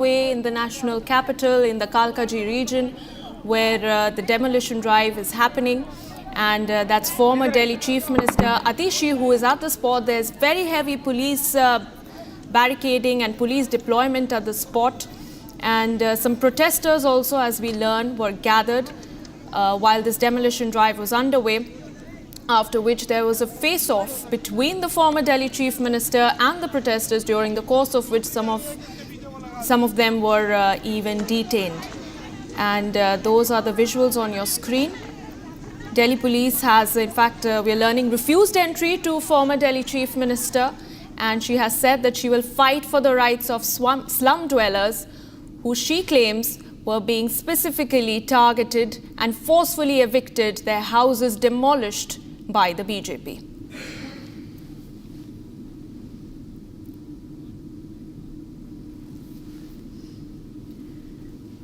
in the national capital, in the Kalkaji region, where the demolition drive is happening. And that's former Delhi Chief Minister Atishi, who is at the spot. There's very heavy police barricading and police deployment at the spot. And some protesters also, as we learn, were gathered while this demolition drive was underway, after which there was a face-off between the former Delhi Chief Minister and the protesters, during the course of which some of them were even detained. And those are the visuals on your screen. Delhi police has, in fact, we are learning, refused entry to former Delhi Chief Minister, and she has said that she will fight for the rights of slum dwellers who she claims were being specifically targeted and forcefully evicted, their houses demolished by the BJP.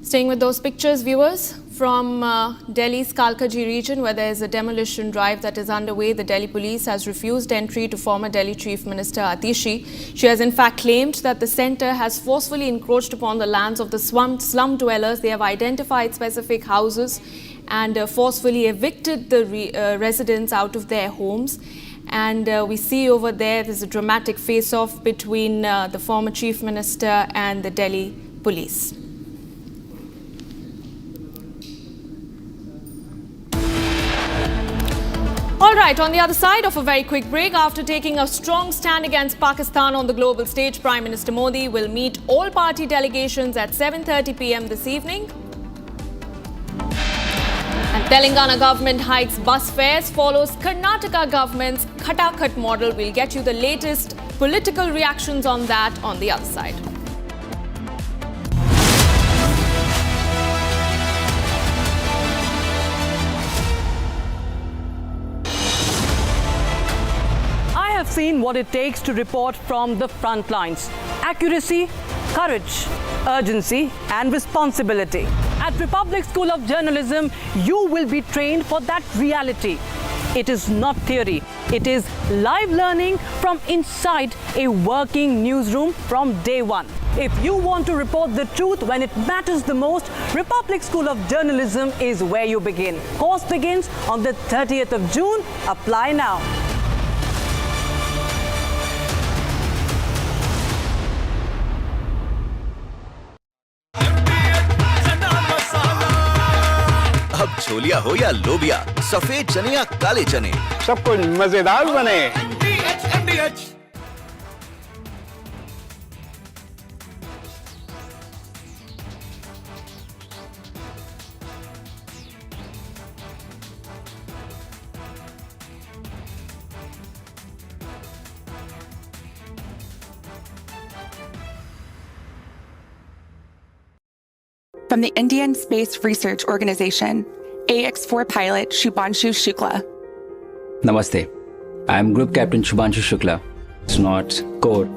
Staying with those pictures, viewers, from Delhi's Kalkaji region, where there is a demolition drive that is underway, the Delhi police has refused entry to former Delhi Chief Minister Atishi. She has in fact claimed that the centre has forcefully encroached upon the lands of the slum dwellers. They have identified specific houses and forcefully evicted the residents out of their homes. And we see over there's a dramatic face-off between the former Chief Minister and the Delhi police. All right, on the other side of a very quick break, after taking a strong stand against Pakistan on the global stage, Prime Minister Modi will meet all party delegations at 7:30 p.m. this evening. And Telangana government hikes bus fares, follows Karnataka government's Khatakhat model. We'll get you the latest political reactions on that on the other side. I have seen what it takes to report from the front lines. Accuracy, courage, urgency and responsibility. At Republic School of Journalism, you will be trained for that reality. It is not theory. It is live learning from inside a working newsroom from day one. If you want to report the truth when it matters the most, Republic School of Journalism is where you begin. Course begins on the 30th of June. Apply now. अब छोलिया हो या लोबिया, सफेद चने या काले चने, सब कुछ मजेदार बने। From the Indian Space Research Organization, AX-4 pilot Shubhanshu Shukla. Namaste. I am Group Captain Shubhanshu Shukla. It's not code.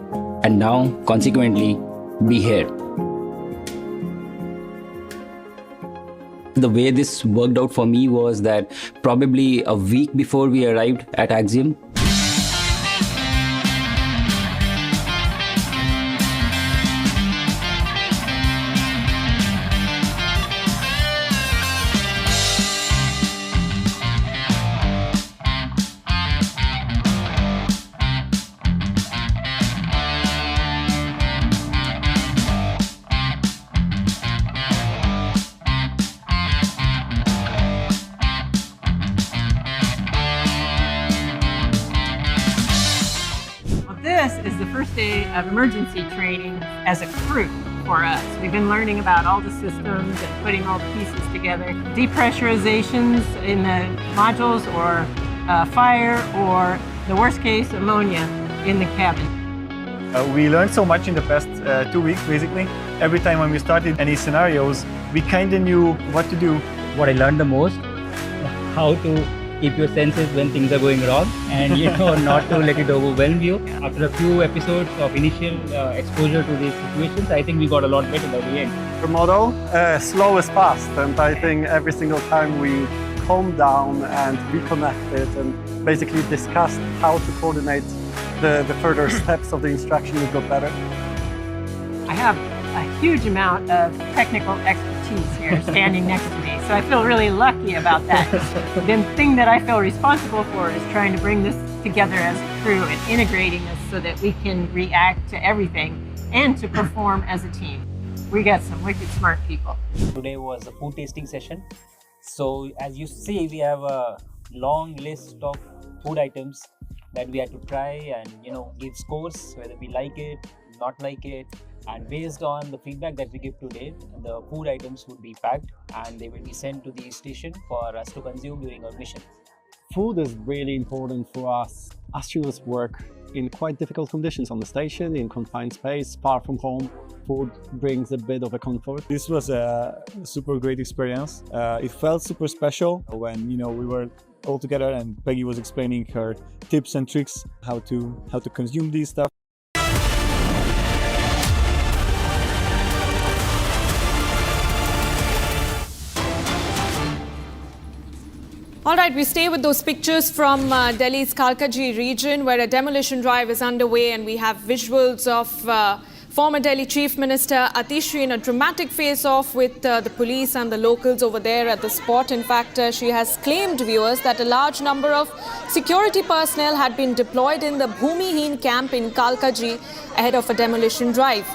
And now, consequently, be here. The way this worked out for me was that probably a week before we arrived at Axiom, This is the first day of emergency training as a crew for us. We've been learning about all the systems and putting all the pieces together. Depressurizations in the modules, or fire, or the worst case, ammonia in the cabin. We learned so much in the past 2 weeks, basically. Every time when we started any scenarios, we kind of knew what to do. What I learned the most, how to keep your senses when things are going wrong, and not to let it overwhelm you. After a few episodes of initial exposure to these situations, I think we got a lot better by the end. The motto, slow is fast, and I think every single time we calmed down and reconnected and basically discussed how to coordinate the further steps of the instruction, we got better. I have a huge amount of technical expertise here standing next to me. So I feel really lucky about that. The thing that I feel responsible for is trying to bring this together as a crew and integrating this so that we can react to everything and to perform as a team. We got some wicked smart people. Today was a food tasting session. So as you see, we have a long list of food items that we had to try and give scores, whether we like it, not like it. And based on the feedback that we give today, the food items would be packed and they will be sent to the station for us to consume during our mission. Food is really important for us. Astronauts work in quite difficult conditions on the station, in confined space, far from home. Food brings a bit of a comfort. This was a super great experience. It felt super special when we were all together and Peggy was explaining her tips and tricks how to consume this stuff. All right, we stay with those pictures from Delhi's Kalkaji region where a demolition drive is underway, and we have visuals of former Delhi Chief Minister Atishi in a dramatic face-off with the police and the locals over there at the spot. In fact, she has claimed, viewers, that a large number of security personnel had been deployed in the Bhumiheen camp in Kalkaji ahead of a demolition drive.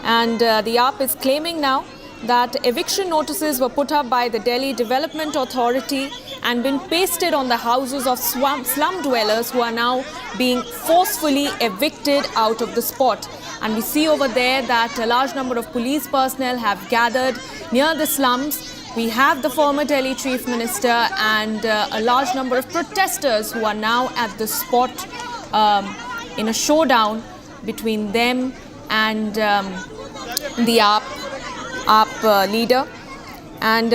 And the AAP is claiming now that eviction notices were put up by the Delhi Development Authority and been pasted on the houses of slum dwellers who are now being forcefully evicted out of the spot. And we see over there that a large number of police personnel have gathered near the slums. We have the former Delhi Chief Minister and a large number of protesters who are now at the spot in a showdown between them and the AAP leader. And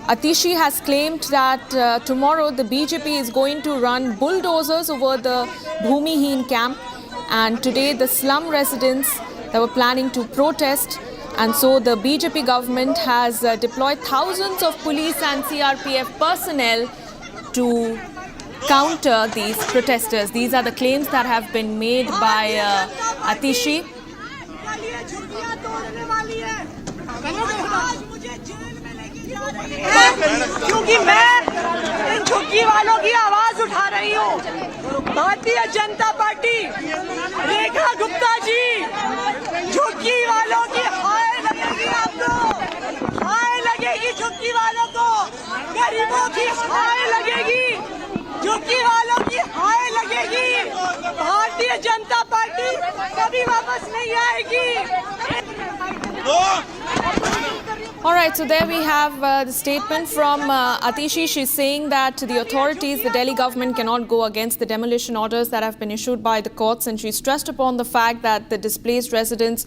Atishi has claimed that tomorrow the BJP is going to run bulldozers over the Bhumiheen camp, and today the slum residents that were planning to protest, and so the BJP government has deployed thousands of police and CRPF personnel to counter these protesters. These are the claims that have been made by Atishi. क्योंकि मैं इन झुग्गी वालों की आवाज उठा रही हूँ। Bharatiya Janata party, Rekha Gupta ji, झुग्गी वालों की हाय लगेगी आपको, हाय लगेगी झुग्गी वालों को, गरीबों की हाय लगेगी, झुग्गी वालों की हाय लगेगी। भारतीय जनता पार्टी कभी वापस नहीं आएगी। All right, so there we have the statement from Atishi. She's saying that the authorities, the Delhi government, cannot go against the demolition orders that have been issued by the courts, and she stressed upon the fact that the displaced residents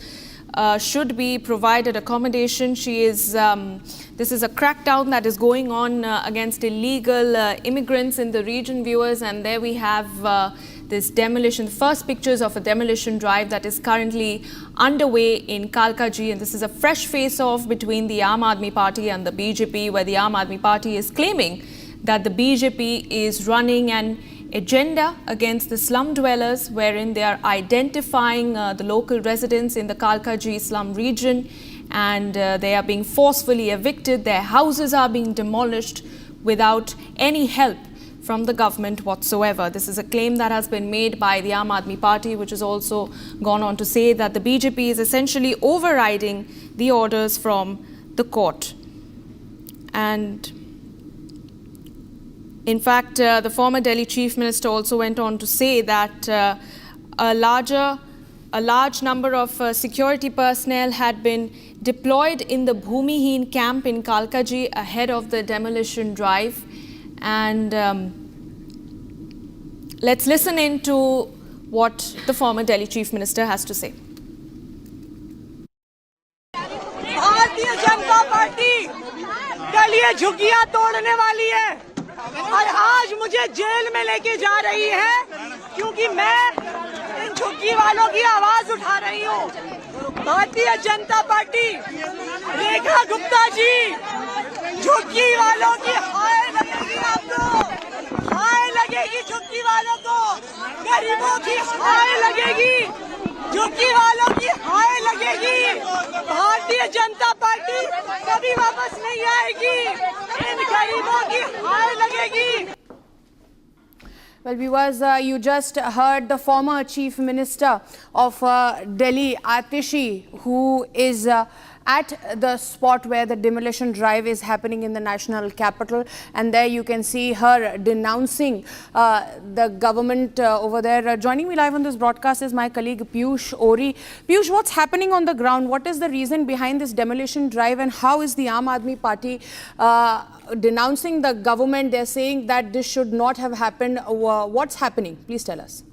should be provided accommodation. This is a crackdown that is going on against illegal immigrants in the region, viewers, and there we have this demolition, first pictures of a demolition drive that is currently underway in Kalkaji, and this is a fresh face-off between the Aam Aadmi Party and the BJP, where the Aam Aadmi Party is claiming that the BJP is running an agenda against the slum dwellers, wherein they are identifying the local residents in the Kalkaji slum region, and they are being forcefully evicted. Their houses are being demolished without any help from the government whatsoever. This is a claim that has been made by the Aam Aadmi Party, which has also gone on to say that the BJP is essentially overriding the orders from the court. And in fact, the former Delhi Chief Minister also went on to say that a large number of security personnel had been deployed in the Bhumiheen camp in Kalkaji ahead of the demolition drive. And let's listen in to what the former Delhi Chief Minister has to say. Bharatiya Janata party कल ये झुग्गियां तोड़ने वाली है और आज मुझे jail में लेके जा रही है, क्योंकि मैं इन झुग्गी वालों की आवाज उठा रही हूँ। भारतीय जनता पार्टी, रेखा गुप्ता जी, झुग्गी वालों की हाय लगेगी आपको, हाय लगेगी झुग्गी वालों को, गरीबों की हाय लगेगी, झुग्गी वालों की हाय लगेगी। आजादी वापस नहीं आएगी, इन गरीबों की हार लगेगी। Well, viewers, you just heard the former Chief Minister of Delhi, Atishi, who is at the spot where the demolition drive is happening in the national capital, and there you can see her denouncing the government over there. Joining me live on this broadcast is my colleague Piyush Ori. Piyush, what's happening on the ground? What is the reason behind this demolition drive, and how is the Aam Aadmi Party denouncing the government? They're saying that this should not have happened. What's happening? Please tell us.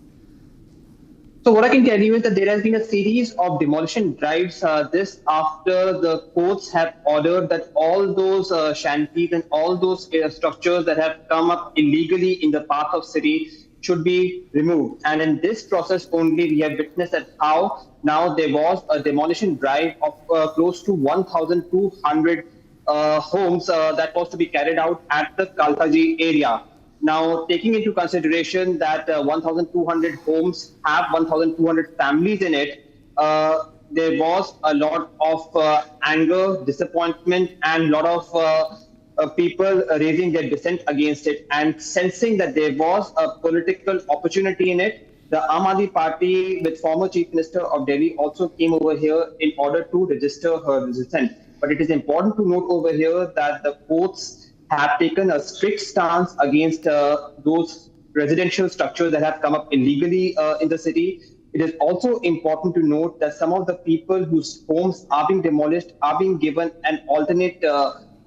So what I can tell you is that there has been a series of demolition drives this after the courts have ordered that all those shanties and all those structures that have come up illegally in the path of city should be removed. And in this process only, we have witnessed that how now there was a demolition drive of close to 1,200 homes that was to be carried out at the Kalkaji area. Now, taking into consideration that 1,200 homes have 1,200 families in it, there was a lot of anger, disappointment, and a lot of people raising their dissent against it and sensing that there was a political opportunity in it. The Aam Aadmi Party, with former Chief Minister of Delhi, also came over here in order to register her dissent. But it is important to note over here that the courts have taken a strict stance against those residential structures that have come up illegally in the city. It is also important to note that some of the people whose homes are being demolished are being given an alternate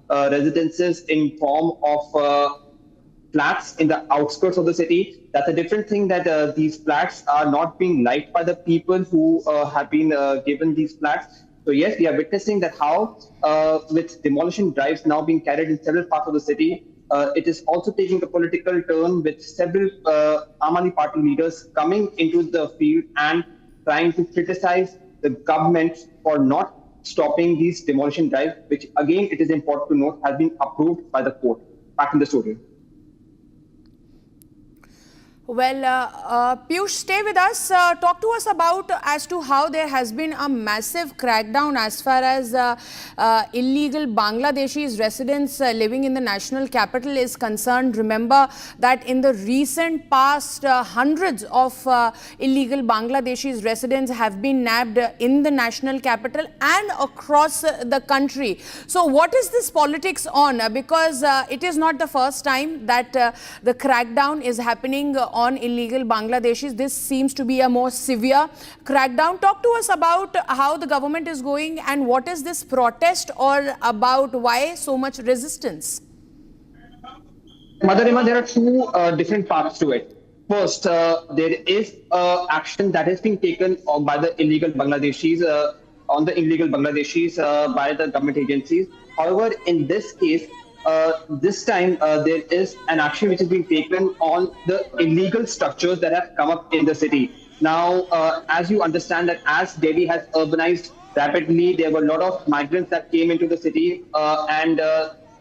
residences in form of flats in the outskirts of the city. That's a different thing, that these flats are not being liked by the people who have been given these flats. So yes, we are witnessing that how with demolition drives now being carried in several parts of the city, it is also taking a political turn with several Aam Aadmi Party leaders coming into the field and trying to criticize the government for not stopping these demolition drives, which again, it is important to note, has been approved by the court. Back in the studio. Well, Piyush, stay with us. Talk to us about as to how there has been a massive crackdown as far as illegal Bangladeshis residents living in the national capital is concerned. Remember that in the recent past, hundreds of illegal Bangladeshis residents have been nabbed in the national capital and across the country. So what is this politics on? Because it is not the first time that the crackdown is happening on illegal Bangladeshis. This seems to be a more severe crackdown. Talk to us about how the government is going and what is this protest or about, why so much resistance? Mother Rima, there are two different parts to it. First, there is action that has been taken by the illegal Bangladeshis, by the government agencies. However, in this case, this time there is an action which is being taken on the illegal structures that have come up in the city. Now, as you understand that as Delhi has urbanized rapidly, there were a lot of migrants that came into the city and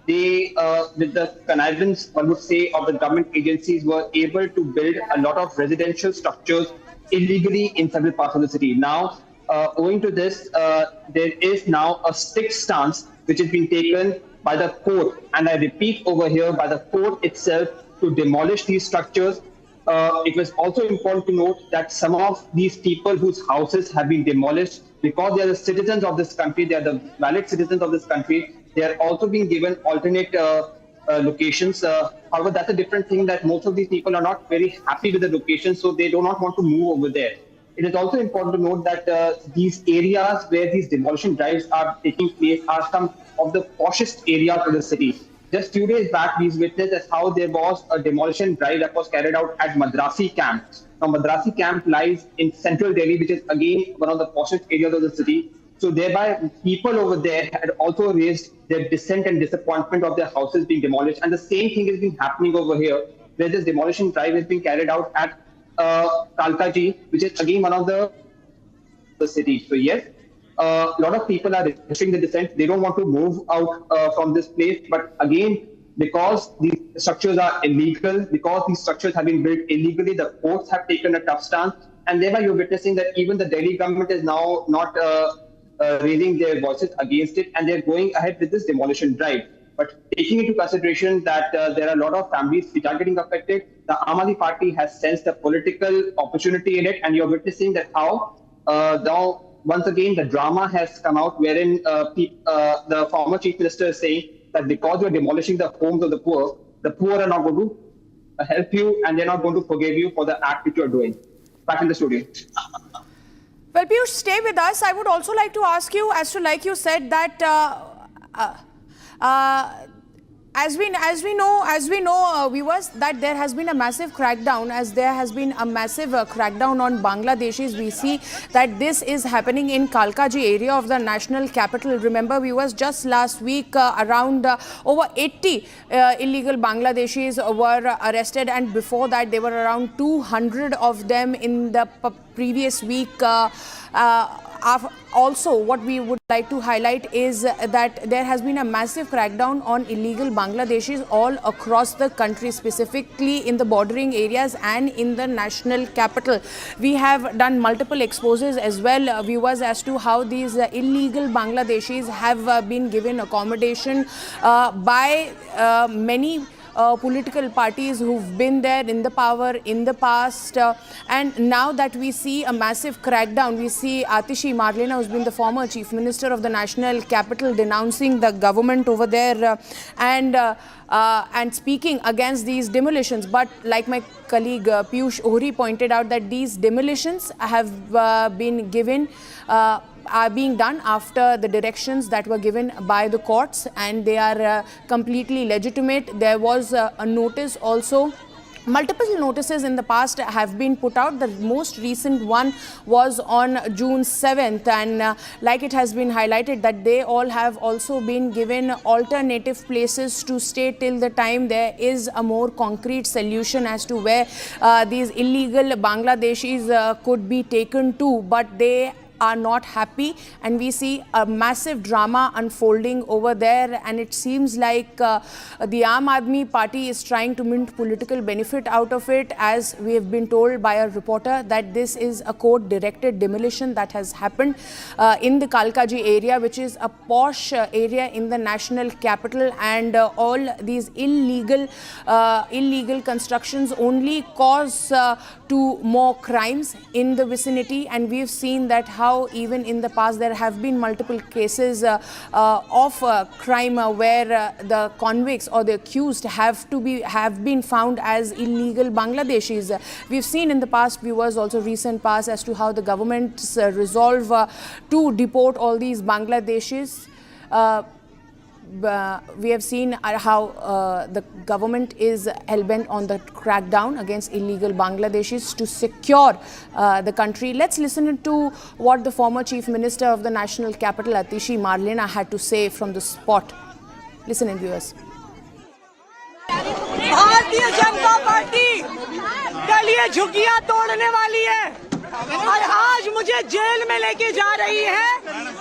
they, with the connivance, one would say, of the government agencies, were able to build a lot of residential structures illegally in several parts of the city. Now, owing to this, there is now a strict stance which has been taken by the court, and I repeat over here, by the court itself, to demolish these structures. It was also important to note that some of these people whose houses have been demolished, because they are the citizens of this country, they are the valid citizens of this country, they are also being given alternate locations. However, that's a different thing, that most of these people are not very happy with the location, so they do not want to move over there. It is also important to note that these areas where these demolition drives are taking place are some of the poshest areas of the city. Just 2 days back, we witnessed as how there was a demolition drive that was carried out at Madrasi camp. Now, Madrasi camp lies in central Delhi, which is again one of the poshest areas of the city. So thereby, people over there had also raised their dissent and disappointment of their houses being demolished. And the same thing has been happening over here, where this demolition drive has been carried out at Kalkaji, which is again one of the cities. So yes, a lot of people are registering the dissent. They don't want to move out from this place. But again, because these structures are illegal, because these structures have been built illegally, the courts have taken a tough stance. And thereby you're witnessing that even the Delhi government is now not raising their voices against it, and they're going ahead with this demolition drive. But taking into consideration that there are a lot of families which are getting affected, the Aam Aadmi Party has sensed a political opportunity in it, and you're witnessing that how now once again the drama has come out wherein the former chief minister is saying that because you're demolishing the homes of the poor are not going to help you and they're not going to forgive you for the act which you're doing. Back in the studio. Well, Piyush, stay with us. I would also like to ask you, as to like you said, that as we know, viewers, that there has been a massive crackdown. As there has been a massive crackdown on Bangladeshis, we see that this is happening in Kalkaji area of the national capital. Remember, viewers, just last week around over 80 illegal Bangladeshis were arrested, and before that there were around 200 of them in the previous week. Also, what we would like to highlight is that there has been a massive crackdown on illegal Bangladeshis all across the country, specifically in the bordering areas and in the national capital. We have done multiple exposes as well, viewers, as to how these illegal Bangladeshis have been given accommodation by many political parties who've been there in the power in the past, and now that we see a massive crackdown, we see Atishi Marlena, who's been the former chief minister of the national capital, denouncing the government over there and speaking against these demolitions. But like my colleague Piyush Ohri pointed out, that these demolitions have been given are being done after the directions that were given by the courts, and they are completely legitimate. There was a notice also. Multiple notices in the past have been put out. The most recent one was on June 7th, and like it has been highlighted, that they all have also been given alternative places to stay till the time there is a more concrete solution as to where these illegal Bangladeshis could be taken to, but they are not happy, and we see a massive drama unfolding over there, and it seems like the Aam Aadmi Party is trying to mint political benefit out of it, as we have been told by a reporter that this is a court-directed demolition that has happened in the Kalkaji area, which is a posh area in the national capital, and all these illegal constructions only cause to more crimes in the vicinity. And we've seen that how even in the past there have been multiple cases of crime where the convicts or the accused have been found as illegal Bangladeshis. We've seen in the past, viewers, also recent past, as to how the government's resolve to deport all these Bangladeshis. We have seen how the government is hell-bent on the crackdown against illegal Bangladeshis to secure the country. Let's listen to what the former Chief Minister of the national capital, Atishi Marlena, had to say from the spot. Listen in, viewers. Bharatiya Janata party कल ये झुग्गियां तोड़ने वाली है और आज मुझे jail में लेके जा रही है,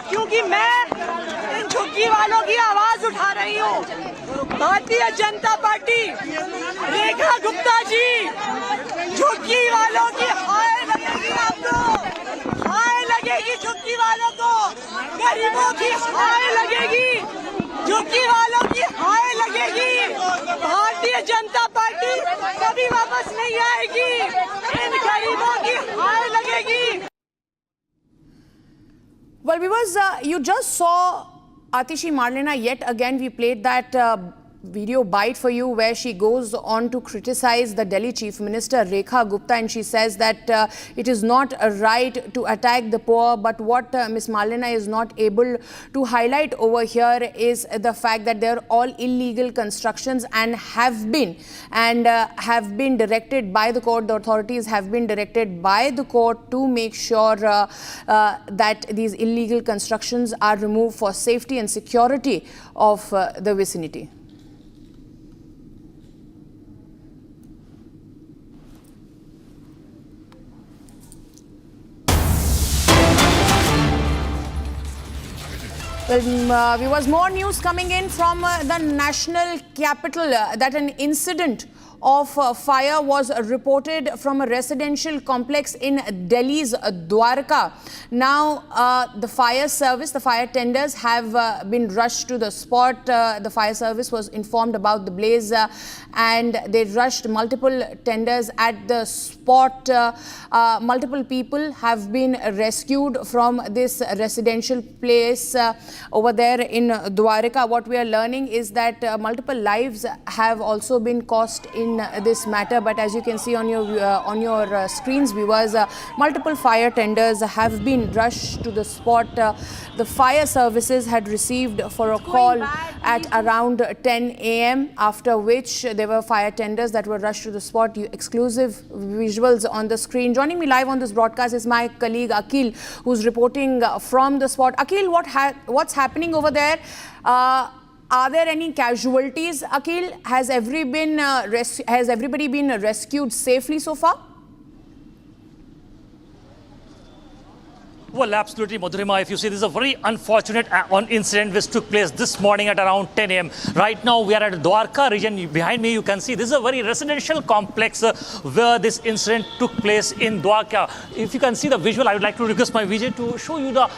क्योंकि मैं इन झुग्गी वालों की आवाज उठा रही हूँ। भारतीय जनता पार्टी, रेखा गुप्ता जी, झुग्गी वालों की हाय लगेगी आपको, हाय लगेगी झुग्गी वालों को, गरीबों की हाय लगेगी, झुग्गी वालों की हाय लगेगी। भारतीय जनता पार्टी कभी वापस नहीं आएगी, इन गरीबों की हाय लगेगी। Well, viewers, you just saw Atishi Marlena. Yet again, we played that video bite for you where she goes on to criticize the Delhi Chief Minister Rekha Gupta, and she says that it is not a right to attack the poor. But what Ms. Marlena is not able to highlight over here is the fact that they're all illegal constructions and have been directed by the court. The authorities have been directed by the court to make sure that these illegal constructions are removed for safety and security of the vicinity. Well, viewers, more news coming in from the national capital that an incident of fire was reported from a residential complex in Delhi's Dwarka. Now, the fire service, the fire tenders have been rushed to the spot. The fire service was informed about the blaze and they rushed multiple tenders at the spot. Multiple people have been rescued from this residential place over there in Dwarka. What we are learning is that multiple lives have also been cost in this matter, but as you can see on your screens, viewers, multiple fire tenders have been rushed to the spot. The fire services had received for a call at around 10 a.m. after which there were fire tenders that were rushed to the spot. Exclusive visuals on the screen. Joining me live on this broadcast is my colleague Akhil, who's reporting from the spot. Akhil, what's happening over there? Are there any casualties, Akhil? Has everybody been rescued safely so far? Well, absolutely, Madhurima. If you see, this is a very unfortunate incident which took place this morning at around 10 a.m. Right now, we are at Dwarka region. Behind me, you can see this is a very residential complex where this incident took place in Dwarka. If you can see the visual, I would like to request my Vijay to show you the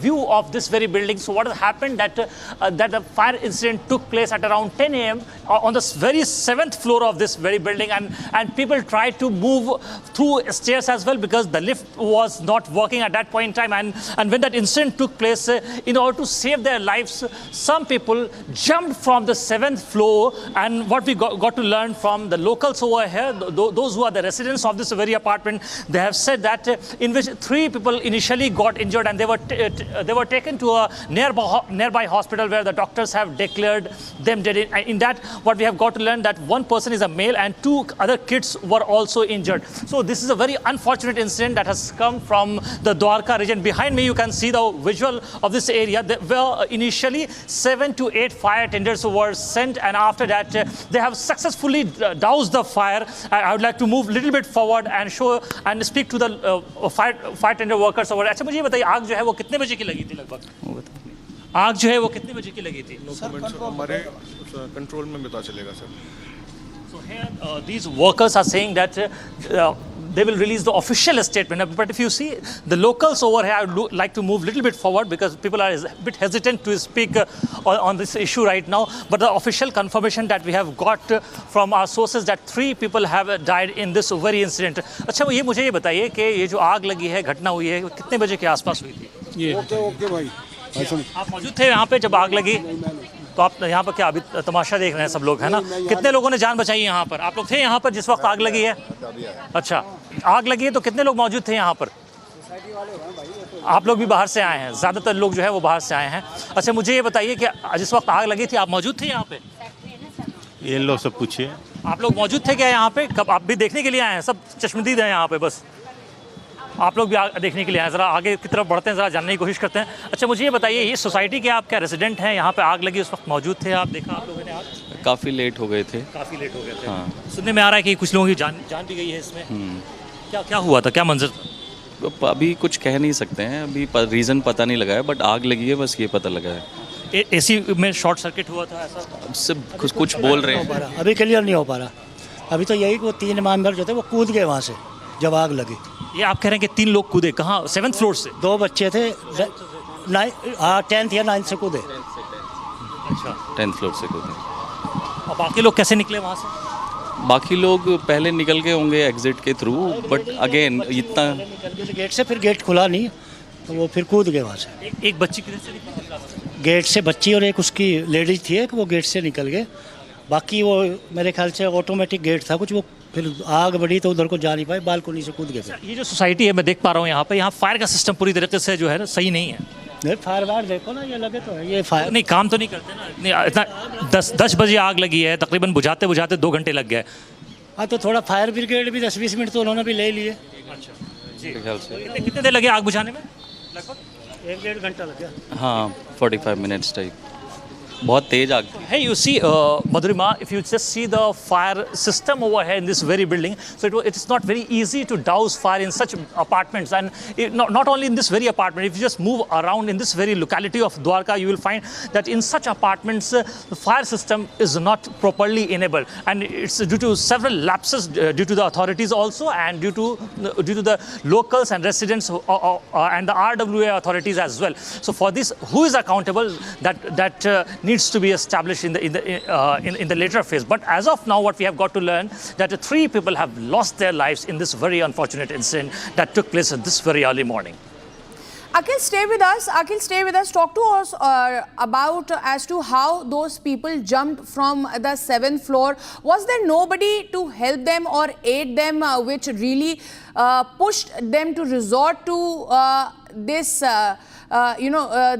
view of this very building. So what has happened that the fire incident took place at around 10 a.m. on the very 7th floor of this very building, and people tried to move through stairs as well because the lift was not working at that point in time, and when that incident took place, in order to save their lives, some people jumped from the 7th floor. And what we got to learn from the locals over here, those who are the residents of this very apartment, they have said that in which 3 people initially got injured, and they were taken to a nearby hospital where the doctors have declared them dead. In that, what we have got to learn that 1 person is a male and 2 other kids were also injured. So this is a very unfortunate incident that has come from the Dwarka region. Behind me, you can see the visual of this area. There were initially 7 to 8 fire tenders were sent, and after that, they have successfully doused the fire. I would like to move a little bit forward and show and speak to the fire tender workers over. अच्छा, मुझे ये बताइए, आग जो है वो कितने बजे की लगी थी लगभग? आग जो है वो कितने बजे की लगी थी? हमारे कंट्रोल में पता चलेगा sir. So here, these workers are saying that they will release the official statement. But if you see the locals over here, I would like to move a little bit forward because people are a bit hesitant to speak on this issue right now. But the official confirmation that we have got from our sources that 3 people have died in this very incident. अच्छा, ये मुझे ये बताइए कि ये जो आग लगी है, घटना हुई है, कितने बजे के आसपास हुई थी? ओके भाई. आप मौजूद थे यहाँ पे जब आग लगी? तो आप यहाँ पर क्या अभी तमाशा देख रहे हैं सब लोग, है ना? कितने लोगों ने जान बचाई यहाँ पर? आप लोग थे यहाँ पर जिस वक्त आग लगी है? अच्छा, आग लगी है तो कितने लोग मौजूद थे यहाँ पर? आप लोग भी बाहर से आए हैं, ज़्यादातर लोग जो है वो बाहर से आए हैं. अच्छा, मुझे ये बताइए कि जिस वक्त आग लगी थी आप मौजूद थे यहाँ पे? ये लोग सब पूछिए. आप लोग मौजूद थे क्या यहाँ पे? कब आप भी देखने के लिए आए हैं? सब चश्मदीद हैं यहाँ पे बस. आप लोग भी देखने के लिए आए. ज़रा आगे की तरफ बढ़ते हैं, ज़रा जानने की कोशिश करते हैं. अच्छा, मुझे ये बताइए, ये सोसाइटी के आप क्या रेजिडेंट हैं? यहाँ पे आग लगी उस वक्त मौजूद थे आप? देखा आप लोगों ने आग? काफ़ी लेट हो गए थे. काफ़ी लेट हो गए थे. हाँ. सुनने में आ रहा है कि कुछ लोगों की जान भी गई है इसमें. क्या हुआ था, क्या मंजर था? अभी कुछ कह नहीं सकते हैं, अभी रीज़न पता नहीं लगा है, बट आग लगी है बस ये पता लगा है. एसी में शॉर्ट सर्किट हुआ था ऐसा? सब कुछ बोल रहे हैं. अभी क्लियर नहीं हो पा रहा. अभी तो यही वो 3 ईमानदार जो थे वो कूद गए वहाँ से जब आग लगी. ये आप कह रहे हैं कि 3 लोग कूदे कहाँ? 7th फ्लोर से? 2 बच्चे थे, 10th या 9th से कूदे. अच्छा, 10th फ्लोर से कूदे. अब बाकी लोग कैसे निकले वहाँ से? बाकी लोग पहले निकल गए होंगे एग्जिट के थ्रू, बट अगेन इतना गेट से, फिर गेट खुला नहीं तो वो फिर कूद गए वहाँ से. एक बच्ची किधर से निकली? गेट से बच्ची और एक उसकी लेडीज थी, एक वो गेट से निकल गए. बाकी वो मेरे ख्याल से ऑटोमेटिक गेट था कुछ, वो फिर आग बढ़ी तो उधर को जा नहीं पाए, बालकोनी से कूद गए. ये जो सोसाइटी है मैं देख पा रहा हूँ यहाँ फायर का सिस्टम पूरी तरीके से जो है ना सही नहीं है. नहीं, फायर वायर देखो ना, ये लगे तो है, ये फायर नहीं काम तो नहीं करते ना. इतना 10 बजे आग लगी है, तकरीबन बुझाते 2 घंटे लग गए. हाँ, तो थोड़ा फायर ब्रिगेड भी 10-20 मिनट तो उन्होंने भी ले लिए. अच्छा जी. कितने देर लगे आग बुझाने में? लगभग 1-1.5 घंटा लग गया. हाँ, 45 मिनट्स टाइप. बहुत तेज आग थी। Hey, you see, Madhurima, if you just see the fire system over here in this very building, so it is not very easy to douse fire in such apartments. And not only in this very apartment, if you just move around in this very locality of Dwarka, you will find that in such apartments, the fire system is not properly enabled. And it's due to several lapses due to the authorities also, and due to the locals and residents and the RWA authorities as well. So for this, who is accountable? That needs to be established in the later phase. But as of now, what we have got to learn that 3 people have lost their lives in this very unfortunate incident that took place this very early morning. Akhil, stay with us. Talk to us about as to how those people jumped from the 7th floor. Was there nobody to help them or aid them, which really pushed them to resort to this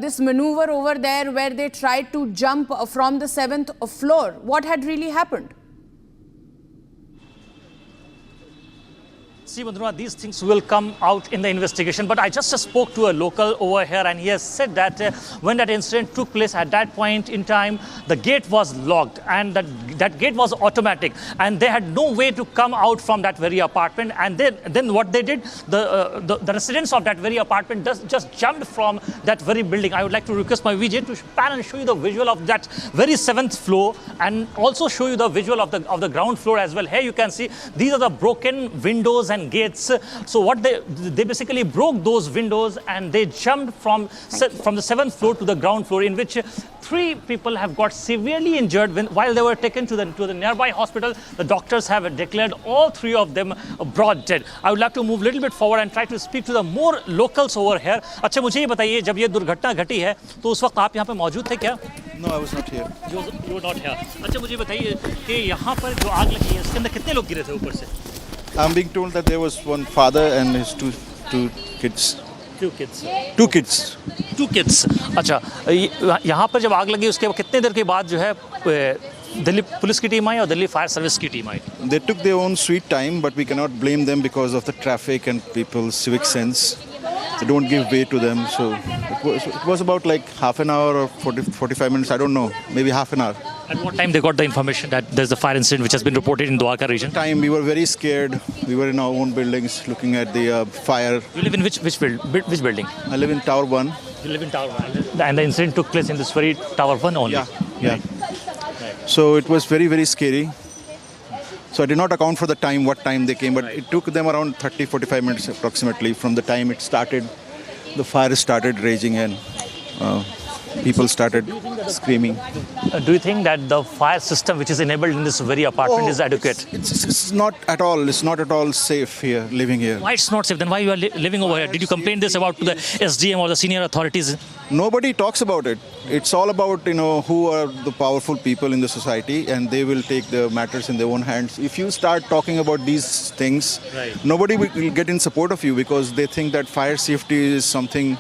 this maneuver over there where they tried to jump from the 7th floor? What had really happened? See, Madhurima, these things will come out in the investigation. But I just spoke to a local over here, and he has said that when that incident took place, at that point in time, the gate was locked, and that gate was automatic, and they had no way to come out from that very apartment. And then what they did, the residents of that very apartment just jumped from that very building. I would like to request my VJ to pan and show you the visual of that very 7th floor, and also show you the visual of the ground floor as well. Here you can see these are the broken windows and gates. So what they basically broke those windows, and they jumped from the 7th floor to the ground floor, in which 3 people have got severely injured while they were taken to the nearby hospital. The doctors have declared all 3 of them brought dead. I would like to move a little bit forward and try to speak to the more locals over here. अच्छा, मुझे ये बताइए, जब ये दुर्घटना घटी है तो उस वक्त आप यहाँ पे मौजूद थे क्या? No, I was not here. You were not here. अच्छा, मुझे बताइए कि यहाँ पर जो आग लगी है उसके अंदर कितने लोग गिरे थे ऊपर से? I'm being told that there was one father and his two kids. 2 kids. 2 kids. 2 kids. अच्छा, यहाँ पर जब आग लगी उसके कितने देर के बाद जो है दिल्ली पुलिस की टीम आई और दिल्ली फायर सर्विस की team I? They took their own sweet time, but we cannot blame them because of the traffic and people's civic sense. They don't give way to them. So it was about like half an hour or 45 minutes. I don't know, maybe half an hour. At what time they got the information that there's a fire incident which has been reported in Dwarka region? Time we were very scared. We were in our own buildings looking at the fire. You live in which building? I live in Tower 1. You live in Tower 1. And the incident took place in this very Tower 1 only? Yeah. So it was very, very scary. So I did not account for the time, what time they came, but it took them around 30-45 minutes approximately from the time it started. The fire started raging and people started screaming. Do you think that the fire system which is enabled in this very apartment is adequate? It's not at all. It's not at all safe here, living here. Why it's not safe? Then why you are living over here? Did you complain this about to the SDM or the senior authorities? Nobody talks about it. It's all about, who are the powerful people in the society, and they will take the matters in their own hands. If you start talking about these things, nobody will get in support of you because they think that fire safety is something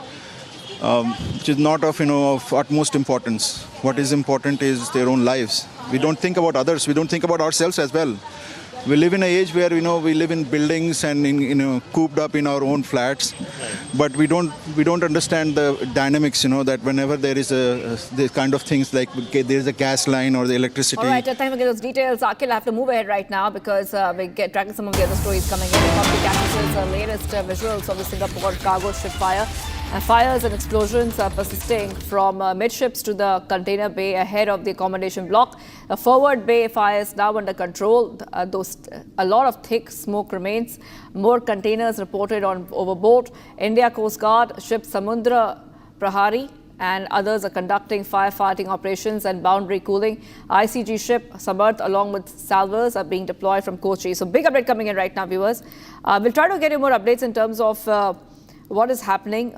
which is not of utmost importance. What is important is their own lives. We don't think about others. We don't think about ourselves as well. We live in an age where we live in buildings and cooped up in our own flats, but we don't understand the dynamics. That whenever there is this kind of things like there is a gas line or the electricity. All right, time to get those details. Akhil, I have to move ahead right now because we're tracking some of the other stories coming in. Public access's latest visuals of the Singapore cargo ship fire. Fires and explosions are persisting from midships to the container bay ahead of the accommodation block. The forward bay fire is now under control. A lot of thick smoke remains. More containers reported overboard. India Coast Guard ship Samudra Prahari and others are conducting firefighting operations and boundary cooling. ICG ship Samarth along with salvors are being deployed from Kochi. So big update coming in right now, viewers. We'll try to get you more updates in terms of what is happening,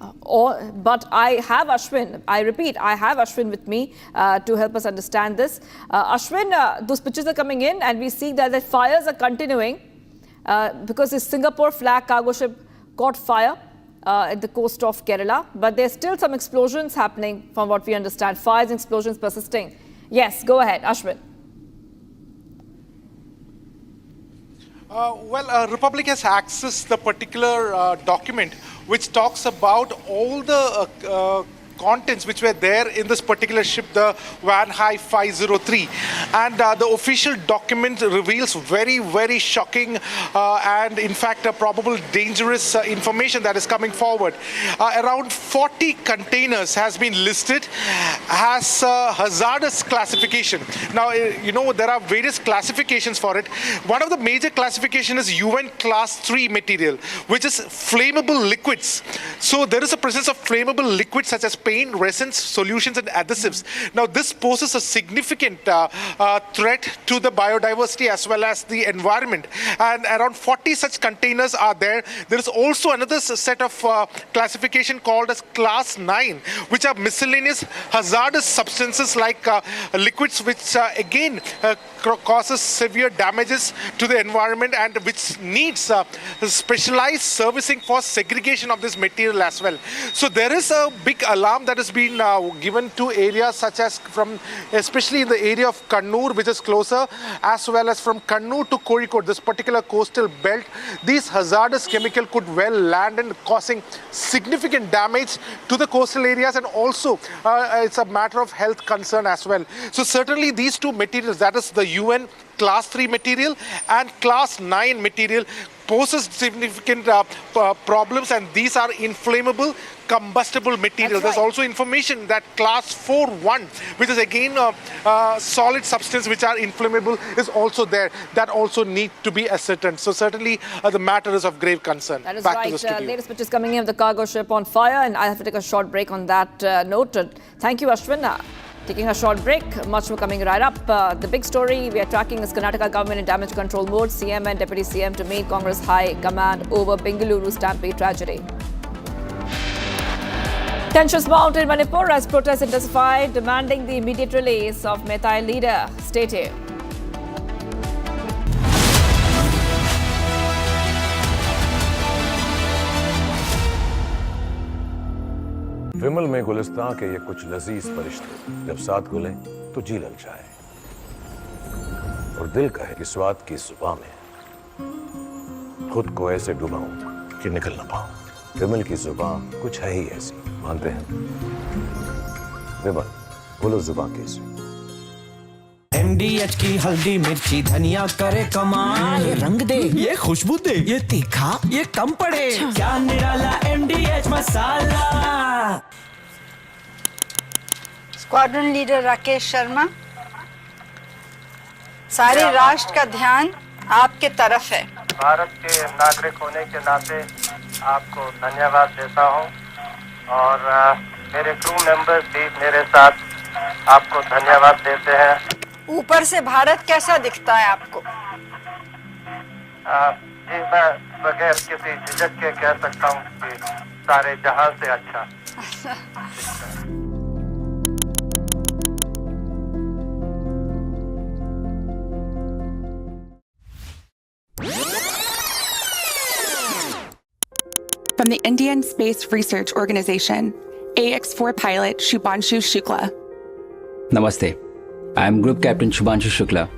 but I have Ashwin. I repeat, I have Ashwin with me to help us understand this. Ashwin, those pictures are coming in and we see that the fires are continuing because the Singapore flag cargo ship caught fire at the coast of Kerala, but there's still some explosions happening from what we understand. Fires and explosions persisting. Yes, go ahead, Ashwin. Republic has accessed the particular document which talks about all the contents which were there in this particular ship, the Vanhai 503. And the official document reveals very, very shocking and in fact a probable dangerous information that is coming forward. Around 40 containers has been listed as hazardous classification. Now, there are various classifications for it. One of the major classification is UN class 3 material, which is flammable liquids. So there is a presence of flammable liquids such as paint, resins, solutions and adhesives. Now this poses a significant threat to the biodiversity as well as the environment. And around 40 such containers are there. There is also another set of classification called as class 9, which are miscellaneous hazardous substances like liquids which again causes severe damages to the environment and which needs specialized servicing for segregation of this material as well. So there is a big alarm that has been given to areas such as especially in the area of Kannur, which is closer, as well as from Kannur to Kozhikode, this particular coastal belt. These hazardous chemical could well land and causing significant damage to the coastal areas, and also it's a matter of health concern as well. So certainly these two materials, that is the UN class 3 material and class 9 material, poses significant problems, and these are inflammable combustible material. There's also information that class 4-1, which is again a solid substance which are inflammable, is also there. That also need to be ascertained. So certainly the matter is of grave concern. That is Back right. to the studio. Latest pictures coming in of the cargo ship on fire, and I have to take a short break on that note. Thank you, Ashwin. Taking a short break, much more coming right up. The big story we are tracking is Karnataka government in damage control mode. CM and Deputy CM to meet Congress High Command over Bengaluru stampede tragedy. Tensions mount in Manipur as protests intensify, demanding the immediate release of Meitei leader. Stay tuned. विमल में गुलिस्तां के ये कुछ लजीज फरिश्ते जब साथ घुले तो जी लग जाए और दिल कहे कि स्वाद की जुबान में खुद को ऐसे डुबाऊं कि निकल ना पाऊं। विमल की जुबान कुछ है ही ऐसी, मानते हैं? विमल, बोलो जुबान कैसी? MDH की हल्दी मिर्ची धनिया करे कमाल, ये रंग दे, ये खुशबू दे, ये तीखा, ये कम पड़े, क्या निराला MDH मसाला। स्क्वाड्रन लीडर राकेश शर्मा, सारे राष्ट्र का ध्यान आपके तरफ है। भारत के नागरिक होने के नाते आपको धन्यवाद देता हूं और मेरे क्रू मेंबर्स भी मेरे साथ आपको धन्यवाद देते हैं। ऊपर से भारत कैसा दिखता है आपको? जी, मैं बगैर किसी झिझक के कह सकता हूं कि सारे जहां से अच्छा। From the Indian Space Research Organization, AX4 pilot Shubhanshu Shukla. Namaste. I am Group Captain Shubhanshu Shukla.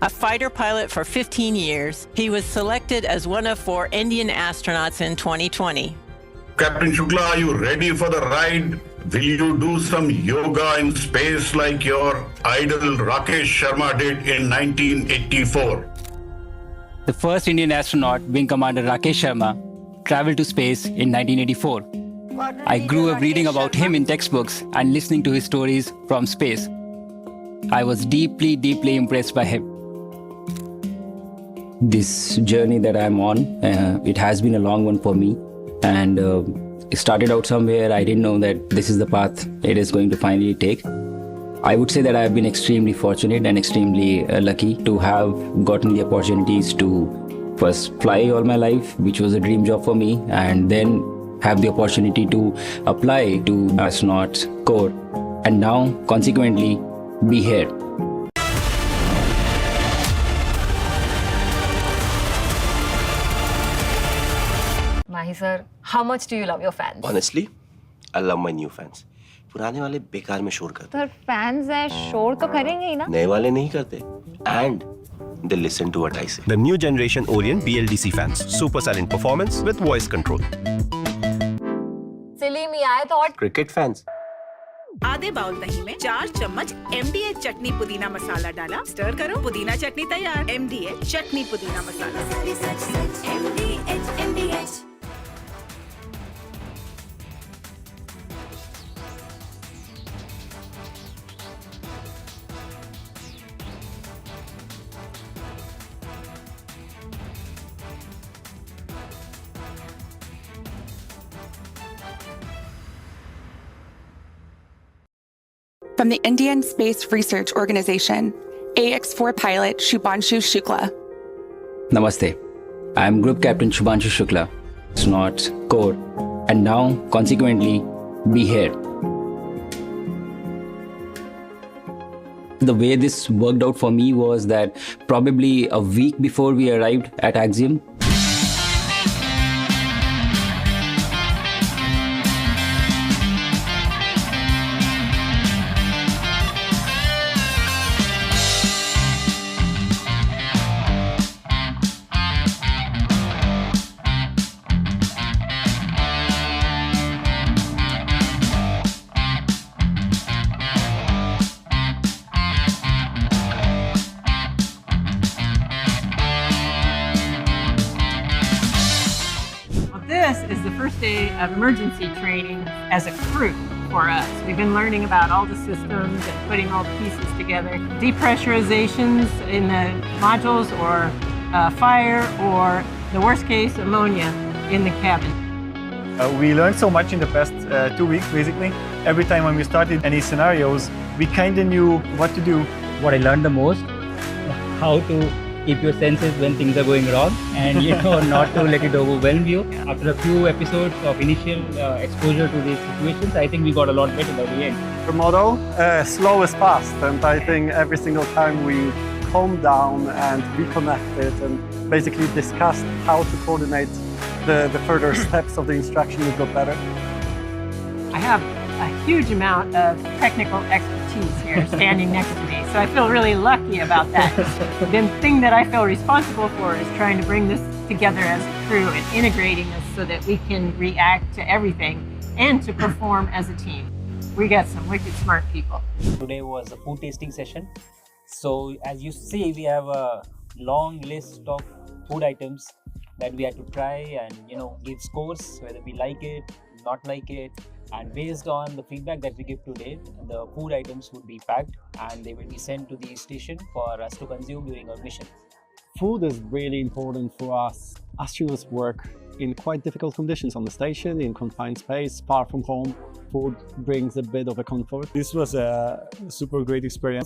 A fighter pilot for 15 years, he was selected as one of 4 Indian astronauts in 2020. Captain Shukla, are you ready for the ride? Will you do some yoga in space like your idol Rakesh Sharma did in 1984? The first Indian astronaut, Wing Commander Rakesh Sharma, traveled to space in 1984. I grew up reading about him in textbooks and listening to his stories from space. I was deeply, deeply impressed by him. This journey that I'm on, it has been a long one for me. And it started out somewhere. I didn't know that this is the path it is going to finally take. I would say that I've been extremely fortunate and extremely lucky to have gotten the opportunities to first fly all my life, which was a dream job for me, and then have the opportunity to apply to astronaut corps, and now consequently be here. Mahi sir, how much do you love your fans? Honestly, I love my new fans. पुराने वाले बेकार में शोर करते पर fans हैं शोर तो करेंगे ही ना नए वाले नहीं करते and they listen to what I say. The new generation Orient BLDC fans. Super silent performance with voice control. Silly me, I thought cricket fans आधे बाउल दही में 4 चम्मच MDH चटनी पुदीना मसाला डाला, स्टर करो, पुदीना चटनी तैयार। MDH चटनी पुदीना मसाला। MDH। From the Indian Space Research Organization, AX4 pilot Shubhanshu Shukla. Namaste. I am Group Captain Shubhanshu Shukla. It's not core, and now, consequently, be here. The way this worked out for me was that probably a week before we arrived at Axiom, This is the first day of emergency training as a crew for us. We've been learning about all the systems and putting all the pieces together. Depressurizations in the modules, or fire, or the worst case, ammonia in the cabin. We learned so much in the past 2 weeks, basically. Every time when we started any scenarios, we kind of knew what to do. What I learned the most, how to keep your senses when things are going wrong, and not to let it overwhelm you. After a few episodes of initial exposure to these situations, I think we got a lot better by the end. The motto, slow is fast, and I think every single time we calmed down and reconnected and basically discussed how to coordinate the further steps of the instruction, we got better. I have a huge amount of technical expertise here standing next to me, so I feel really lucky about that. The thing that I feel responsible for is trying to bring this together as a crew and integrating this so that we can react to everything and to perform as a team. We got some wicked smart people. Today was a food tasting session. So as you see, we have a long list of food items that we had to try and give scores, whether we like it, not like it. And based on the feedback that we give today, the food items would be packed and they will be sent to the station for us to consume during our mission. Food is really important for us. Astronauts work in quite difficult conditions on the station, in confined space, far from home. Food brings a bit of a comfort. This was a super great experience.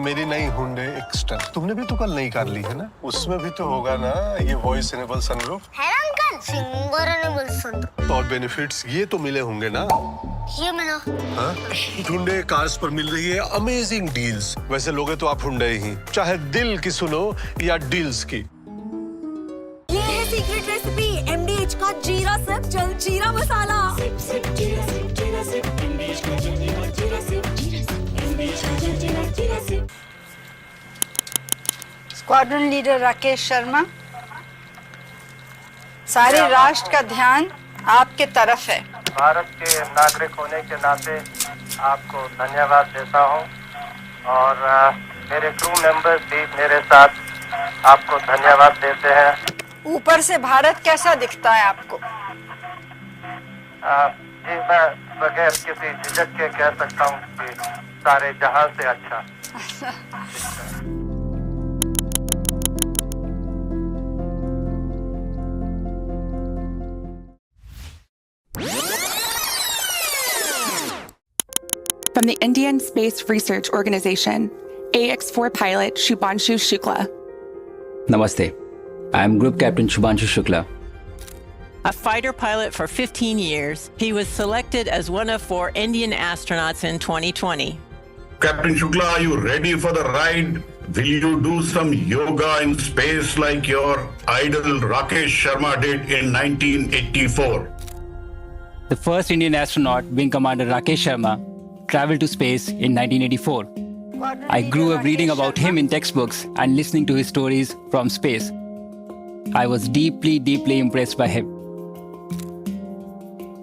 मेरी नई Hyundai extra तुमने भी तो कल नई car ली है ना, उसमें भी तो होगा ना ये वॉइस इनेबल सनरूफ है ना अंकल, सिंगर इनेबल सनरूफ। और बेनिफिट्स ये तो मिले होंगे ना, ये मिला। हाँ? हुंडई कार्स पर मिल रही है अमेजिंग डील्स। वैसे लोगे तो आप हुंडई ही, चाहे दिल की सुनो या डील्स की। ये है सीक्रेट रेसिपी MDH का जीरा सिप जल जीरा मसाला। सिप सिप जीरा सिप जीरा सिप MDH का जल जीरा सिप MDH का जल जीरा sip. Squadron leader Rakesh Sharma, सारे राष्ट्र का ध्यान आपके तरफ है। भारत के नागरिक होने के नाते आपको धन्यवाद देता हूं और मेरे क्रू मेंबर्स भी मेरे साथ आपको धन्यवाद देते हैं। ऊपर से भारत कैसा दिखता है आपको? जी मैं बगैर किसी झिझक के कह सकता हूं कि सारे जहां से अच्छा। From the Indian Space Research Organization, AX4 pilot Shubhanshu Shukla. Namaste. I am Group Captain Shubhanshu Shukla. A fighter pilot for 15 years, he was selected as one of 4 Indian astronauts in 2020. Captain Shukla, are you ready for the ride? Will you do some yoga in space like your idol Rakesh Sharma did in 1984? The first Indian astronaut, Wing Commander Rakesh Sharma, traveled to space in 1984. I grew up reading about him in textbooks and listening to his stories from space. I was deeply, deeply impressed by him.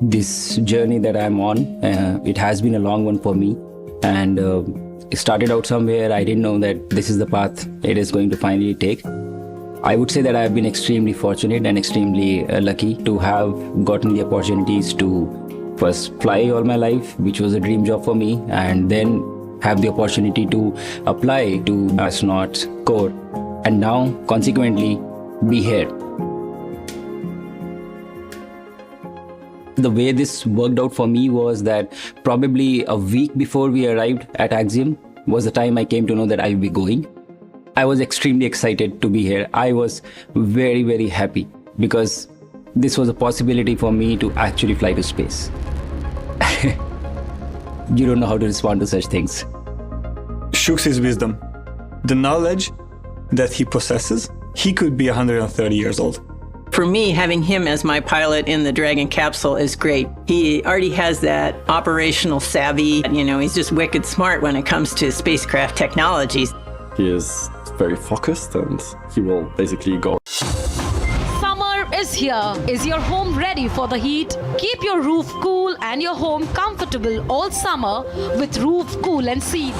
This journey that I'm on, it has been a long one for me. And it started out somewhere. I didn't know that this is the path it is going to finally take. I would say that I've been extremely fortunate and extremely lucky to have gotten the opportunities to first fly all my life, which was a dream job for me, and then have the opportunity to apply to astronaut corps, and now consequently be here. The way this worked out for me was that probably a week before we arrived at Axiom was the time I came to know that I'll be going. I was extremely excited to be here. I was very, very happy because this was a possibility for me to actually fly to space. You don't know how to respond to such things. Shooks his wisdom. The knowledge that he possesses, he could be 130 years old. For me, having him as my pilot in the Dragon capsule is great. He already has that operational savvy. You know, he's just wicked smart when it comes to spacecraft technologies. He is very focused and he will basically go. Summer is here. Is your home ready for the heat? Keep your roof cool and your home comfortable all summer with Roof Cool and Seal.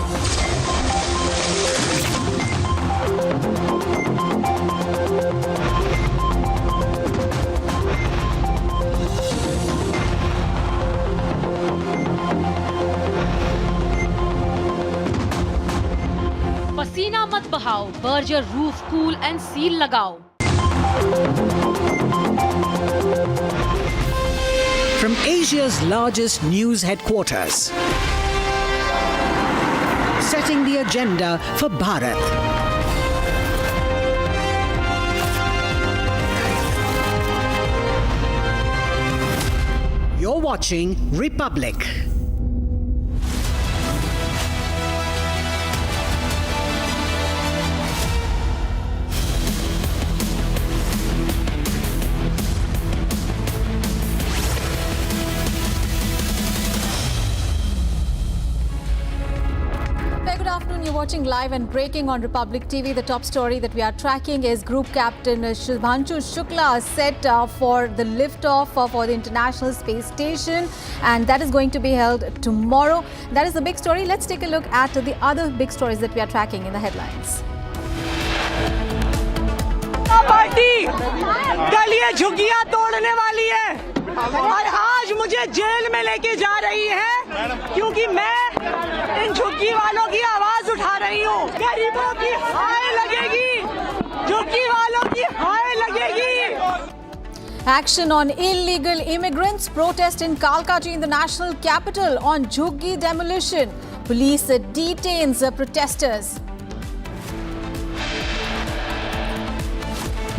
पसीना मत बहाओ, Berger roof cool and seal लगाओ. From Asia's largest news headquarters, setting the agenda for Bharat. You're watching Republic. You're watching live and breaking on Republic TV. The top story that we are tracking is Group Captain Shubhanshu Shukla set for the liftoff for the International Space Station, and that is going to be held tomorrow. That is the big story. Let's take a look at the other big stories that we are tracking in the headlines. Party गलियां झुग्गियां तोड़ने वाली है और आज मुझे jail में लेके जा रही है क्योंकि मैं इन झुग्गी वालों की आवाज उठा रही हूँ. गरीबों की हाय लगेगी, झुग्गी वालों की हाय लगेगी. Action on illegal immigrants. Protest in Kalkaji in the national capital on Jhuggi demolition. Police detains protesters.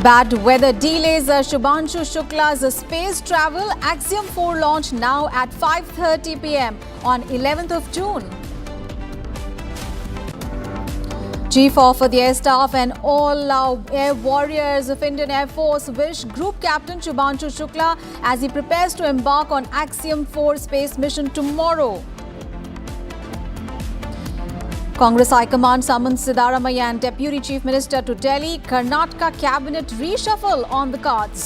Bad weather delays Shubhanshu Shukla's space travel. Axiom 4 launch now at 5:30 p.m. on 11th of June. Chief of the Air Staff and all air warriors of Indian Air Force wish Group Captain Shubhanshu Shukla as he prepares to embark on Axiom 4 space mission tomorrow. Congress High Command summons Siddaramaiah and Deputy Chief Minister to Delhi. Karnataka cabinet reshuffle on the cards.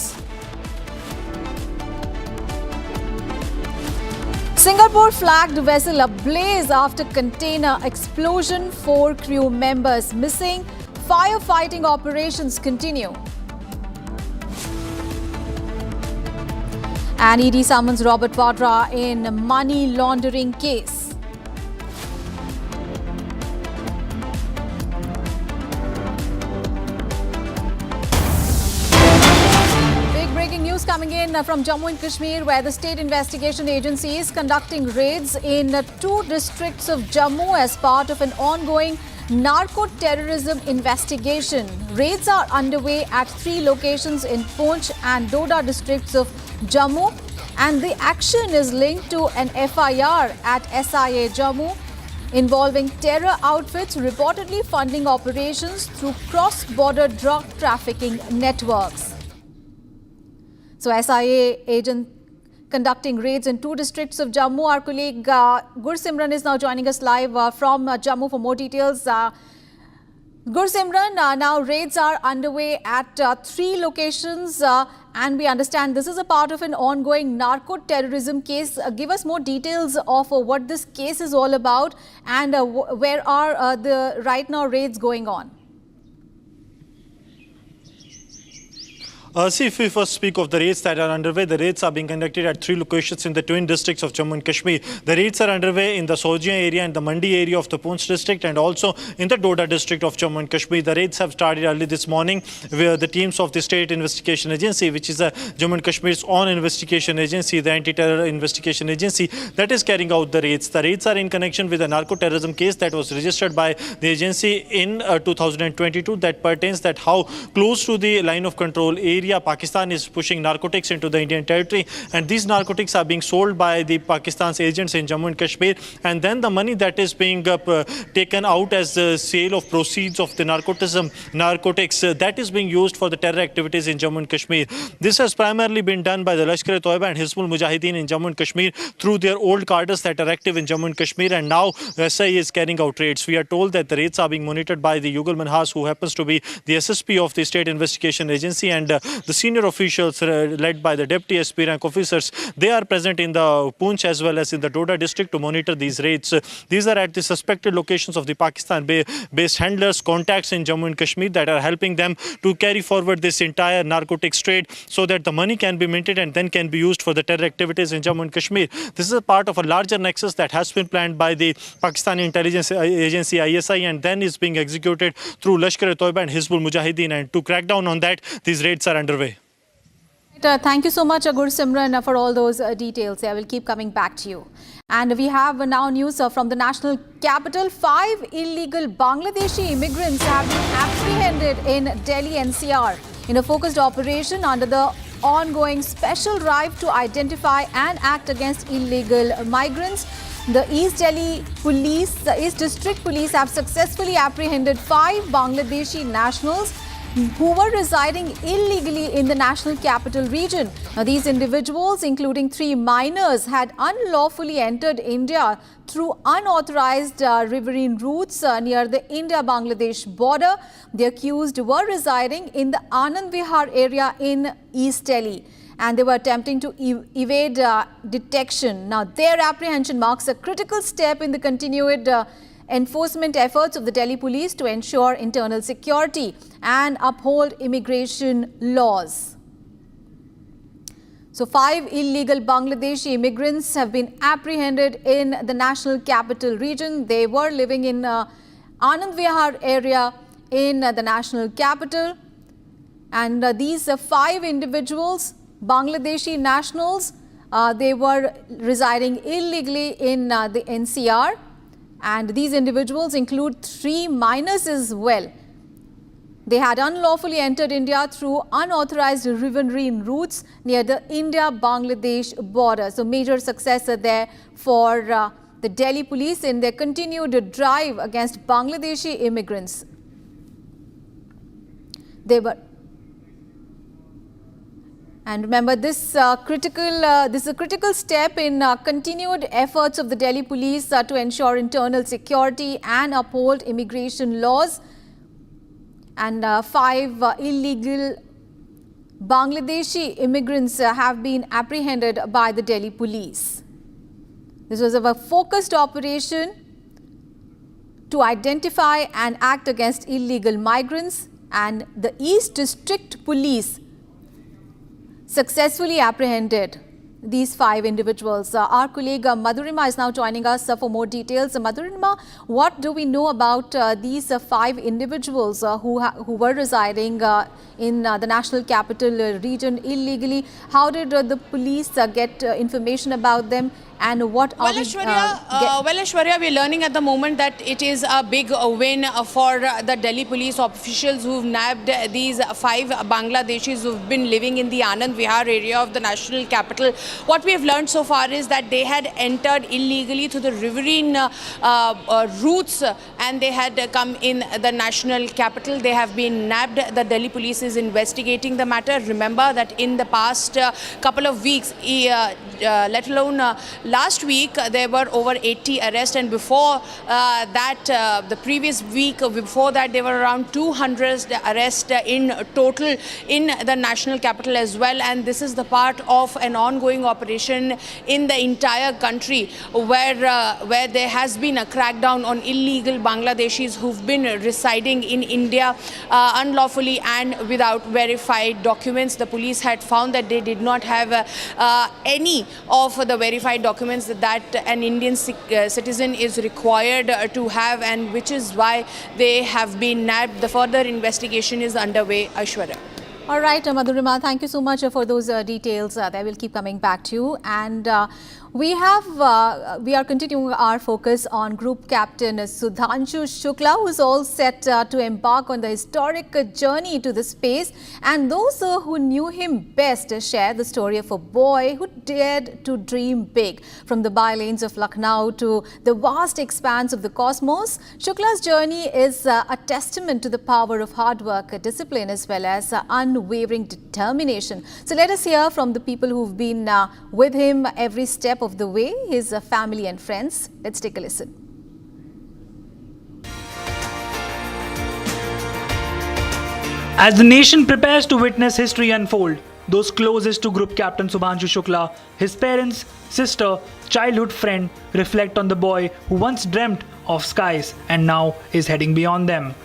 Singapore flagged vessel ablaze after container explosion. 4 crew members missing. Firefighting operations continue. And ED summons Robert Vadra in money laundering case. Coming in from Jammu and Kashmir, where the state investigation agency is conducting raids in 2 districts of Jammu as part of an ongoing narco-terrorism investigation. Raids are underway at 3 locations in Poonch and Doda districts of Jammu, and the action is linked to an FIR at SIA Jammu. involving terror outfits reportedly funding operations through cross-border drug trafficking networks. So SIA agent conducting raids in 2 districts of Jammu. Our colleague Gursimran is now joining us live from Jammu for more details. Gursimran, now raids are underway at 3 locations and we understand this is a part of an ongoing narco-terrorism case. Give us more details of what this case is all about and where are the right now raids going on? See, if we first speak of the raids that are underway, the raids are being conducted at 3 locations in the twin districts of Jammu and Kashmir. The raids are underway in the Sojian area and the Mandi area of the Poonch district and also in the Doda district of Jammu and Kashmir. The raids have started early this morning where the teams of the State Investigation Agency, which is Jammu and Kashmir's own investigation agency, the anti-terror investigation agency, that is carrying out the raids. The raids are in connection with a narco-terrorism case that was registered by the agency in 2022 that pertains that how close to the line of control area Pakistan is pushing narcotics into the Indian territory, and these narcotics are being sold by the Pakistan's agents in Jammu and Kashmir, and then the money that is being taken out as the sale of proceeds of the narcotics that is being used for the terror activities in Jammu and Kashmir. This has primarily been done by the Lashkar-e-Toiba and Hizbul Mujahideen in Jammu and Kashmir through their old cadres that are active in Jammu and Kashmir, and now SIA is carrying out raids. We are told that the raids are being monitored by the Yugal Manhas, who happens to be the SSP of the State Investigation Agency, and the senior officials led by the Deputy SP rank officers. They are present in the Poonch as well as in the Doda district to monitor these raids. These are at the suspected locations of the Pakistan-based handlers, contacts in Jammu and Kashmir that are helping them to carry forward this entire narcotics trade so that the money can be minted and then can be used for the terror activities in Jammu and Kashmir. This is a part of a larger nexus that has been planned by the Pakistani intelligence agency ISI and then is being executed through Lashkar-e-Toiba and Hizbul Mujahideen, and to crack down on that, these raids are underway. Thank you so much, Gursimran, for all those details. I will keep coming back to you. And we have now news from the national capital. 5 illegal Bangladeshi immigrants have been apprehended in Delhi NCR in a focused operation under the ongoing special drive to identify and act against illegal migrants. The East District Police have successfully apprehended 5 Bangladeshi nationals who were residing illegally in the national capital region. Now, these individuals, including 3 minors, had unlawfully entered India through unauthorized riverine routes near the India-Bangladesh border. The accused were residing in the Anand Vihar area in East Delhi, and they were attempting to evade detection. Now, their apprehension marks a critical step in the continued enforcement efforts of the Delhi police to ensure internal security and uphold immigration laws. So 5 illegal Bangladeshi immigrants have been apprehended in the national capital region. They were living in Anand Vihar area in the national capital. And these 5 individuals, Bangladeshi nationals, they were residing illegally in the NCR. And these individuals include 3 minors as well. They had unlawfully entered India through unauthorized riverine routes near the India-Bangladesh border. So major success there for the Delhi police in their continued drive against Bangladeshi immigrants. And remember, this is a critical step in continued efforts of the Delhi police to ensure internal security and uphold immigration laws. And 5 illegal Bangladeshi immigrants have been apprehended by the Delhi police. This was a focused operation to identify and act against illegal migrants, and the East District Police successfully apprehended these 5 individuals. Our colleague Madhurima is now joining us for more details. Madhurima, what do we know about these 5 individuals who were residing in the national capital region illegally? How did the police get information about them? And what are Aishwarya, we are learning at the moment that it is a big win for the Delhi police officials who've nabbed these 5 Bangladeshis who've been living in the Anand Vihar area of the national capital what we have learned so far is that they had entered illegally through the riverine routes and they had come in the national capital. They have been nabbed. The Delhi police is investigating the matter. Remember that in the past couple of weeks, let alone last week, there were over 80 arrests, and before that, the previous week before that, there were around 200 arrests in total in the national capital as well. And this is the part of an ongoing operation in the entire country where there has been a crackdown on illegal Bangladeshis who've been residing in India unlawfully and without verified documents. The police had found that they did not have any of the verified documents that an Indian citizen is required to have, and which is why they have been nabbed. The further investigation is underway. Aishwarya. All right, Madhurima, thank you so much for those details. I will keep coming back to you. And we are continuing our focus on Group Captain Sudhanshu Shukla, who is all set to embark on the historic journey to the space. And those who knew him best share the story of a boy who dared to dream big. From the bylanes of Lucknow to the vast expanse of the cosmos, Shukla's journey is a testament to the power of hard work, discipline, as well as unwavering determination. So let us hear from the people who've been with him every step of the way, his family and friends. Let's take a listen. As the nation prepares to witness history unfold, those closest to Group Captain Sudhanshu Shukla, his parents, sister, childhood friend, reflect on the boy who once dreamt of skies and now is heading beyond them.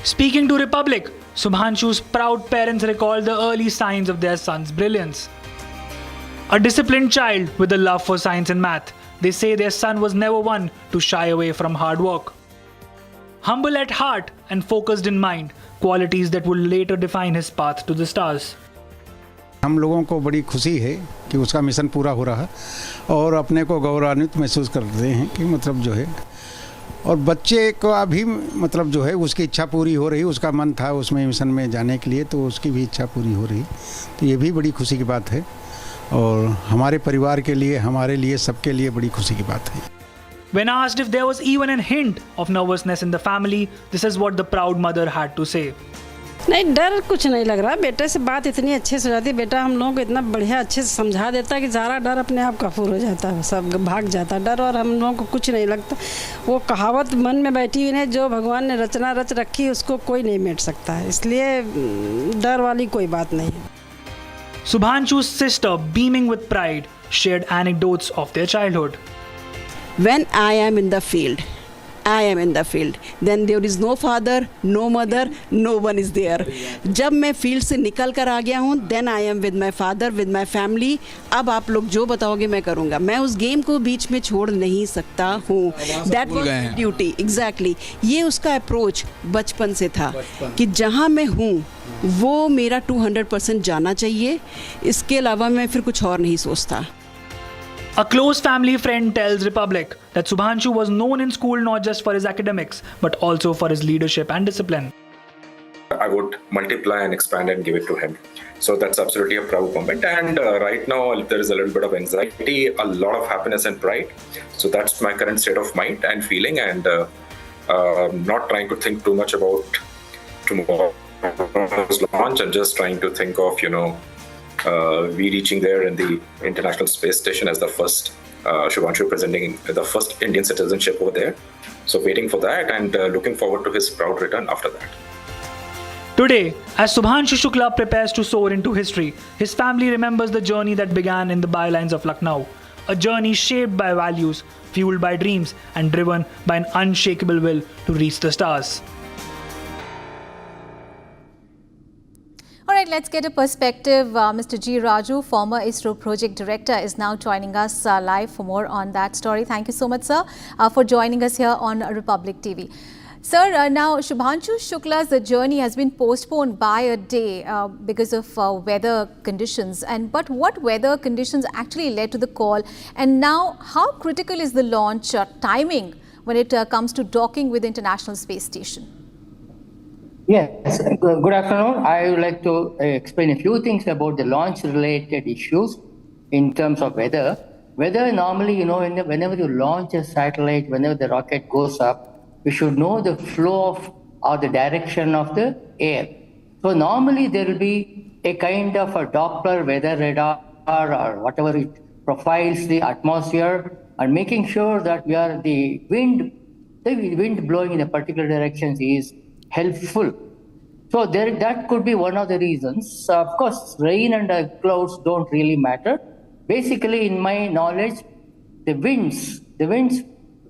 Speaking to Republic, Sudhanshu's proud parents recall the early signs of their son's brilliance. A disciplined child with a love for science and math, they say their son was never one to shy away from hard work. Humble at heart and focused in mind, qualities that would later define his path to the stars. हम लोगों को बड़ी खुशी है कि उसका mission पूरा हो रहा है और अपने को गौरवान्वित महसूस करते हैं कि मतलब जो है, और बच्चे को अभी मतलब जो है उसकी इच्छा पूरी हो रही, उसका मन था उसमें मिशन में जाने के लिए, तो उसकी भी इच्छा पूरी हो रही, तो ये भी बड़ी खुशी की बात है और हमारे परिवार के लिए, हमारे लिए, सबके लिए बड़ी खुशी की बात है. When asked if there was even a hint of nervousness in the family, this is what the proud mother had to say. नहीं, डर कुछ नहीं लग रहा. बेटे से बात इतनी अच्छे से हो जाती, बेटा हम लोगों को इतना बढ़िया अच्छे से समझा देता कि सारा डर अपने आप काफूर हो जाता है, सब भाग जाता डर, और हम लोगों को कुछ नहीं लगता. वो कहावत मन में बैठी हुई है, जो भगवान ने रचना रच रखी उसको कोई नहीं मिट सकता है, इसलिए डर वाली कोई बात नहीं है. Sudhanshu's sister, beaming with pride, shared anecdotes of their childhood. When I am in the field, then there is no father, no mother, no one is there. जब मैं फील्ड से निकल कर आ गया हूँ, then I am with my father, with my family. अब आप लोग जो बताओगे मैं करूँगा. मैं उस गेम को बीच में छोड़ नहीं सकता हूँ. That was duty, exactly. ये उसका अप्रोच बचपन से था कि जहाँ मैं हूँ वो मेरा 200% जाना चाहिए. इसके अलावा मैं फिर कुछ और नहीं सोचता. A close family friend tells Republic that Sudhanshu was known in school not just for his academics, but also for his leadership and discipline. I would multiply and expand and give it to him. So that's absolutely a proud moment. And right now there is a little bit of anxiety, a lot of happiness and pride. So that's my current state of mind and feeling, and not trying to think too much about tomorrow's launch and just trying to think of, we reaching there in the International Space Station as the first Sudhanshu presenting the first Indian citizenship over there. So waiting for that and looking forward to his proud return after that. Today, as Sudhanshu Shukla prepares to soar into history, his family remembers the journey that began in the bylines of Lucknow. A journey shaped by values, fueled by dreams, and driven by an unshakable will to reach the stars. All right, let's get a perspective. Mr. G. Raju, former ISRO project director, is now joining us live for more on that story. Thank you so much, sir, for joining us here on Republic TV. Sir, now Sudhanshu Shukla's journey has been postponed by a day because of weather conditions. But what weather conditions actually led to the call? And now, how critical is the launch timing when it comes to docking with the International Space Station? Yes, good afternoon. I would like to explain a few things about the launch-related issues. in terms of weather. Weather normally, whenever you launch a satellite, whenever the rocket goes up, we should know the flow of or the direction of the air. So normally there will be a kind of a Doppler weather radar or whatever it profiles the atmosphere and making sure that the wind blowing in a particular direction is helpful. So that could be one of the reasons. Of course, rain and clouds don't really matter. Basically, in my knowledge, the winds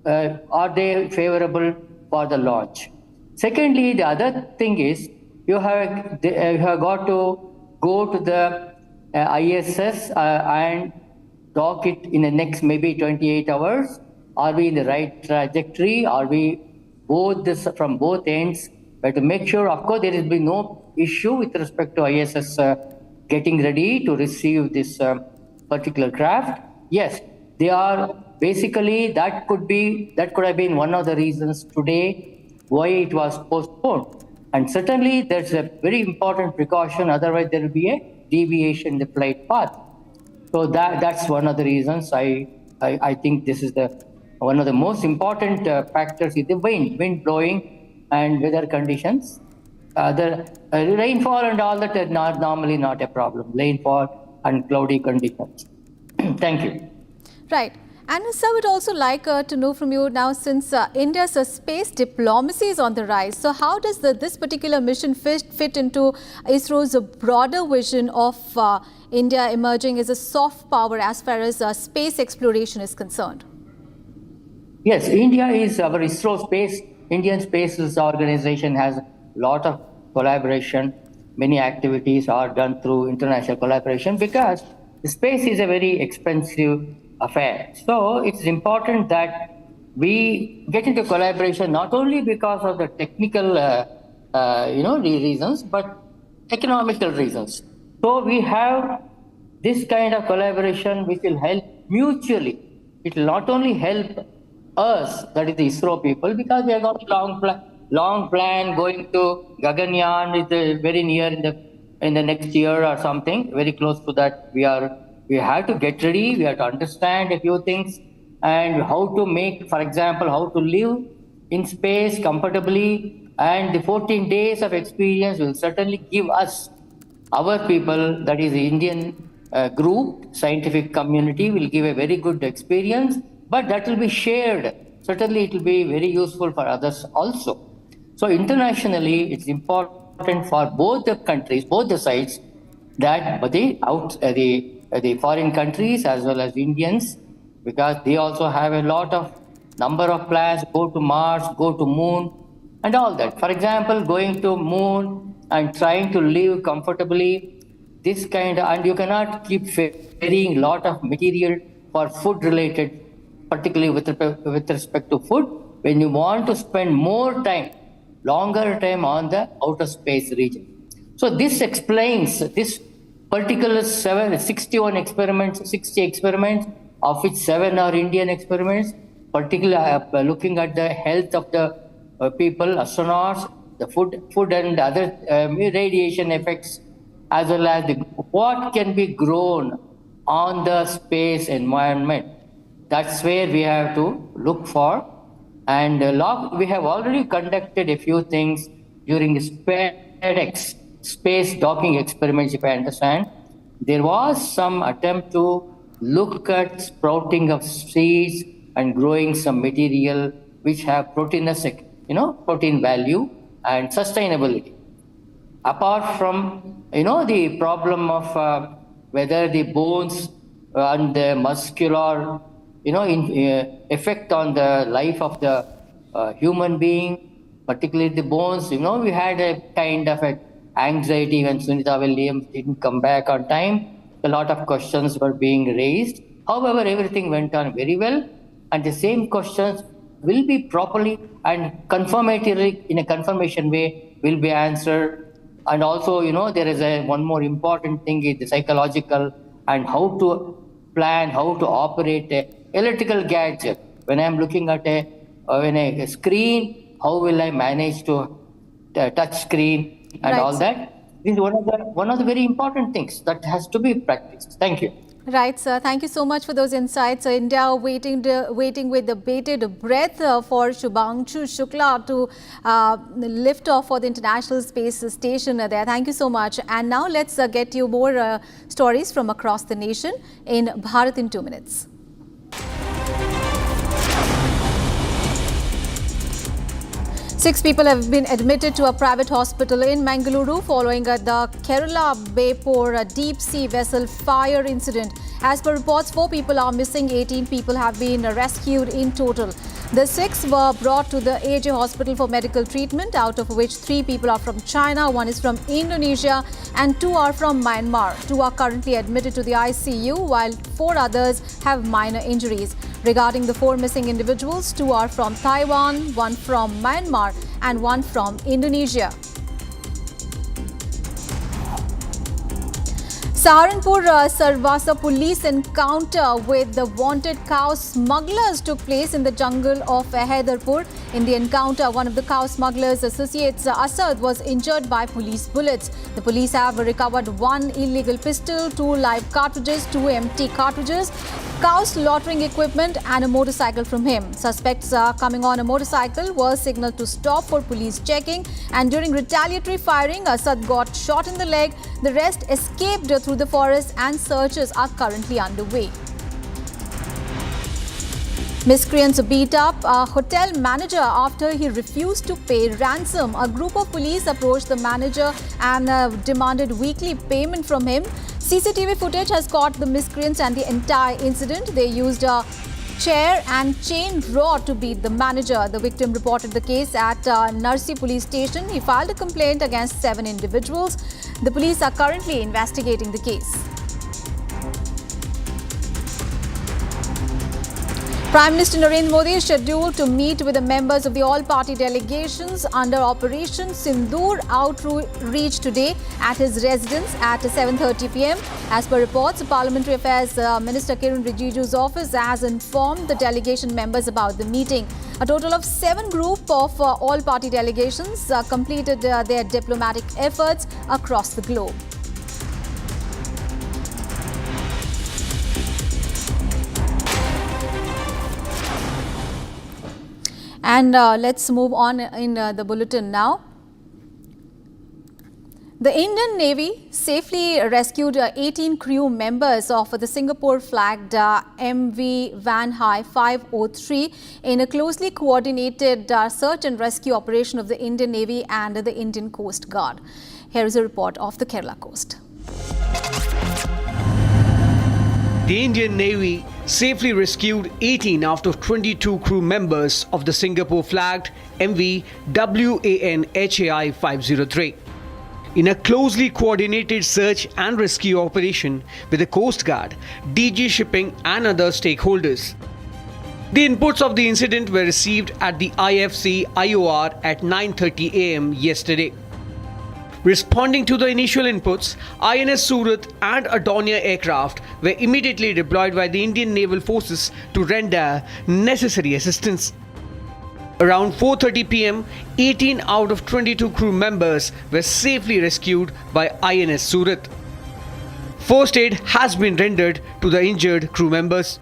are they favorable for the launch? Secondly, the other thing is you have got to go to the ISS and dock it in the next maybe 28 hours. Are we in the right trajectory? Are we from both ends? But to make sure, of course, there will be no issue with respect to ISS getting ready to receive this particular craft. Yes, they are basically that could have been one of the reasons today why it was postponed. And certainly there's a very important precaution, otherwise there will be a deviation in the flight path. So that's one of the reasons. I think this is one of the most important factors is the wind blowing and weather conditions. The rainfall and all that are normally not a problem. Rainfall and cloudy conditions. Thank you. Right. And sir, I would also like to know from you now, since India's space diplomacy is on the rise, so how does this particular mission fit into ISRO's broader vision of India emerging as a soft power as far as space exploration is concerned? Yes, India is our ISRO Indian Space Organization has a lot of collaboration. Many activities are done through international collaboration because space is a very expensive affair. So it's important that we get into collaboration not only because of the technical reasons, but economical reasons. So we have this kind of collaboration which will help mutually. It will not only help us, that is the ISRO people, because we have got a long plan going to Gaganyaan is very near in the next year or something, very close to that. We have to get ready, we have to understand a few things and how to make, for example, how to live in space comfortably, and the 14 days of experience will certainly give us, our people, that is the Indian group, scientific community will give a very good experience, but that will be shared. Certainly it will be very useful for others also. So internationally, it's important for both the countries, both the sides, that the foreign countries as well as Indians, because they also have a lot of number of plans, go to Mars, go to Moon, and all that. For example, going to Moon and trying to live comfortably, and you cannot keep ferrying a lot of material for food related, particularly with respect to food, when you want to spend longer time on the outer space region. So this explains this particular 60 experiments, of which 7 are Indian experiments, particularly looking at the health of the people, astronauts, the food and other radiation effects, as well as what can be grown on the space environment. That's where we have to look for. And we have already conducted a few things during SpaceX space docking experiments, if I understand. There was some attempt to look at sprouting of seeds and growing some material which have protein value and sustainability. Apart from, the problem of whether the bones and the muscular, effect on the life of the human being, particularly the bones, we had a kind of anxiety when Sunita Williams didn't come back on time. A lot of questions were being raised. However, everything went on very well, and the same questions will be properly and confirmatory, in a confirmation way, will be answered. And also, there is one more important thing is the psychological and how to plan, how to operate a electrical gadget. When I'm looking at a screen, how will I manage to touch screen and all that? This is one of the very important things that has to be practiced. Thank you. Right, sir. Thank you so much for those insights. India waiting with the bated breath for Shubhangshu Shukla to lift off for the International Space Station there. Thank you so much. And now let's get you more stories from across the nation in Bharat in 2 minutes. Six people have been admitted to a private hospital in Mangaluru following the Kerala Bayport deep sea vessel fire incident. As per reports, 4 people are missing, 18 people have been rescued in total. The 6 were brought to the AAP hospital for medical treatment, out of which 3 people are from China, 1 is from Indonesia and 2 are from Myanmar. 2 are currently admitted to the ICU while 4 others have minor injuries. Regarding the 4 missing individuals, 2 are from Taiwan, 1 from Myanmar and 1 from Indonesia. Saharanpur Sarvasa police encounter with the wanted cow smugglers took place in the jungle of Haidarpur. In the encounter, one of the cow smugglers' associates, Asad, was injured by police bullets. The police have recovered 1 illegal pistol, 2 live cartridges, 2 empty cartridges, cow slaughtering equipment and a motorcycle from him. Suspects coming on a motorcycle were signaled to stop for police checking, and during retaliatory firing, Asad got shot in the leg. The rest escaped through the forest and searches are currently underway. Miscreants beat up a hotel manager after he refused to pay ransom. A group of police approached the manager and demanded weekly payment from him. CCTV footage has caught the miscreants and the entire incident. They used a chair and chain rod to beat the manager. The victim reported the case at Narsi police station. He filed a complaint against 7 individuals. The police are currently investigating the case. Prime Minister Narendra Modi is scheduled to meet with the members of the all-party delegations under Operation Sindoor outreach today at his residence at 7:30 p.m. As per reports, Parliamentary Affairs Minister Kiran Rijiju's office has informed the delegation members about the meeting. A total of 7 groups of all-party delegations completed their diplomatic efforts across the globe. And let's move on in the bulletin now. The Indian Navy safely rescued 18 crew members of the Singapore-flagged MV Van Hai 503 in a closely coordinated search and rescue operation of the Indian Navy and the Indian Coast Guard. Here is a report of the Kerala coast. The Indian Navy safely rescued 18 out of 22 crew members of the Singapore-flagged MV WAN HAI 503 in a closely coordinated search and rescue operation with the Coast Guard, DG Shipping and other stakeholders. The inputs of the incident were received at the IFC IOR at 9:30 am yesterday. Responding to the initial inputs, INS Surat and Adonia aircraft were immediately deployed by the Indian Naval Forces to render necessary assistance. Around 4:30 p.m, 18 out of 22 crew members were safely rescued by INS Surat. First aid has been rendered to the injured crew members.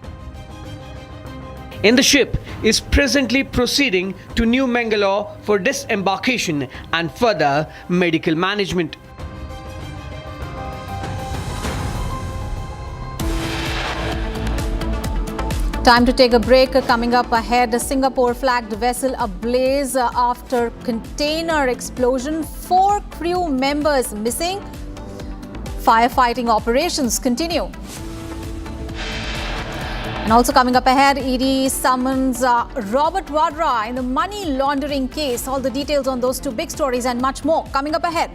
And the ship is presently proceeding to New Mangalore for disembarkation and further medical management. Time to take a break. Coming up ahead, a Singapore-flagged vessel ablaze after container explosion. 4 crew members missing. Firefighting operations continue. And also coming up ahead, ED summons Robert Vadra in the money laundering case. All the details on those 2 big stories and much more coming up ahead.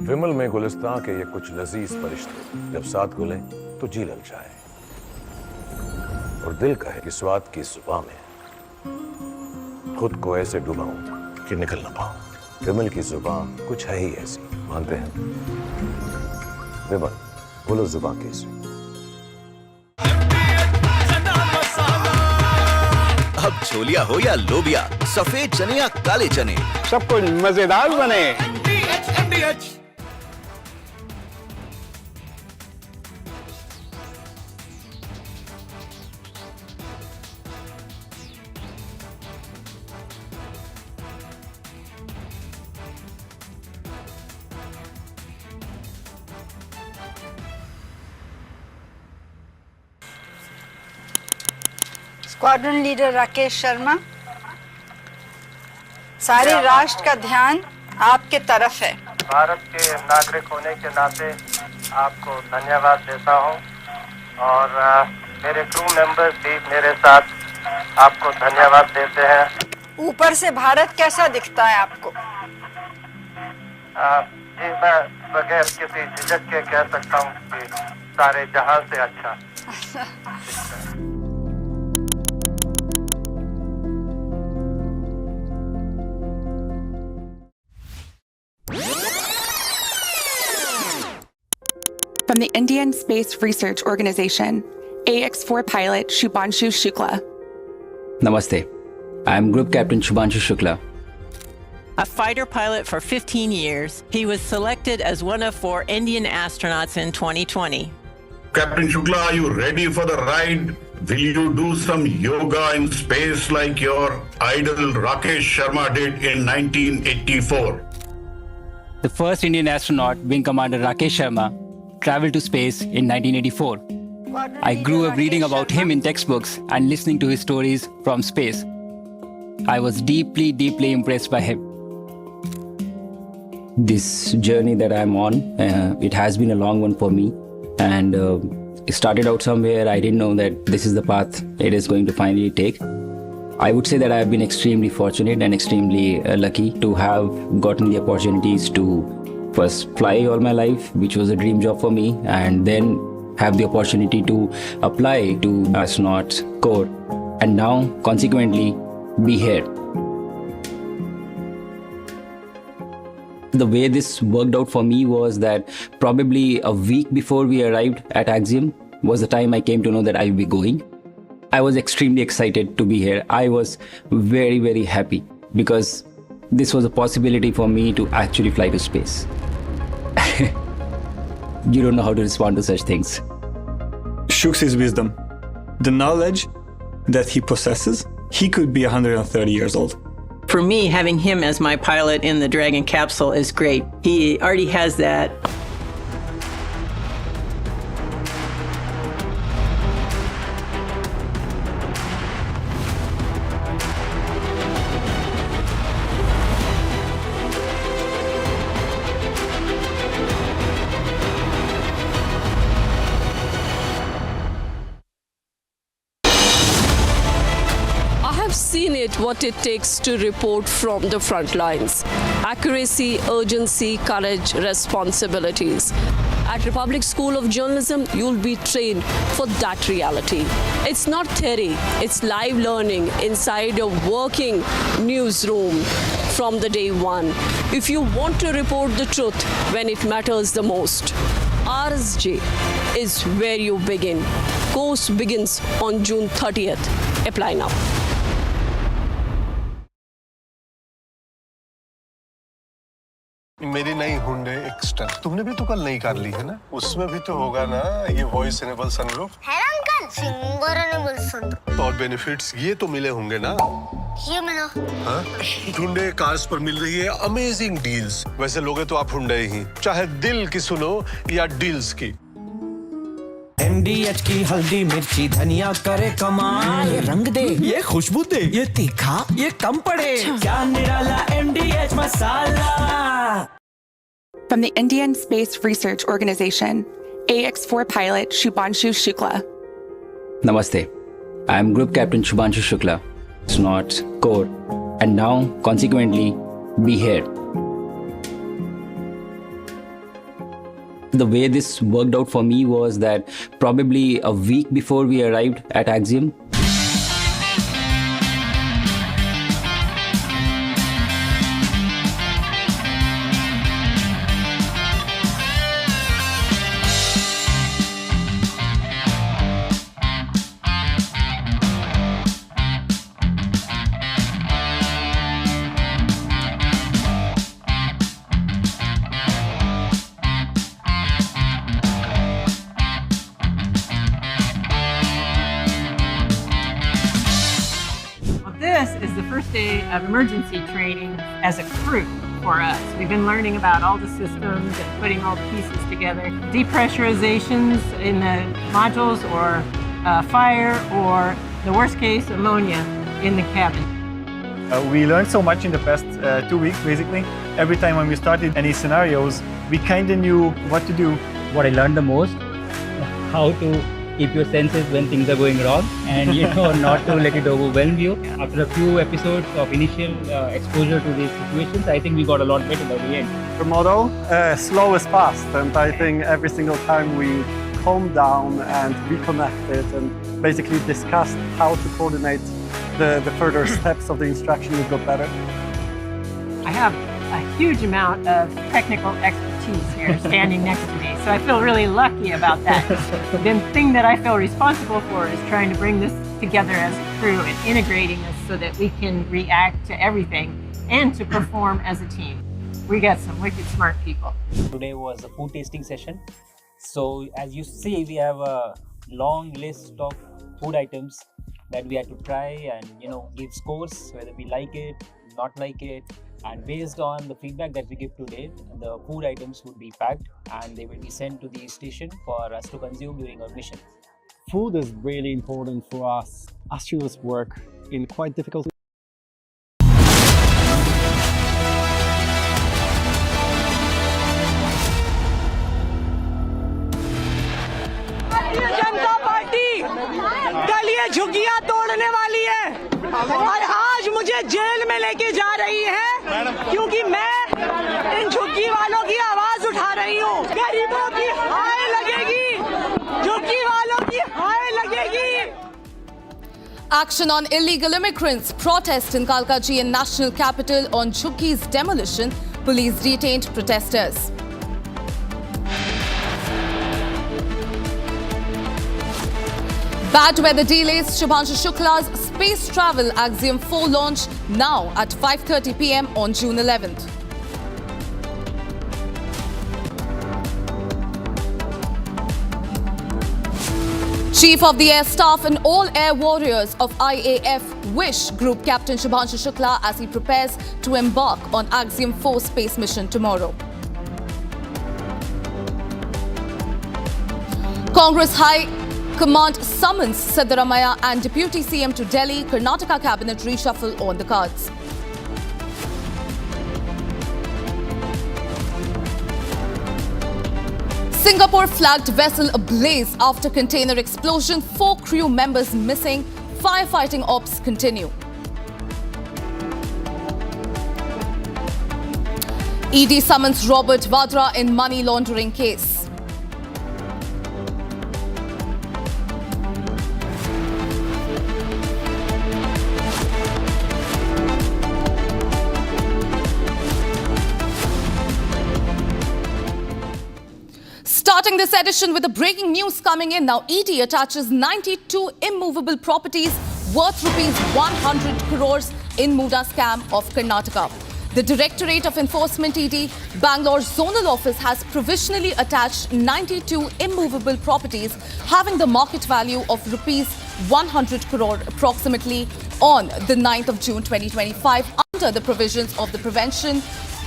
विमल में गुलिस्तां के ये कुछ लजीज फरिश्ते जब साथ घुले तो जी ललचाए और दिल कहे कि स्वाद की जुबां में खुद को ऐसे डुबाऊं कि निकल ना पाऊं। विमल की जुबां कुछ है ही ऐसी, मानते हैं? विमल, बोलो जुबां कैसी? अब छोलिया हो या लोबिया, सफेद चने या काले चने, सब कुछ मजेदार बने। स्क्वाड्रन लीडर राकेश शर्मा, सारे राष्ट्र का ध्यान आपके तरफ है। भारत के नागरिक होने के नाते आपको धन्यवाद देता हूं और मेरे क्रू मेंबर्स भी मेरे साथ आपको धन्यवाद देते हैं। ऊपर से भारत कैसा दिखता है आपको? जी मैं बगैर किसी झिझक के कह सकता हूं कि सारे जहां से अच्छा। From the Indian Space Research Organization, AX4 pilot Shubhanshu Shukla. Namaste. I am Group Captain Shubhanshu Shukla. A fighter pilot for 15 years, he was selected as one of 4 Indian astronauts in 2020. Captain Shukla, are you ready for the ride? Will you do some yoga in space like your idol Rakesh Sharma did in 1984? The first Indian astronaut, Wing Commander Rakesh Sharma, traveled to space in 1984. I grew up reading about him in textbooks and listening to his stories from space. I was deeply, deeply impressed by him. This journey that I'm on, it has been a long one for me. And it started out somewhere. I didn't know that this is the path it is going to finally take. I would say that I've been extremely fortunate and extremely lucky to have gotten the opportunities to first fly all my life, which was a dream job for me, and then have the opportunity to apply to astronaut corps, and now consequently be here. The way this worked out for me was that probably a week before we arrived at Axiom was the time I came to know that I'll be going. I was extremely excited to be here. I was very, very happy because this was a possibility for me to actually fly to space. You don't know how to respond to such things. Shooks his wisdom. The knowledge that he possesses, he could be 130 years old. For me, having him as my pilot in the Dragon capsule is great. He already has that. Seen it, what it takes to report from the front lines. Accuracy, urgency, courage, responsibilities. At Republic School of Journalism, you'll be trained for that reality. It's not theory, it's live learning inside a working newsroom from the day one. If you want to report the truth when it matters the most, RSJ is where you begin. Course begins on June 30th. Apply now. मेरी नई Hyundai extra तुमने भी तो कल नई car ली है ना, उसमें भी तो होगा ना ये वॉइस इनेबल सनरूफ है ना अंकल, सिंगर इनेबल सनरूफ। और बेनिफिट्स ये तो मिले होंगे ना? ये मिला। हाँ? हुंडई कार्स पर मिल रही है अमेजिंग डील्स। वैसे लोगे तो आप हुंडई ही, चाहे दिल की सुनो या डील्स की। MDH की हल्दी मिर्ची धनिया करे कमाल, ये रंग दे, ये खुशबू दे, ये तीखा, ये कम पड़े, क्या निराला MDH masala. From the Indian Space Research Organization, AX4 pilot Shubhanshu Shukla. Namaste. I am Group Captain Shubhanshu Shukla, astronaut corps, and now consequently be here. The way this worked out for me was that probably a week before we arrived at Axiom, day of emergency training as a crew for us. We've been learning about all the systems and putting all the pieces together. Depressurizations in the modules or fire or the worst case, ammonia in the cabin. We learned so much in the past 2 weeks, basically. Every time when we started any scenarios, we kind of knew what to do. What I learned the most, how to keep your senses when things are going wrong and not to let it overwhelm you. After a few episodes of initial exposure to these situations, I think we got a lot better by the end. The motto, slow is fast, and I think every single time we calmed down and reconnected and basically discussed how to coordinate the further steps of the instruction, we got better. I have a huge amount of technical expertise here standing next to me, so I feel really lucky about that. The thing that I feel responsible for is trying to bring this together as a crew and integrating this so that we can react to everything and to perform as a team. We got some wicked smart people. Today was a food tasting session. So as you see, we have a long list of food items that we had to try and give scores, whether we like it, not like it. And based on the feedback that we give today, the food items would be packed and they will be sent to the station for us to consume during our mission. Food is really important for us. Astronauts work in quite difficult Janata party कल ये झुग्गियां तोड़ने वाली है और आज मुझे jail में लेके जा रही है क्योंकि मैं इन झुग्गी वालों की आवाज उठा रही हूँ। गरीबों की हाय लगेगी, झुग्गी वालों की हाय लगेगी। Action on illegal immigrants. Protest in Kalkaji and national capital on Jhuggi's demolition. Police detained protesters. Bad weather delays Shubhanshu Shukla's space travel Axiom 4 launch now at 5:30 p.m. on June 11th. Chief of the Air Staff and all Air Warriors of IAF wish Group Captain Shubhanshu Shukla as he prepares to embark on Axiom 4 space mission tomorrow. Congress High Command summons Siddaramaiah and Deputy CM to Delhi. Karnataka cabinet reshuffle on the cards. Singapore flagged vessel ablaze after container explosion. 4 crew members missing. Firefighting ops continue. ED summons Robert Vadra in money laundering case. Starting this edition with the breaking news coming in now, ED attaches 92 immovable properties worth rupees 100 crores in Muda scam of Karnataka. The Directorate of Enforcement ED Bangalore Zonal Office has provisionally attached 92 immovable properties having the market value of rupees 100 crore approximately on the 9th of June 2025 under the provisions of the Prevention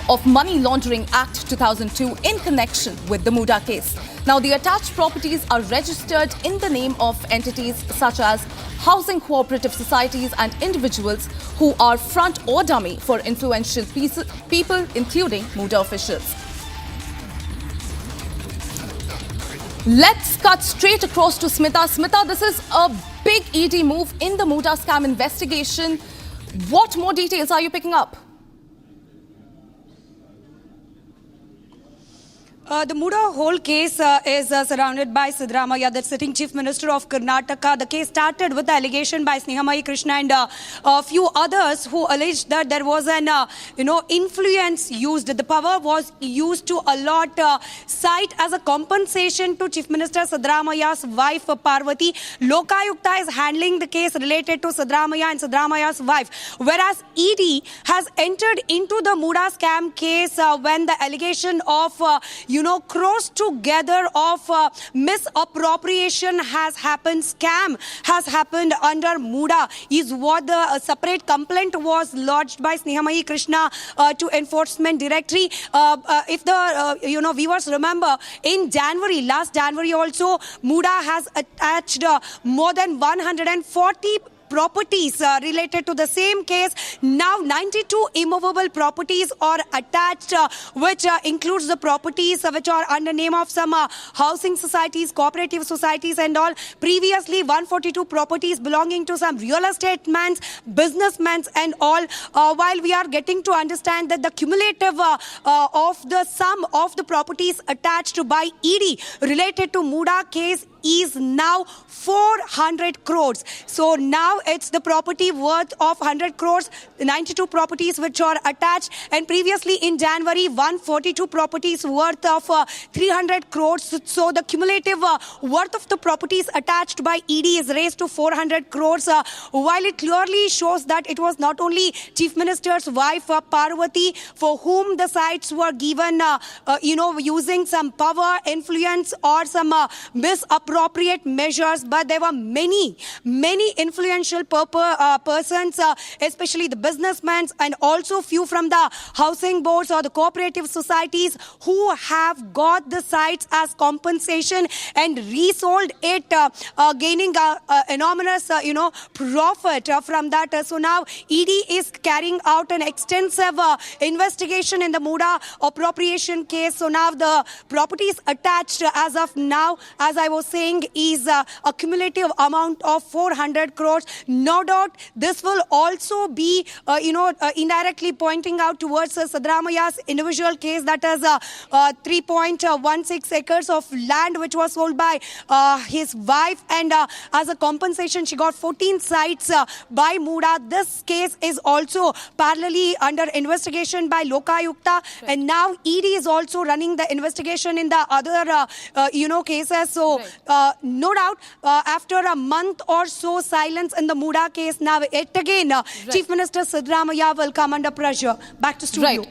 of Money Laundering Act 2002 in connection with the Muda case. Now, the attached properties are registered in the name of entities such as housing cooperative societies and individuals who are front or dummy for influential people, including Muda officials. Let's cut straight across to Smita. Smita, this is a big ED move in the Muda scam investigation. What more details are you picking up? The Muda whole case is surrounded by Siddaramaiah, the sitting Chief Minister of Karnataka. The case started with the allegation by Snehamai Krishna and a few others who alleged that there was an influence used. The power was used to allot site as a compensation to Chief Minister Siddaramaiah's wife Parvati. Lokayukta is handling the case related to Siddaramaiah and Siddaramaiah's wife, whereas ED has entered into the Muda scam case when the allegation of crores together of misappropriation has happened, scam has happened under Muda, is what the separate complaint was lodged by Snehamayi Krishna to Enforcement Directorate. If the viewers remember, in January, last January also, Muda has attached more than 140 properties related to the same case. Now 92 immovable properties are attached, which includes the properties which are under name of some housing societies, cooperative societies and all. Previously 142 properties belonging to some real estate mans, businessmen and all. While we are getting to understand that the cumulative of the sum of the properties attached by ED related to Muda case is now 400 crores. So now it's the property worth of 100 crores, 92 properties which are attached, and previously in January 142 properties worth of 300 crores. So the cumulative worth of the properties attached by ED is raised to 400 crores, while it clearly shows that it was not only Chief Minister's wife Parvati for whom the sites were given using some power, influence or some misappropriate measures, but there were many influential persons, especially the businessmen and also few from the housing boards or the cooperative societies who have got the sites as compensation and resold it, gaining enormous profit from that. So now ED is carrying out an extensive investigation in the Muda appropriation case. So now the properties attached as of now, as I was saying, is a cumulative amount of 400 crores. No doubt this will also be indirectly pointing out towards Siddharamaya's individual case, that is 3.16 acres of land which was sold by his wife, and as a compensation she got 14 sites by Muda. This case is also parallelly under investigation by Lokayukta, and now ED is also running the investigation in the other cases. So no doubt after a month or so silence in the Muda case, now yet again Chief Minister Siddaramaiah will come under pressure. Back to studio. Right.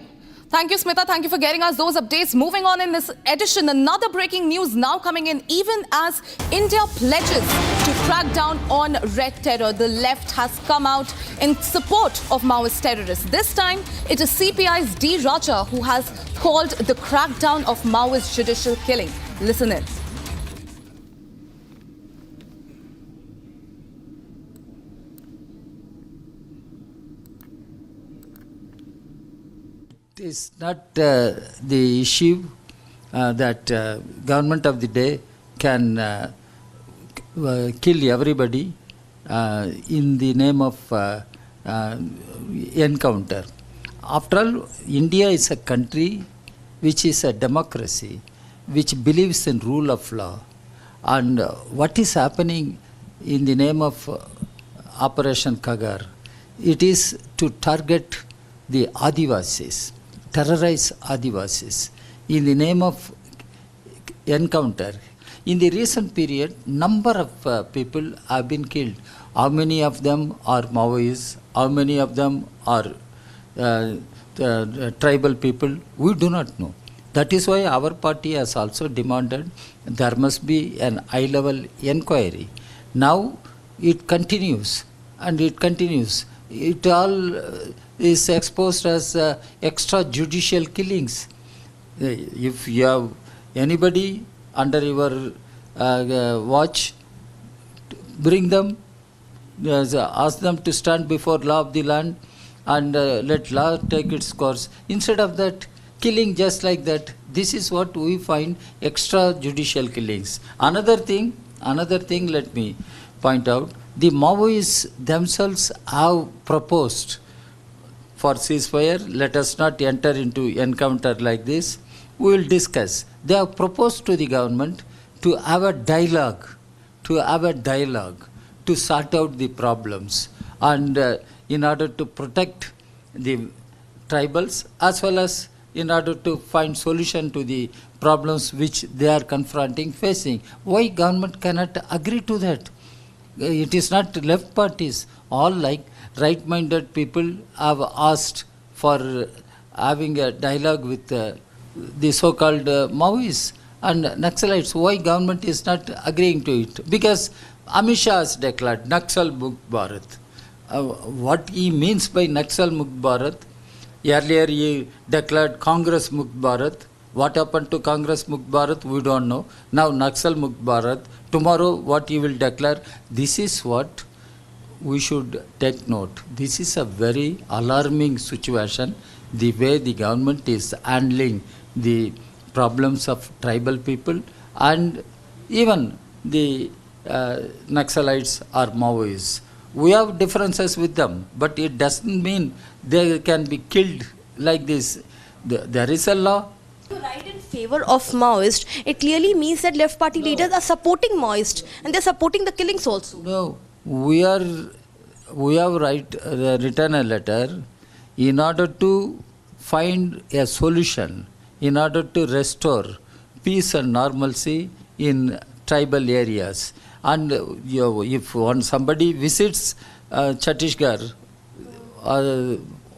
Thank you, Smita. Thank you for getting us those updates. Moving on in this edition, another breaking news now coming in. Even as India pledges to crack down on red terror, the left has come out in support of Maoist terrorists. This time, it is CPI's D. Raja who has called the crackdown of Maoist judicial killing. Listen in. It is not the issue that government of the day can kill everybody in the name of encounter. After all, India is a country which is a democracy, which believes in rule of law. And what is happening in the name of Operation Kagar, it is to target the Adivasis, terrorize Adivasis in the name of encounter. In the recent period, number of people have been killed. How many of them are Maoists? How many of them are tribal people? We do not know. That is why our party has also demanded there must be an high-level inquiry. Now it continues and it continues. It all is exposed as extrajudicial killings. If you have anybody under your watch, bring them, ask them to stand before law of the land and let law take its course. Instead of that, killing just like that, this is what we find extrajudicial killings. Another thing, let me point out, the Maoists themselves have proposed for ceasefire. Let us not enter into encounter like this. We will discuss. They have proposed to the government to have a dialogue, to sort out the problems, and in order to protect the tribals as well as in order to find solution to the problems which they are confronting, facing. Why government cannot agree to that? It is not left parties. All like right-minded people have asked for having a dialogue with the so-called Maoists and Naxalites. Why government is not agreeing to it? Because Amit Shah has declared Naxal Mukt Bharat. What he means by Naxal Mukt Bharat, earlier he declared Congress Mukt Bharat. What happened to Congress Mukt Bharat, we don't know. Now Naxal Mukt Bharat. Tomorrow what he will declare, this is what we should take note. This is a very alarming situation, the way the government is handling the problems of tribal people and even the Naxalites or Maoists. We have differences with them, but it doesn't mean they can be killed like this. There is a law. To write in favor of Maoist, it clearly means that left party leaders are supporting Maoist and they're supporting the killings also. No, we have written a letter in order to find a solution, in order to restore peace and normalcy in tribal areas. And if somebody visits Chhattisgarh,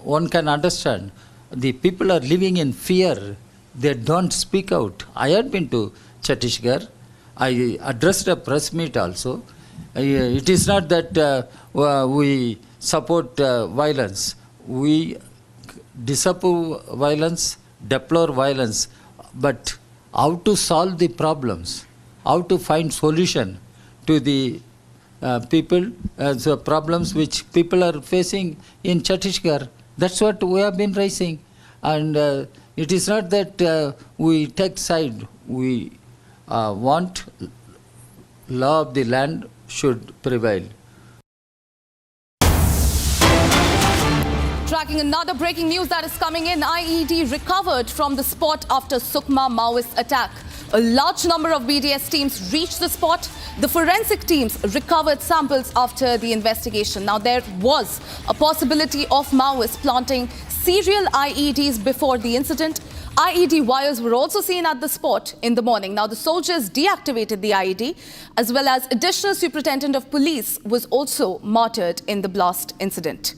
one can understand the people are living in fear. They don't speak out. I had been to Chhattisgarh. I addressed a press meet also. It is not that we support violence. We disapprove violence, deplore violence. But how to solve the problems, how to find solution to the the problems which people are facing in Chhattisgarh. That's what we have been raising. And it is not that we take side. We want law of the land should prevail. Tracking another breaking news that is coming in, IED recovered from the spot after Sukma Maoist attack. A large number of BDS teams reached the spot. The forensic teams recovered samples after the investigation. Now, there was a possibility of Maoists planting serial IEDs before the incident. IED wires were also seen at the spot in the morning. Now, the soldiers deactivated the IED, as well as additional superintendent of police was also martyred in the blast incident.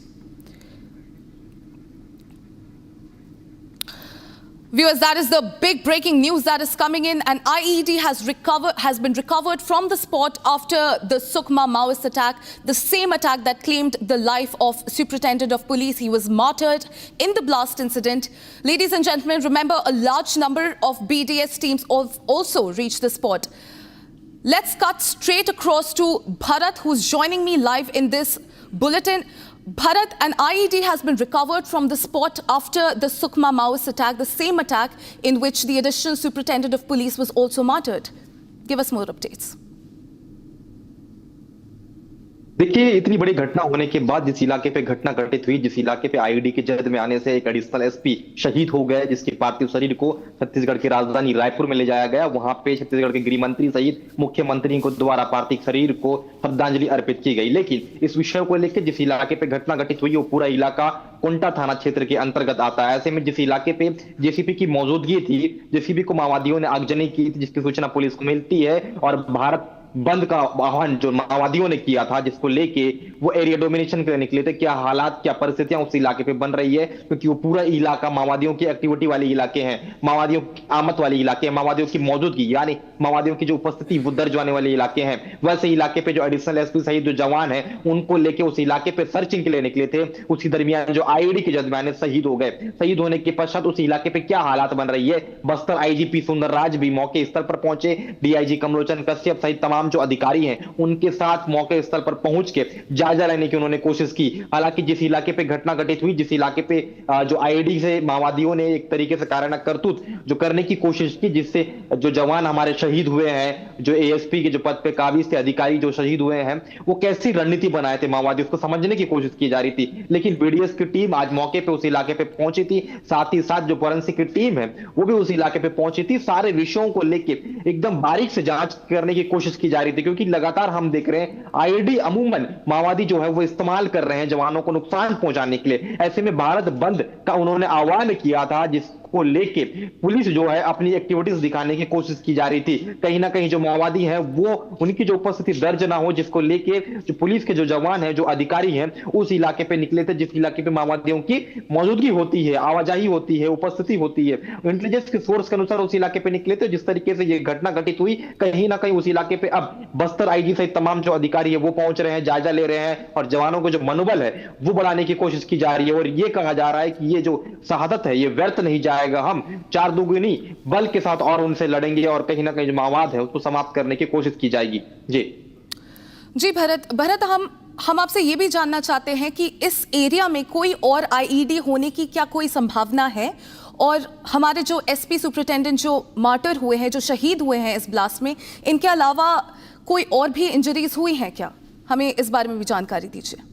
Viewers, that is the big breaking news that is coming in. An IED has been recovered from the spot after the Sukma Maoist attack, the same attack that claimed the life of Superintendent of Police. He was martyred in the blast incident. Ladies and gentlemen, remember, a large number of BDS teams also reached the spot. Let's cut straight across to Bharat, who's joining me live in this bulletin. Bharat, an IED has been recovered from the spot after the Sukma Maoist attack, the same attack in which the additional superintendent of police was also martyred. Give us more updates. देखिए, इतनी बड़ी घटना होने के बाद जिस इलाके पे घटना घटित हुई, जिस इलाके पे आईईडी के जद में आने से एक एडिशनल एसपी शहीद हो गए, जिसके पार्थिव शरीर को छत्तीसगढ़ की राजधानी रायपुर में ले जाया गया, वहां पे छत्तीसगढ़ के गृह मंत्री सहित मुख्यमंत्री को द्वारा पार्थिव शरीर को श्रद्धांजलि अर्पित की गई। लेकिन इस विषय को लेकर जिस इलाके पे घटना घटित हुई वो पूरा इलाका कोंटा थाना क्षेत्र के अंतर्गत आता है। ऐसे में जिस इलाके पे जेसीबी की मौजूदगी थी, जेसीबी को माओवादियों ने आगजनी की थी, जिसकी सूचना पुलिस को मिलती है और भारत बंद का आह्वान जो माओवादियों ने किया था, जिसको लेके वो एरिया डोमिनेशन के लिए निकले थे। क्या हालात, क्या परिस्थितियां उस इलाके पे बन रही है, क्योंकि वो पूरा इलाका माओवादियों की एक्टिविटी वाले इलाके हैं, माओवादियों की आमद वाले इलाके हैं, माओवादियों की मौजूदगी यानी माओवादियों की जो उपस्थिति वो दर्ज होने वाले इलाके हैं। वैसे इलाके पे जो एडिशनल एसपी सहित जो जवान है उनको लेके उस इलाके पे सर्चिंग के लिए निकले थे। उसी दरमियान जो आईईडी के जज्बा ने शहीद हो गए। शहीद होने के पश्चात उस इलाके पे क्या हालात बन रही है, बस्तर आईजीपी सुंदरराज भी मौके स्थल पर पहुंचे, डीआईजी कमलोचन कश्यप सहित तमाम जो अधिकारी हैं उनके साथ मौके स्थल पर पहुंच के जायजा लेने की उन्होंने कोशिश की। हालांकि जिस इलाके पे घटना घटित हुई, जिस इलाके पे जो आईईडी से माओवादियों ने एक तरीके से कारणा करतूत जो करने की कोशिश की, जिससे जो जवान हमारे शहीद हुए हैं, जो एएसपी के जो पद पे काबिज थे अधिकारी जो शहीद हुए हैं, वो कैसी रणनीति बनाए थे माओवादी, उसको समझने की कोशिश की जा रही थी। लेकिन बीडीएस की टीम आज मौके पे उस इलाके पे पहुंची थी, साथ ही साथ जो फोरेंसिक की टीम है वो भी उस इलाके पे पहुंची थी। सारे विषयों को लेके एकदम बारीक से जांच करने की कोशिश की जा रही थी, क्योंकि लगातार हम देख रहे हैं आईईडी अमूमन माओवादी जो है वो इस्तेमाल कर रहे हैं जवानों को नुकसान पहुंचाने के लिए। ऐसे में भारत बंद का उन्होंने आह्वान किया था, जिस को लेके पुलिस जो है अपनी एक्टिविटीज दिखाने की कोशिश की जा रही थी। कहीं ना कहीं जो माओवादी हैं वो उनकी जो उपस्थिति दर्ज ना हो, जिसको लेके जो पुलिस के जो जवान हैं, जो अधिकारी हैं, उस इलाके पे निकले थे जिस इलाके पे माओवादियों की मौजूदगी होती है, आवाजाही होती है, उपस्थिति होती है। इंटेलिजेंस के सोर्स के अनुसार उस इलाके पे निकले थे। जिस तरीके से ये घटना घटित हुई, कहीं ना कहीं उस इलाके पे अब बस्तर आईजी सहित तमाम जो अधिकारी है वो पहुंच रहे हैं, जायजा ले रहे हैं और जवानों को जो मनोबल है वो बढ़ाने की कोशिश की जा रही है। और ये कहा जा रहा है कि ये जो शहादत है ये व्यर्थ नहीं जाएगा, हम 4 दुगुनी बल के साथ और उनसे लड़ेंगे और कहीं ना कहीं जो माओवाद है उसको समाप्त करने की कोशिश की जाएगी। जी भरत, हम आपसे ये भी जानना चाहते हैं कि इस एरिया में कोई और आईईडी होने की क्या कोई संभावना है, और हमारे जो एसपी सुपरिटेंडेंट जो मार्टर हुए हैं, जो शहीद हुए हैं इस ब्लास्ट में, इनके अलावा कोई और भी इंजरीज हुई हैं क्या? हमें इस बारे में भी जानकारी दीजिए।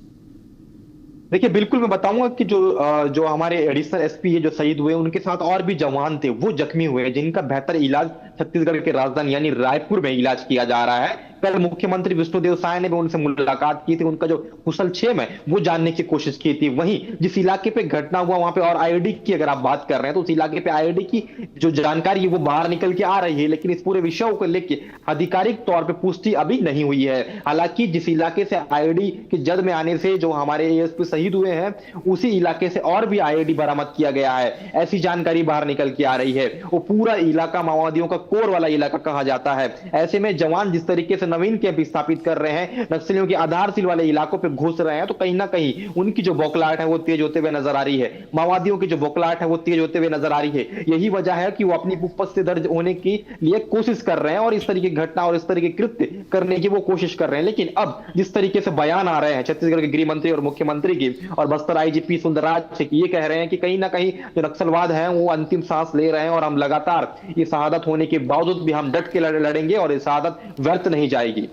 देखिए बिल्कुल मैं बताऊंगा कि जो हमारे एडिशनल एसपी है जो शहीद हुए, उनके साथ और भी जवान थे, वो जख्मी हुए, जिनका बेहतर इलाज छत्तीसगढ़ के राजधानी यानी रायपुर में इलाज किया जा रहा है। कल मुख्यमंत्री विष्णुदेव साय ने भी उनसे मुलाकात की थी, उनका जो कुशलक्षेम है वो जानने की कोशिश की थी। वहीं जिस इलाके पे घटना हुआ वहां पे और आईडी की अगर आप बात कर रहे हैं तो उस इलाके पे आईडी की जो जानकारी है वो बाहर निकल के आ रही है, लेकिन इस पूरे विषय को लेकर आधिकारिक तौर पर पुष्टि अभी नहीं हुई है। हालांकि जिस इलाके से आईडी के जद में आने से जो हमारे एएसपी शहीद हुए हैं उसी इलाके से और भी आईडी बरामद किया गया है, ऐसी जानकारी बाहर निकल के आ रही है। वो पूरा इलाका माओवादियों का कोर वाला इलाका कहा जाता है। ऐसे में जवान जिस तरीके से नवीन कैंप स्थापित कर रहे हैं, नक्सलियों के आधारशिल वाले इलाकों पे घुस रहे हैं, तो कहीं ना कहीं उनकी जो बौखलाहट है वो तेज होते हुए नजर आ रही है। माओवादियों की जो बौखलाहट है वो तेज होते हुए नजर आ रही है। यही वजह है कि वो अपनी उपस्थिति दर्ज होने की लिए कोशिश कर रहे हैं और इस तरीके की घटना और इस तरीके कृत्य करने की वो कोशिश कर रहे हैं। लेकिन अब जिस तरीके से बयान आ रहे हैं छत्तीसगढ़ के गृह मंत्री और मुख्यमंत्री की और बस्तर आईजीपी सुंदरराज से, ये कह रहे हैं कि कहीं ना कहीं जो नक्सलवाद है वो अंतिम सांस ले रहे हैं और हम लगातार ये शहादत होने के बावजूद भी हम डट के लड़ेंगे और ये शहादत व्यर्थ नहीं जाएगी।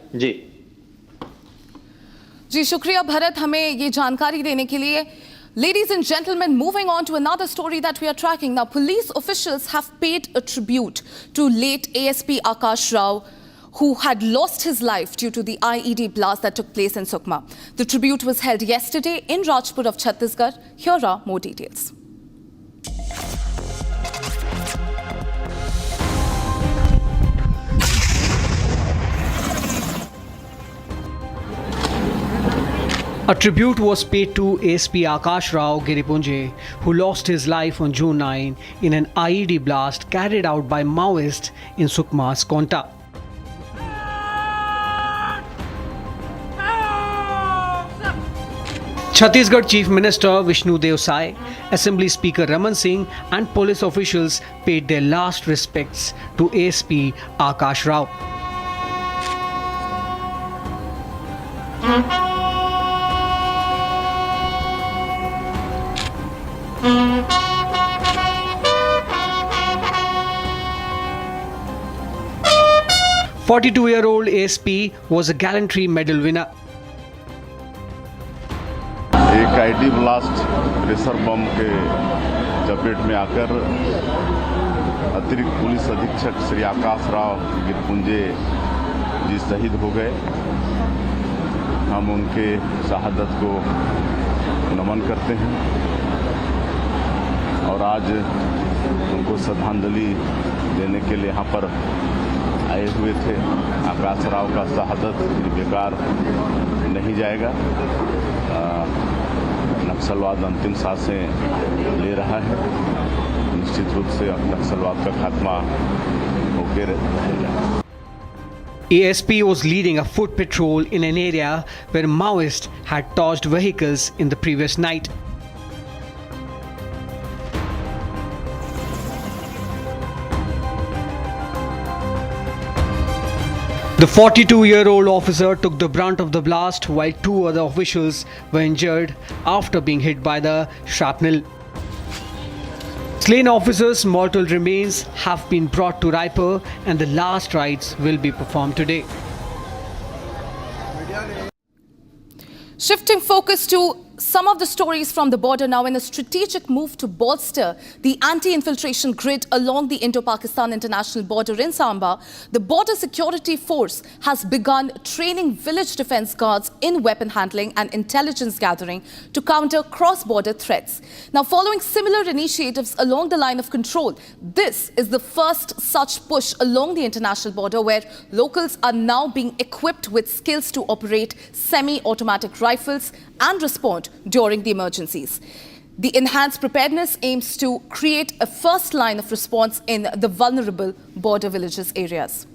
जी शुक्रिया भरत, हमें ये जानकारी देने के लिए। Ladies and gentlemen, moving on to another story that we are tracking. Now, police officials have paid a tribute to late ASP Akash Rao, who had lost his life due to the IED blast that took place in Sukma. The tribute was held yesterday in Rajpur of Chhattisgarh. Here are more details. A tribute was paid to ASP Akash Rao Giripunje, who lost his life on June 9 in an IED blast carried out by Maoists in Sukma's Konta. Chhattisgarh Chief Minister Vishnudev Sai, Assembly Speaker Raman Singh and police officials paid their last respects to ASP Akash Rao. A 42-year-old ASP was a gallantry medal winner. एक ID blast pressure bomb के चपेट में आकर अतिरिक्त police अधीक्षक श्री आकाश राव गिरपुंजे जी शहीद हो गए। हम उनके शहादत को नमन करते हैं और आज उनको श्रद्धांजलि देने के लिए यहाँ पर आए हुए थे। आकाश राव का शहादत बेकार नहीं जाएगा। नक्सलवाद अंतिम सांसें ले रहा है, निश्चित रूप से नक्सलवाद का खात्मा होकर रहेगा। ASP was leading a foot patrol in an area where Maoists had torched vehicles in the previous night. The 42-year-old officer took the brunt of the blast while 2 other officials were injured after being hit by the shrapnel. Slain officers' mortal remains have been brought to Raipur and the last rites will be performed today. Shifting focus to some of the stories from the border now. In a strategic move to bolster the anti-infiltration grid along the Indo-Pakistan international border in Samba, the Border Security Force has begun training village defense guards in weapon handling and intelligence gathering to counter cross-border threats. Now, following similar initiatives along the line of control, this is the first such push along the international border where locals are now being equipped with skills to operate semi-automatic rifles and respond during the emergencies. The enhanced preparedness aims to create a first line of response in the vulnerable border villages areas.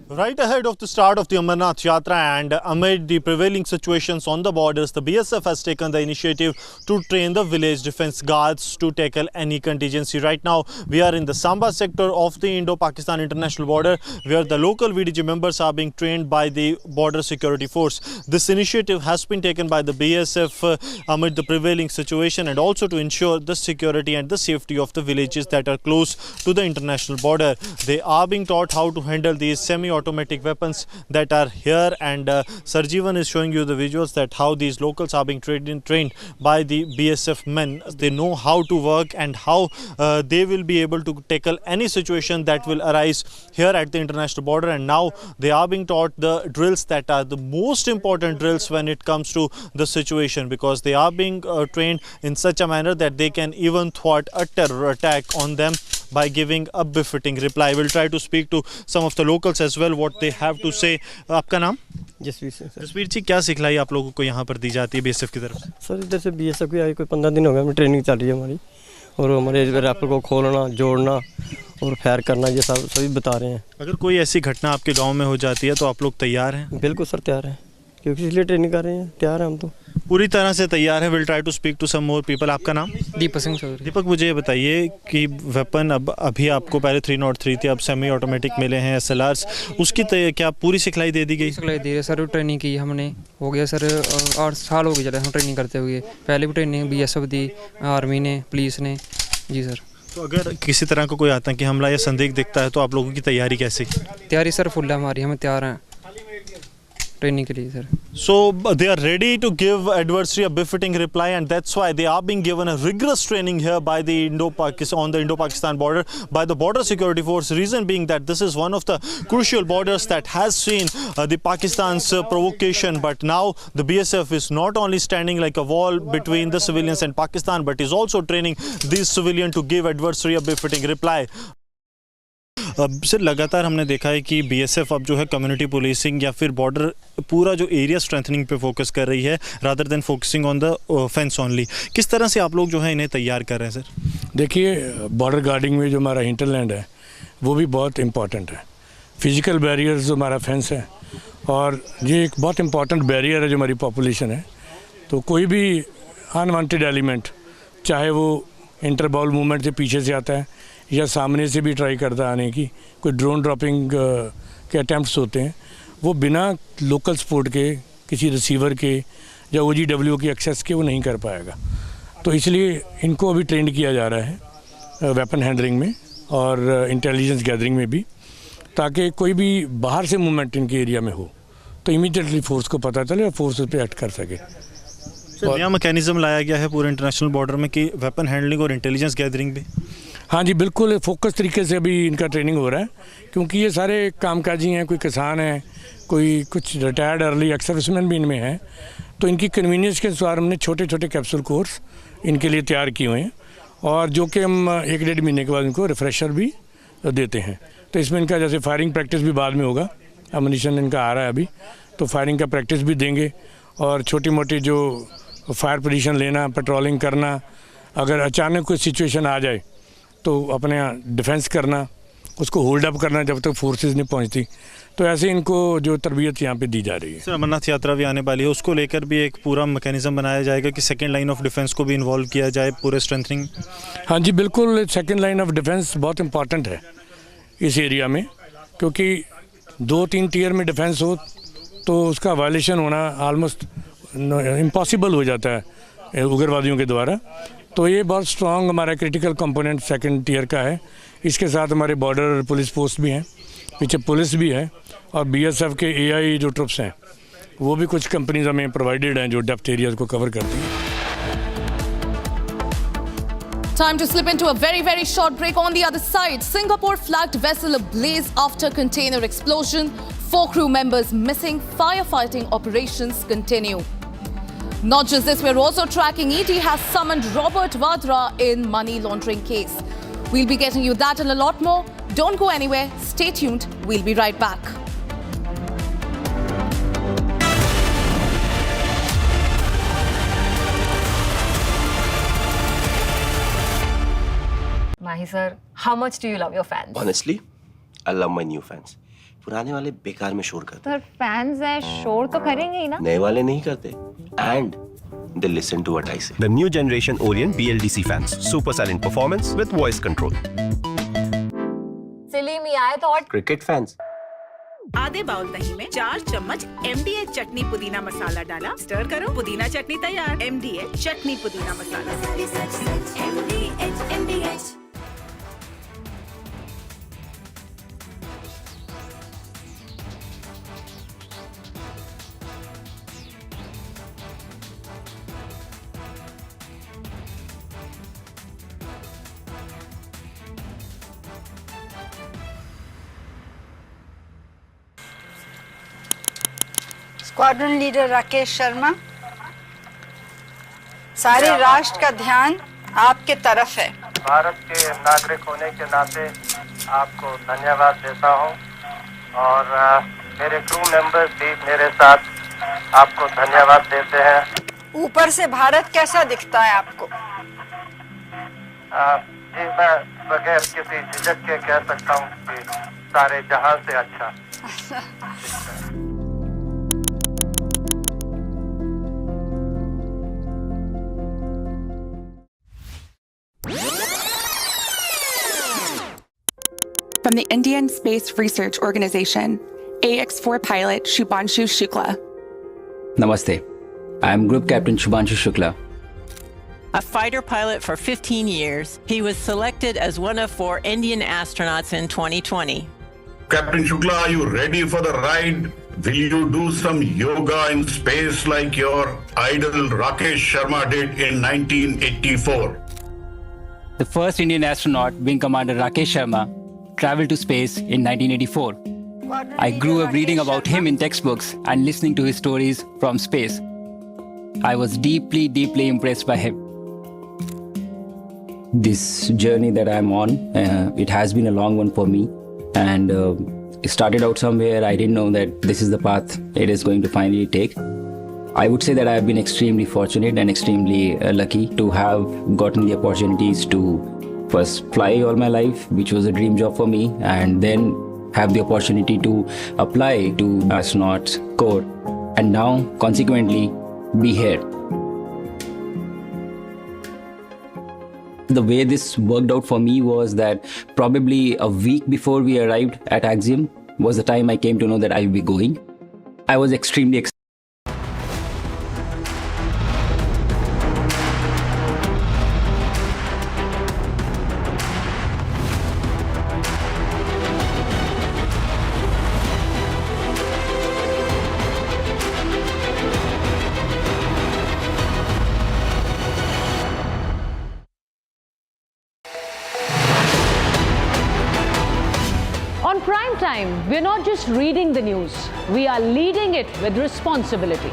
Right ahead of the start of the Amarnath Yatra and amid the prevailing situations on the borders, the BSF has taken the initiative to train the village defense guards to tackle any contingency. Right now, we are in the Samba sector of the Indo-Pakistan international border, where the local VDG members are being trained by the Border Security Force. This initiative has been taken by the BSF amid the prevailing situation and also to ensure the security and the safety of the villages that are close to the international border. They are being taught how to handle these semi-automatic weapons that are here, and Sarjeevan is showing you the visuals that how these locals are being trained by the BSF men. They know how to work and how they will be able to tackle any situation that will arise here at the international border, and now they are being taught the drills that are the most important drills when it comes to the situation, because they are being trained in such a manner that they can even thwart a terror attack on them by giving a befitting reply. We'll try to speak to some of the locals as well, what they have to say. आपका नाम? Jasvir Singh sir. Jasvir जी, क्या सिखलाई आप लोगों को यहाँ पर दी जाती है बीएसएफ की तरफ से? सर इधर से बीएसएफ की आई कोई 15 दिन हो गए, हमें ट्रेनिंग चल रही है हमारी, और हमारे रैफल को खोलना, जोड़ना और फायर करना, ये सब सभी बता रहे हैं। अगर कोई ऐसी घटना आपके गाँव में हो जाती है तो आप लोग तैयार हैं? बिल्कुल सर तैयार हैं, क्योंकि इसलिए ट्रेनिंग कर रहे हैं, तैयार हैं हम तो पूरी तरह से तैयार है। Will try to speak to some more people. आपका नाम? दीपक सिंह चौधरी। दीपक, मुझे ये बताइए कि वेपन अब अभी आपको पहले 303 थे, अब सेमी ऑटोमेटिक मिले हैं SLRs, उसकी क्या पूरी सिखलाई दे दी गई? सिखलाई दी है सर, ट्रेनिंग की हमने, हो गया सर 8 साल हो गए चले हम ट्रेनिंग करते हुए। पहले भी ट्रेनिंग BSF दी, आर्मी ने, पुलिस ने। जी सर। तो अगर किसी तरह का कोई आतंकी हमला या संदिग्ध दिखता है तो आप लोगों की तैयारी कैसी? तैयारी सर फुल है हमारी, हम तैयार हैं ट्रेनिंग के लिए sir. So they are ready to give adversary a befitting reply, and that's why they are being given a rigorous training here by the Indo-Pakistan border by the Border Security Force. Reason being that this is one of the crucial borders that has seen the Pakistan's provocation, but now the BSF is not only standing like a wall between the civilians and Pakistan, but is also training these civilians to give adversary a befitting reply. Sir, लगातार हमने देखा है कि BSF अब जो है community policing या फिर बॉर्डर पूरा जो एरिया स्ट्रेंथनिंग पे फोकस कर रही है rather than focusing on the fence only. किस तरह से आप लोग जो है इन्हें तैयार कर रहे हैं सर? देखिए, बॉर्डर गार्डिंग में जो हमारा हिंटरलैंड है वो भी बहुत इम्पॉर्टेंट है। फिजिकल बैरियर्स जो हमारा फेंस है, और ये एक बहुत इम्पॉर्टेंट बैरियर है जो हमारी पॉपुलेशन है। तो कोई भी अनवांटेड एलिमेंट, चाहे वो इंटरबॉल मूवमेंट से पीछे से आता है या सामने से भी ट्राई करता आने की, कोई ड्रोन ड्रॉपिंग के अटैम्प्ट्स होते हैं, वो बिना लोकल सपोर्ट के, किसी रिसीवर के या OGW के एक्सेस के वो नहीं कर पाएगा। तो इसलिए इनको अभी ट्रेंड किया जा रहा है वेपन हैंडलिंग में और इंटेलिजेंस गैदरिंग में भी, ताकि कोई भी बाहर से मूवमेंट इनके एरिया में हो तो इमीडिएटली फोर्स को पता चले और फोर्स उस पर एक्ट कर सके। नया मैकेनिज्म लाया गया है पूरे इंटरनेशनल बॉर्डर में कि वेपन हैंडलिंग और इंटेलिजेंस गैदरिंग भी। हाँ जी, बिल्कुल फोकस तरीके से अभी इनका ट्रेनिंग हो रहा है, क्योंकि ये सारे कामकाजी हैं, कोई किसान है, कोई कुछ रिटायर्ड अर्ली एक्स सर्विसमैन भी इनमें हैं। तो इनकी कन्वीनियंस के अनुसार हमने छोटे छोटे कैप्सूल कोर्स इनके लिए तैयार किए हुए हैं, और जो कि हम 1-1.5 महीने के बाद इनको रिफ्रेशर भी देते हैं। तो इसमें इनका जैसे फायरिंग प्रैक्टिस भी बाद में होगा, एमुनिशन इनका आ रहा है अभी, तो फायरिंग का प्रैक्टिस भी देंगे, और छोटी मोटी जो फायर पोजीशन लेना, पेट्रोलिंग करना, अगर अचानक कोई सिचुएशन आ जाए तो अपने डिफेंस करना, उसको होल्ड अप करना जब तक फोर्सेस नहीं पहुंचती। तो ऐसे इनको जो तरबियत यहाँ पे दी जा रही है। सर, अमरनाथ यात्रा भी आने वाली है, उसको लेकर भी एक पूरा मैकेनिज्म बनाया जाएगा कि सेकंड लाइन ऑफ डिफेंस को भी इन्वॉल्व किया जाए पूरे स्ट्रेंथनिंग? हाँ जी, बिल्कुल। सेकंड लाइन ऑफ डिफेंस बहुत इंपॉर्टेंट है इस एरिया में, क्योंकि 2-3 टीयर में डिफेंस हो तो उसका वायलेशन होना ऑलमोस्ट इम्पॉसिबल हो जाता है उग्रवादियों के द्वारा। तो ये बहुत स्ट्रॉन्ग हमारा क्रिटिकल कंपोनेंट सेकंड टीयर का है। इसके साथ हमारे बॉर्डर पुलिस पोस्ट भी हैं, पीछे पुलिस भी है, और BSF के AI जो ट्रुप्स हैं वो भी कुछ कंपनीज हमें प्रोवाइडेड हैं जो डेप्थ एरियाज को कवर करती हैं. Time to slip into a very, very short break. On the other side, Singapore flagged vessel ablaze after container explosion. 4 crew members missing. Firefighting operations continue. Not just this, we're also tracking ED has summoned Robert Vadra in money laundering case. We'll be getting you that and a lot more. Don't go anywhere. Stay tuned. We'll be right back. Mahi sir, how much do you love your fans? Honestly, I love my new fans. पुराने वाले बेकार में शोर करते sir fans हैं शोर तो करेंगे ही ना. नए वाले नहीं करते. And they listen to what I say. The new generation Orient BLDC fans. Super silent performance with voice control. सिली में आए तो और Cricket fans. आधे बाउल दही में 4 चम्मच MDH चटनी पुदीना मसाला डाला. स्टर करो. पुदीना चटनी तैयार. MDH चटनी पुदीना मसाला. MDH. Squadron leader Rakesh Sharma, सारे राष्ट्र का ध्यान आपके तरफ है. भारत के नागरिक होने के नाते आपको धन्यवाद देता हूं और मेरे क्रू मेंबर्स भी मेरे साथ आपको धन्यवाद देते हैं. ऊपर से भारत कैसा दिखता है आपको? जी मैं बगैर किसी झिझक के कह सकता हूं कि सारे जहां से अच्छा. From the Indian Space Research Organization, AX4 pilot Shubhanshu Shukla. Namaste. I am Group Captain Shubhanshu Shukla. A fighter pilot for 15 years, he was selected as one of 4 Indian astronauts in 2020. Captain Shukla, are you ready for the ride? Will you do some yoga in space like your idol Rakesh Sharma did in 1984? The first Indian astronaut, Wing Commander Rakesh Sharma, traveled to space in 1984. I grew up reading about him in textbooks and listening to his stories from space. I was deeply, deeply impressed by him. This journey that I'm on, it has been a long one for me. And it started out somewhere. I didn't know that this is the path it is going to finally take. I would say that I have been extremely fortunate and extremely lucky to have gotten the opportunities to first fly all my life, which was a dream job for me, and then have the opportunity to apply to astronaut corps, and now consequently be here. The way this worked out for me was that probably a week before we arrived at Axiom was the time I came to know that I will be going. I was extremely excited. On prime time, we're not just reading the news, we are leading it with responsibility.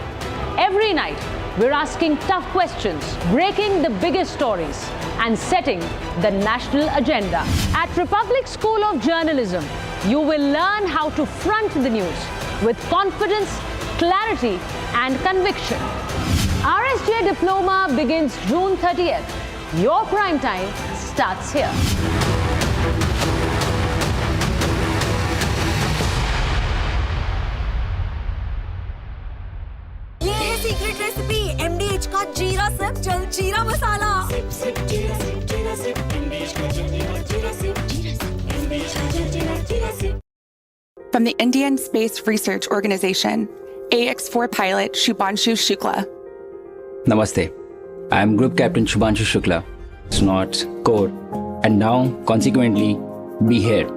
Every night, we're asking tough questions, breaking the biggest stories, and setting the national agenda. At Republic School of Journalism, you will learn how to front the news with confidence, clarity, and conviction. RSJ Diploma begins June 30th. Your prime time starts here. Secret recipe MDH का जीरा sip जलजीरा मसाला. From the Indian Space Research Organization, AX4 pilot Shubhanshu Shukla. Namaste. I am Group Captain Shubhanshu Shukla, astronaut corps, and now consequently be here.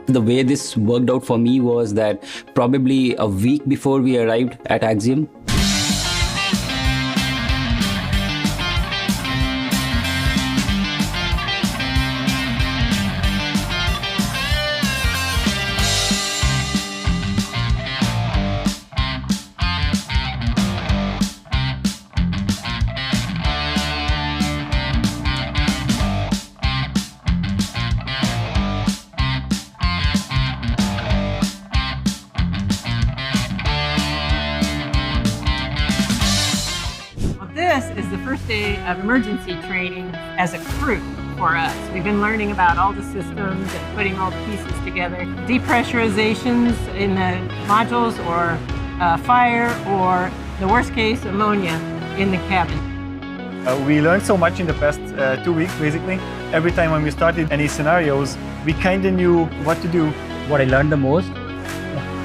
The way this worked out for me was that probably a week before we arrived at Axiom, This is the first day of emergency training as a crew for us. We've been learning about all the systems and putting all the pieces together. Depressurizations in the modules, or fire, or the worst case, ammonia in the cabin. We learned so much in the past 2 weeks, basically. Every time when we started any scenarios, we kind of knew what to do. What I learned the most,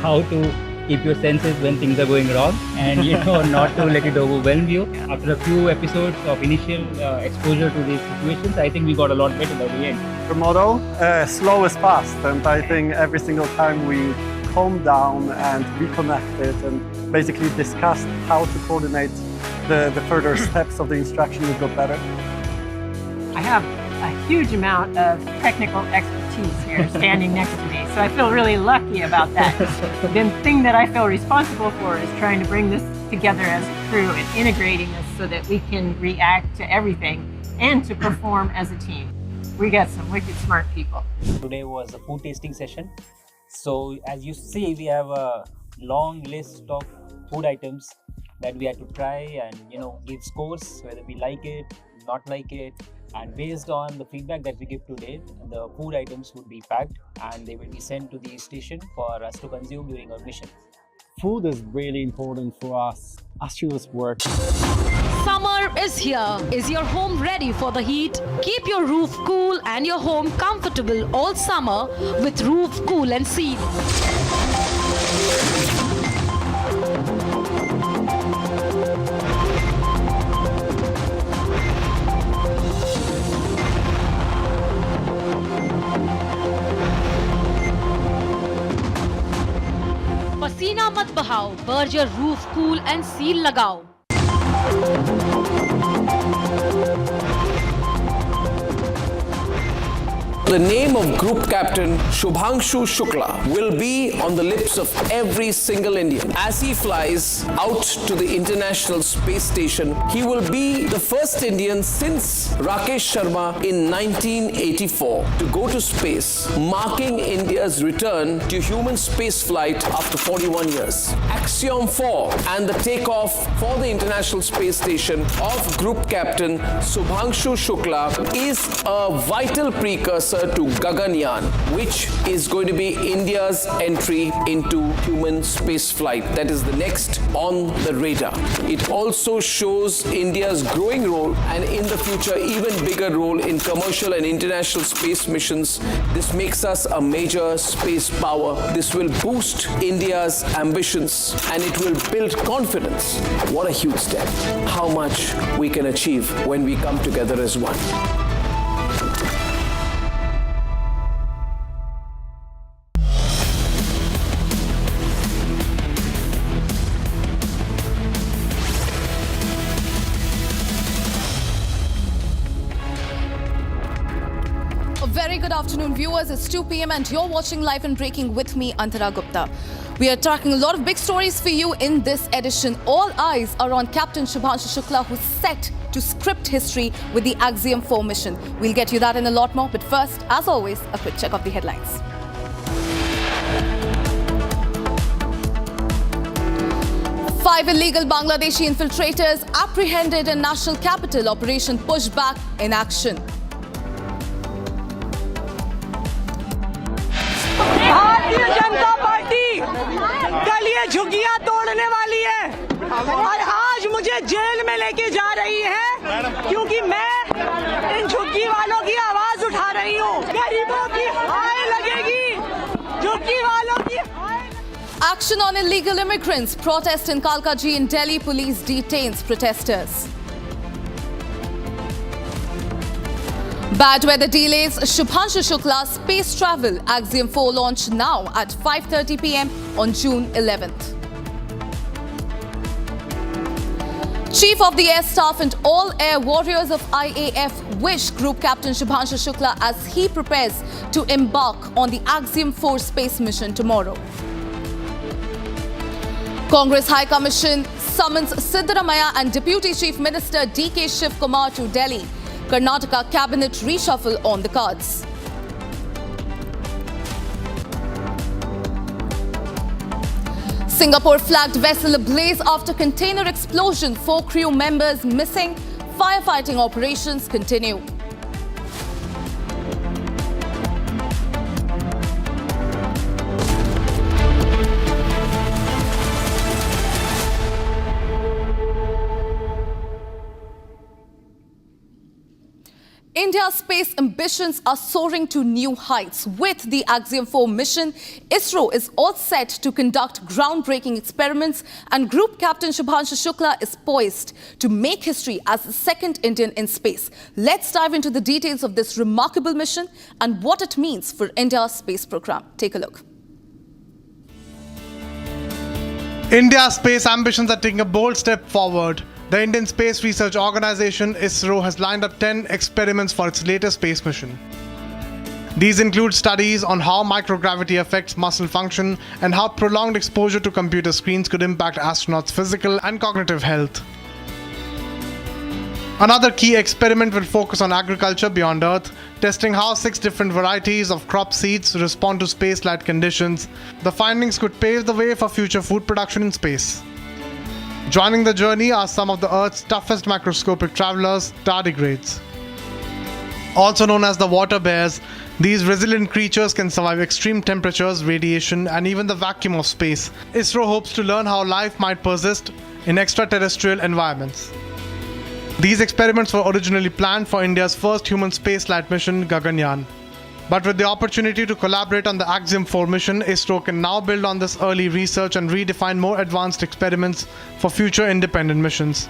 how to keep your senses when things are going wrong, and not to let it overwhelm you. After a few episodes of initial exposure to these situations, I think we got a lot better by the end. The motto, slow is fast, and I think every single time we calmed down and reconnected and basically discussed how to coordinate the further steps of the instruction, we got better. I have a huge amount of technical expertise here standing next to me, so I feel really lucky about that. The thing that I feel responsible for is trying to bring this together as a crew and integrating this so that we can react to everything and to perform as a team. We got some wicked smart people. Today was a food tasting session. So as you see, we have a long list of food items that we had to try and give scores, whether we like it, not like it. And based on the feedback that we give today, the food items would be packed and they will be sent to the station for us to consume during our mission. Food is really important for us as work. Summer is here. Is your home ready for the heat? Keep your roof cool and your home comfortable all summer with Roof Cool and Seal. पसीना मत बहाओ, Berger roof cool and seal लगाओ। The name of Group Captain Shubhangshu Shukla will be on the lips of every single Indian. As he flies out to the International Space Station, he will be the first Indian since Rakesh Sharma in 1984 to go to space, marking India's return to human spaceflight after 41 years. Axiom 4 and the takeoff for the International Space Station of Group Captain Shubhangshu Shukla is a vital precursor to Gaganyaan, which is going to be India's entry into human space flight. That is the next on the radar. It also shows India's growing role, and in the future even bigger role, in commercial and international space missions. This makes us a major space power. This will boost India's ambitions and it will build confidence. What a huge step. How much we can achieve when we come together as one. Very good afternoon, viewers. It's 2 p.m. and you're watching Live and Breaking with me, Antara Gupta. We are tracking a lot of big stories for you in this edition. All eyes are on Captain Shubhangshu Shukla, who's set to script history with the Axiom 4 mission. We'll get you that and a lot more. But first, as always, a quick check of the headlines. Five illegal Bangladeshi infiltrators apprehended in national capital. Operation Pushback in action. Bharatiya Janata party कल ये झुग्गियां तोड़ने वाली है और आज मुझे jail में लेके जा रही है क्योंकि मैं इन झुग्गी वालों की आवाज उठा रही हूँ। गरीबों की हाय लगेगी, झुग्गी वालों की हाय। Action on illegal immigrants. Protest in Kalkaji in Delhi. Police detains protesters. Bad weather delays Shubhanshu Shukla's space travel. Axiom 4 launch now at 5:30 p.m. on June 11th. Chief of the Air Staff and all air warriors of IAF wish Group Captain Shubhanshu Shukla as he prepares to embark on the Axiom 4 space mission tomorrow. Congress High Commission summons Siddaramaiah and Deputy Chief Minister D.K. Shiv Kumar to Delhi. Karnataka cabinet reshuffle on the cards. Singapore flagged vessel ablaze after container explosion. 4 crew members missing. Firefighting operations continue. India's space ambitions are soaring to new heights. With the Axiom 4 mission, ISRO is all set to conduct groundbreaking experiments, and Group Captain Shubhanshu Shukla is poised to make history as the second Indian in space. Let's dive into the details of this remarkable mission and what it means for India's space program. Take a look. India's space ambitions are taking a bold step forward. The Indian Space Research Organization, ISRO, has lined up 10 experiments for its latest space mission. These include studies on how microgravity affects muscle function and how prolonged exposure to computer screens could impact astronauts' physical and cognitive health. Another key experiment will focus on agriculture beyond Earth, testing how 6 different varieties of crop seeds respond to space-like conditions. The findings could pave the way for future food production in space. Joining the journey are some of the Earth's toughest microscopic travelers, tardigrades. Also known as the water bears, these resilient creatures can survive extreme temperatures, radiation, and even the vacuum of space. ISRO hopes to learn how life might persist in extraterrestrial environments. These experiments were originally planned for India's first human spaceflight mission, Gaganyaan. But with the opportunity to collaborate on the Axiom 4 mission, ISRO can now build on this early research and redefine more advanced experiments for future independent missions.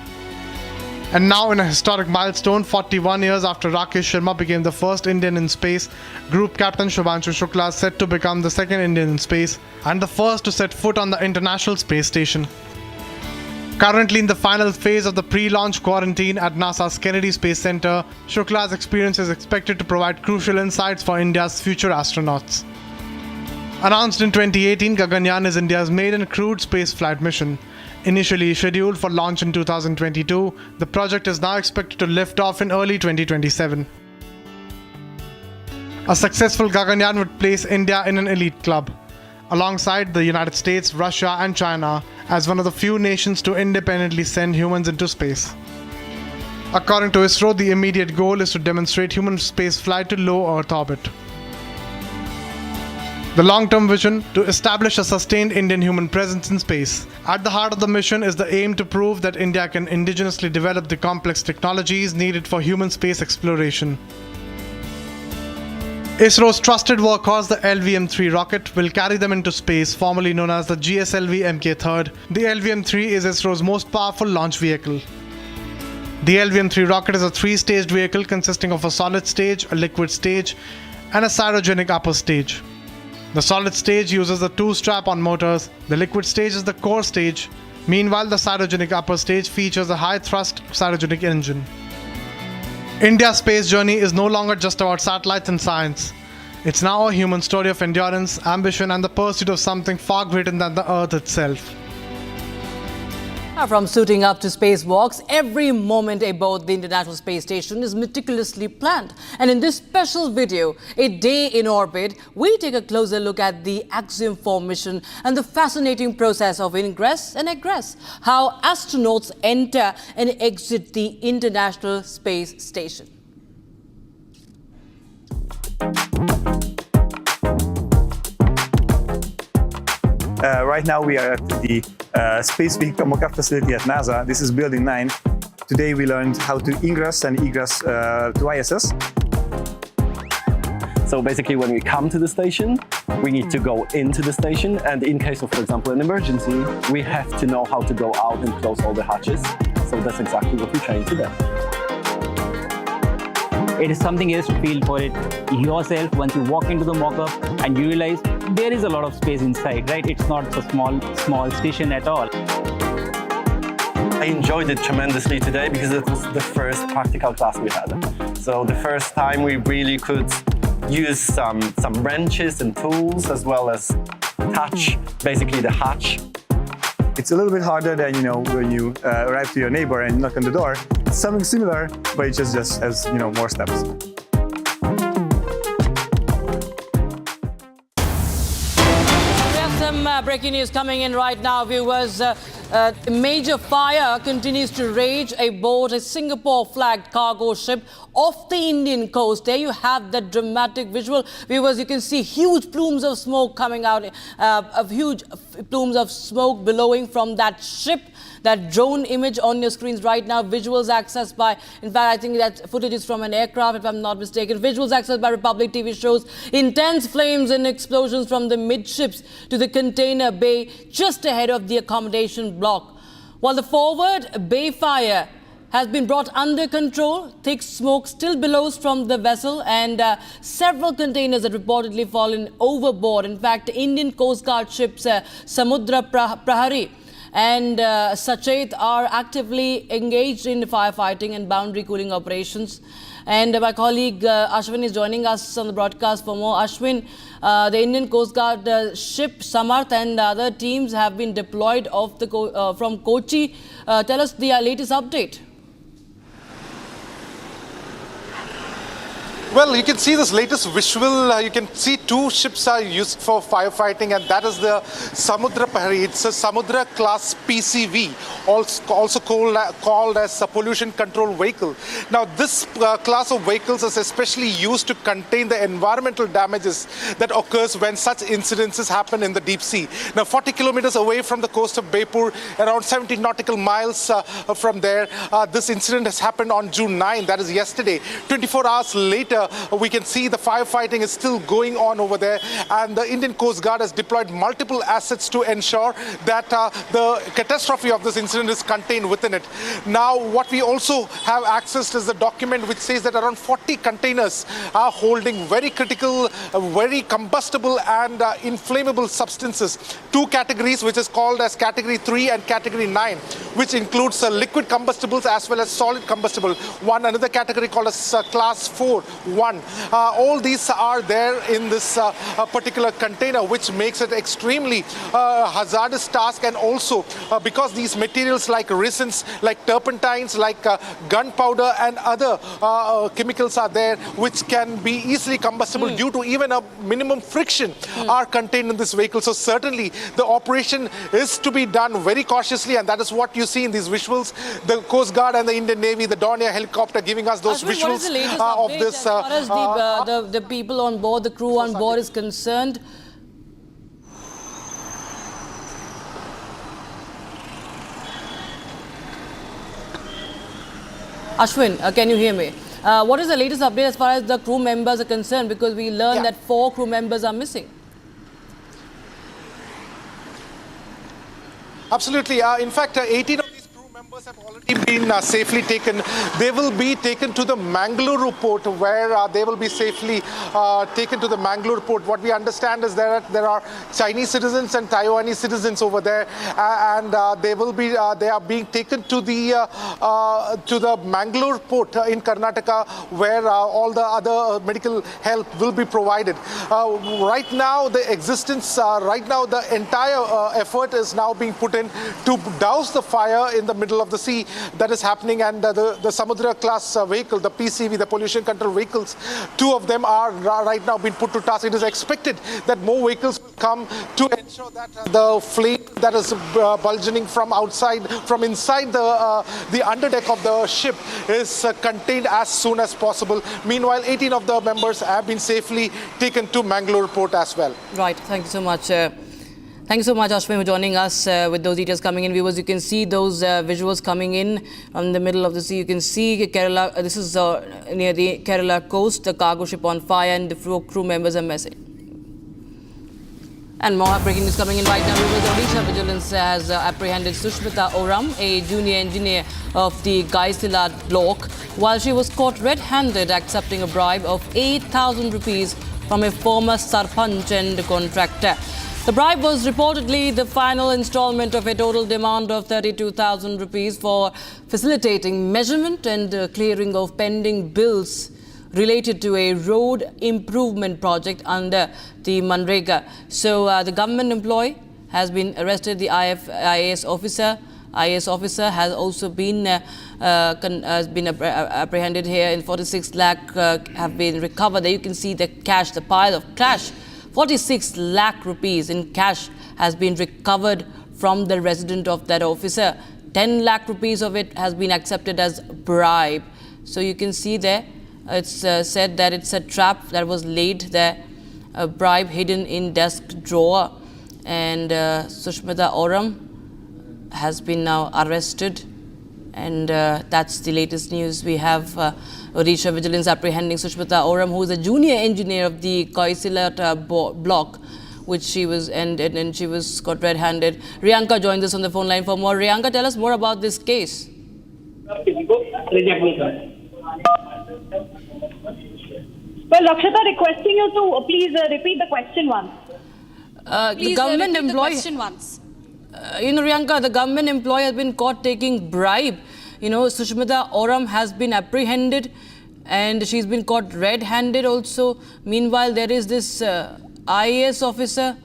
And now, in a historic milestone, 41 years after Rakesh Sharma became the first Indian in space, Group Captain Shubhanshu Shukla is set to become the second Indian in space and the first to set foot on the International Space Station. Currently in the final phase of the pre-launch quarantine at NASA's Kennedy Space Center, Shukla's experience is expected to provide crucial insights for India's future astronauts. Announced in 2018, Gaganyaan is India's maiden crewed spaceflight mission. Initially scheduled for launch in 2022, the project is now expected to lift off in early 2027. A successful Gaganyaan would place India in an elite club, alongside the United States, Russia, and China, as one of the few nations to independently send humans into space. According to ISRO, the immediate goal is to demonstrate human space flight to low Earth orbit. The long-term vision to establish a sustained Indian human presence in space. At the heart of the mission is the aim to prove that India can indigenously develop the complex technologies needed for human space exploration. ISRO's trusted workhorse, the LVM-3 rocket, will carry them into space, formerly known as the GSLV Mk3rd. The LVM-3 is ISRO's most powerful launch vehicle. The LVM-3 rocket is a 3-staged vehicle consisting of a solid stage, a liquid stage, and a cryogenic upper stage. The solid stage uses the 2 strap-on motors. The liquid stage is the core stage. Meanwhile, the cryogenic upper stage features a high-thrust cryogenic engine. India's space journey is no longer just about satellites and science. It's now a human story of endurance, ambition, and the pursuit of something far greater than the Earth itself. From suiting up to spacewalks, every moment aboard the International Space Station is meticulously planned. And in this special video, A Day in Orbit, we take a closer look at the Axiom 4 mission and the fascinating process of ingress and egress, how astronauts enter and exit the International Space Station. Right now we are at the Space Vehicle Mock-up facility at NASA. This is Building 9. Today we learned how to ingress and egress to ISS. So basically when we come to the station, we need to go into the station, and in case of, for example, an emergency, we have to know how to go out and close all the hatches. So that's exactly what we train today. it is something else to feel for it yourself once you walk into the mock-up and you realize there is a lot of space inside, right? It's not a small station at all. I enjoyed it tremendously today because it was the first practical class we had. So the first time we really could use some wrenches and tools as well as touch, basically the hatch. It's a little bit harder than, when you arrive to your neighbor and knock on the door. It's something similar, but it just has, more steps. Breaking news coming in right now, viewers. A major fire continues to rage aboard a Singapore-flagged cargo ship off the Indian coast. There you have the dramatic visual. Viewers, you can see huge plumes of smoke coming out, huge plumes of smoke billowing from that ship. That drone image on your screens right now, visuals accessed by, in fact, I think that footage is from an aircraft, if I'm not mistaken. Visuals accessed by Republic TV shows intense flames and explosions from the midships to the container bay just ahead of the accommodation block. While the forward bay fire has been brought under control, thick smoke still billows from the vessel and several containers have reportedly fallen overboard. In fact, Indian Coast Guard ships Samudra Prahari and Sachet are actively engaged in firefighting and boundary cooling operations. And my colleague Ashwin is joining us on the broadcast for more. Ashwin, the Indian Coast Guard ship Samarth and other teams have been deployed from Kochi. Tell us the latest update. Well, you can see this latest visual. You can see two ships are used for firefighting, and that is the Samudra Prahari. It's a Samudra class PCV, also called as a pollution control vehicle. Now, this class of vehicles is especially used to contain the environmental damages that occurs when such incidences happen in the deep sea. Now, 40 kilometers away from the coast of Baipur, around 70 nautical miles from there, this incident has happened on June 9, that is yesterday. 24 hours later, we can see the firefighting is still going on over there, and the Indian Coast Guard has deployed multiple assets to ensure that the catastrophe of this incident is contained within it. Now, what we also have accessed is the document which says that around 40 containers are holding very critical, very combustible and inflammable substances. Two categories, which is called as Category 3 and Category 9, which includes liquid combustibles as well as solid combustible. Another category called as Class 4. All these are there in this particular container, which makes it extremely hazardous task. And also because these materials like resins, like turpentines, like gunpowder and other chemicals are there, which can be easily combustible due to even a minimum friction are contained in this vehicle. So certainly the operation is to be done very cautiously, and that is what you see in these visuals. The Coast Guard and the Indian Navy, the Dornier helicopter giving us those Ashwin, visuals of this. As far as the people on board, the crew on board is concerned, Ashwin, can you hear me? What is the latest update as far as the crew members are concerned? Because we learned that 4 crew members are missing. Absolutely. In fact, 18 of these crew members have already been safely taken. They will be taken to the Mangalore port, where they will be safely taken to the Mangalore port. What we understand is there are Chinese citizens and Taiwanese citizens over there, and they are being taken to the Mangalore port in Karnataka, where all the other medical help will be provided. Right now, the entire effort is now being put in to douse the fire in the middle of the sea that is happening, and the Samudra class vehicle, the PCV, the pollution control vehicles, 2 of them are right now being put to task. It is expected that more vehicles will come to ensure that the flame that is bulging from inside the underdeck of the ship is contained as soon as possible. Meanwhile, 18 of the members have been safely taken to Mangalore port as well. Right, thank you so much. Thank you so much, Ashwin, for joining us with those details coming in. Viewers, you can see those visuals coming in from the middle of the sea. You can see Kerala, this is near the Kerala coast, the cargo ship on fire, and the crew members are missing. And more breaking news coming in right now. Odisha Vigilance has apprehended Sushmita Oram, a junior engineer of the Gaisila block, while she was caught red-handed accepting a bribe of 8,000 rupees from a former sarpanch and contractor. The bribe was reportedly the final installment of a total demand of 32,000 rupees for facilitating measurement and clearing of pending bills related to a road improvement project under the Manrega. So the government employee has been arrested. The IAS officer has also been apprehended here. In 46 lakh have been recovered. There you can see the cash, the pile of cash. 46 lakh rupees in cash has been recovered from the resident of that officer. 10 lakh rupees of it has been accepted as bribe. So you can see there, it's said that it's a trap that was laid there, a bribe hidden in desk drawer. And Sushmita Oram has been now arrested. And that's the latest news. We have Odisha Vigilance apprehending Sushmita Oram, who is a junior engineer of the Kaisilat block, which she was and she was caught red-handed. Riyanka joins us on the phone line for more. Riyanka, tell us more about this case. Well, Lakshata, requesting you to please repeat the question once. The government employee. Riyanka, the government employee has been caught taking bribe. Sushmita Oram has been apprehended and she's been caught red-handed also. Meanwhile, there is this IAS officer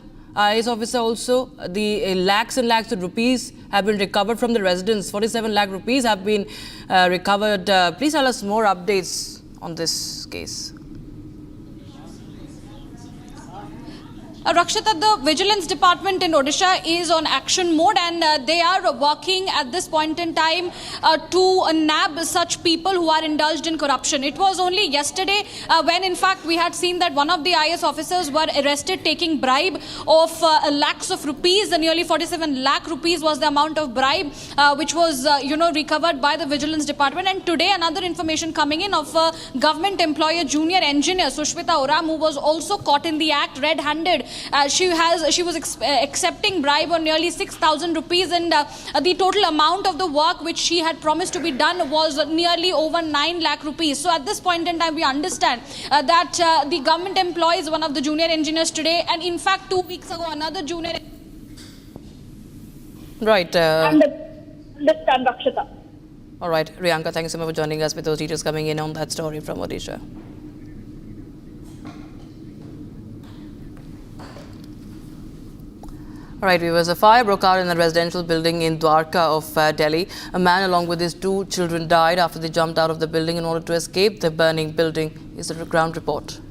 also. The lakhs and lakhs of rupees have been recovered from the residents. 47 lakh rupees have been recovered. Please tell us more updates on this case. Rakshita, the Vigilance Department in Odisha is on action mode and they are working at this point in time to nab such people who are indulged in corruption. It was only yesterday when in fact we had seen that one of the IS officers were arrested taking bribe of lakhs of rupees. Nearly 47 lakh rupees was the amount of bribe which was recovered by the Vigilance Department. And today another information coming in of a government employee, junior engineer, Sushmita Oram, who was also caught in the act red-handed. She was accepting bribe on nearly 6,000 rupees and the total amount of the work which she had promised to be done was nearly over 9 lakh rupees. So at this point in time we understand that the government employee is one of the junior engineers today, and in fact 2 weeks ago another junior. Right. Understand, Rakshita. All right, Riyanka, thank you so much for joining us with those details coming in on that story from Odisha. All right, viewers, a fire broke out in a residential building in Dwarka of Delhi. A man along with his 2 children died after they jumped out of the building in order to escape the burning building. Is the ground report.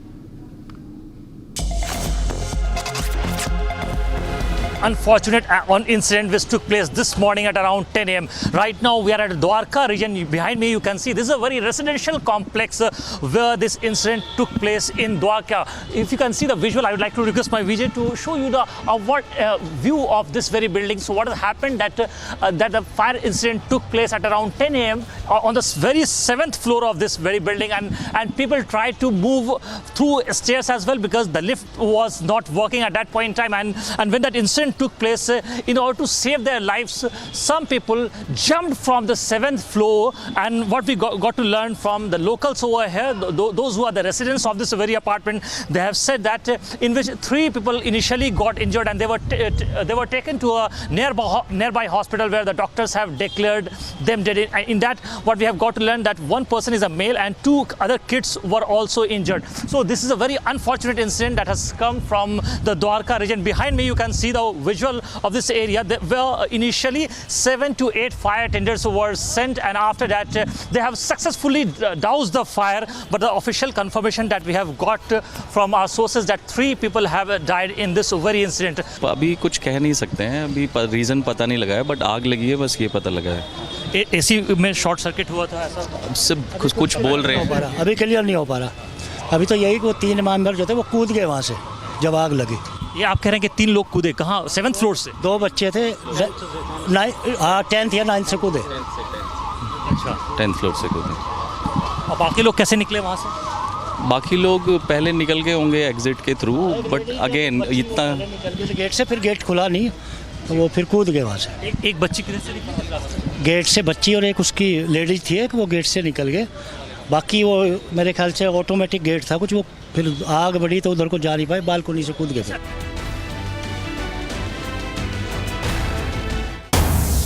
Unfortunate incident which took place this morning at around 10 a.m. Right now we are at Dwarka region. Behind me you can see this is a very residential complex where this incident took place in Dwarka. If you can see the visual, I would like to request my Vijay to show you the view of this very building. So what has happened that the fire incident took place at around 10 a.m. on the very 7th floor of this very building, and people tried to move through stairs as well because the lift was not working at that point in time, and when that incident took place, in order to save their lives, some people jumped from the 7th floor. And what we got to learn from the locals over here, those who are the residents of this very apartment, they have said that in which 3 people initially got injured and they were taken to a nearby hospital where the doctors have declared them dead. In that, what we have got to learn that 1 person is a male and 2 other kids were also injured. So this is a very unfortunate incident that has come from the Dwarka region. Behind me you can see the visual of this area. There were initially 7 to 8 fire tenders were sent, and after that they have successfully doused the fire. But the official confirmation that we have got from our sources that 3 people have died in this very incident. अभी कुछ कह नहीं सकते हैं, अभी reason पता नहीं लगा है, बट आग लगी है बस ये पता लगा है। एसी में शॉर्ट सर्किट हुआ था ऐसा सब कुछ बोल रहे हैं, अभी क्लियर नहीं हो पा रहा। अभी तो यही कि वो 3 मेंबर जो थे वो कूद गए वहाँ से जब आग लगी। ये आप कह रहे हैं कि 3 लोग कूदे कहाँ? 7th फ्लोर से? 2 बच्चे थे, 10th या 9th से कूदे। अच्छा, 10th फ्लोर से कूदे। और बाकी लोग कैसे निकले वहाँ से? बाकी लोग पहले निकल गए होंगे एग्जिट के थ्रू, बट अगेन इतना निकल गए गेट से, फिर गेट खुला नहीं तो वो फिर कूद गए वहाँ से। एक बच्ची किधर से निकली? गेट से बच्ची और एक उसकी लेडीज थी, एक वो गेट से निकल गए। बाकी वो मेरे ख्याल से ऑटोमेटिक गेट था कुछ, वो फिर आग बढ़ी तो उधर को जा नहीं पाए, बालकोनी से कूद गए फिर।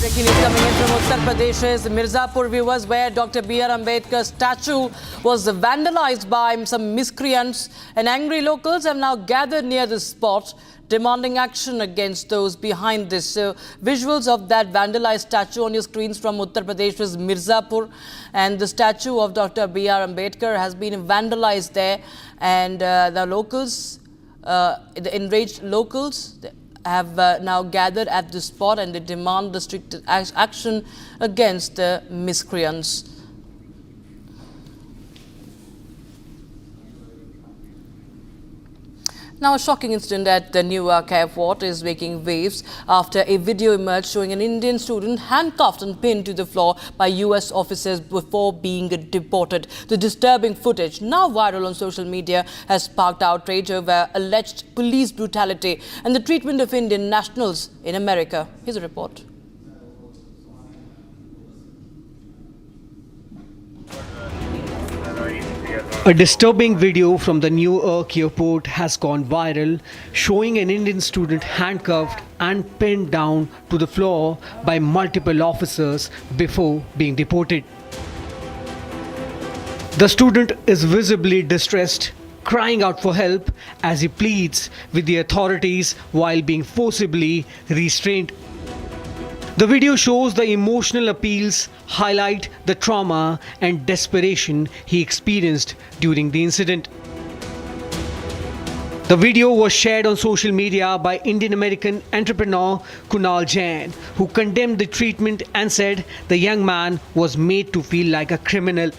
Breaking news coming in from Uttar Pradesh's Mirzapur, viewers, where Dr. B.R. Ambedkar's statue was vandalized by some miscreants, and angry locals have now gathered near the spot, demanding action against those behind this. So, visuals of that vandalized statue on your screens from Uttar Pradesh's Mirzapur, and the statue of Dr. B.R. Ambedkar has been vandalized there, and the locals, the enraged locals, have now gathered at the spot, and they demand the strict action against the miscreants. Now, a shocking incident at the Newark airport is making waves after a video emerged showing an Indian student handcuffed and pinned to the floor by US officers before being deported. The disturbing footage, now viral on social media, has sparked outrage over alleged police brutality and the treatment of Indian nationals in America. Here's a report. A disturbing video from the Newark airport has gone viral, showing an Indian student handcuffed and pinned down to the floor by multiple officers before being deported. The student is visibly distressed, crying out for help as he pleads with the authorities while being forcibly restrained. The video shows the emotional appeals highlight the trauma and desperation he experienced during the incident. The video was shared on social media by Indian-American entrepreneur Kunal Jain, who condemned the treatment and said the young man was made to feel like a criminal.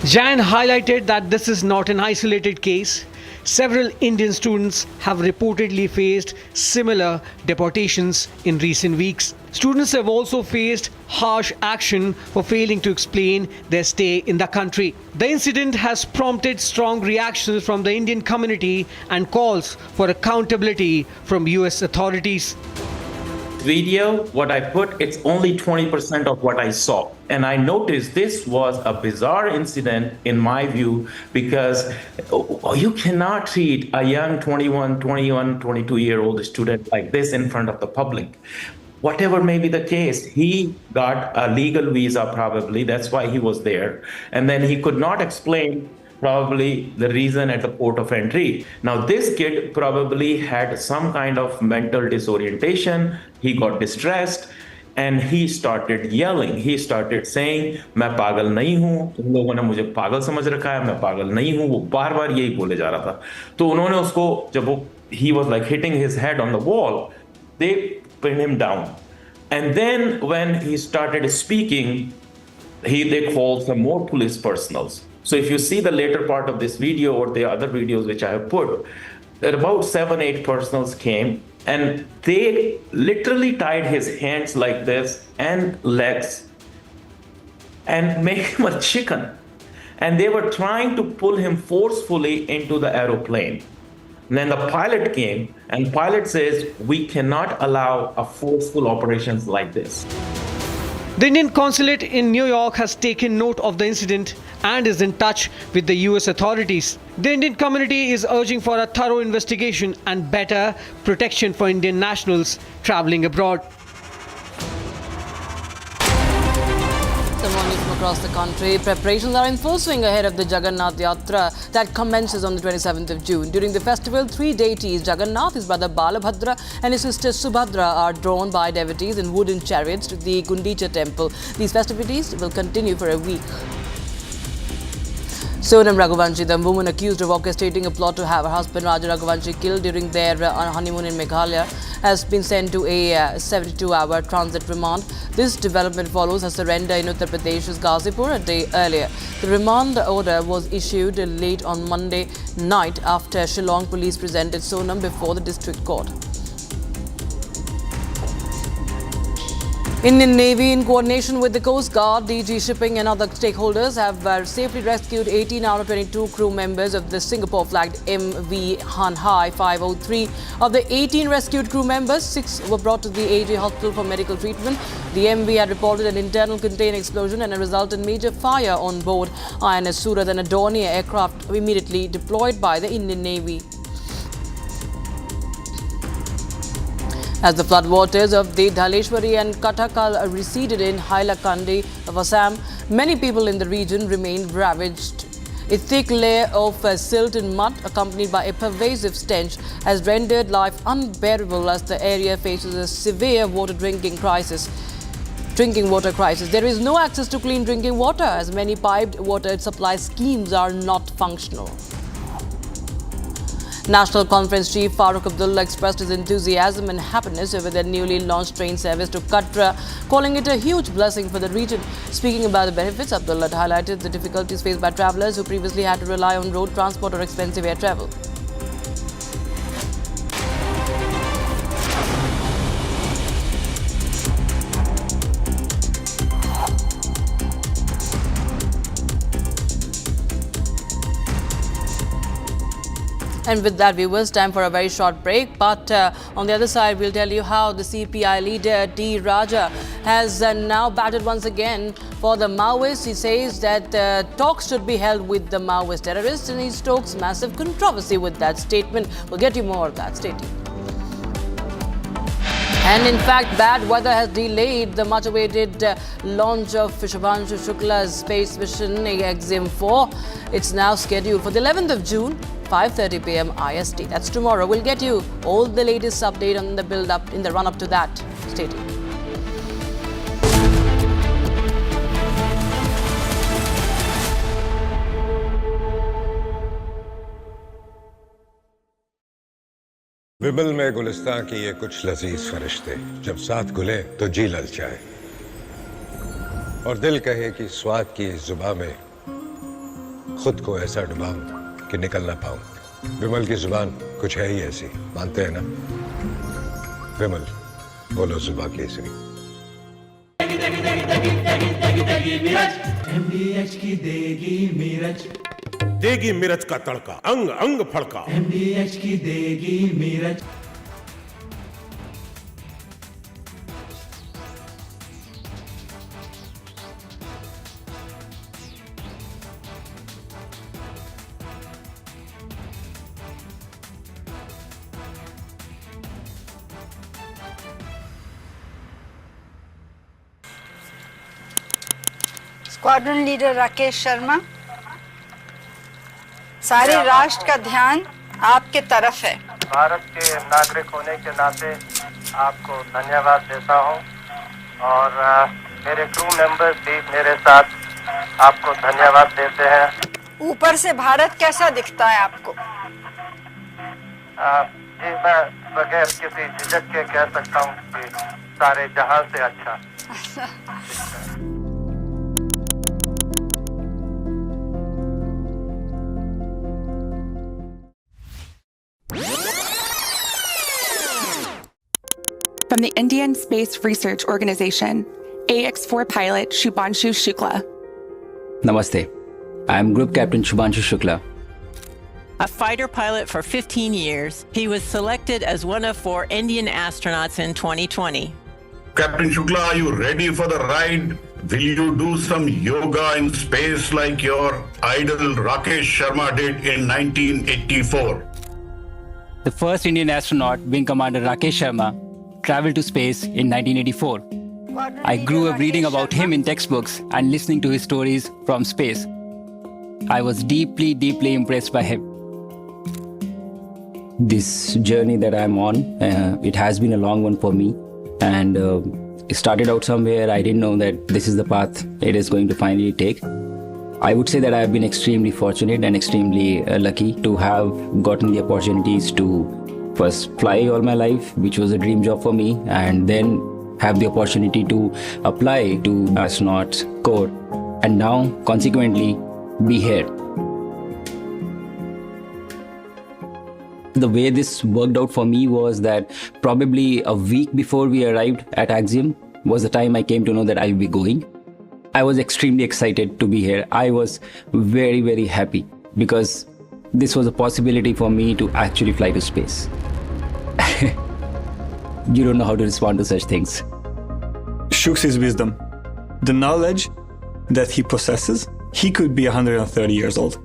Jain highlighted that this is not an isolated case. Several Indian students have reportedly faced similar deportations in recent weeks. Students have also faced harsh action for failing to explain their stay in the country. The incident has prompted strong reactions from the Indian community and calls for accountability from US authorities. Video, what I put, it's only 20% of what I saw. And I noticed this was a bizarre incident in my view, because you cannot treat a young 21, 22-year-old student like this in front of the public. Whatever may be the case, he got a legal visa probably, that's why he was there. And then he could not explain probably the reason at the port of entry. Now this kid probably had some kind of mental disorientation, he got distressed, and he started yelling. He started saying, मैं पागल नहीं हूँ, तुम लोगों ने मुझे पागल समझ रखा है, मैं पागल नहीं हूँ, वो बार बार यही बोले जा रहा था. तो उन्होंने उसको, जब वो, he was like hitting his head on the wall, they pinned him down. And then when he started speaking, they called some more police personnel. So if you see the later part of this video or the other videos which I have put, that about 7-8 personnel came and they literally tied his hands like this and legs and made him a chicken. And they were trying to pull him forcefully into the aeroplane. And then the pilot came and pilot says, we cannot allow a forceful operations like this. The Indian consulate in New York has taken note of the incident and is in touch with the US authorities. The Indian community is urging for a thorough investigation and better protection for Indian nationals traveling abroad. Some news from across the country. Preparations are in full swing ahead of the Jagannath Yatra that commences on the 27th of June. During the festival, three deities, Jagannath, his brother Balabhadra and his sister Subhadra, are drawn by devotees in wooden chariots to the Gundicha temple. These festivities will continue for a week. Sonam Raghuvanshi, the woman accused of orchestrating a plot to have her husband Raja Raghuvanshi killed during their honeymoon in Meghalaya, has been sent to a 72-hour transit remand. This development follows her surrender in Uttar Pradesh's Ghazipur a day earlier. The remand order was issued late on Monday night after Shillong police presented Sonam before the district court. Indian Navy, in coordination with the Coast Guard, DG Shipping and other stakeholders, have safely rescued 18 out of 22 crew members of the Singapore-flagged MV Han Hai 503. Of the 18 rescued crew members, 6 were brought to the AJ hospital for medical treatment. The MV had reported an internal container explosion and a resultant major fire on board INS Surat, and a Dornier aircraft immediately deployed by the Indian Navy. As the floodwaters of the Dhaleshwari and Kathakal receded in Hailakandi of Assam, many people in the region remained ravaged. A thick layer of silt and mud, accompanied by a pervasive stench, has rendered life unbearable as the area faces a severe drinking water crisis. There is no access to clean drinking water, as many piped water supply schemes are not functional. National Conference Chief Farooq Abdullah expressed his enthusiasm and happiness over the newly launched train service to Katra, calling it a huge blessing for the region. Speaking about the benefits, Abdullah highlighted the difficulties faced by travellers who previously had to rely on road transport or expensive air travel. And with that, viewers, time for a very short break. But on the other side, we'll tell you how the CPI leader D. Raja has now batted once again for the Maoists. He says that talks should be held with the Maoist terrorists, and he stokes massive controversy with that statement. We'll get you more of that. Stay tuned. And in fact, bad weather has delayed the much-awaited launch of Shubhanshu Shukla's space mission EXIM 4. It's now scheduled for the 11th of June, 5:30 p.m. IST. That's tomorrow. We'll get you all the latest update on the build-up in the run-up to that. Stay tuned. विमल में गुलिस्तां की ये कुछ लजीज फरिश्ते जब साथ घुले तो जी ललचाए और दिल कहे कि स्वाद की इस जुबान में खुद को ऐसा डुबाऊं कि निकल ना पाऊं। विमल की जुबान कुछ है ही ऐसी, मानते हैं ना? विमल, बोलो जुबान केसरी। MDH की देगी मीरज, देगी मिर्च का तड़का, अंग अंग फड़का। MDH की देगी मीरज। स्क्वाड्रन लीडर राकेश शर्मा, सारे राष्ट्र का ध्यान आपके तरफ है। भारत के नागरिक होने के नाते आपको धन्यवाद देता हूं और मेरे क्रू मेंबर्स भी मेरे साथ आपको धन्यवाद देते हैं। ऊपर से भारत कैसा दिखता है आपको? जी, मैं बगैर किसी झिझक के कह सकता हूं कि सारे जहां से अच्छा। From the Indian Space Research Organization, AX-4 pilot Shubhanshu Shukla. Namaste. I am Group Captain Shubhanshu Shukla. A fighter pilot for 15 years, he was selected as one of 4 Indian astronauts in 2020. Captain Shukla, are you ready for the ride? Will you do some yoga in space like your idol Rakesh Sharma did in 1984? The first Indian astronaut, Wing Commander Rakesh Sharma, traveled to space in 1984. I grew up reading about him in textbooks and listening to his stories from space. I was deeply, deeply impressed by him. This journey that I'm on, it has been a long one for me. And it started out somewhere. I didn't know that this is the path it is going to finally take. I would say that I have been extremely fortunate and extremely lucky to have gotten the opportunities to first fly all my life, which was a dream job for me, and then have the opportunity to apply to astronaut corps, and now consequently be here. The way this worked out for me was that probably a week before we arrived at Axiom, was the time I came to know that I'll be going. I was extremely excited to be here. I was very, very happy because this was a possibility for me to actually fly to space. You don't know how to respond to such things. Shooks his wisdom. The knowledge that he possesses, he could be 130 years old.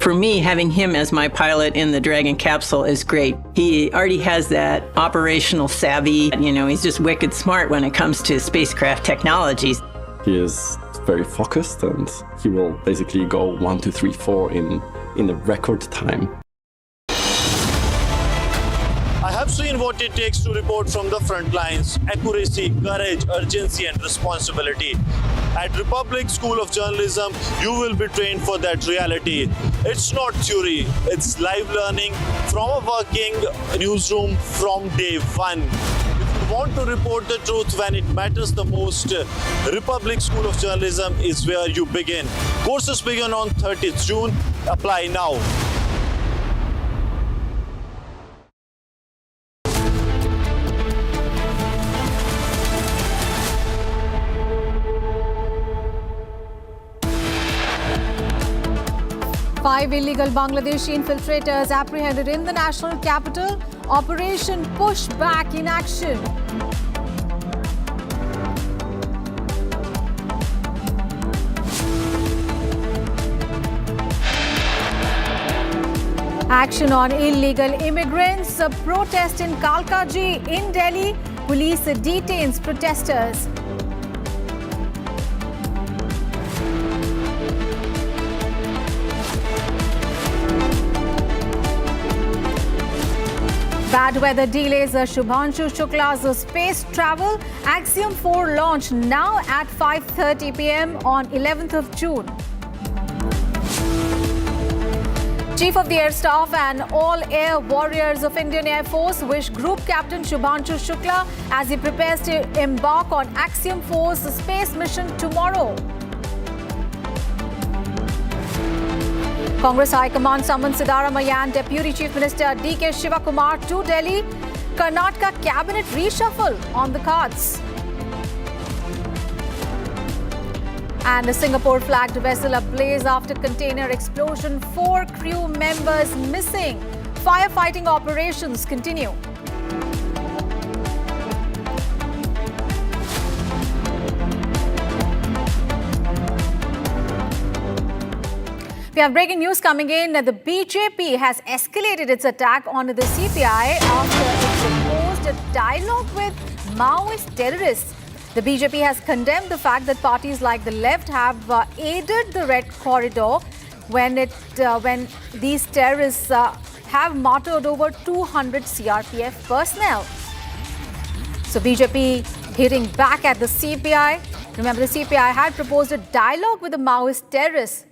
For me, having him as my pilot in the Dragon capsule is great. He already has that operational savvy. He's just wicked smart when it comes to spacecraft technologies. He is very focused and he will basically go 1, 2, 3, 4 in a record time. I have seen what it takes to report from the front lines: accuracy, courage, urgency and responsibility. At Republic School of Journalism, you will be trained for that reality. It's not theory, it's live learning from a working newsroom from day one. If you want to report the truth when it matters the most, Republic School of Journalism is where you begin. Courses begin on 30th June. Apply now. Five illegal Bangladeshi infiltrators apprehended in the national capital. Operation Pushback in action. Action on illegal immigrants. A protest in Kalkaji in Delhi. Police detains protesters. Bad weather delays Shubhanshu Shukla's space travel. Axiom 4 launch now at 5:30 p.m. on 11th of June. Chief of the Air Staff and all air warriors of Indian Air Force wish Group Captain Shubhanshu Shukla as he prepares to embark on Axiom 4's space mission tomorrow. Congress High Command summoned Siddharamaiah and Deputy Chief Minister D.K. Shivakumar to Delhi. Karnataka cabinet reshuffle on the cards. And a Singapore-flagged vessel ablaze after container explosion. 4 crew members missing. Firefighting operations continue. We have breaking news coming in. The BJP has escalated its attack on the CPI after it proposed a dialogue with Maoist terrorists. The BJP has condemned the fact that parties like the left have aided the Red Corridor when these terrorists have martyred over 200 CRPF personnel. So BJP hitting back at the CPI. Remember, the CPI had proposed a dialogue with the Maoist terrorists.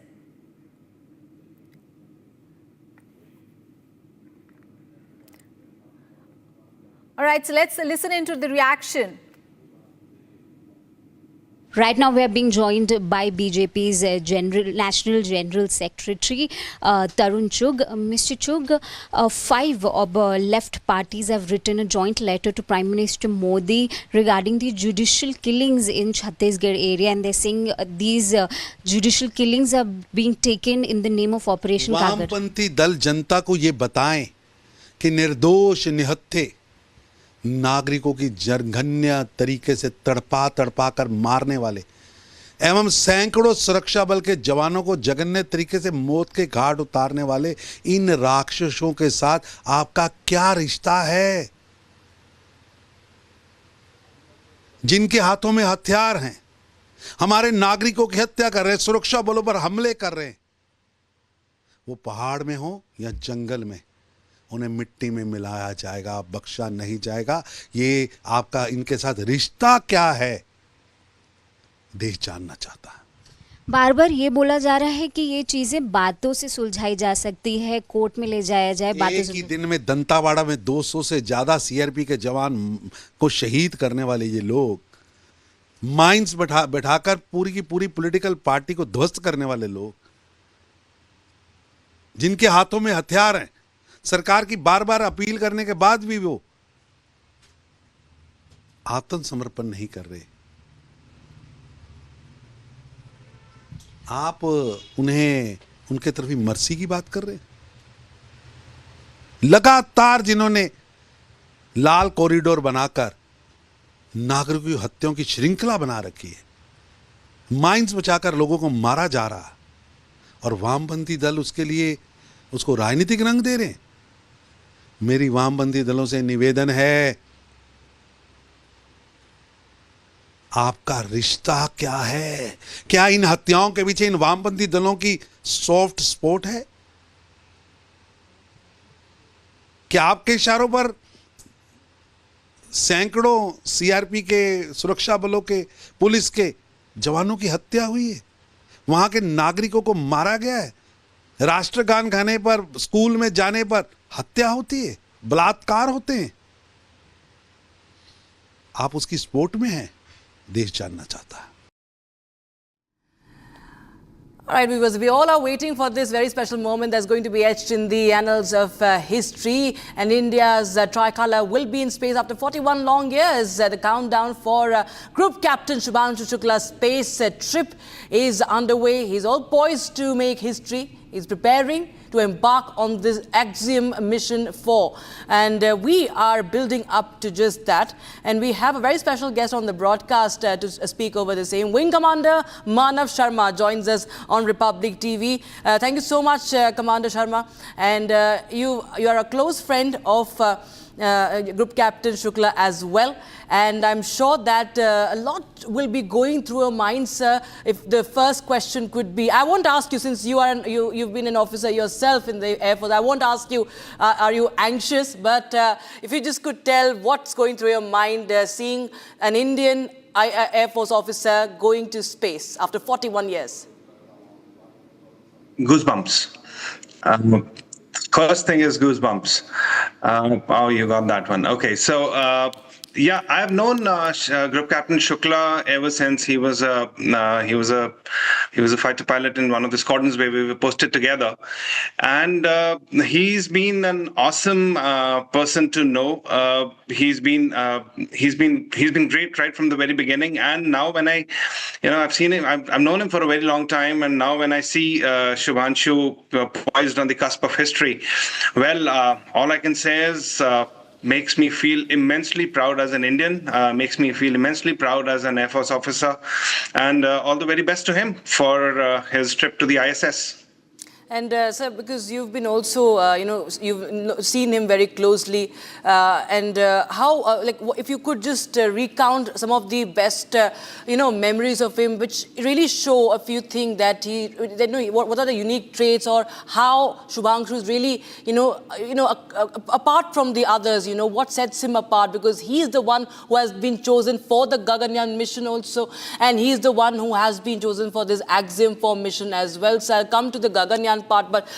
All right, so let's listen into the reaction. Right now, we are being joined by BJP's National General Secretary, Tarun Chugh. Mr. Chugh, 5 of left parties have written a joint letter to Prime Minister Modi regarding the judicial killings in Chhattisgarh area, and they're saying these judicial killings are being taken in the name of Operation Kagar. वामपंथी दल जनता को ये बताएं कि निर्दोष निहत्थे नागरिकों की जघन्य तरीके से तड़पा कर मारने वाले एवं सैकड़ों सुरक्षा बल के जवानों को जघन्य तरीके से मौत के घाट उतारने वाले इन राक्षसों के साथ आपका क्या रिश्ता है, जिनके हाथों में हथियार हैं, हमारे नागरिकों की हत्या कर रहे हैं, सुरक्षा बलों पर हमले कर रहे हैं, वो पहाड़ में हो या जंगल में, उन्हें मिट्टी में मिलाया जाएगा, बख्शा नहीं जाएगा। ये आपका इनके साथ रिश्ता क्या है, देश जानना चाहता है। बार बार ये बोला जा रहा है कि ये चीजें बातों से सुलझाई जा सकती है, कोर्ट में ले जाया जाए, बातों से। एक ही दिन में दंतावाड़ा में 200 से ज्यादा सीआरपी के जवान को शहीद करने वाले ये लोग, माइंस बैठाकर पूरी की पूरी पॉलिटिकल पार्टी को ध्वस्त करने वाले लोग, जिनके हाथों में हथियार हैं, सरकार की बार बार अपील करने के बाद भी वो आत्मसमर्पण नहीं कर रहे, आप उन्हें उनके तरफ मर्सी की बात कर रहे हैं। लगातार जिन्होंने लाल कॉरिडोर बनाकर नागरिकों की हत्याओं की श्रृंखला बना रखी है, माइंस बचाकर लोगों को मारा जा रहा, और वामपंथी दल उसके लिए उसको राजनीतिक रंग दे रहे हैं। मेरी वामपंथी दलों से निवेदन है, आपका रिश्ता क्या है? क्या इन हत्याओं के पीछे इन वामपंथी दलों की सॉफ्ट सपोर्ट है? क्या आपके इशारों पर सैकड़ों सीआरपी के, सुरक्षा बलों के, पुलिस के जवानों की हत्या हुई है? वहां के नागरिकों को मारा गया है? राष्ट्रगान गाने पर, स्कूल में जाने पर हत्या होती है, बलात्कार होते हैं। आप उसकी सपोर्ट में हैं? देश जानना चाहता है। All right, viewers, we all are waiting for this very special moment that's going to be etched in the annals of history. And India's tricolour will be in space after 41 long years. The countdown for Group Captain Shubhanshu Shukla's space trip is underway. He's all poised to make history. He's preparing to embark on this Axiom Mission 4. And we are building up to just that. And we have a very special guest on the broadcast to speak over the same. Wing Commander Manav Sharma joins us on Republic TV. Thank you so much, Commander Sharma. And you are a close friend of Group Captain Shukla as well. And I'm sure that a lot will be going through your mind, sir. If the first question could be, I won't ask you, since you've been an officer yourself in the Air Force, I won't ask you, are you anxious? But if you just could tell what's going through your mind seeing an Indian Air Force officer going to space after 41 years. Goosebumps. First thing is goosebumps. Oh, you got that one. Okay, so yeah, I've known Group Captain Shukla ever since he was a fighter pilot in one of the squadrons where we were posted together, and he's been an awesome person to know. He's been great right from the very beginning, and now when I've seen him, I've known him for a very long time, and now when I see Shubhanshu poised on the cusp of history, well, all I can say is makes me feel immensely proud as an Indian, makes me feel immensely proud as an Air Force officer, and all the very best to him for his trip to the ISS. And sir, because you've been also, you've seen him very closely, and how, if you could just recount some of the best, memories of him, which really show a few things that what are the unique traits, or how Shubhanshu is really, apart from the others, what sets him apart, because he's the one who has been chosen for the Gaganyaan mission also, and he's the one who has been chosen for this Axiom 4 mission as well. So I'll come to the Gaganyaan part, but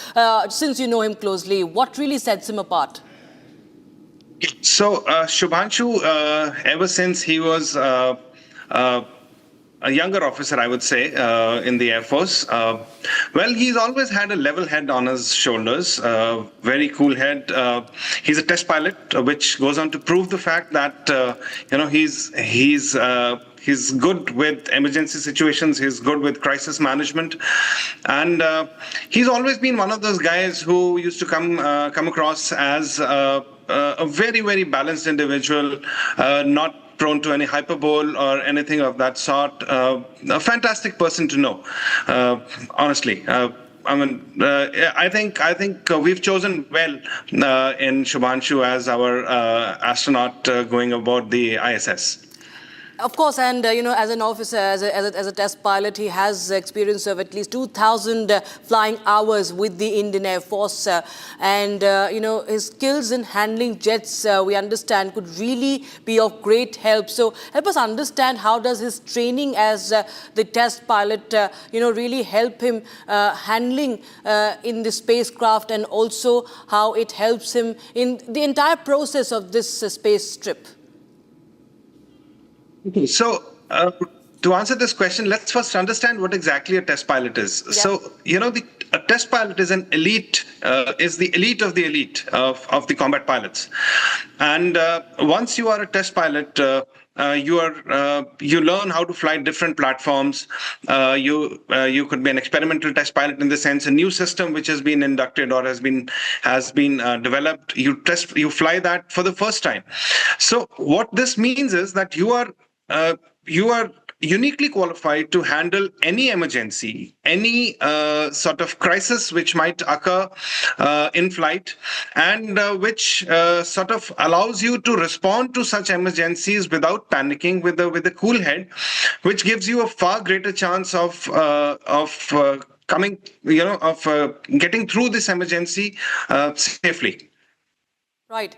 since you know him closely, what really sets him apart? So Shubhanshu, ever since he was a younger officer, I would say, in the Air Force, well, he's always had a level head on his shoulders, very cool head. He's a test pilot, which goes on to prove the fact that he's good with emergency situations. He's good with crisis management, and he's always been one of those guys who used to come across as a very, very balanced individual, not prone to any hyperbole or anything of that sort. A fantastic person to know, honestly. I think we've chosen well in Shubhanshu as our astronaut going aboard the ISS. Of course, and as an officer, as a test pilot, he has experience of at least 2,000 flying hours with the Indian Air Force, and his skills in handling jets, we understand, could really be of great help. So help us understand, how does his training as the test pilot, really help him handling in the spacecraft, and also how it helps him in the entire process of this space trip? So, to answer this question, let's first understand what exactly a test pilot is. Yeah. So, a test pilot is an elite, is the elite of the elite of the combat pilots. And once you are a test pilot, you learn how to fly different platforms. You could be an experimental test pilot in the sense a new system which has been inducted or has been developed. You fly that for the first time. So what this means is that you are uniquely qualified to handle any emergency, any sort of crisis which might occur in flight, and which sort of allows you to respond to such emergencies without panicking, with a cool head, which gives you a far greater chance of getting through this emergency safely. Right.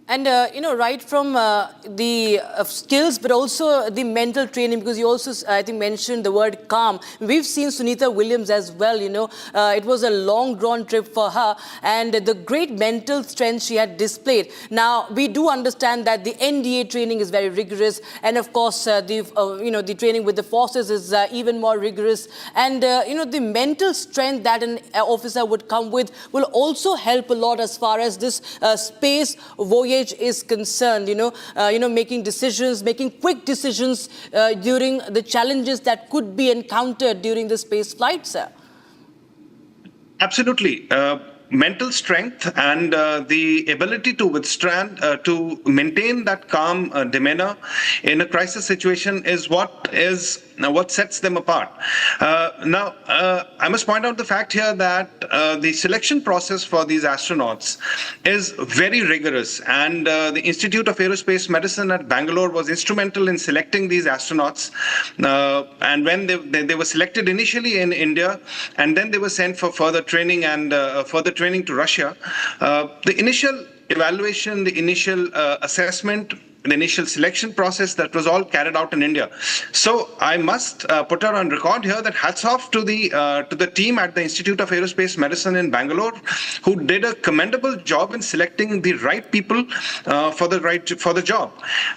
And, right from the skills, but also the mental training, because you also, I think, mentioned the word calm. We've seen Sunita Williams as well, it was a long drawn trip for her, and the great mental strength she had displayed. Now, we do understand that the NDA training is very rigorous, and of course, the training with the forces is even more rigorous. And, the mental strength that an officer would come with will also help a lot as far as this space voyage is concerned, making quick decisions during the challenges that could be encountered during the space flight, sir. Absolutely. Mental strength and the ability to withstand, to maintain that calm demeanor in a crisis situation is what sets them apart. Now, I must point out the fact here that the selection process for these astronauts is very rigorous, and the Institute of Aerospace Medicine at Bangalore was instrumental in selecting these astronauts. And when they were selected initially in India, and then they were sent for further training to Russia, the initial evaluation, the initial assessment, the initial selection process, that was all carried out in India. So I must put her on record here that hats off to the team at the Institute of Aerospace Medicine in Bangalore, who did a commendable job in selecting the right people for the job.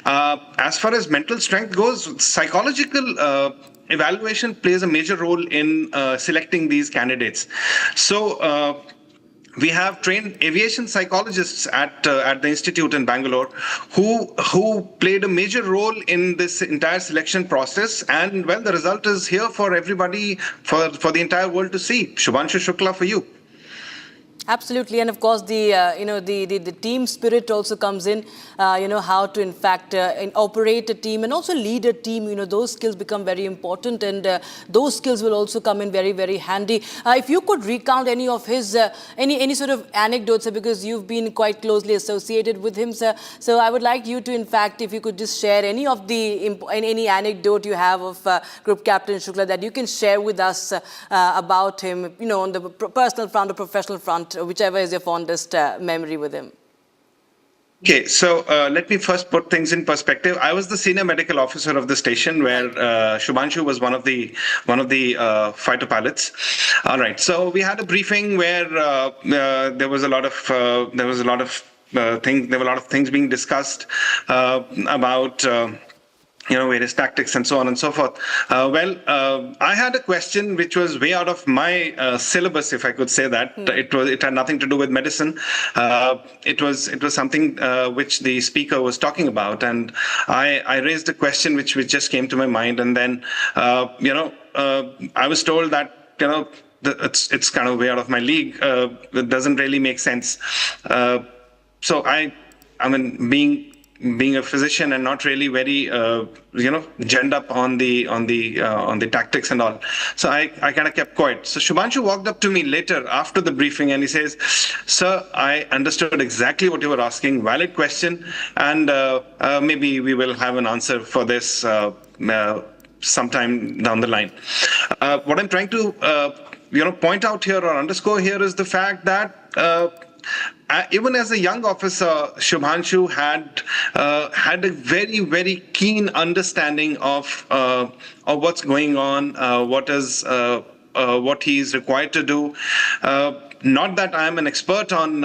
As far as mental strength goes, psychological evaluation plays a major role in selecting these candidates. So we have trained aviation psychologists at the institute in Bangalore who played a major role in this entire selection process, and well, the result is here for everybody, for the entire world to see. Shubhanshu Shukla, for you. Absolutely, and of course the team spirit also comes in. How to in fact operate a team and also lead a team. Those skills become very important, and those skills will also come in very, very handy. If you could recount any of his any sort of anecdotes, because you've been quite closely associated with him, sir. So I would like you to, in fact, if you could just share any of any anecdote you have of Group Captain Shukla that you can share with us about him. On the personal front or professional front, whichever is your fondest memory with him. Okay, so let me first put things in perspective. I was the senior medical officer of the station, where Shubhanshu was one of the fighter pilots. All right, so we had a briefing where there were a lot of things being discussed about various tactics and so on and so forth. I had a question which was way out of my syllabus, if I could say that. It had nothing to do with medicine. It was something which the speaker was talking about, and I raised a question which just came to my mind, and then I was told that it's kind of way out of my league. It doesn't really make sense. So I mean, being a physician and not really very genned up on the tactics and all, so I kind of kept quiet. So Shubhanshu walked up to me later after the briefing, and he says, "Sir, I understood exactly what you were asking. Valid question, and maybe we will have an answer for this sometime down the line." What I'm trying to point out here or underscore here is the fact that even as a young officer, Shubhanshu had a very, very keen understanding of what's going on, what he's required to do. Not that I'm an expert on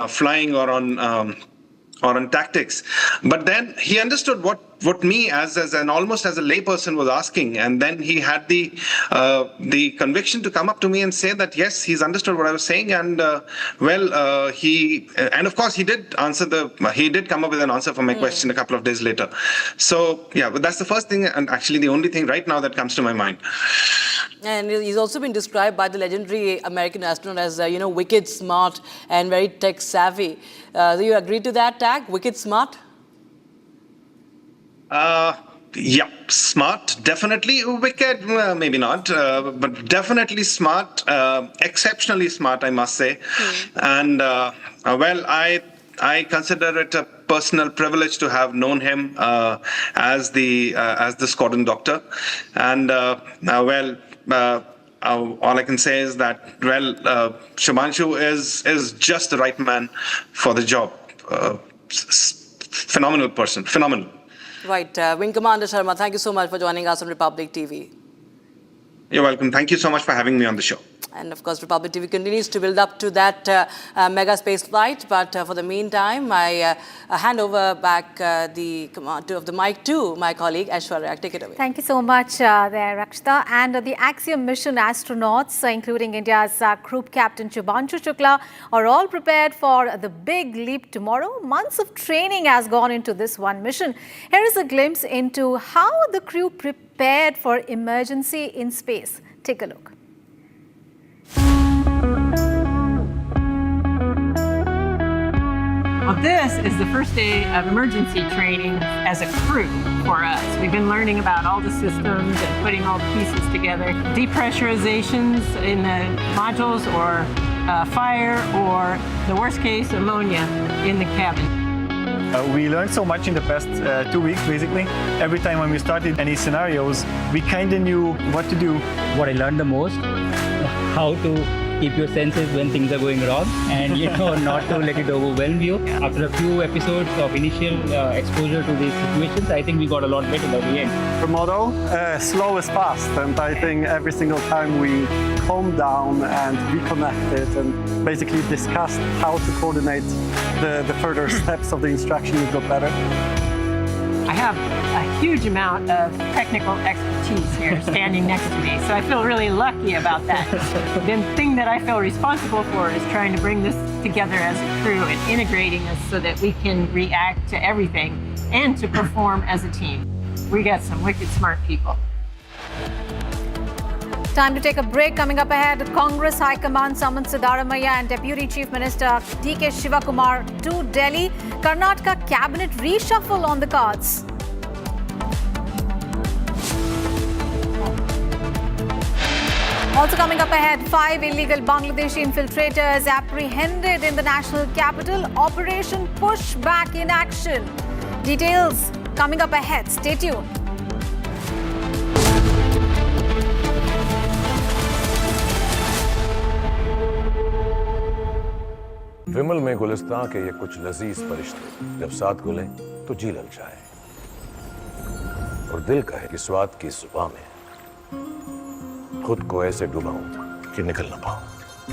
flying or on tactics, but then he understood what what me as an almost as a layperson was asking, and then he had the conviction to come up to me and say that yes, he's understood what I was saying, and and of course he did come up with an answer for my question a couple of days later. So yeah, but that's the first thing, and actually the only thing right now that comes to my mind. And he's also been described by the legendary American astronaut as, wicked smart and very tech savvy. Do you agree to that tag, wicked smart? Yeah, smart, definitely. Wicked, maybe not, but definitely smart, exceptionally smart, I must say. And I consider it a personal privilege to have known him as the squadron doctor. And all I can say is that Shubhanshu is just the right man for the job. Phenomenal person, phenomenal. Right, Wing Commander Sharma, thank you so much for joining us on Republic TV. You're welcome. Thank you so much for having me on the show. And of course, Republic TV continues to build up to that mega space flight. But for the meantime, I hand over back the command of the mic to my colleague Aishwarya. Take it away. Thank you so much there, Rakshita. And the Axiom mission astronauts, including India's Group Captain Shubhanshu Shukla, are all prepared for the big leap tomorrow. Months of training has gone into this one mission. Here is a glimpse into how the crew prepared for emergency in space. Take a look. Well, this is the first day of emergency training as a crew for us. We've been learning about all the systems and putting all the pieces together. Depressurizations in the modules, or fire, or the worst case, ammonia in the cabin. We learned so much in the past 2 weeks, basically. Every time when we started any scenarios, we kind of knew what to do. What I learned the most, how to keep your senses when things are going wrong, and not to let it overwhelm you. After a few episodes of initial exposure to these situations, I think we got a lot better by the end. The motto, slow is fast, and I think every single time we calmed down and reconnected and basically discussed how to coordinate the further steps of the instruction, we got better. I have a huge amount of technical expertise here standing next to me, so I feel really lucky about that. The thing that I feel responsible for is trying to bring this together as a crew and integrating us so that we can react to everything and to perform as a team. We got some wicked smart people. Time to take a break. Coming up ahead, Congress High Command summoned Siddaramaiah and Deputy Chief Minister D.K. Shivakumar to Delhi. Karnataka cabinet reshuffle on the cards. Also coming up ahead, 5 illegal Bangladeshi infiltrators apprehended in the national capital. Operation Pushback in action. Details coming up ahead. Stay tuned. विमल में गुलिस्तां के ये कुछ लजीज फरिश्ते जब साथ घुलें तो जी ललचाए और दिल कहे कि स्वाद की जुबां में खुद को ऐसे डुबाऊं कि निकल ना पाऊं।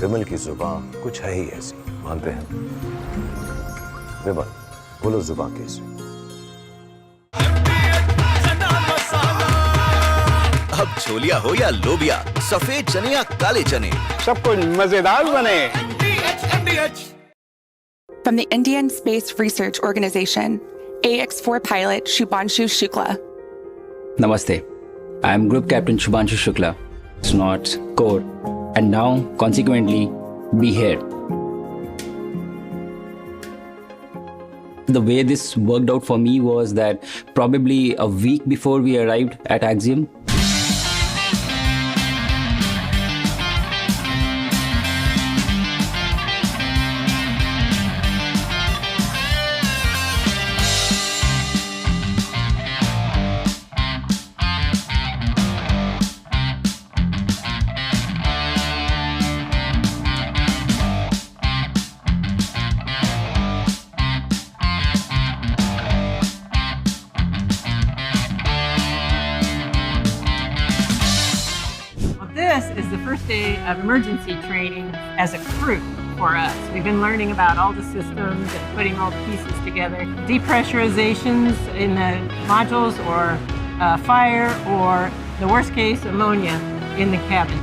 विमल की जुबां कुछ है ही ऐसी, मानते हैं? विमल, बोलो जुबां कैसी? अब छोलिया हो या लोबिया, सफेद चने या काले चने, सब कुछ मजेदार बने। From the Indian Space Research Organization, AX4 pilot Shubhanshu Shukla. Namaste. I am Group Captain Shubhanshu Shukla. It's not core, and now, consequently, be here. The way this worked out for me was that probably a week before we arrived at Axiom, the first day of emergency training as a crew for us. We've been learning about all the systems and putting all the pieces together. Depressurizations in the modules, or fire, or the worst case, ammonia in the cabin.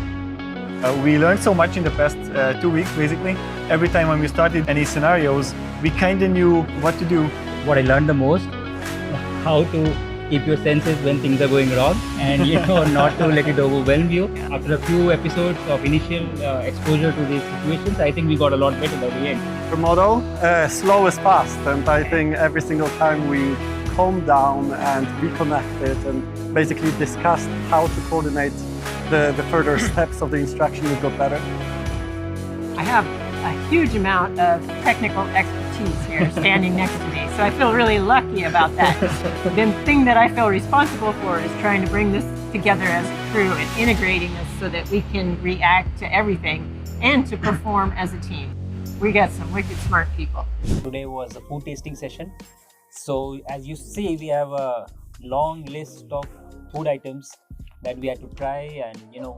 We learned so much in the past 2 weeks, basically. Every time when we started any scenarios, we kind of knew what to do. What I learned the most, how to keep your senses when things are going wrong, and not to let it overwhelm you. After a few episodes of initial exposure to these situations, I think we got a lot better by the end. The motto, slow is fast, and I think every single time we calmed down and reconnected and basically discussed how to coordinate the further steps of the instruction, we got better. I have a huge amount of technical expertise here standing next to me, so I feel really lucky about that. The thing that I feel responsible for is trying to bring this together as a crew and integrating this so that we can react to everything and to perform as a team. We got some wicked smart people. Today was a food tasting session. So as you see, we have a long list of food items that we had to try and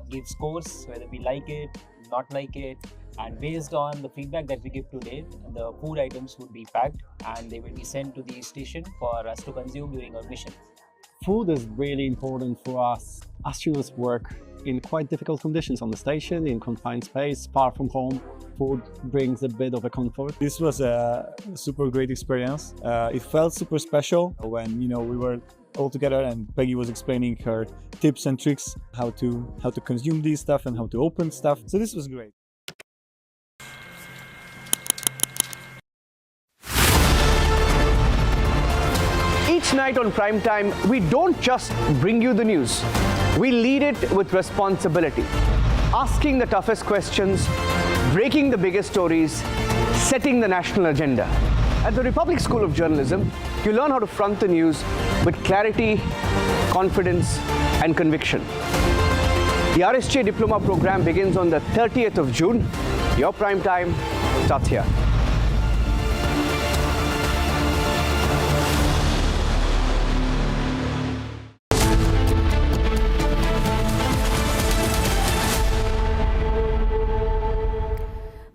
give scores, whether we like it, not like it. And based on the feedback that we give today, the food items would be packed and they will be sent to the station for us to consume during our mission. Food is really important for us. Astronauts work in quite difficult conditions on the station, in confined space, far from home. Food brings a bit of a comfort. This was a super great experience. It felt super special when we were all together and Peggy was explaining her tips and tricks, how to consume these stuff and how to open stuff. So this was great. Each night on Prime Time, we don't just bring you the news. We lead it with responsibility, asking the toughest questions, breaking the biggest stories, setting the national agenda. At the Republic School of Journalism, you learn how to front the news with clarity, confidence, and conviction. The RSJ Diploma program begins on the 30th of June. Your Prime Time starts here.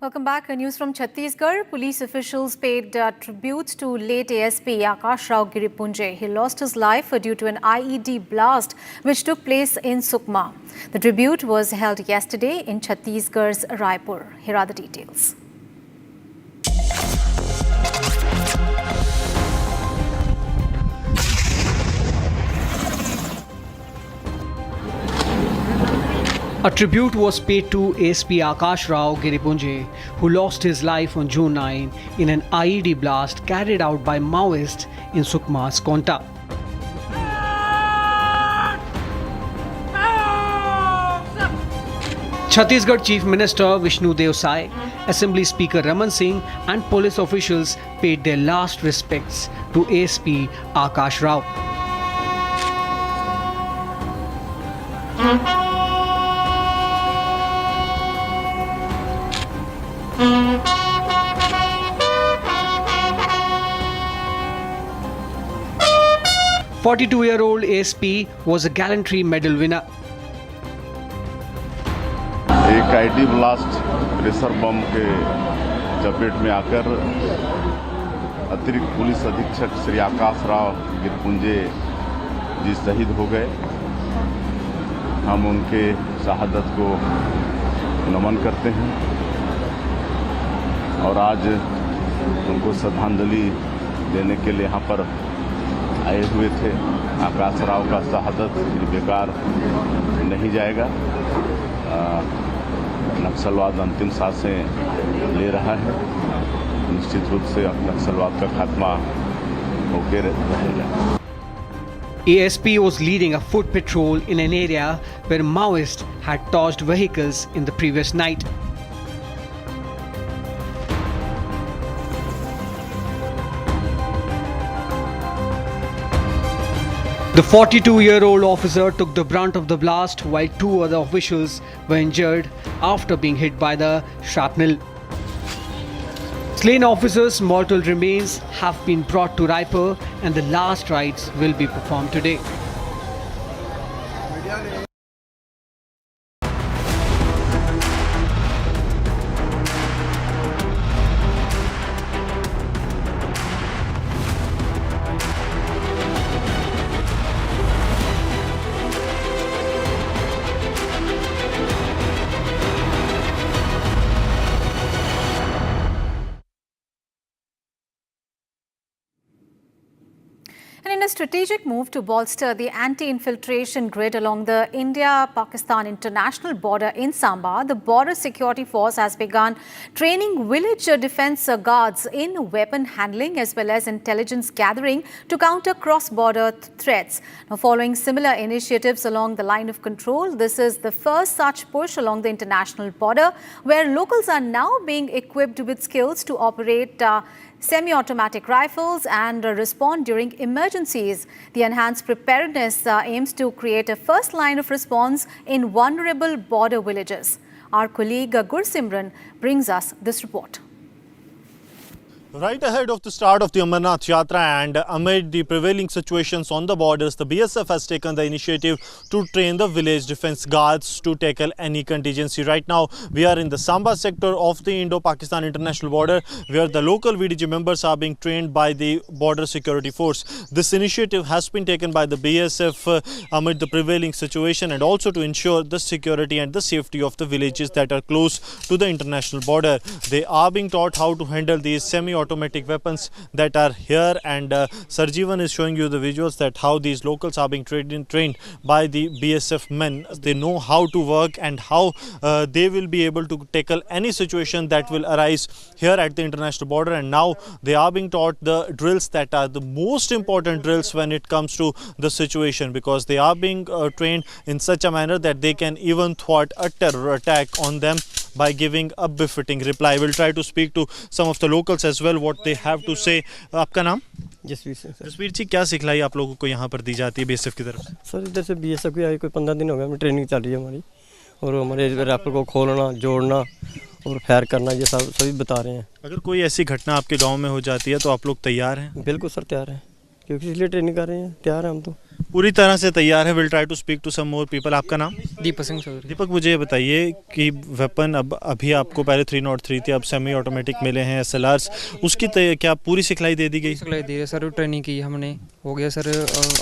Welcome back. News from Chhattisgarh. Police officials paid tribute to late ASP Akash Rao Giripunje. He lost his life due to an IED blast which took place in Sukma. The tribute was held yesterday in Chhattisgarh's Raipur. Here are the details. A tribute was paid to ASP Akash Rao Giripunje, who lost his life on June 9 in an IED blast carried out by Maoists in Sukma's Konta. Chhattisgarh Chief Minister Vishnu Dev Sai, Assembly Speaker Raman Singh and police officials paid their last respects to ASP Akash Rao. "42-year-old ASP was a gallantry medal winner." एक ID blast pressure bomb के चपेट में आकर अतिरिक्त police अधीक्षक श्री आकाश राव गिरपुंजे जी शहीद हो गए। हम उनके शहादत को नमन करते हैं और आज उनको श्रद्धांजलि देने के लिए यहाँ पर आए हुए थे। आकाश राव का शहादत बेकार नहीं जाएगा। नक्सलवाद अंतिम सांसें ले रहा है। निश्चित रूप से नक्सलवाद का खात्मा होके रहेगा। ASP was leading a foot patrol in an area where Maoists had torched vehicles in the previous night. The 42-year-old officer took the brunt of the blast while two other officials were injured after being hit by the shrapnel. Slain officers' mortal remains have been brought to Raipur and the last rites will be performed today. strategic move to bolster the anti-infiltration grid along the India-Pakistan international border in Samba. The Border Security Force has begun training village defence guards in weapon handling as well as intelligence gathering to counter cross-border threats. Now, following similar initiatives along the line of control, this is the first such push along the international border, where locals are now being equipped with skills to operate semi-automatic rifles and respond during emergencies. The enhanced preparedness aims to create a first line of response in vulnerable border villages. Our colleague Gursimran brings us this report. Right ahead of the start of the Amarnath Yatra and amid the prevailing situations on the borders, the BSF has taken the initiative to train the village defence guards to tackle any contingency. Right now, we are in the Samba sector of the Indo-Pakistan international border, where the local VDG members are being trained by the Border Security Force. This initiative has been taken by the BSF amid the prevailing situation and also to ensure the security and the safety of the villages that are close to the international border. They are being taught how to handle these semi-automatic weapons that are here, and Sarjeevan is showing you the visuals that how these locals are being trained by the BSF men. They know how to work and how they will be able to tackle any situation that will arise here at the international border, and now they are being taught the drills that are the most important drills when it comes to the situation, because they are being trained in such a manner that they can even thwart a terror attack on them by giving a befitting reply. We'll try to speak to some of the locals as well, what they have to say. आपका नाम? जसवीर जी, क्या सिखलाई आप लोगों को यहाँ पर दी जाती है बीएसएफ की तरफ से? सर, इधर से बीएसएफ की आई कोई 15 दिन हो गए, हमें ट्रेनिंग चल रही है हमारी, और हमारे राइफल को खोलना, जोड़ना और फायर करना, ये सब सभी बता रहे हैं। अगर कोई ऐसी घटना आपके गाँव में हो जाती है तो आप लोग तैयार हैं? बिल्कुल सर, तैयार हैं, क्योंकि इसलिए ट्रेनिंग कर रहे हैं, तैयार हैं हम तो पूरी तरह से तैयार है। Will try to speak to some more people. आपका नाम? दीपक सिंह चौधरी। दीपक, मुझे ये बताइए कि वेपन अब अभी आपको पहले 303 थी, अब सेमी ऑटोमेटिक मिले हैं SLRs, उसकी क्या पूरी सिखलाई दे दी गई? सिखलाई दी है सर, ट्रेनिंग की हमने, हो गया सर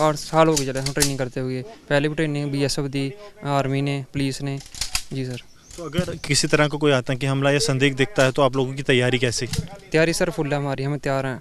8 साल हो गए चले हम ट्रेनिंग करते हुए। पहले भी ट्रेनिंग BSF दी, आर्मी ने, पुलिस ने। जी सर। तो अगर किसी तरह का कोई आतंकी हमला या संदिग्ध दिखता है तो आप लोगों की तैयारी कैसी? तैयारी सर फुल है हमारी, हम तैयार हैं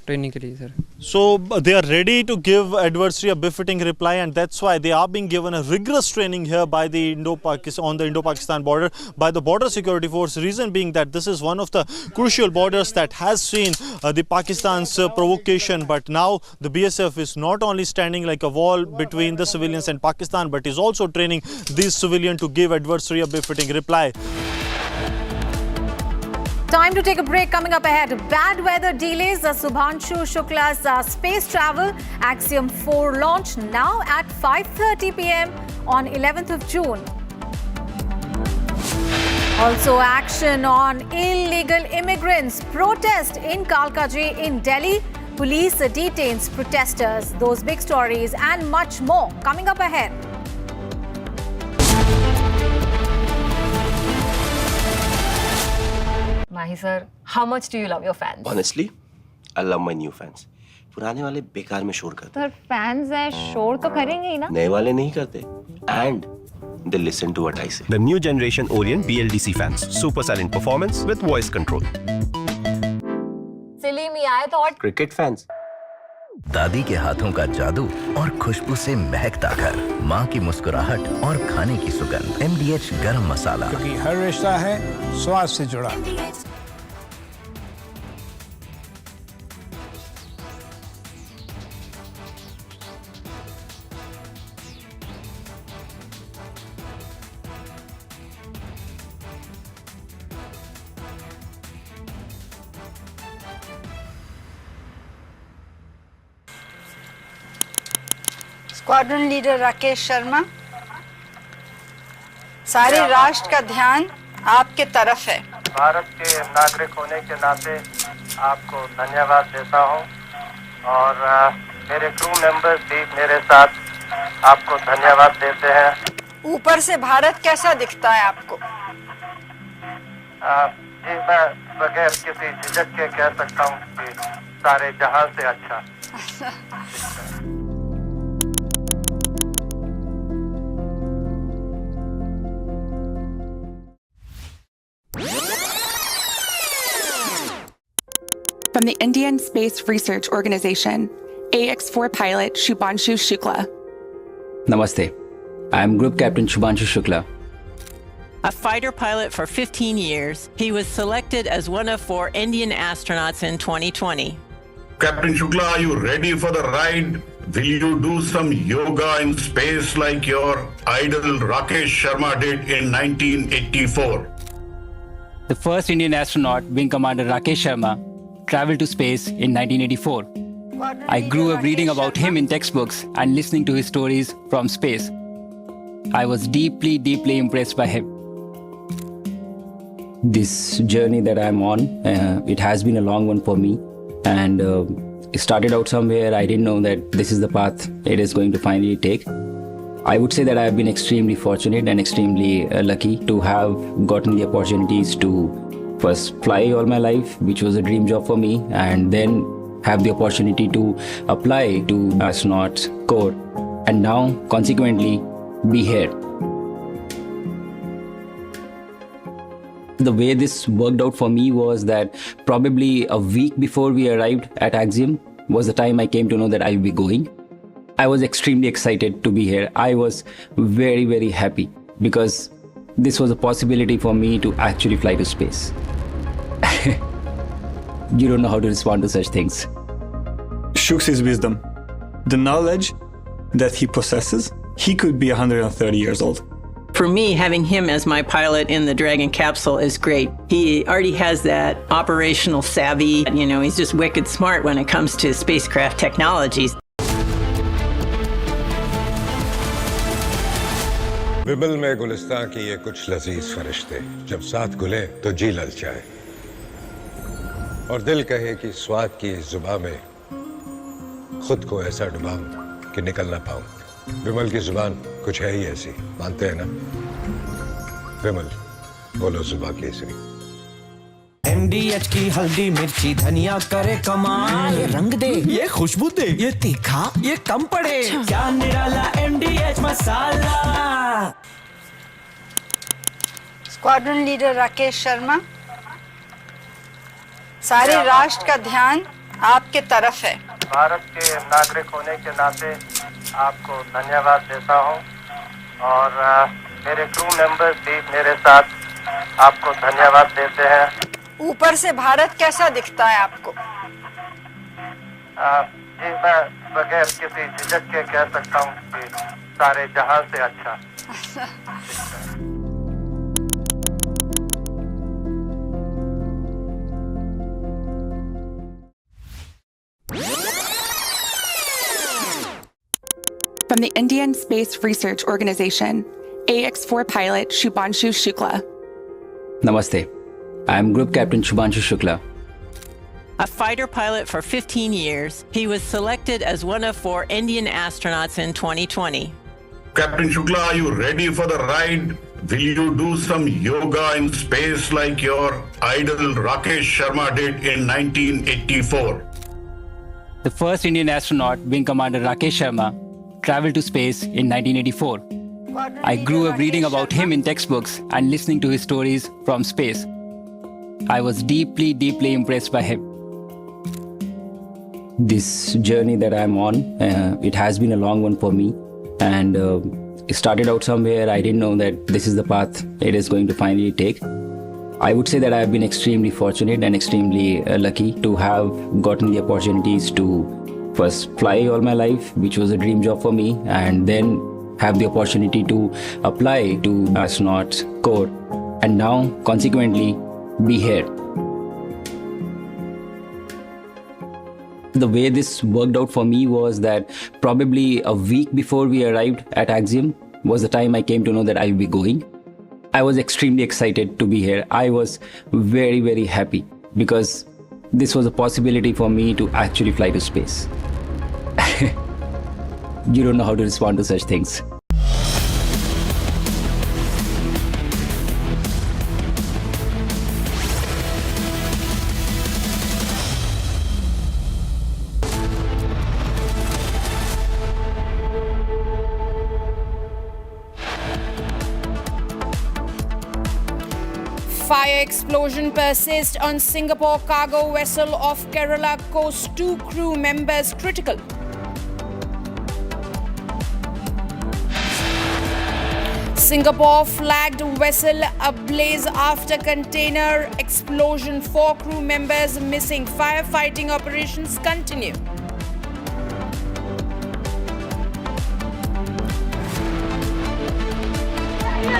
ट्रेनिंग के लिए sir. So they are ready to give adversary a befitting reply, and that's why they are being given a rigorous training here by the Indo-Pakistan border by the Border Security Force. Reason being that this is one of the crucial borders that has seen the Pakistan's provocation, but now the BSF is not only standing like a wall between the civilians and Pakistan, but is also training these civilians to give adversary a befitting reply. Time to take a break. Coming up ahead, bad weather delays Subhanshu Shukla's space travel. Axiom 4 launch now at 5:30 p.m. on 11th of June. Also action on illegal immigrants. Protest in Kalkaji in Delhi. Police detains protesters. Those big stories and much more coming up ahead. Mahi sir, how much do you love your fans? Honestly, I love my new fans. पुराने वाले बेकार में शोर करते Sir, fans हैं, शोर तो करेंगे ही ना? नए वाले नहीं करते. And they listen to what I say. The new generation Orient BLDC fans. Super silent performance with voice control. Silly me, I thought. Cricket fans. दादी के हाथों का जादू और खुशबू से महकता घर, माँ की मुस्कुराहट और खाने की सुगंध। MDH गरम मसाला, क्योंकि हर रिश्ता है स्वाद से जुड़ा। स्क्वाड्रन लीडर राकेश शर्मा, सारे राष्ट्र का ध्यान आपके तरफ है। भारत के नागरिक होने के नाते आपको धन्यवाद देता हूं, और मेरे क्रू मेंबर्स भी मेरे साथ आपको धन्यवाद देते हैं। ऊपर से भारत कैसा दिखता है आपको? जी, मैं बगैर किसी झिझक के कह सकता हूं कि सारे जहां से अच्छा। From the Indian Space Research Organization, AX4 pilot Shubhanshu Shukla. Namaste. I am Group Captain Shubhanshu Shukla. A fighter pilot for 15 years, he was selected as one of 4 Indian astronauts in 2020. Captain Shukla, are you ready for the ride? Will you do some yoga in space like your idol Rakesh Sharma did in 1984? The first Indian astronaut, Wing Commander Rakesh Sharma, traveled to space in 1984. I grew up reading about him in textbooks and listening to his stories from space. I was deeply, deeply impressed by him. This journey that I'm on, it has been a long one for me. And it started out somewhere. I didn't know that this is the path it is going to finally take. I would say that I have been extremely fortunate and extremely lucky to have gotten the opportunities to first fly all my life, which was a dream job for me, and then have the opportunity to apply to astronaut corps, and now consequently be here. The way this worked out for me was that probably a week before we arrived at Axiom was the time I came to know that I will be going. I was extremely excited to be here. I was very, very happy because this was a possibility for me to actually fly to space. You don't know how to respond to such things. Shuk's his wisdom. The knowledge that he possesses, he could be 130 years old. For me, having him as my pilot in the Dragon capsule is great. He already has that operational savvy. You know, he's just wicked smart when it comes to spacecraft technologies. विबल में गुलिस्तां की ये कुछ लजीज फरिश्ते जब साथ घुले तो जी ललचाए और दिल कहे कि स्वाद की इस जुबान में खुद को ऐसा डुबाऊं कि निकल ना पाऊं। विमल की जुबान कुछ है ही ऐसी, मानते हैं ना? विमल, बोलो जुबान केसरी। MDH की हल्दी मिर्ची धनिया करे कमाल, ये रंग दे, ये खुशबू दे, ये तीखा, ये कम पड़े, क्या निराला MDH मसाला। स्क्वाड्रन लीडर राकेश शर्मा, सारे राष्ट्र का ध्यान आपके तरफ है। भारत के नागरिक होने के नाते आपको धन्यवाद देता हूं और मेरे क्रू मेंबर्स भी मेरे साथ आपको धन्यवाद देते हैं। ऊपर से भारत कैसा दिखता है आपको? जी, मैं बगैर किसी झिझक के कह सकता हूं कि सारे जहां से अच्छा। From the Indian Space Research Organization, AX4 pilot Shubhanshu Shukla. Namaste. I am Group Captain Shubhanshu Shukla. A fighter pilot for 15 years, he was selected as one of 4 Indian astronauts in 2020. Captain Shukla, are you ready for the ride? Will you do some yoga in space like your idol Rakesh Sharma did in 1984? The first Indian astronaut, Wing Commander Rakesh Sharma, traveled to space in 1984. I grew up reading about him in textbooks and listening to his stories from space. I was deeply, deeply impressed by him. This journey that I'm on, it has been a long one for me. And it started out somewhere. I didn't know that this is the path it is going to finally take. I would say that I have been extremely fortunate and extremely lucky to have gotten the opportunities to first fly all my life, which was a dream job for me, and then have the opportunity to apply to astronaut corps, and now consequently be here. The way this worked out for me was that probably a week before we arrived at Axiom was the time I came to know that I will be going. I was extremely excited to be here. I was very, very happy because this was a possibility for me to actually fly to space. You don't know how to respond to such things. Fire explosion persists on Singapore cargo vessel off Kerala coast. 2 crew members critical. Singapore flagged vessel ablaze after container explosion. 4 crew members missing. Firefighting operations continue.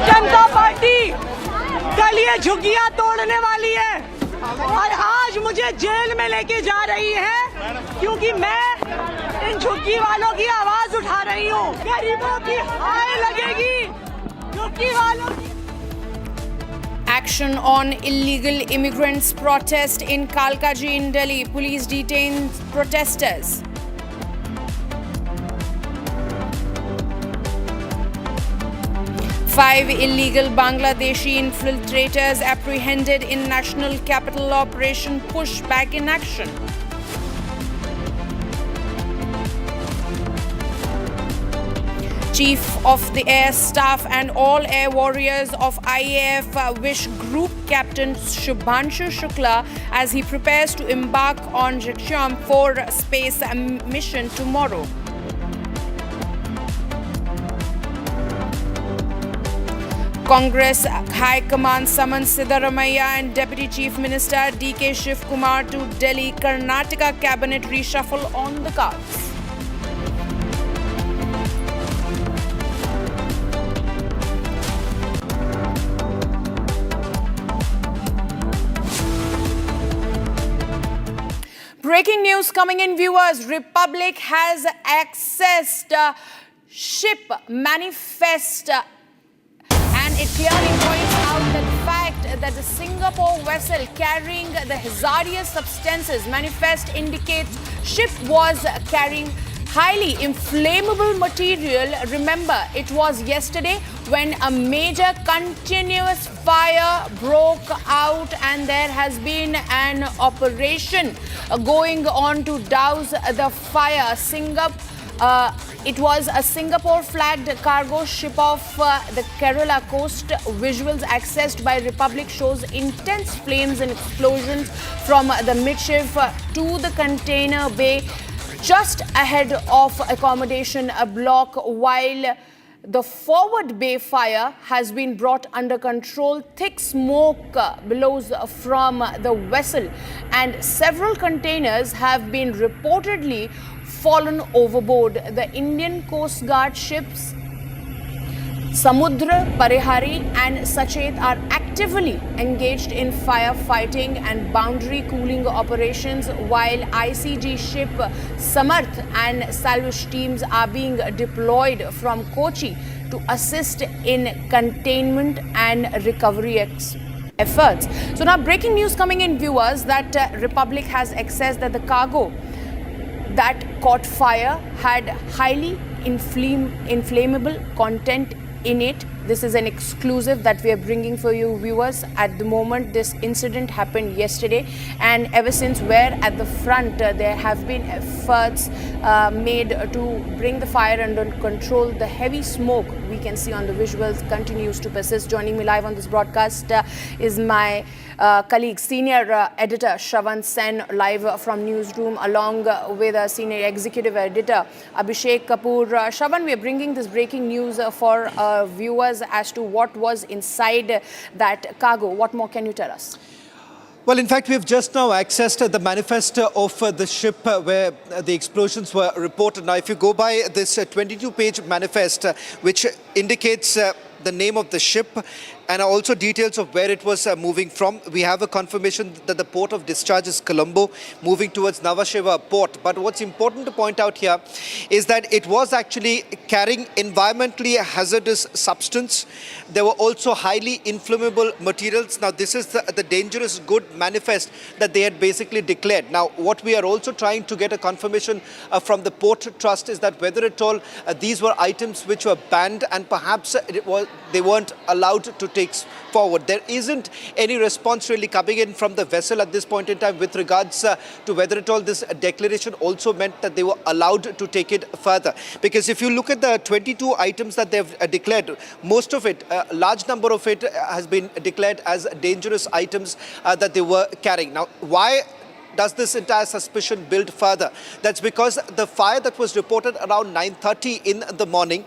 Janata party कल ये झुग्गियां तोड़ने वाली है और आज मुझे jail में लेके जा रही है क्योंकि मैं इन झुग्गी वालों की आवाज उठा रही हूँ। गरीबों की हाय लगेगी झुग्गी वालों की। Action on illegal immigrants protest in Kalkaji in Delhi. Police detained protesters. Five illegal Bangladeshi infiltrators apprehended in National Capital Operation Push Back in Action. Chief of the Air Staff and all Air Warriors of IAF wish Group Captain Shubhanshu Shukla as he prepares to embark on Jaksham 4 space mission tomorrow. Congress High Command summons Siddaramaiah and Deputy Chief Minister DK Shiv Kumar to Delhi. Karnataka Cabinet reshuffle on the cards. Breaking news coming in, viewers. Republic has accessed ship manifest and it clearly points out the fact that the Singapore vessel carrying the hazardous substances manifest indicates ship was carrying highly inflammable material. Remember, it was yesterday when a major continuous fire broke out and there has been an operation going on to douse the fire. It was a Singapore-flagged cargo ship off the Kerala coast. Visuals accessed by Republic shows intense flames and explosions from the midship to the container bay just ahead of accommodation block, while the forward bay fire has been brought under control. Thick smoke billows from the vessel and several containers have been reportedly fallen overboard. The Indian Coast Guard ships Samudra, Parihari and Sachet are actively engaged in firefighting and boundary cooling operations, while ICG ship Samarth and salvage teams are being deployed from Kochi to assist in containment and recovery efforts. So now breaking news coming in, viewers, that Republic has accessed that the cargo that caught fire had highly inflammable content in it. This is an exclusive that we are bringing for you, viewers. At the moment, this incident happened yesterday, and ever since, where at the front there have been efforts made to bring the fire under control. The heavy smoke we can see on the visuals continues to persist. Joining me live on this broadcast is my colleague, senior editor Shravan Sen, live from newsroom, along with senior executive editor Abhishek Kapoor. Shravan, we are bringing this breaking news for viewers as to what was inside that cargo. What more can you tell us? Well, in fact, we have just now accessed the manifest of the ship where the explosions were reported. Now, if you go by this 22-page manifest, which indicates the name of the ship and also details of where it was moving from. We have a confirmation that the port of discharge is Colombo, moving towards Nhava port. But what's important to point out here is that it was actually carrying environmentally hazardous substance. There were also highly inflammable materials. Now, this is the dangerous good manifest that they had basically declared. Now, what we are also trying to get a confirmation from the Port Trust is that whether at all these were items which were banned and perhaps they weren't allowed to take forward. There isn't any response really coming in from the vessel at this point in time with regards to whether at all this declaration also meant that they were allowed to take it further. Because if you look at the 22 items that they've declared, most of it, a large number of it has been declared as dangerous items that they were carrying. Now, why does this entire suspicion build further? That's because the fire that was reported around 9:30 in the morning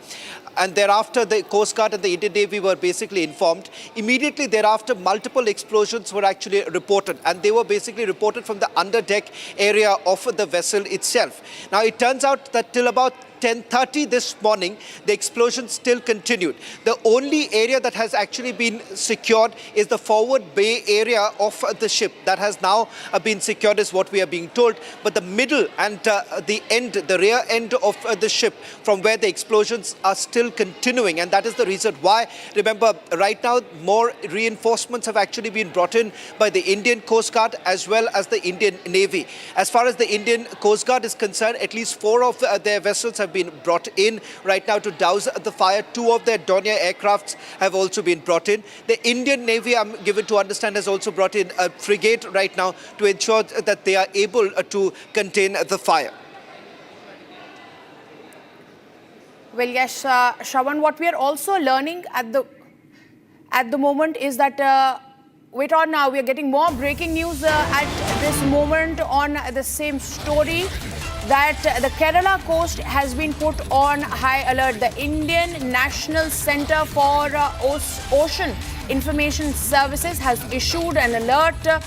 and thereafter the Coast Guard and the Indian Navy were basically informed. Immediately thereafter, multiple explosions were actually reported, and they were basically reported from the underdeck area of the vessel itself. Now, it turns out that till about 10:30 this morning, the explosion still continued. The only area that has actually been secured is the forward bay area of the ship. That has now been secured, is what we are being told. But the middle and the end, the rear end of the ship, from where the explosions are still continuing. And that is the reason why, remember, right now, more reinforcements have actually been brought in by the Indian Coast Guard as well as the Indian Navy. As far as the Indian Coast Guard is concerned, at least 4 of their vessels have been brought in right now to douse the fire. 2 of their Dornier aircrafts have also been brought in. The Indian Navy, I'm given to understand, has also brought in a frigate right now to ensure that they are able to contain the fire. Well, yes, Shravan, what we are also learning at the moment is that wait on now, we are getting more breaking news at this moment on the same story, that the Kerala coast has been put on high alert. The Indian National Centre for Ocean Information Services has issued an alert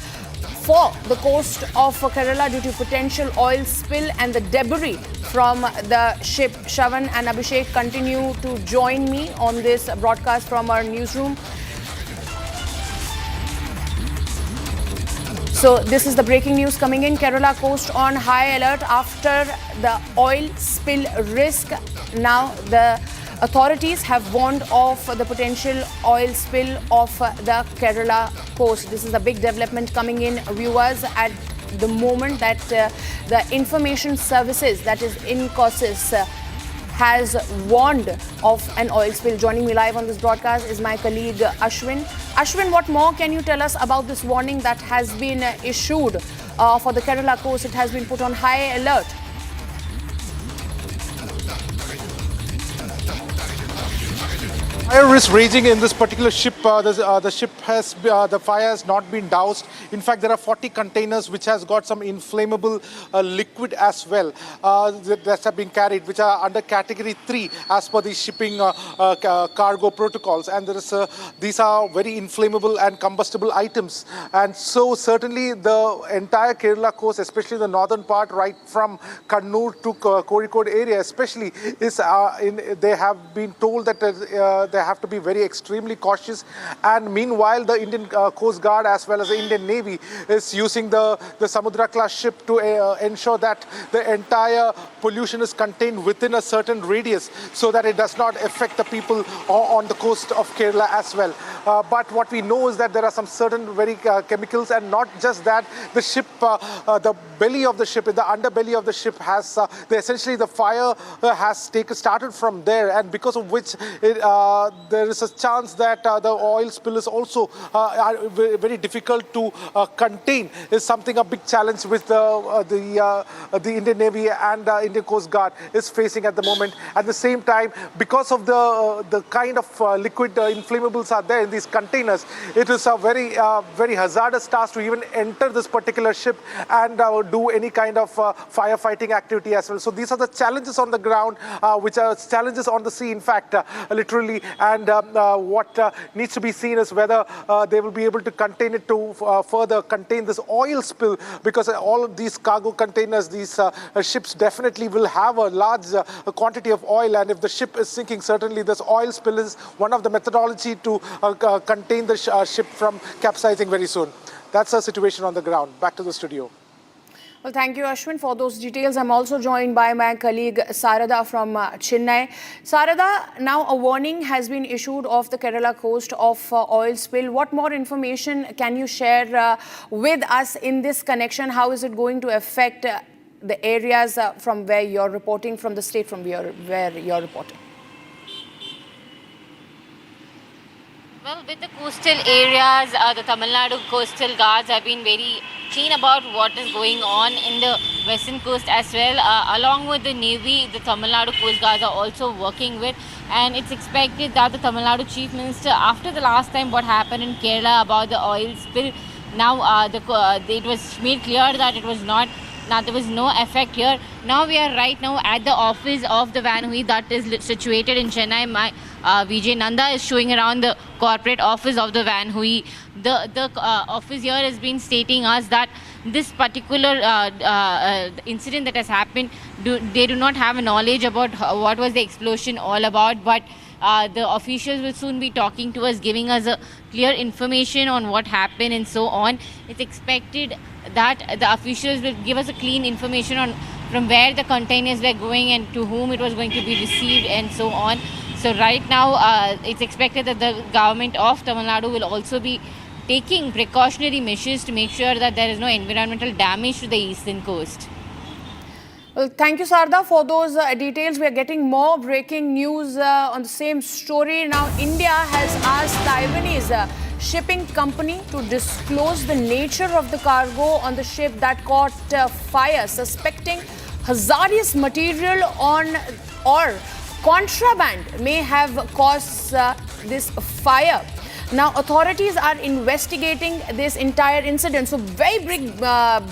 for the coast of Kerala due to potential oil spill and the debris from the ship. Shravan and Abhishek continue to join me on this broadcast from our newsroom. So this is the breaking news coming in. Kerala coast on high alert after the oil spill risk. Now the authorities have warned of the potential oil spill of the Kerala coast. This is a big development coming in, viewers, at the moment that the information services, that is Incosys, has warned of an oil spill. Joining me live on this broadcast is my colleague Ashwin. Ashwin, what more can you tell us about this warning that has been issued for the Kerala coast? It has been put on high alert. Fire is raging in this particular ship. The fire has not been doused. In fact, there are 40 containers which has got some inflammable liquid as well that have been carried, which are under category 3 as per the shipping cargo protocols. And these are very inflammable and combustible items. And so certainly the entire Kerala coast, especially the northern part, right from Kannur to Kozhikode area especially, is they have been told that they have to be very extremely cautious. And meanwhile, the Indian Coast Guard as well as the Indian Navy is using the Samudra class ship to ensure that the entire pollution is contained within a certain radius so that it does not affect the people on the coast of Kerala as well. But what we know is that there are some certain very chemicals, and not just that, the ship, the belly of the ship, the underbelly of the ship has essentially the fire has started from there, and because of which there is a chance that the oil spill is also very difficult to contain. Is something a big challenge with the Indian Navy and Indian Coast Guard is facing at the moment. At the same time, because of the kind of liquid inflammables are there in these containers, it is a very hazardous task to even enter this particular ship and do any kind of firefighting activity as well. So these are the challenges on the ground, which are challenges on the sea, in fact, literally. And what needs to be seen is whether they will be able to contain it to further contain this oil spill, because all of these cargo containers, these ships definitely will have a large quantity of oil, and if the ship is sinking, certainly this oil spill is one of the methodology to contain the ship from capsizing very soon. That's the situation on the ground. Back to the studio. Well, thank you, Ashwin, for those details. I'm also joined by my colleague Sarada from Chennai. Sarada, now a warning has been issued off the Kerala coast of oil spill. What more information can you share with us in this connection? How is it going to affect the areas from where you're reporting, from the state from where you're reporting? Well, with the coastal areas, the Tamil Nadu coastal guards have been very keen about what is going on in the western coast as well. Along with the Navy, the Tamil Nadu Coast Guards are also working with, and it's expected that the Tamil Nadu Chief Minister, after the last time what happened in Kerala about the oil spill, now it was made clear that it was not Now there was no effect here. Now we are right now at the office of the Van Hui that is situated in Chennai. My Vijay Nanda is showing around the corporate office of the Van Hui. The office here has been stating us that this particular incident that has happened, they do not have a knowledge about what was the explosion all about, but the officials will soon be talking to us, giving us a clear information on what happened and so on. It's expected that the officials will give us a clean information on from where the containers were going and to whom it was going to be received and so on. So right now it's expected that the government of Tamil Nadu will also be taking precautionary measures to make sure that there is no environmental damage to the eastern coast. Well, thank you, Sarda, for those details. We are getting more breaking news on the same story. Now, India has asked Taiwanese shipping company to disclose the nature of the cargo on the ship that caught fire, suspecting hazardous material on or contraband may have caused this fire. Now, authorities are investigating this entire incident. So, very big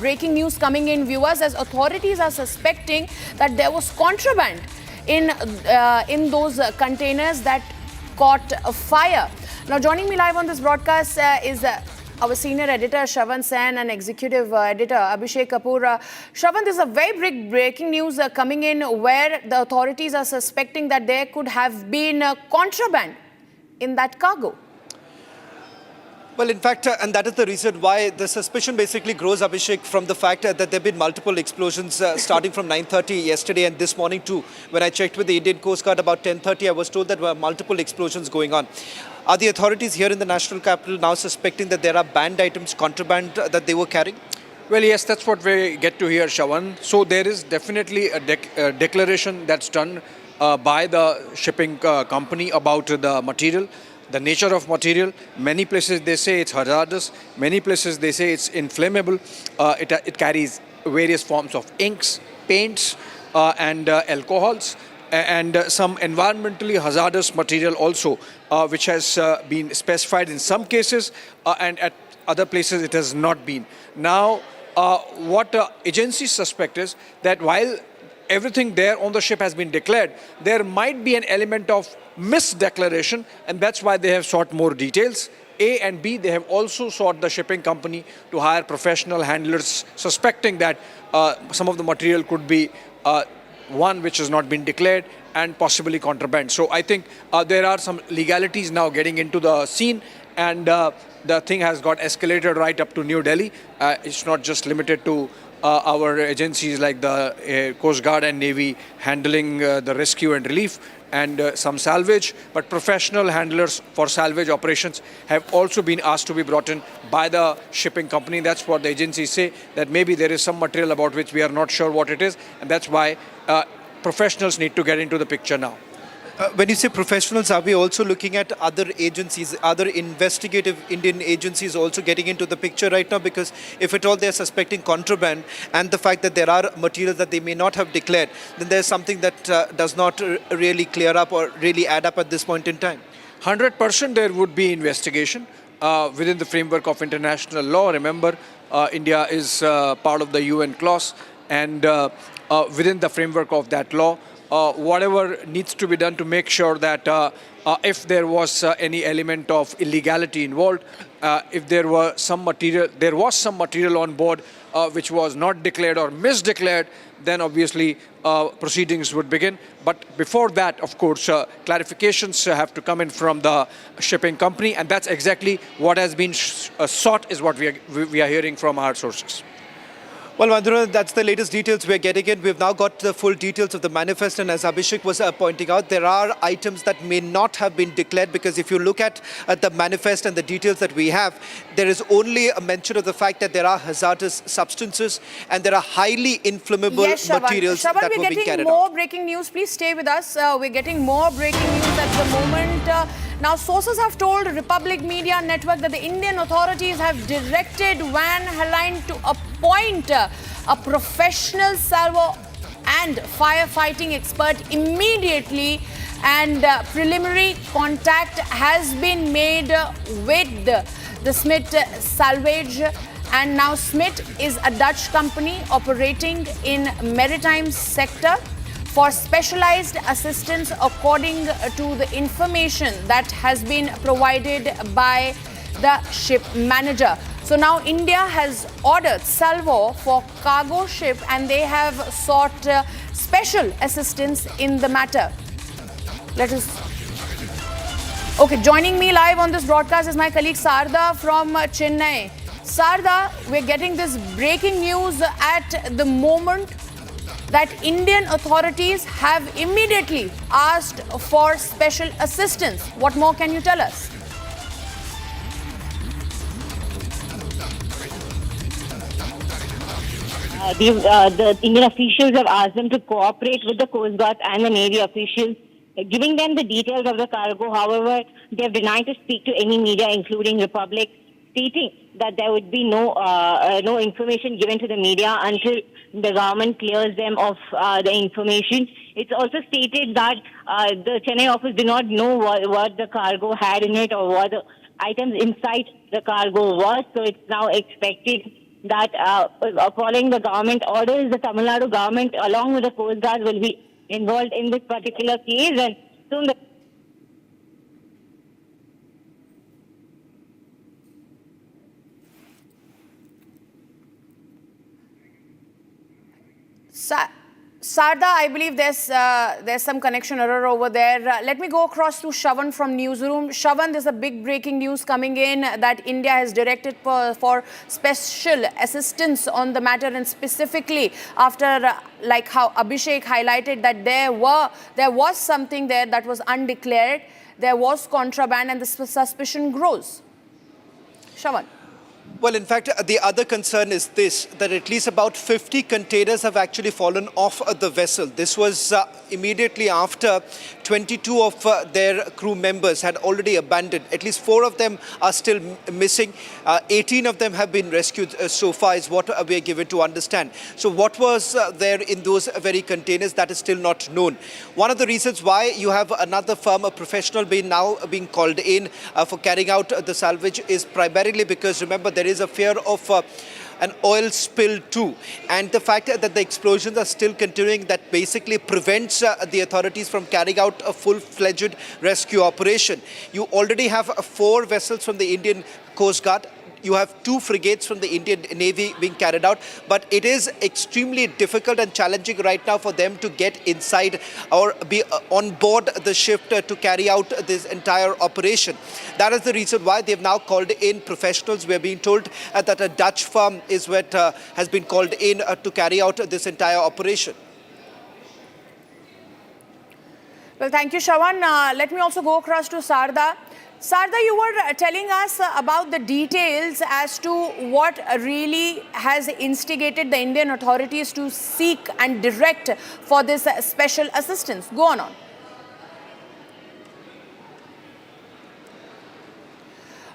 breaking news coming in, viewers, as authorities are suspecting that there was contraband in those containers that caught fire. Now, joining me live on this broadcast is our senior editor, Shravan Sen, and executive editor, Abhishek Kapoor. Shravan, this is a very big breaking news coming in where the authorities are suspecting that there could have been contraband in that cargo. Well, in fact, and that is the reason why the suspicion basically grows, Abhishek, from the fact that there have been multiple explosions starting from 9:30 yesterday and this morning too. When I checked with the Indian Coast Guard about 10:30, I was told that there were multiple explosions going on. Are the authorities here in the national capital now suspecting that there are banned items, contraband that they were carrying? Well, yes, that's what we get to hear, Shravan. So there is definitely a declaration that's done by the shipping company about the material. The nature of material. Many places they say it's hazardous. Many places they say it's inflammable. It carries various forms of inks, paints, and alcohols, and some environmentally hazardous material also, which has been specified in some cases, and at other places it has not been. Now, what agencies suspect is that while everything there on the ship has been declared, there might be an element of misdeclaration, and that's why they have sought more details. A and B, they have also sought the shipping company to hire professional handlers, suspecting that some of the material could be one which has not been declared and possibly contraband. So I think there are some legalities now getting into the scene, and the thing has got escalated right up to New Delhi. It's not just limited to our agencies like the Coast Guard and Navy handling the rescue and relief and some salvage, but professional handlers for salvage operations have also been asked to be brought in by the shipping company. That's what the agencies say, that maybe there is some material about which we are not sure what it is, and that's why professionals need to get into the picture now. When you say professionals, are we also looking at other agencies, other investigative Indian agencies also getting into the picture right now? Because if at all they're suspecting contraband and the fact that there are materials that they may not have declared, then there's something that does not really clear up or really add up at this point in time. 100% there would be investigation within the framework of international law. Remember, India is part of the UN clause, and within the framework of that law, whatever needs to be done to make sure that if there was any element of illegality involved, if there was some material on board which was not declared or misdeclared, then obviously proceedings would begin. But before that, of course, clarifications have to come in from the shipping company, and that's exactly what has been sought, is what we are hearing from our sources. Well, Madhura, that's the latest details we're getting in. We've now got the full details of the manifest, and as Abhishek was pointing out, there are items that may not have been declared, because if you look at the manifest and the details that we have, there is only a mention of the fact that there are hazardous substances and there are highly inflammable materials that were being carried out. We're getting more breaking news. Please stay with us. We're getting more breaking news at the moment. Now, sources have told Republic Media Network that the Indian authorities have directed Van Hui to appoint a professional salvo and firefighting expert immediately, and preliminary contact has been made with the Smith salvage And now Smit is a Dutch company operating in maritime sector for specialized assistance according to the information that has been provided by the ship manager. So now India has ordered salvo for cargo ship and they have sought special assistance in the matter. Okay, joining me live on this broadcast is my colleague Sarda from Chennai. Sarda, we're getting this breaking news at the moment that Indian authorities have immediately asked for special assistance. What more can you tell us? The Indian officials have asked them to cooperate with the Coast Guard and the Navy officials, giving them the details of the cargo. However, they have denied to speak to any media, including Republic, stating that there would be no information given to the media until the government clears them of the information. It's also stated that the Chennai office do not know what the cargo had in it or what the items inside the cargo was. So it's now expected that following the government orders, the Tamil Nadu government along with the Coast Guard will be involved in this particular case, and soon the Sarda, I believe there's some connection error over there. Let me go across to Shravan from Newsroom. Shravan, there's a big breaking news coming in that India has directed for special assistance on the matter, and specifically after like how Abhishek highlighted that there was something there that was undeclared, there was contraband, and the suspicion grows. Shravan. Well, in fact, the other concern is this, that at least about 50 containers have actually fallen off the vessel. This was immediately after 22 of their crew members had already abandoned. At least 4 of them are still missing. 18 of them have been rescued so far, is what we are given to understand. So what was there in those very containers, that is still not known. One of the reasons why you have another firm, a professional, now being called in for carrying out the salvage is primarily because, remember, there is a fear of an oil spill too, and the fact that the explosions are still continuing, that basically prevents the authorities from carrying out a full-fledged rescue operation. You already have 4 vessels from the Indian Coast Guard. You have 2 frigates from the Indian Navy being carried out, but it is extremely difficult and challenging right now for them to get inside or be on board the ship to carry out this entire operation. That is the reason why they have now called in professionals. We are being told that a Dutch firm is what has been called in to carry out this entire operation. Well, thank you, Shravan. Let me also go across to Sarda. Sarda, you were telling us about the details as to what really has instigated the Indian authorities to seek and direct for this special assistance. Go on.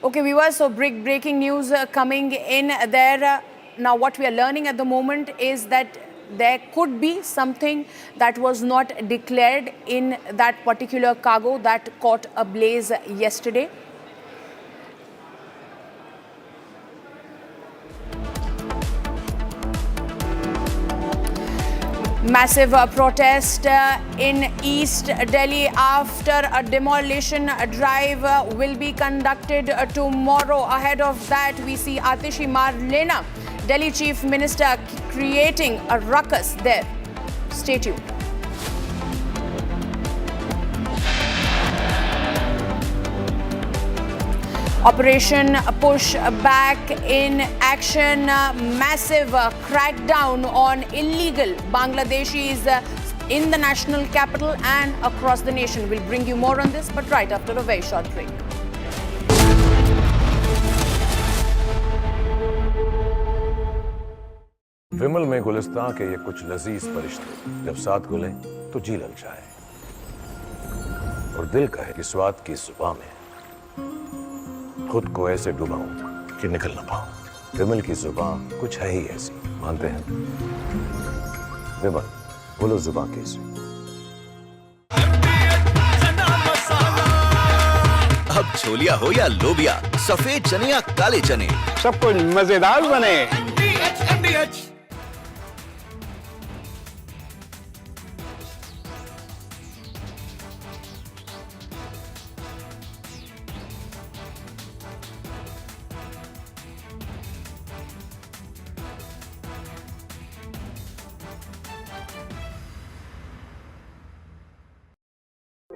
Okay, viewers, so breaking news coming in there. Now, what we are learning at the moment is that there could be something that was not declared in that particular cargo that caught ablaze yesterday. Massive protest in East Delhi after a demolition drive will be conducted tomorrow. Ahead of that, we see Atishi Marlena, Delhi Chief Minister, creating a ruckus there. Stay tuned. Operation Push Back in action. Massive crackdown on illegal Bangladeshis in the national capital and across the nation. We'll bring you more on this, but right after a very short break. विमल में गुलिस्तां के ये कुछ लजीज फरिश्ते जब साथ घुलें तो जी ललचाए और दिल कहे कि स्वाद की जुबान में खुद को ऐसे डुबाऊं कि निकल ना पाऊं। विमल की जुबान कुछ है ही ऐसी, मानते हैं? विमल, बोलो जुबान कैसी? अब छोलिया हो या लोबिया, सफेद चने या काले चने, सब कुछ मजेदार बने।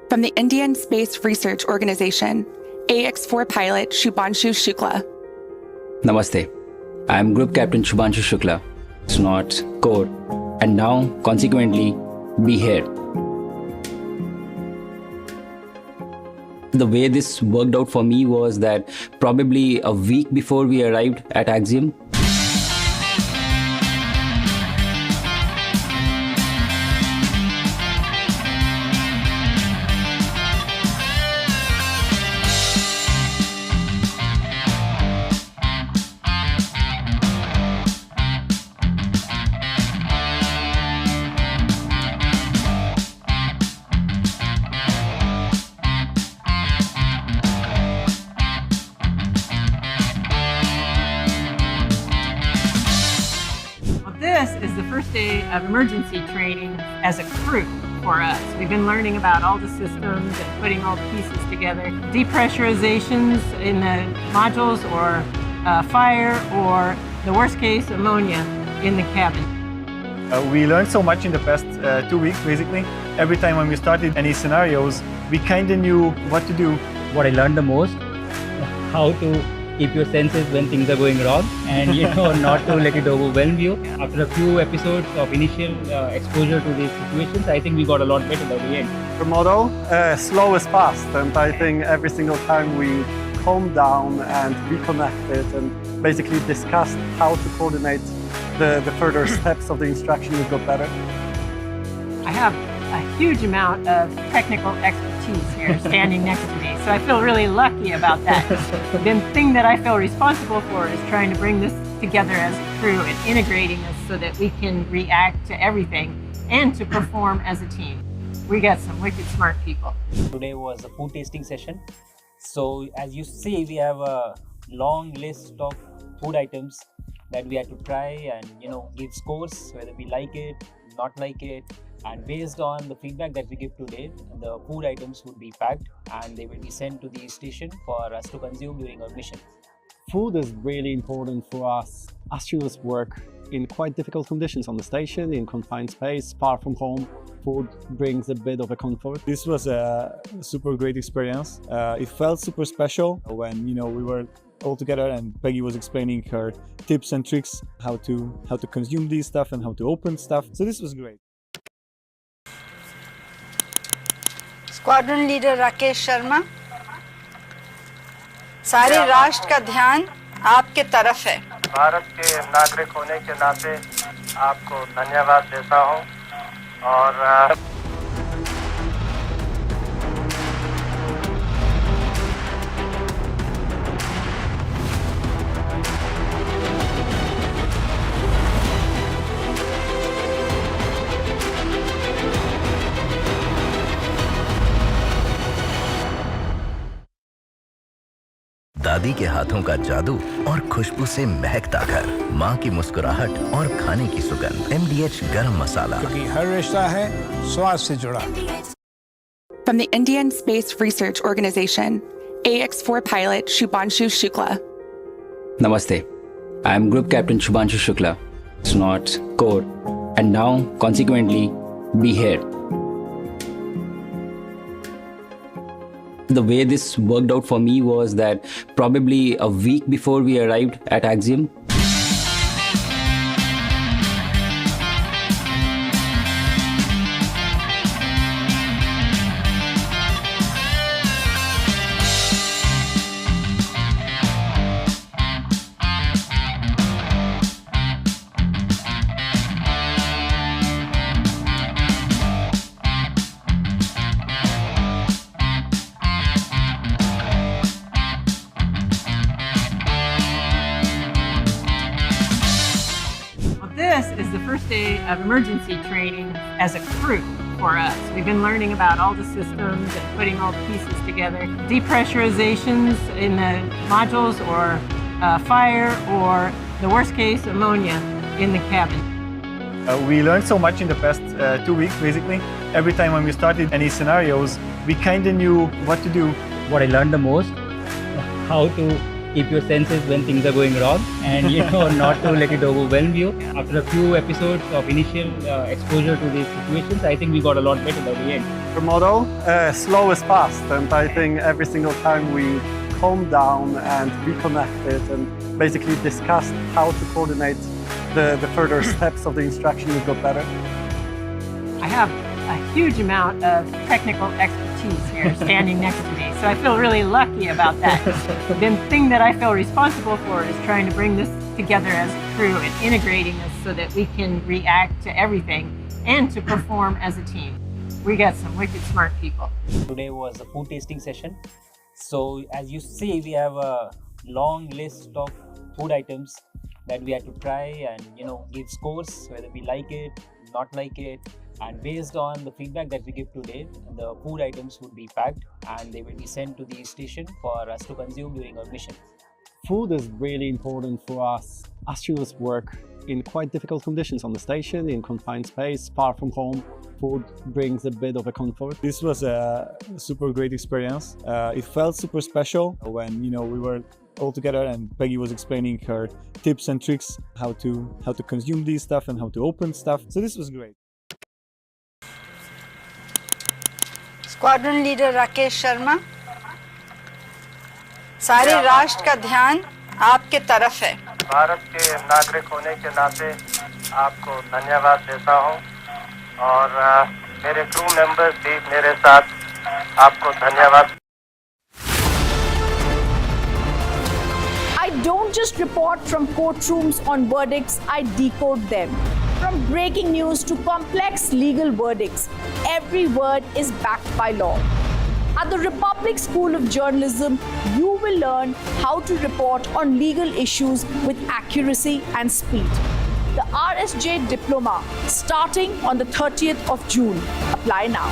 From the Indian Space Research Organization, AX4 pilot Shubhanshu Shukla. Namaste. I am Group Captain Shubhanshu Shukla. It's not core, and now consequently be here. The way this worked out for me was that probably a week before we arrived at Axiom, This is the first day of emergency training as a crew for us. We've been learning about all the systems and putting all the pieces together. Depressurizations in the modules, or fire, or the worst case, ammonia in the cabin. We learned so much in the past 2 weeks, basically. Every time when we started any scenarios, we kind of knew what to do. what I learned the most, how to keep your senses when things are going wrong, and not to let it overwhelm you. After a few episodes of initial exposure to these situations, I think we got a lot better by the end. The motto, slow is fast, and I think every single time we calmed down and reconnected and basically discussed how to coordinate the further steps of the instruction, we got better. I have a huge amount of technical expertise here standing next to me, so I feel really lucky about that. The thing that I feel responsible for is trying to bring this together as a crew and integrating us so that we can react to everything and to perform as a team. We got some wicked smart people. Today was a food tasting session. So as you see, we have a long list of food items that we had to try and give scores, whether we like it, not like it. And based on the feedback that we give today, the food items would be packed and they will be sent to the station for us to consume during our mission. Food is really important for us. Astronauts work in quite difficult conditions on the station, in confined space, far from home. Food brings a bit of a comfort. This was a super great experience. It felt super special when we were all together and Peggy was explaining her tips and tricks, how to consume these stuff and how to open stuff. So this was great. Squadron leader Rakesh Sharma, सारे राष्ट्र का ध्यान आपके तरफ है। भारत के नागरिक होने के नाते आपको धन्यवाद देता हूं और दादी के हाथों का जादू और खुशबू से महकता घर, माँ की मुस्कुराहट और खाने की सुगंध। MDH गरम मसाला, क्योंकि हर रिश्ता है स्वाद से जुड़ा। From the Indian Space Research Organization, AX4 pilot Shubhanshu Shukla. Namaste. I am Group Captain Shubhanshu Shukla. It's not core, and now consequently be here. The way this worked out for me was that probably a week before we arrived at Axiom, This is the first day of emergency training as a crew for us. We've been learning about all the systems and putting all the pieces together. Depressurizations in the modules, or fire, or the worst case, ammonia in the cabin. We learned so much in the past 2 weeks, basically. Every time when we started any scenarios, we kind of knew what to do. What I learned the most, how to keep your senses when things are going wrong, and not to let it overwhelm you. After a few episodes of initial exposure to these situations, I think we got a lot better by the end. The motto, slow is fast, and I think every single time we calmed down and reconnected and basically discussed how to coordinate the further steps of the instruction, we got better. I have a huge amount of technical expertise here standing next to me, so I feel really lucky about that. The thing that I feel responsible for is trying to bring this together as a crew and integrating this so that we can react to everything and to perform as a team. We got some wicked smart people. Today was a food tasting session. So as you see, we have a long list of food items that we had to try and give scores, whether we like it, not like it. And based on the feedback that we give today, the food items would be packed and they will be sent to the station for us to consume during our mission. Food is really important for us. Astronauts work in quite difficult conditions on the station, in confined space, far from home. Food brings a bit of a comfort. This was a super great experience. It felt super special when we were all together and Peggy was explaining her tips and tricks, how to consume these stuff and how to open stuff. So this was great. Squadron leader Rakesh Sharma, सारे राष्ट्र का ध्यान आपके तरफ है। भारत के नागरिक होने के नाते आपको धन्यवाद देता हूं और मेरे क्रू मेंबर्स भी मेरे साथ आपको धन्यवाद। I don't just report from courtrooms on verdicts, I decode them. From breaking news to complex legal verdicts, every word is backed by law. At the Republic School of Journalism, you will learn how to report on legal issues with accuracy and speed. The RSJ Diploma, starting on the 30th of June. Apply now.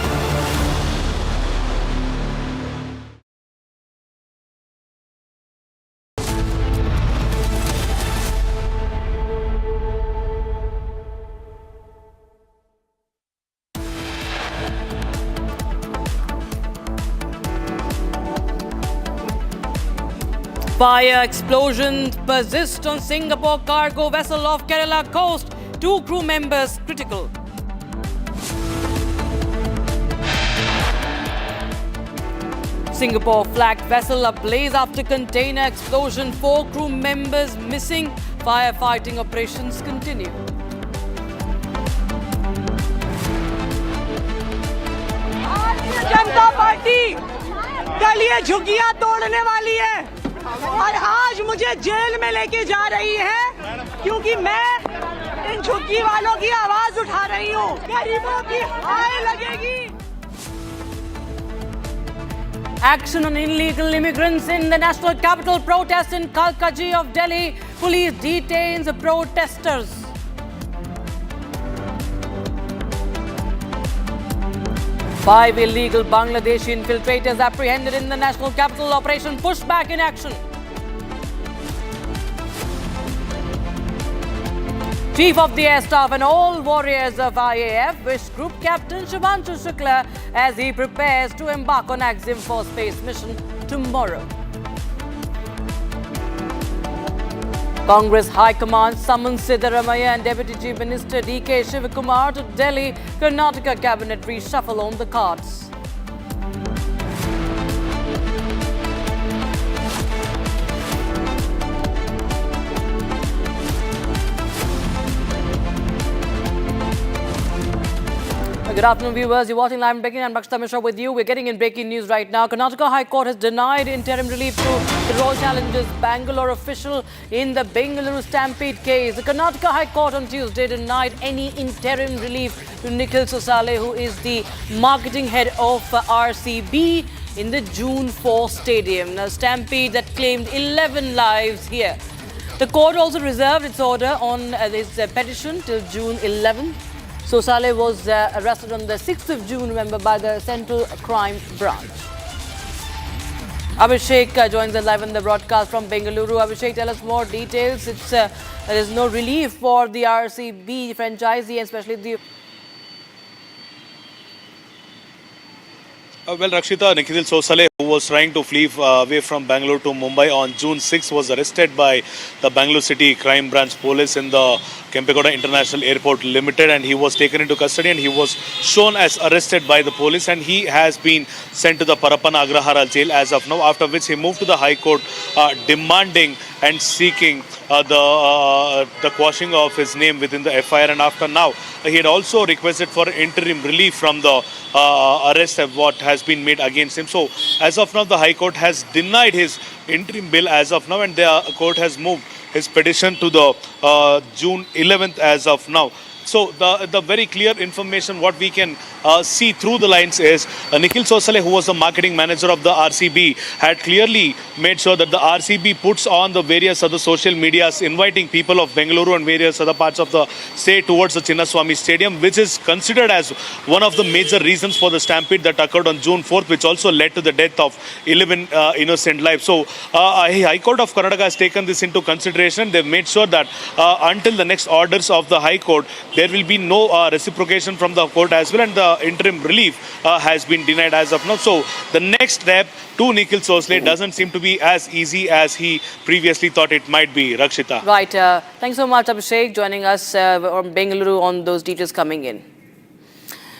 Fire explosions persist on Singapore cargo vessel off Kerala coast. 2 crew members critical. Singapore flagged vessel ablaze after container explosion. 4 crew members missing. Firefighting operations continue. Janata party कल ये झुग्गियां तोड़ने वाली है और आज मुझे jail में लेके जा रही है क्योंकि मैं इन झुग्गी वालों की आवाज उठा रही हूँ। गरीबों की हाय लगेगी। Action on illegal immigrants in the national capital. Protest in Kalkaji of Delhi. Police detains protesters. Five illegal Bangladeshi infiltrators apprehended in the national capital. Operation Pushback in action. Chief of the Air Staff and all warriors of IAF wish Group Captain Shubhanshu Shukla as he prepares to embark on Axim 4 space mission tomorrow. Congress High Command summons Siddaramaiah and Deputy Chief Minister D.K. Shivakumar to Delhi. Karnataka Cabinet reshuffle on the cards. Good afternoon, viewers. You're watching live and breaking. I'm Rakshita Mishra with you. We're getting in breaking news right now. Karnataka High Court has denied interim relief to the Royal Challengers Bangalore official in the Bengaluru Stampede case. The Karnataka High Court on Tuesday denied any interim relief to Nikhil Sosale, who is the marketing head of RCB in the June 4 stadium. A stampede that claimed 11 lives here. The court also reserved its order on this petition till June 11th. Sosale was arrested on the 6th of June, remember, by the Central Crime Branch. Abhishek joins us live on the broadcast from Bengaluru. Abhishek, tell us more details. There is no relief for the RCB franchisee, especially the... Well, Rakshita, Nikhil Sosale, who was trying to flee away from Bangalore to Mumbai on June 6, was arrested by the Bangalore City Crime Branch Police in the Kempegowda International Airport Limited, and he was taken into custody and he was shown as arrested by the police, and he has been sent to the Parappana Agrahara jail as of now, after which he moved to the High Court demanding and seeking the quashing of his name within the FIR, and after now he had also requested for interim relief from the arrest of what has been made against him. So as of now the High Court has denied his interim bail as of now, and the court has moved his petition to the June 11th as of now. So the very clear information what we can see through the lines is Nikhil Sosale, who was the marketing manager of the RCB, had clearly made sure that the RCB puts on the various other social medias inviting people of Bengaluru and various other parts of the state towards the Chinnaswamy Stadium, which is considered as one of the major reasons for the stampede that occurred on June 4th, which also led to the death of 11 innocent lives. So High Court of Karnataka has taken this into consideration. They've made sure that until the next orders of the High Court, there will be no reciprocation from the court as well, and the interim relief has been denied as of now. So the next step to Nikhil Sosale doesn't seem to be as easy as he previously thought it might be. Rakshita. Right. Thanks so much, Abhishek, joining us from Bengaluru on those details coming in.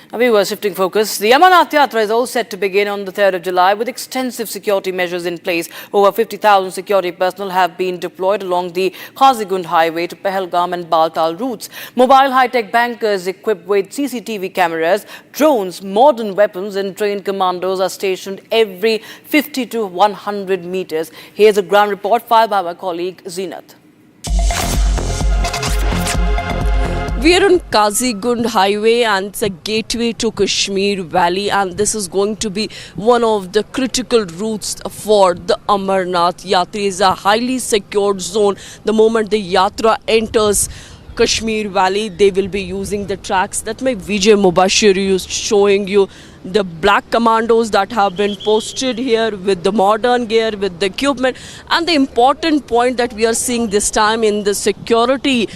Now we were shifting focus. The Amarnath Yatra is all set to begin on the 3rd of July with extensive security measures in place. Over 50,000 security personnel have been deployed along the Kazigund highway to Pahalgam and Baltal routes. Mobile high-tech bankers equipped with CCTV cameras, drones, modern weapons and trained commandos are stationed every 50 to 100 meters. Here's a ground report filed by my colleague Zeenat. We are on Kazigund highway and it's a gateway to Kashmir Valley, and this is going to be one of the critical routes for the Amarnath Yatra. It's a highly secured zone. The moment the Yatra enters Kashmir Valley, they will be using the tracks that my Vijay Mubashir is showing you. The black commandos that have been posted here with the modern gear, with the equipment. And the important point that we are seeing this time in the security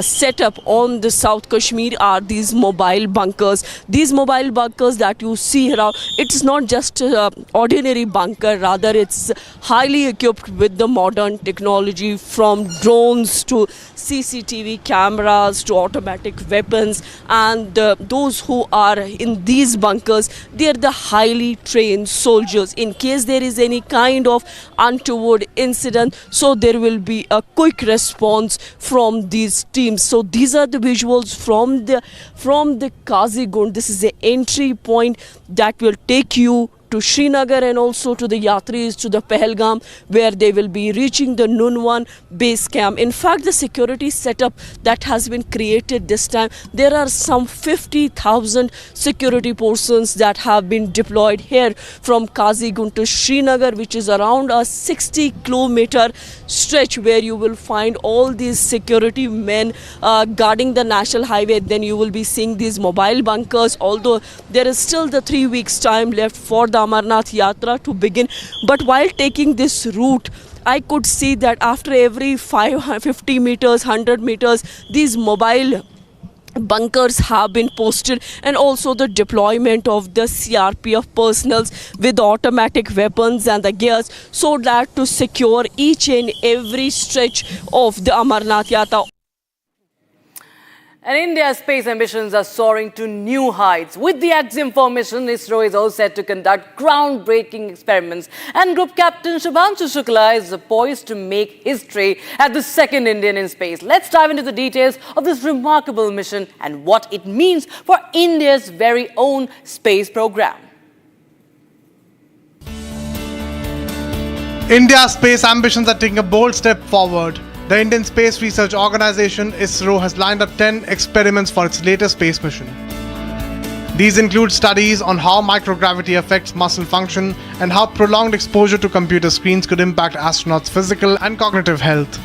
setup on the South Kashmir are these mobile bunkers. These mobile bunkers that you see around, it's not just an ordinary bunker, rather it's highly equipped with the modern technology, from drones to CCTV cameras to automatic weapons. And those who are in these bunkers, they are the highly trained soldiers. In case there is any kind of untoward incident, so there will be a quick response from these teams. So these are the visuals from the Kazigund. This is the entry point that will take you to Srinagar and also to the Yatris to the Pahalgam, where they will be reaching the Nunwan base camp. In fact, the security setup that has been created this time, there are some 50,000 security persons that have been deployed here from Kazigund to Srinagar, which is around a 60-kilometer stretch where you will find all these security men guarding the national highway. Then you will be seeing these mobile bunkers, although there is still the 3 weeks time left for the Amarnath Yatra to begin. But while taking this route, I could see that after every 50 meters, 100 meters, these mobile bunkers have been posted, and also the deployment of the CRPF personnel with automatic weapons and the gears, so that to secure each and every stretch of the Amarnath Yatra. And India's space ambitions are soaring to new heights. With the Axiom 4 mission, ISRO is all set to conduct groundbreaking experiments. And Group Captain Shubhanshu Shukla is poised to make history as the second Indian in space. Let's dive into the details of this remarkable mission and what it means for India's very own space program. India's space ambitions are taking a bold step forward. The Indian Space Research Organization, ISRO, has lined up 10 experiments for its latest space mission. These include studies on how microgravity affects muscle function and how prolonged exposure to computer screens could impact astronauts' physical and cognitive health.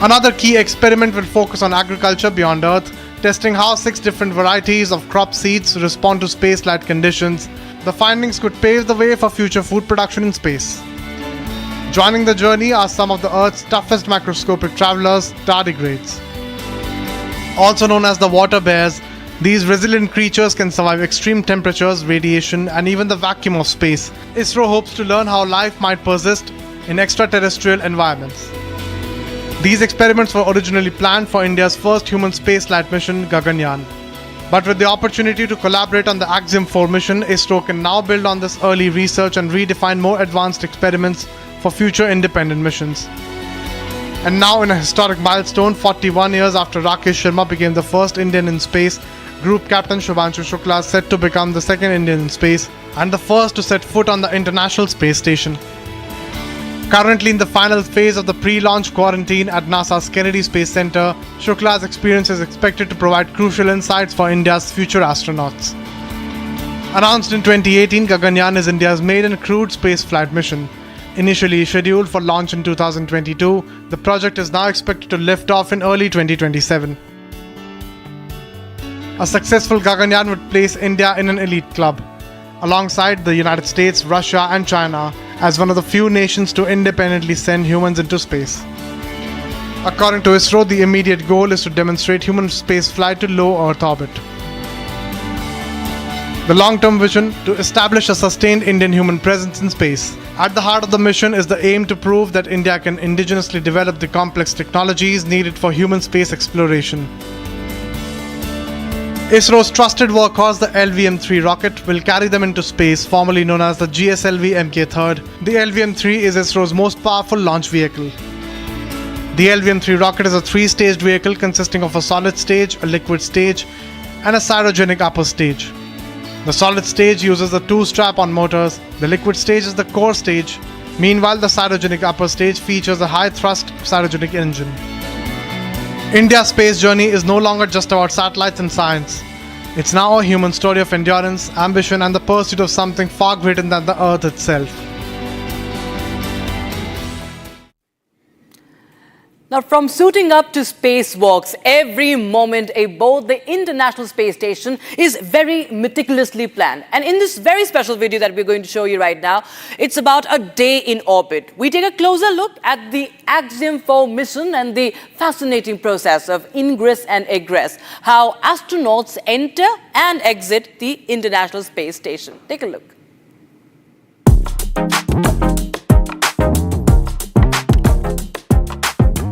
Another key experiment will focus on agriculture beyond Earth, testing how 6 different varieties of crop seeds respond to space-like conditions. The findings could pave the way for future food production in space. Joining the journey are some of the Earth's toughest macroscopic travelers, tardigrades. Also known as the water bears, these resilient creatures can survive extreme temperatures, radiation, and even the vacuum of space. ISRO hopes to learn how life might persist in extraterrestrial environments. These experiments were originally planned for India's first human spaceflight mission, Gaganyaan. But with the opportunity to collaborate on the Axiom 4 mission, ISRO can now build on this early research and redefine more advanced experiments for future independent missions. And now, in a historic milestone, 41 years after Rakesh Sharma became the first Indian in space, Group Captain Shubhanshu Shukla is set to become the second Indian in space and the first to set foot on the International Space Station. Currently in the final phase of the pre-launch quarantine at NASA's Kennedy Space Center, Shukla's experience is expected to provide crucial insights for India's future astronauts. Announced in 2018, Gaganyaan is India's maiden crewed spaceflight mission. Initially scheduled for launch in 2022, the project is now expected to lift off in early 2027. A successful Gaganyaan would place India in an elite club, alongside the United States, Russia and China, as one of the few nations to independently send humans into space. According to ISRO, the immediate goal is to demonstrate human spaceflight to low Earth orbit. The long-term vision to establish a sustained Indian human presence in space. At the heart of the mission is the aim to prove that India can indigenously develop the complex technologies needed for human space exploration. ISRO's trusted workhorse, the LVM-3 rocket, will carry them into space, formerly known as the GSLV Mk3rd. The LVM-3 is ISRO's most powerful launch vehicle. The LVM-3 rocket is a 3-staged vehicle consisting of a solid stage, a liquid stage, and a cryogenic upper stage. The solid stage uses the 2 strap-on motors. The liquid stage is the core stage. Meanwhile, the cryogenic upper stage features a high-thrust cryogenic engine. India's space journey is no longer just about satellites and science. It's now a human story of endurance, ambition, and the pursuit of something far greater than the Earth itself. Now, from suiting up to spacewalks, every moment aboard the International Space Station is very meticulously planned. And in this very special video that we're going to show you right now, it's about a day in orbit. We take a closer look at the Axiom 4 mission and the fascinating process of ingress and egress, how astronauts enter and exit the International Space Station. Take a look.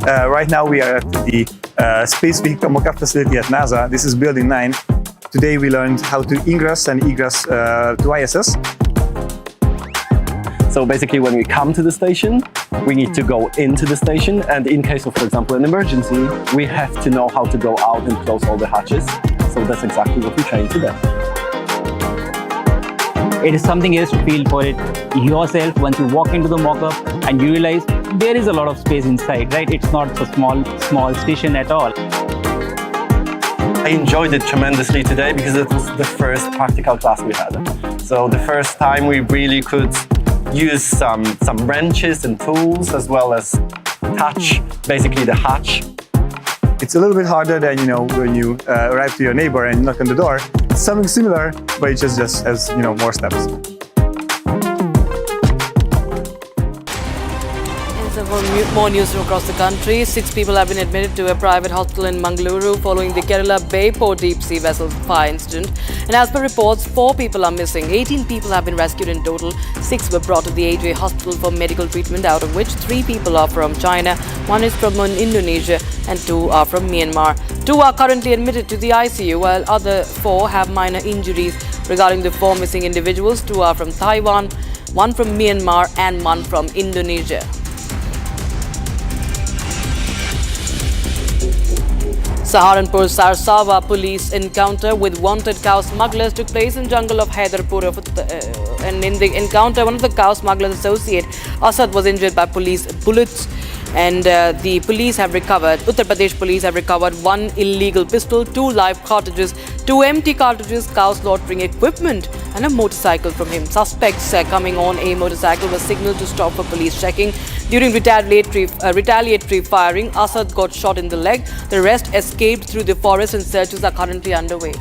Right now we are at the Space Vehicle Mock-up facility at NASA. This is Building 9. Today we learned how to ingress and egress to ISS. So basically when we come to the station, we need to go into the station, and in case of, for example, an emergency, we have to know how to go out and close all the hatches. So that's exactly what we train today. It is something else to feel for it yourself once you walk into the mock-up and you realize there is a lot of space inside, right? It's not a small station at all. I enjoyed it tremendously today because it was the first practical class we had. So the first time we really could use some wrenches and tools, as well as touch basically the hatch. It's a little bit harder than, when you arrive to your neighbor and knock on the door. It's something similar, but it just has, more steps. For more news from across the country, 6 people have been admitted to a private hospital in Mangaluru following the Kerala Bay Port deep sea vessel fire incident. And as per reports, 4 people are missing. 18 people have been rescued in total. 6 were brought to the AJ hospital for medical treatment, out of which 3 people are from China, 1 is from Indonesia, and 2 are from Myanmar. 2 are currently admitted to the ICU, while other 4 have minor injuries. Regarding the 4 missing individuals, 2 are from Taiwan, 1 from Myanmar, and 1 from Indonesia. Saharanpur Sarsawa police encounter with wanted cow smugglers took place in jungle of Haidarpur. And in the encounter, one of the cow smugglers' associate, Asad, was injured by police bullets. And the police have recovered, Uttar Pradesh police have recovered 1 illegal pistol, 2 live cartridges, 2 empty cartridges, cow slaughtering equipment and a motorcycle from him. Suspects coming on a motorcycle were signaled to stop for police checking. During retaliatory firing, Asad got shot in the leg. The rest escaped through the forest and searches are currently underway.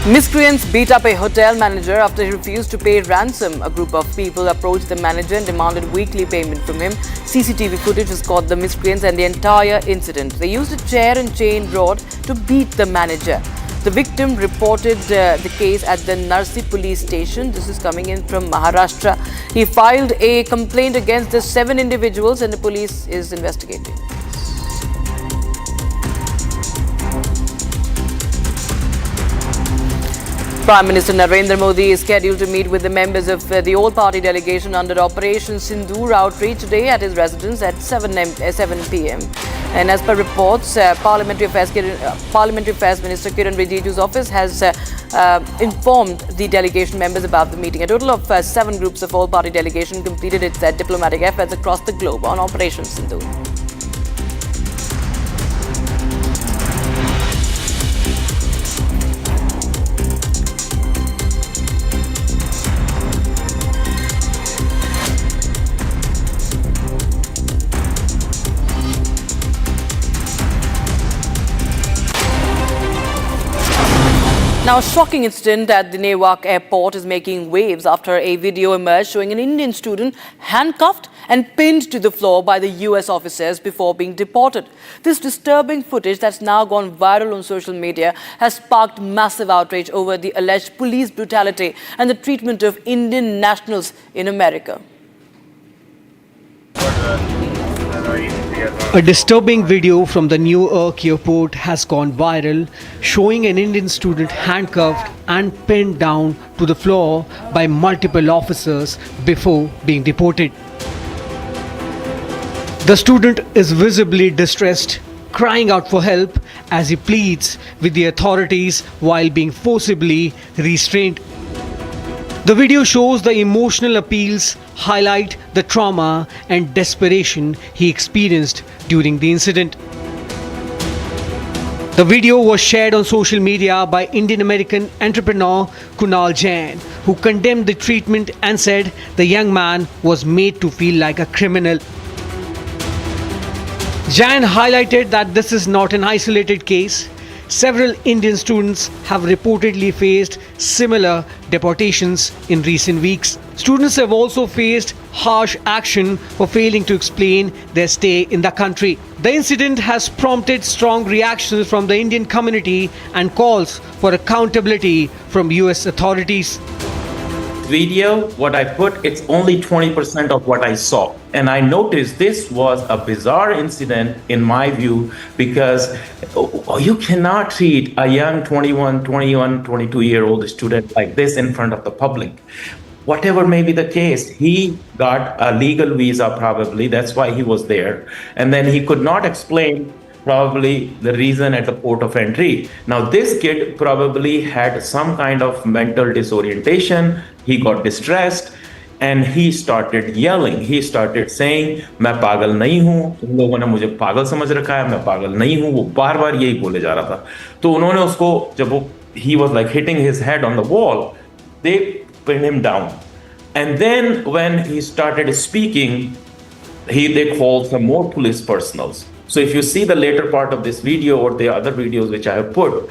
Miscreants beat up a hotel manager after he refused to pay ransom. A group of people approached the manager and demanded weekly payment from him. CCTV footage has caught the miscreants and the entire incident. They used a chair and chain rod to beat the manager. The victim reported the case at the Narsi police station. This is coming in from Maharashtra. He filed a complaint against the 7 individuals and the police is investigating. Prime Minister Narendra Modi is scheduled to meet with the members of the all-party delegation under Operation Sindoor outreach today at his residence at 7 p.m. And as per reports, Parliamentary Affairs Minister Kiran Rijiju's office has informed the delegation members about the meeting. A total of 7 groups of all-party delegation completed its diplomatic efforts across the globe on Operation Sindoor. Now, a shocking incident at the Newark airport is making waves after a video emerged showing an Indian student handcuffed and pinned to the floor by the US officers before being deported. This disturbing footage that's now gone viral on social media has sparked massive outrage over the alleged police brutality and the treatment of Indian nationals in America. A disturbing video from the Newark airport has gone viral, showing an Indian student handcuffed and pinned down to the floor by multiple officers before being deported. The student is visibly distressed, crying out for help as he pleads with the authorities while being forcibly restrained. The video shows the emotional appeals highlight the trauma and desperation he experienced during the incident. The video was shared on social media by Indian-American entrepreneur Kunal Jain, who condemned the treatment and said the young man was made to feel like a criminal. Jain highlighted that this is not an isolated case. Several Indian students have reportedly faced similar deportations in recent weeks. Students have also faced harsh action for failing to explain their stay in the country. The incident has prompted strong reactions from the Indian community and calls for accountability from US authorities. Video, what I put, it's only 20% of what I saw. And I noticed this was a bizarre incident in my view, because you cannot treat a young 21, 22-year-old student like this in front of the public. Whatever may be the case, he got a legal visa probably, that's why he was there. And then he could not explain probably the reason at the port of entry. Now this kid probably had some kind of mental disorientation, he got distressed and he started yelling. He started saying, मैं पागल नहीं हूँ, तुम लोगों ने मुझे पागल समझ रखा है, मैं पागल नहीं हूँ, वो बार बार यही बोले जा रहा था. तो उन्होंने उसको, जब वो, he was like hitting his head on the wall, they pinned him down. And then when he started speaking, they called some more police personals. So if you see the later part of this video or the other videos which I have put,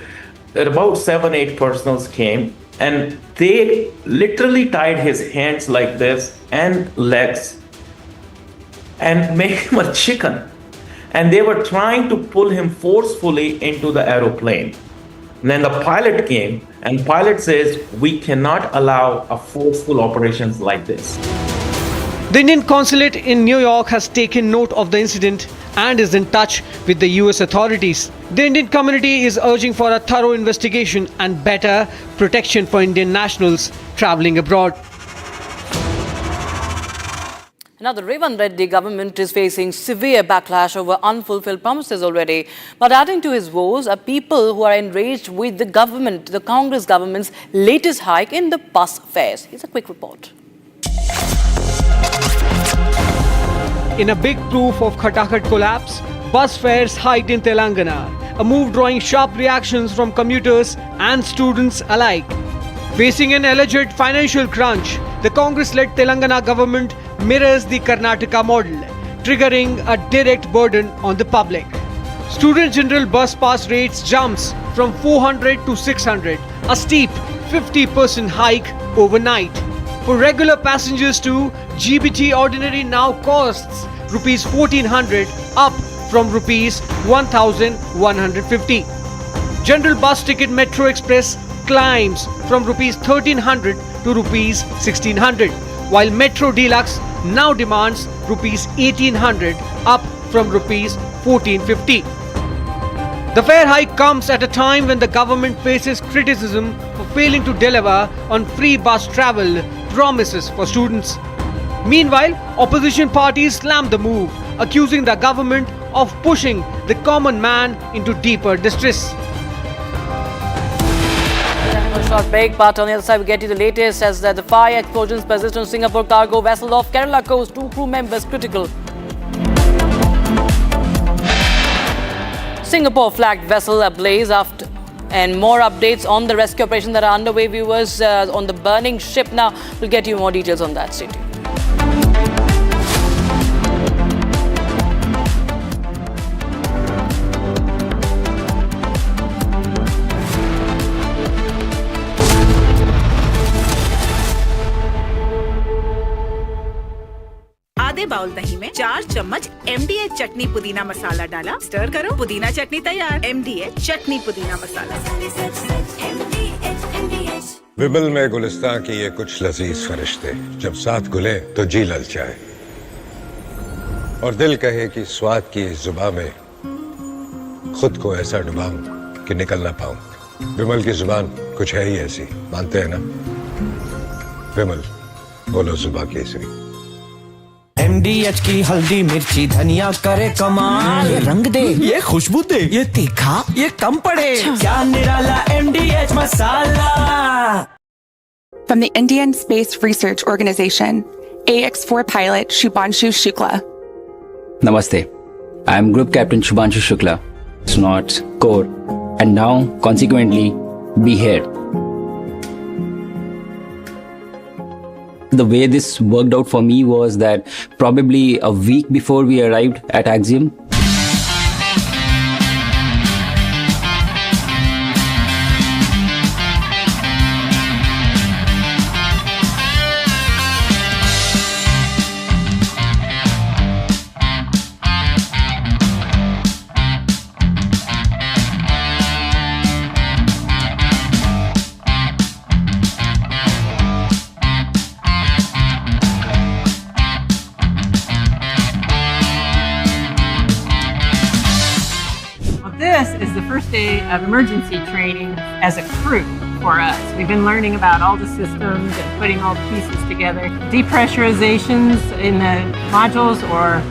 about 7-8 personals came and they literally tied his hands like this and legs and made him a chicken. And they were trying to pull him forcefully into the aeroplane. And then the pilot came and pilot says, we cannot allow a forceful operations like this. The Indian consulate in New York has taken note of the incident and is in touch with the US authorities. The Indian community is urging for a thorough investigation and better protection for Indian nationals travelling abroad. Now, the Revan Reddy government is facing severe backlash over unfulfilled promises already. But adding to his woes are people who are enraged with the government, the Congress government's latest hike in the bus fares. Here's a quick report. In a big proof of Khatakhat collapse, bus fares hiked in Telangana, a move drawing sharp reactions from commuters and students alike. Facing an alleged financial crunch, the Congress-led Telangana government mirrors the Karnataka model, triggering a direct burden on the public. Student general bus pass rates jumps from 400 to 600, a steep 50% hike overnight. For regular passengers too, GBT ordinary now costs rupees 1400, up from rupees 1150. General bus ticket Metro Express climbs from rupees 1300 to rupees 1600, while Metro Deluxe now demands rupees 1800, up from rupees 1450. The fare hike comes at a time when the government faces criticism for failing to deliver on free bus travel promises for students. Meanwhile, opposition parties slammed the move, accusing the government of pushing the common man into deeper distress. A short break, but on the other side we get you the latest as the fire explosions persist on Singapore cargo vessel off Kerala coast. 2 crew members critical. Singapore flagged vessel ablaze after, and more updates on the rescue operation that are underway, viewers, on the burning ship. Now we'll get you more details on that. Stay tuned. आधे bowl दही में 4 चम्मच MDH चटनी पुदीना मसाला डाला, stir करो, पुदीना चटनी तैयार। MDH चटनी पुदीना मसाला। विमल में गुलिस्तां की ये कुछ लजीज फरिश्ते जब साथ घुले तो जी ललचाए और दिल कहे कि स्वाद की इस जुबान में खुद को ऐसा डुबाऊं कि निकल ना पाऊं। विमल की जुबान कुछ है ही ऐसी, मानते हैं ना? विमल, बोलो जुबान केसरी। MDH की हल्दी मिर्ची धनिया करे कमाल, ये रंग दे, ये खुशबू दे, ये तीखा, ये कम पड़े, क्या निराला MDH masala. From the Indian Space Research Organization, AX4 pilot Shubhanshu Shukla. Namaste. I am Group Captain Shubhanshu Shukla. It's not core, and now consequently be here. The way this worked out for me was that probably a week before we arrived at Axiom, This is the first day of emergency training as a crew for us. We've been learning about all the systems and putting all the pieces together. Depressurizations in the modules, or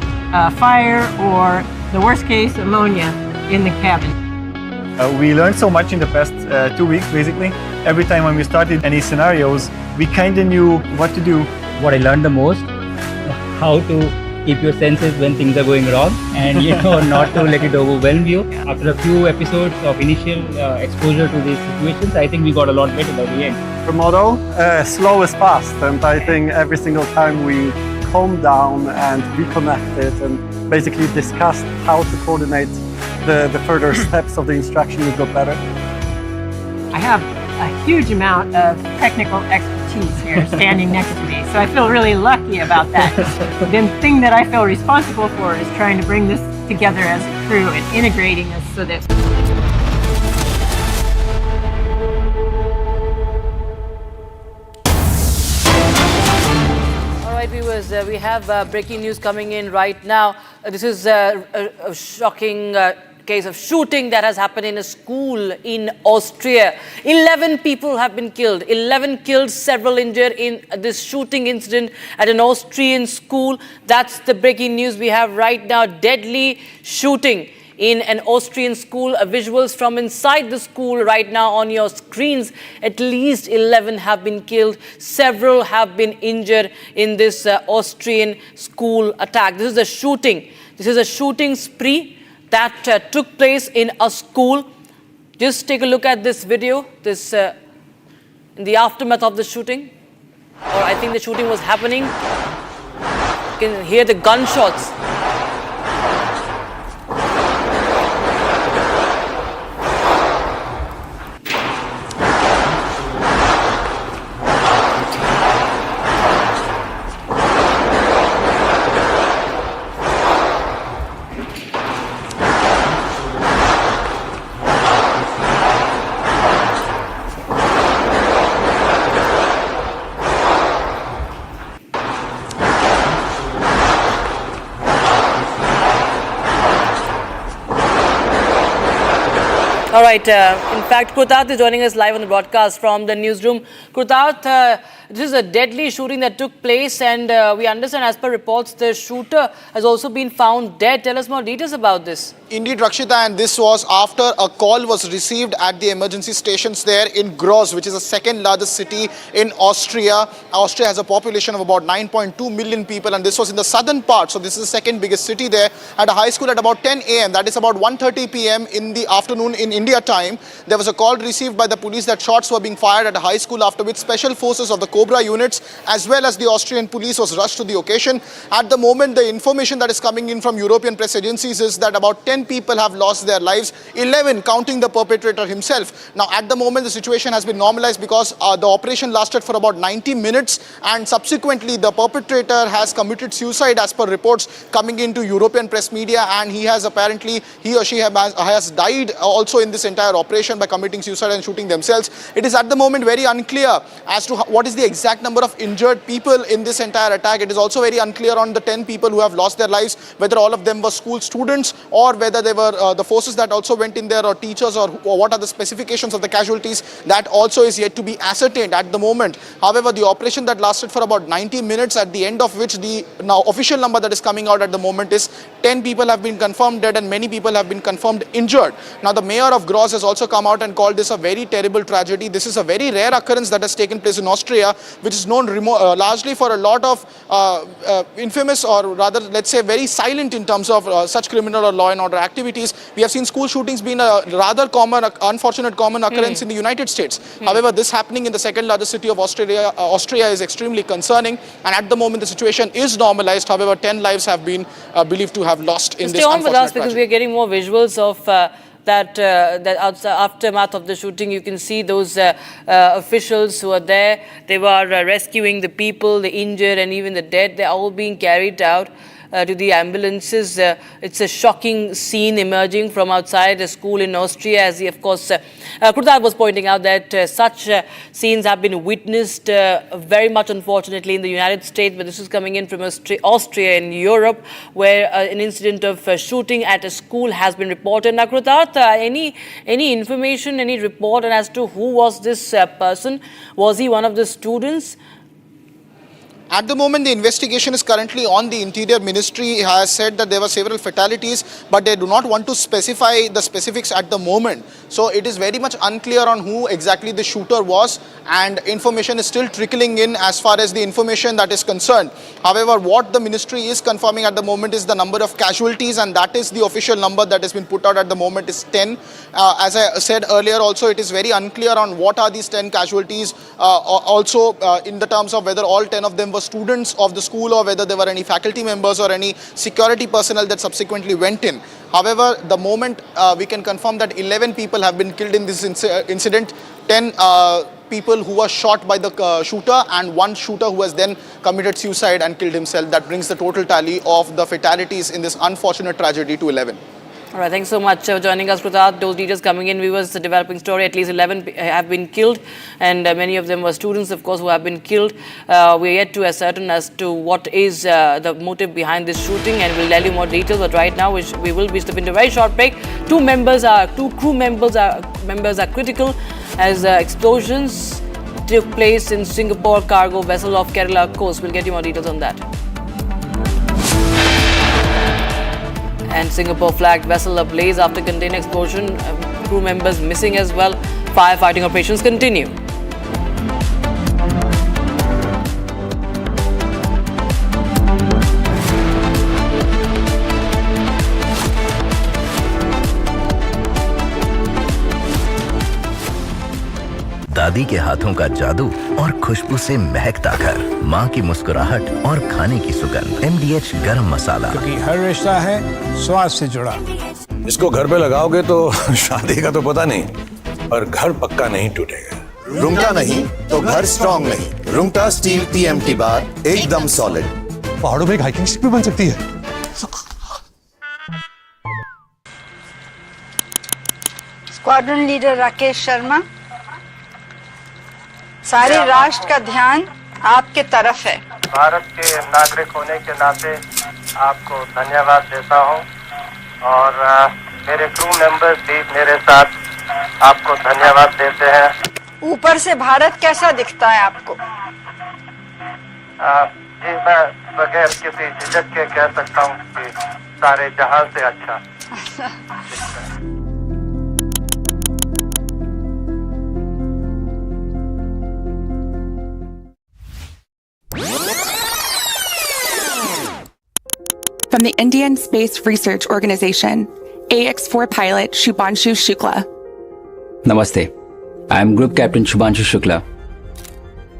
fire, or the worst case, ammonia in the cabin. We learned so much in the past 2 weeks, basically. Every time when we started any scenarios, we kind of knew what to do. What I learned the most, how to keep your senses when things are going wrong, and not to let it overwhelm you. After a few episodes of initial exposure to these situations, I think we got a lot better by the end. The motto, slow is fast, and I think every single time we calmed down and reconnected and basically discussed how to coordinate the further steps of the instruction, we got better. I have a huge amount of technical expertise here standing next to me, so I feel really lucky about that. The thing that I feel responsible for is trying to bring this together as a crew and integrating us so that viewers, we have breaking news coming in right now. This is a shocking case of shooting that has happened in a school in Austria. 11 people have been killed. 11 killed, several injured in this shooting incident at an Austrian school. That's the breaking news we have right now. Deadly shooting in an Austrian school. Visuals from inside the school right now on your screens. At least 11 have been killed. Several have been injured in this Austrian school attack. This is a shooting. This is a shooting spree that took place in a school. Just take a look at this video. This in the aftermath of the shooting, or I think the shooting was happening. You can hear the gunshots. All right. In fact, Kurtat is joining us live on the broadcast from the newsroom. Kurtat, this is a deadly shooting that took place, and we understand, as per reports, the shooter has also been found dead. Tell us more details about this. Indeed, Rakshita, and this was after a call was received at the emergency stations there in Graz, which is the second largest city in Austria. Austria has a population of about 9.2 million people, and this was in the southern part. So this is the second biggest city there. At a high school at about 10 a.m., that is about 1:30 p.m. in the afternoon in India time, there was a call received by the police that shots were being fired at a high school, after which special forces of the Cobra units as well as the Austrian police was rushed to the occasion. At the moment, the information that is coming in from European press agencies is that about 10 people have lost their lives, 11 counting the perpetrator himself. Now, at the moment, the situation has been normalized because the operation lasted for about 90 minutes, and subsequently the perpetrator has committed suicide as per reports coming into European press media, and he or she has died also in this entire operation by committing suicide and shooting themselves. It is at the moment very unclear as to what is the exact number of injured people in this entire attack. It is also very unclear on the 10 people who have lost their lives, whether all of them were school students or whether they were the forces that also went in there, or teachers, or what are the specifications of the casualties. That also is yet to be ascertained at the moment. However, the operation that lasted for about 90 minutes, at the end of which the now official number that is coming out at the moment is 10 people have been confirmed dead and many people have been confirmed injured. Now, the mayor of Graz has also come out and called this a very terrible tragedy. This is a very rare occurrence that has taken place in Austria, which is known largely for a lot of infamous, or rather, let's say, very silent in terms of such criminal or law and order activities. We have seen school shootings being a rather common, unfortunate common occurrence in the United States. However, this happening in the second largest city of Austria is extremely concerning, and at the moment the situation is normalized. However, 10 lives have been believed to have lost in this unfortunate tragedy. Stay on with us, because tragedy. we are getting more visuals of that aftermath of the shooting. You can see those officials who are there. They were rescuing the people, the injured, and even the dead. They're all being carried out to the ambulances. It's a shocking scene emerging from outside a school in Austria, as he, of course, Kurtat was pointing out that such scenes have been witnessed very much, unfortunately, in the United States, but this is coming in from Austria in Europe, where an incident of shooting at a school has been reported. Now, Kurtat, any information, any report as to who was this person? Was he one of the students? At the moment, the investigation is currently on. The Interior Ministry has said that there were several fatalities, but they do not want to specify the specifics at the moment. So it is very much unclear on who exactly the shooter was, and information is still trickling in as far as the information that is concerned. However, what the ministry is confirming at the moment is the number of casualties, and that is the official number that has been put out at the moment is 10. As I said earlier also, it is very unclear on what are these 10 casualties, also in the terms of whether all 10 of them were students of the school, or whether there were any faculty members or any security personnel that subsequently went in. However, the moment we can confirm that 11 people have been killed in this incident, 10 people who were shot by the shooter, and one shooter who has then committed suicide and killed himself. That brings the total tally of the fatalities in this unfortunate tragedy to 11. All right, thanks so much for joining us, Kurtat. Those details coming in, viewers, the developing story. At least 11 have been killed, and many of them were students, of course, who have been killed. We're yet to ascertain as to what is the motive behind this shooting, and we'll tell you more details. But right now, we will be stepping into a very short break. Two crew members are critical as explosions took place in Singapore cargo vessel off Kerala coast. We'll get you more details on that. and Singapore-flagged vessel ablaze after container explosion. Crew members missing as well. Firefighting operations continue. दादी के हाथों का जादू और खुशबू से महकता घर, माँ की मुस्कुराहट और खाने की सुगंध। MDH गरम मसाला, क्योंकि हर रिश्ता है स्वाद से जुड़ा। इसको घर पे लगाओगे तो शादी का तो पता नहीं, पर घर पक्का नहीं टूटेगा। रुंगटा नहीं तो घर स्ट्रॉन्ग नहीं। रुंगटा स्टील TMT बार एकदम सॉलिड। पहाड़ों में एक हाइकिंग स्टिक भी बन सकती है। स्क्वाड्रन लीडर राकेश शर्मा, सारे राष्ट्र का ध्यान आपके तरफ है। भारत के नागरिक होने के नाते आपको धन्यवाद देता हूं और मेरे क्रू मेंबर्स भी मेरे साथ आपको धन्यवाद देते हैं। ऊपर से भारत कैसा दिखता है आपको? जी, मैं बगैर किसी झिझक के कह सकता हूं कि सारे जहां से अच्छा। From the Indian Space Research Organization, AX4 pilot Shubhanshu Shukla. Namaste. I am Group Captain Shubhanshu Shukla.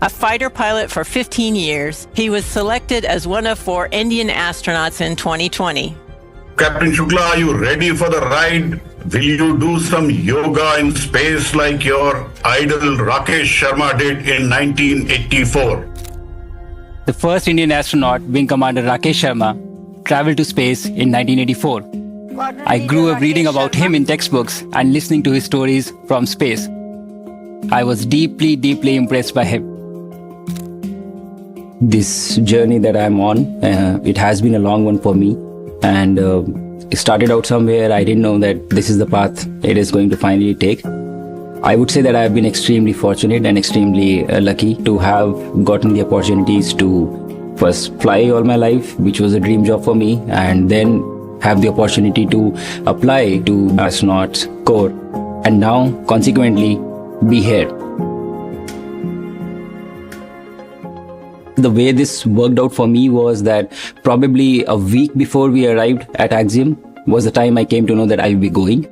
A fighter pilot for 15 years, he was selected as one of 4 Indian astronauts in 2020. Captain Shukla, are you ready for the ride? Will you do some yoga in space like your idol Rakesh Sharma did in 1984? The first Indian astronaut, Wing Commander Rakesh Sharma, traveled to space in 1984. I grew up reading about him in textbooks and listening to his stories from space. I was deeply impressed by him. This journey that I'm on, it has been a long one for me, and it started out somewhere. I didn't know that this is the path it is going to finally take. I would say that I have been extremely fortunate and extremely lucky to have gotten the opportunities to first fly all my life, which was a dream job for me, and then have the opportunity to apply to astronaut corps, and now consequently be here. The way this worked out for me was that probably a week before we arrived at Axiom was the time I came to know that I'll be going.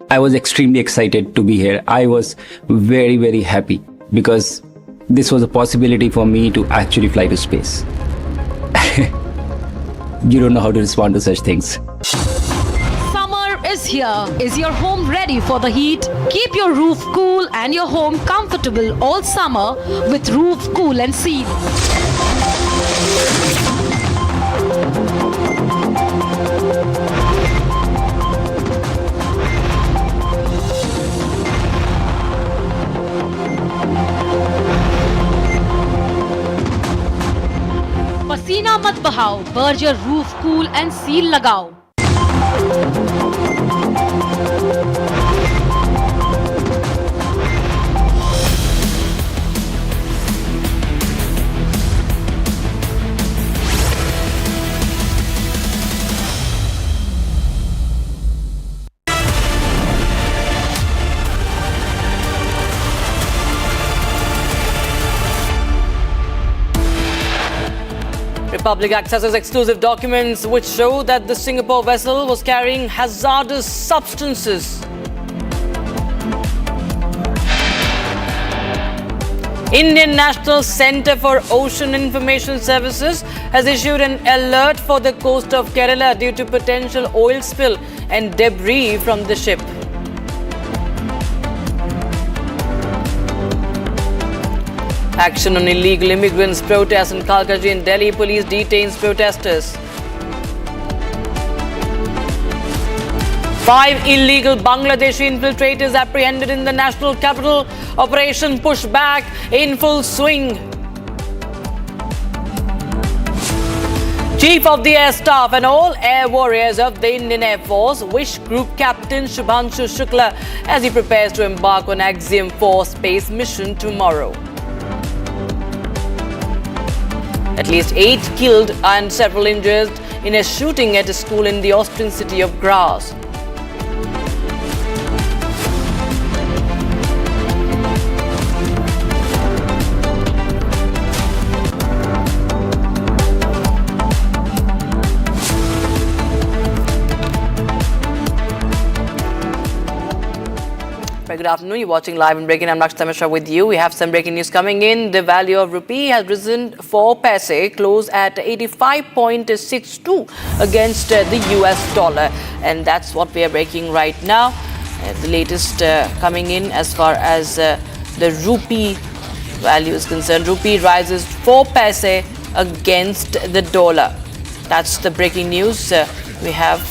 I was extremely excited to be here. I was very happy because this was a possibility for me to actually fly to space. You don't know how to respond to such things. Summer is here. Is your home ready for the heat? Keep your roof cool and your home comfortable all summer with Roof Cool and Seal. पसीना मत बहाओ, Berger roof cool and seal लगाओ। Republic accesses exclusive documents which show that the Singapore vessel was carrying hazardous substances. Indian National Centre for Ocean Information Services has issued an alert for the coast of Kerala due to potential oil spill and debris from the ship. Action on illegal immigrants protest in Kalkaji in Delhi. Police detains protesters. 5 illegal Bangladeshi infiltrators apprehended in the national capital. Operation Pushback in full swing. Chief of the Air Staff and all air warriors of the Indian Air Force wish Group Captain Shubhanshu Shukla as he prepares to embark on Axiom 4 space mission tomorrow. At least 8 killed and several injured in a shooting at a school in the Austrian city of Graz. Good afternoon. You're watching Live and Breaking. I'm Nakshita Mishra with you. We have some breaking news coming in. The value of rupee has risen 4 paise, closed at 85.62 against the US dollar. And that's what we are breaking right now. The latest coming in as far as the rupee value is concerned. Rupee rises 4 paise against the dollar. That's the breaking news. We have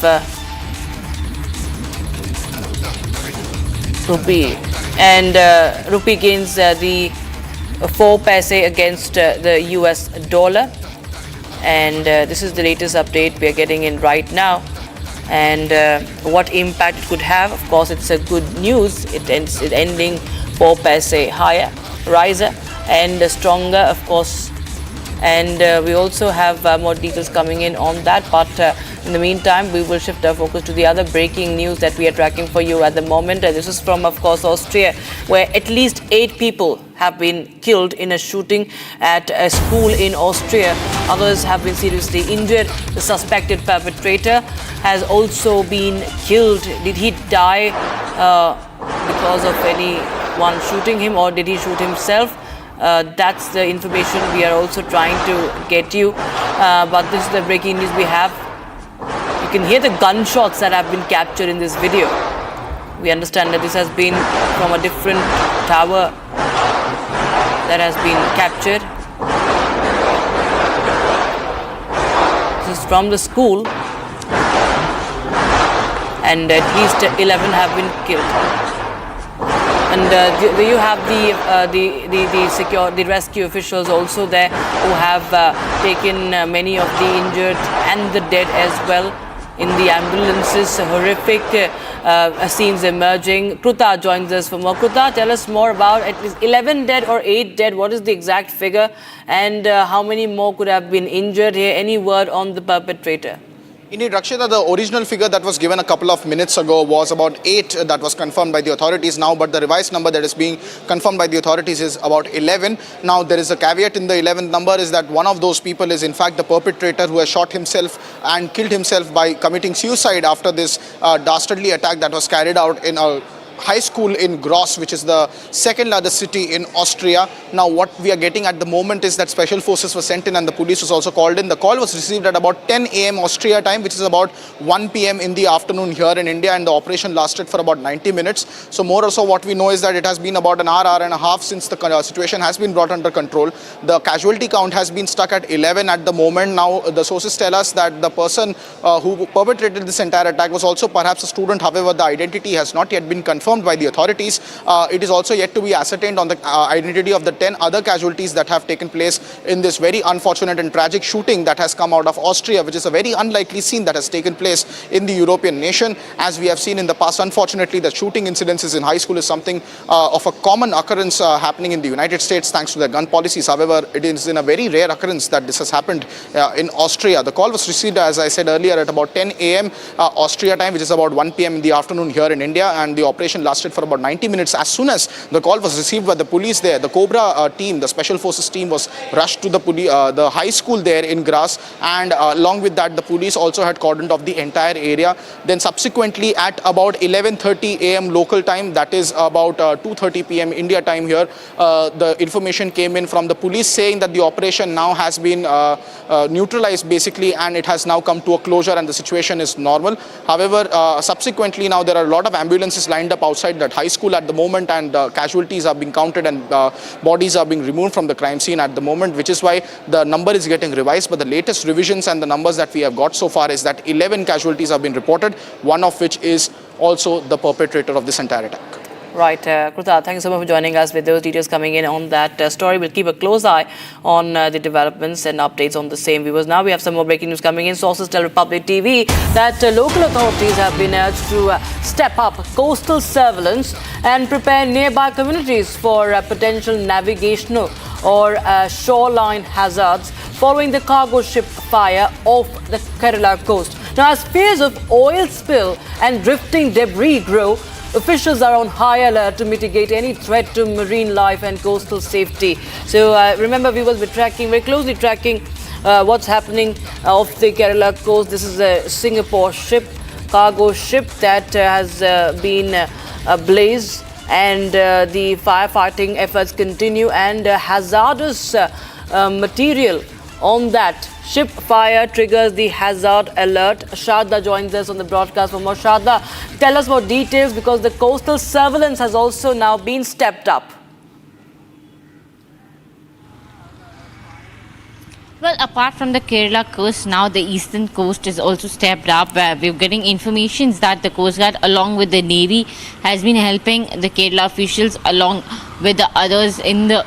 rupee, and rupee gains the 4 paise against the US dollar, and this is the latest update we are getting in right now. And what impact it could have, of course it's a good news. It ends it ending 4 paise higher, riser, and stronger, of course. And we also have more details coming in on that, but in the meantime we will shift our focus to the other breaking news that we are tracking for you at the moment. This is from, of course, Austria, where at least 8 people have been killed in a shooting at a school in Austria. Others have been seriously injured. The suspected perpetrator has also been killed. Did he die because of anyone shooting him, or did he shoot himself? That's the information we are also trying to get you. But this is the breaking news we have. You can hear the gunshots that have been captured in this video. We understand that this has been from a different tower that has been captured. This is from the school, and at least 11 have been killed. And you have the rescue officials also there, who have taken many of the injured and the dead as well in the ambulances. Horrific scenes emerging. Kruta joins us for more. Kruta, tell us more about at least 11 dead or 8 dead. What is the exact figure, and how many more could have been injured here? Any word on the perpetrator? Indeed, Rakshita, the original figure that was given a couple of minutes ago was about 8 that was confirmed by the authorities now, but the revised number that is being confirmed by the authorities is about 11. Now, there is a caveat in the 11th number, is that one of those people is in fact the perpetrator who has shot himself and killed himself by committing suicide after this dastardly attack that was carried out in a high school in Graz, which is the second largest city in Austria. Now, what we are getting at the moment is that special forces were sent in and the police was also called in. The call was received at about 10 a.m. Austria time, which is about 1 p.m. in the afternoon here in India, and the operation lasted for about 90 minutes. So more or so what we know is that it has been about an hour and a half since the situation has been brought under control. The casualty count has been stuck at 11 at the moment. Now, the sources tell us that the person who perpetrated this entire attack was also perhaps a student. However, the identity has not yet been confirmed by the authorities. It is also yet to be ascertained on the identity of the 10 other casualties that have taken place in this very unfortunate and tragic shooting that has come out of Austria, which is a very unlikely scene that has taken place in the European nation. As we have seen in the past, unfortunately, the shooting incidences in high school is something of a common occurrence happening in the United States thanks to their gun policies. However, it is in a very rare occurrence that this has happened in Austria. The call was received, as I said earlier, at about 10 a.m. Austria time, which is about 1 p.m. in the afternoon here in India, and the operation lasted for about 90 minutes. As soon as the call was received by the police there, the Cobra team, the special forces team, was rushed to the high school there in Graz, and along with that, the police also had cordoned off the entire area. Then subsequently at about 11:30 a.m. local time, that is about 2:30 p.m. India time here, the information came in from the police saying that the operation now has been neutralized basically, and it has now come to a closure and the situation is normal. However, subsequently now there are a lot of ambulances lined up outside that high school at the moment, and casualties are being counted and bodies are being removed from the crime scene at the moment, which is why the number is getting revised. But the latest revisions and the numbers that we have got so far is that 11 casualties have been reported, one of which is also the perpetrator of this entire attack. Right, Kruta, thank you so much for joining us with those details coming in on that story. We'll keep a close eye on the developments and updates on the same, viewers. Now we have some more breaking news coming in. Sources tell Republic TV that local authorities have been urged to step up coastal surveillance and prepare nearby communities for potential navigational or shoreline hazards following the cargo ship fire off the Kerala coast. Now, as fears of oil spill and drifting debris grow, officials are on high alert to mitigate any threat to marine life and coastal safety. So remember, we will be very closely tracking what's happening off the Kerala coast. This is a Singapore ship, cargo ship that has been ablaze, and the firefighting efforts continue, and hazardous material on that ship fire triggers the hazard alert. Sharda joins us on the broadcast for more. Sharda, tell us more details, because the coastal surveillance has also now been stepped up. Well, apart from the Kerala coast, now the eastern coast is also stepped up. We're getting informations that the Coast Guard, along with the Navy, has been helping the Kerala officials along with the others in the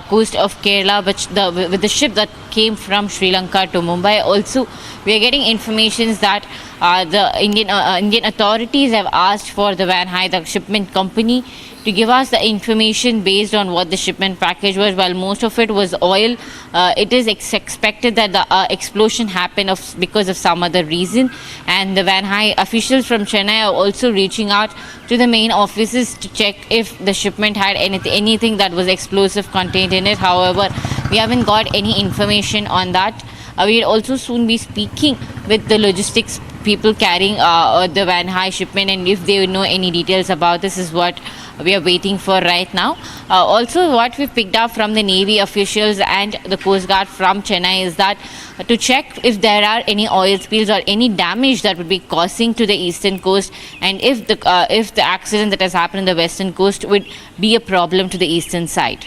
coast of Kerala, with the ship that came from Sri Lanka to Mumbai. Also, we are getting informations that the Indian authorities have asked for the Van Hai, the shipment company, to give us the information based on what the shipment package was. While most of it was oil, it is expected that the explosion happened because of some other reason. And the Van Hai officials from Chennai are also reaching out to the main offices to check if the shipment had anything that was explosive contained in it. However, we haven't got any information on that. We'll also soon be speaking with the logistics people carrying the Van Hai shipment, and if they know any details about this, is what we are waiting for right now. Also, what we picked up from the Navy officials and the Coast Guard from Chennai is that to check if there are any oil spills or any damage that would be causing to the eastern coast, and if the accident that has happened on the western coast would be a problem to the eastern side.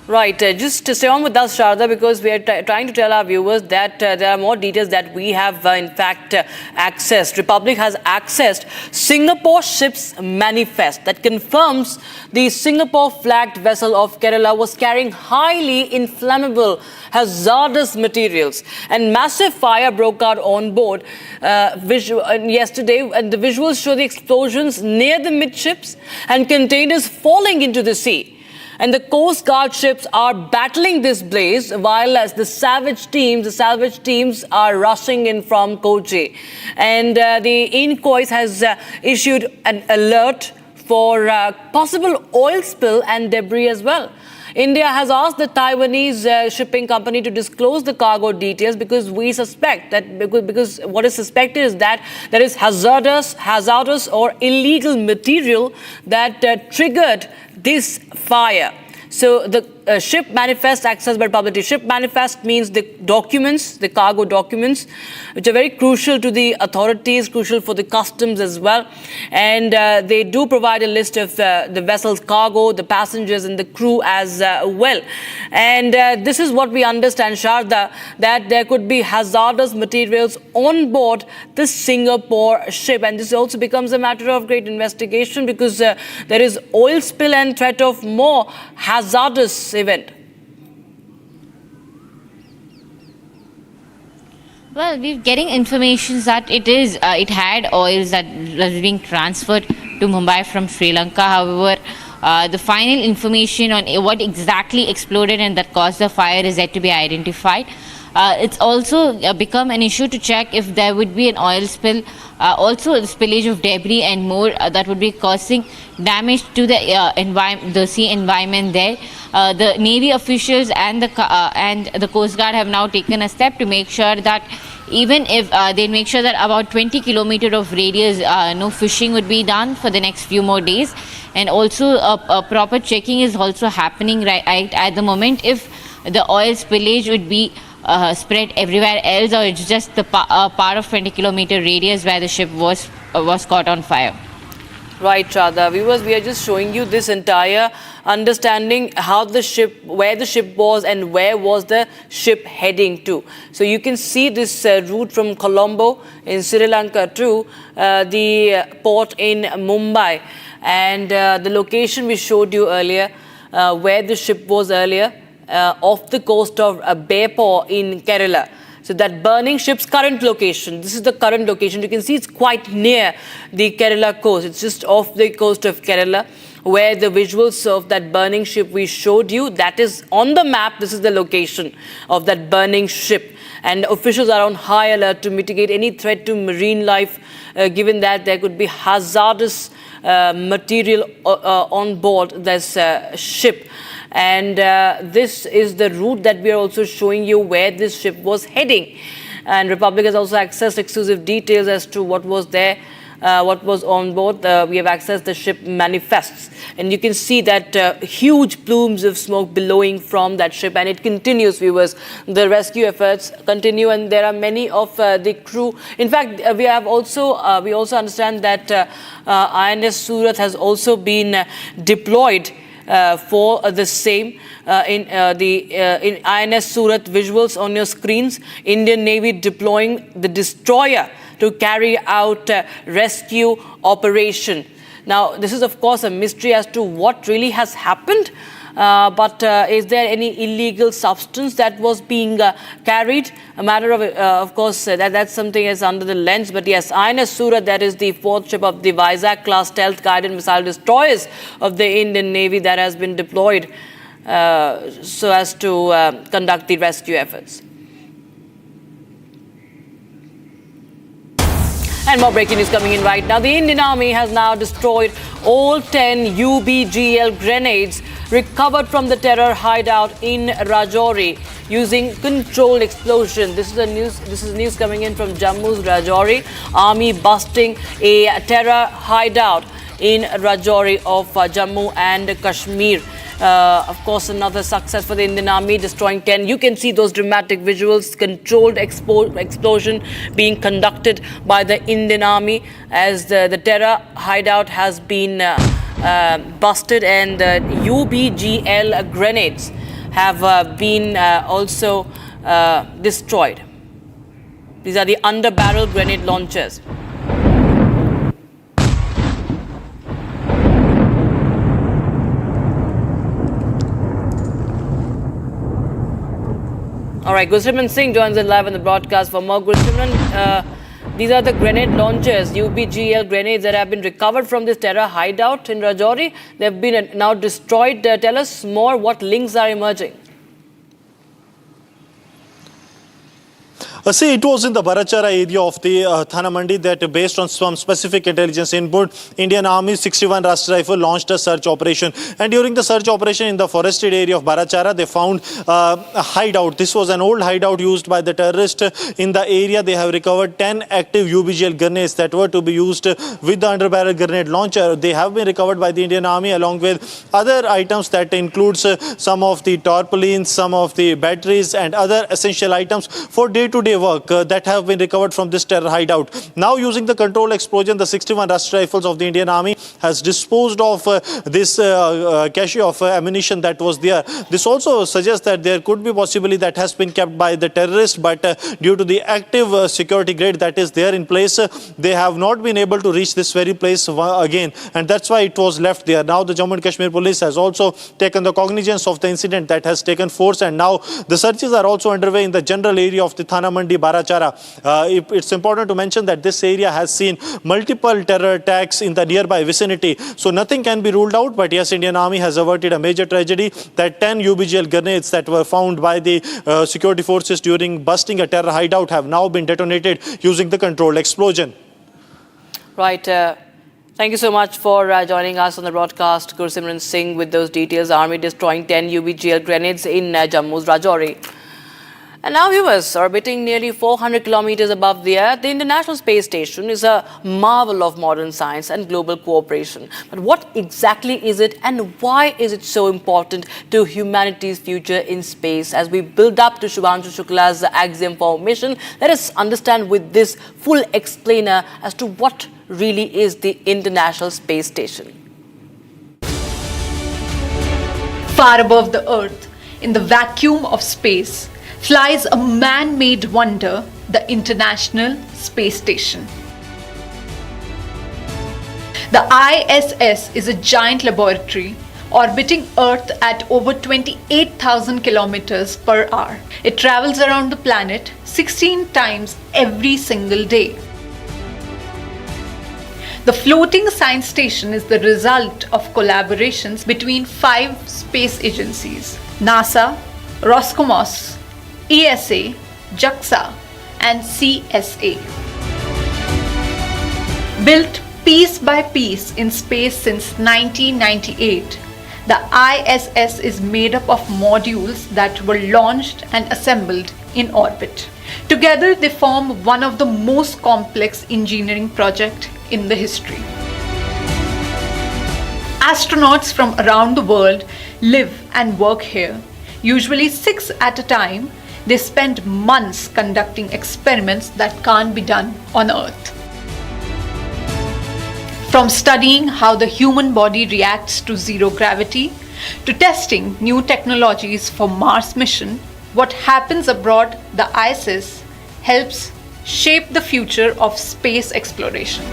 Right, just to stay on with us, Sharda, because we are trying to tell our viewers that there are more details that we have in fact accessed. Republic has accessed Singapore ship's manifest that confirms the Singapore flagged vessel of Kerala was carrying highly inflammable hazardous materials, and massive fire broke out on board yesterday, and the visuals show the explosions near the midships and containers falling into the sea. And the Coast Guard ships are battling this blaze, while as the salvage teams are rushing in from Kochi. And the Inquis has issued an alert for possible oil spill and debris as well. India has asked the Taiwanese shipping company to disclose the cargo details, because we suspect that because what is suspected is that there is hazardous or illegal material that triggered this fire. So the ship manifest accessed by publicity. Ship manifest means the documents, the cargo documents, which are very crucial to the authorities, crucial for the customs as well. And they do provide a list of the vessel's cargo, the passengers and the crew as well. And this is what we understand, Sharda, that there could be hazardous materials on board the Singapore ship. And this also becomes a matter of great investigation, because there is oil spill and threat of more hazardous event. Well, we're getting information that it had oils that was being transferred to Mumbai from Sri Lanka. However, the final information on what exactly exploded and that caused the fire is yet to be identified. It's also become an issue to check if there would be an oil spill, also the spillage of debris and more that would be causing damage to the sea environment there. The Navy officials and the Coast Guard have now taken a step to make sure that even if they make sure that about 20 kilometers of radius, no fishing would be done for the next few more days. And also a proper checking is also happening right at the moment if the oil spillage would be spread everywhere else, or it's just the part of 20 kilometer radius where the ship was caught on fire. Right, Radha. Viewers, we are just showing you this entire understanding where the ship was and where was the ship heading to. So you can see this route from Colombo in Sri Lanka to the port in Mumbai. And the location we showed you earlier, where the ship was earlier, off the coast of Baipur in Kerala. So that burning ship's current location, this is the current location. You can see it's quite near the Kerala coast. It's just off the coast of Kerala. where the visuals of that burning ship we showed you, that is on the map. This is the location of that burning ship. And officials are on high alert to mitigate any threat to marine life, given that there could be hazardous material on board this ship. And this is the route that we are also showing you where this ship was heading. And Republic has also accessed exclusive details as to what was there, what was on board. We have accessed the ship manifests. And you can see that huge plumes of smoke billowing from that ship. And it continues, viewers. The rescue efforts continue, and there are many of the crew. In fact, we also understand that INS Surat has also been deployed for the same. In INS Surat visuals on your screens, Indian Navy deploying the destroyer to carry out rescue operation. Now, this is of course a mystery as to what really has happened. But is there any illegal substance that was being carried? A matter of course, that's something that's under the lens. But yes, INS Surat, that is the fourth ship of the Vizag class stealth guided missile destroyers of the Indian Navy that has been deployed so as to conduct the rescue efforts. And more breaking news coming in right now. The Indian Army has now destroyed all 10 UBGL grenades recovered from the terror hideout in Rajouri using controlled explosion. This is news coming in from Jammu's Rajouri. Army busting a terror hideout in Rajouri of Jammu and Kashmir. Of course, another success for the Indian Army, destroying 10. You can see those dramatic visuals, controlled explosion being conducted by the Indian Army as the terror hideout has been busted, and the UBGL grenades have been also destroyed. These are the under-barrel grenade launchers. All right, Gursimran Singh joins us live on the broadcast for more. Gursimran, these are the grenade launchers, UBGL grenades that have been recovered from this terror hideout in Rajouri. They have been now destroyed. Tell us more, what links are emerging? See, it was in the Barachara area of the Thana Mandi that, based on some specific intelligence input, Indian Army 61 Rashtra Rifle launched a search operation. And during the search operation in the forested area of Barachara, they found a hideout. This was an old hideout used by the terrorists in the area. They have recovered 10 active UBGL grenades that were to be used with the under-barrel grenade launcher. They have been recovered by the Indian Army along with other items that includes some of the tarpaulins, some of the batteries and other essential items for day-to-day work that have been recovered from this terror hideout. Now, using the controlled explosion, the 61 Rashtra Rifles of the Indian Army has disposed of this cache of ammunition that was there. This also suggests that there could be possibly that has been kept by the terrorists, but due to the active security grade that is there in place, they have not been able to reach this very place again, and that's why it was left there. Now, the Jammu and Kashmir police has also taken the cognizance of the incident that has taken force, and now the searches are also underway in the general area of the Thana Mandi Barachara. It's important to mention that this area has seen multiple terror attacks in the nearby vicinity. So nothing can be ruled out. But yes, Indian Army has averted a major tragedy that 10 UBGL grenades that were found by the security forces during busting a terror hideout have now been detonated using the controlled explosion. Right. Thank you so much for joining us on the broadcast, Gursimran Singh, with those details. Army destroying 10 UBGL grenades in Jammu's Rajouri. And now, viewers, orbiting nearly 400 kilometers above the Earth, the International Space Station is a marvel of modern science and global cooperation. But what exactly is it, and why is it so important to humanity's future in space? As we build up to Shubhanshu Shukla's Axiom 4 mission, let us understand with this full explainer as to what really is the International Space Station. Far above the Earth, in the vacuum of space, flies a man-made wonder, the International Space Station. The ISS is a giant laboratory orbiting Earth at over 28,000 kilometers per hour. It travels around the planet 16 times every single day. The floating science station is the result of collaborations between 5 space agencies: NASA, Roscosmos, ESA, JAXA, and CSA. Built piece by piece in space since 1998, the ISS is made up of modules that were launched and assembled in orbit. Together, they form one of the most complex engineering projects in the history. Astronauts from around the world live and work here, usually 6 at a time. They spend months conducting experiments that can't be done on Earth. From studying how the human body reacts to zero gravity, to testing new technologies for Mars mission, what happens abroad the ISS helps shape the future of space exploration.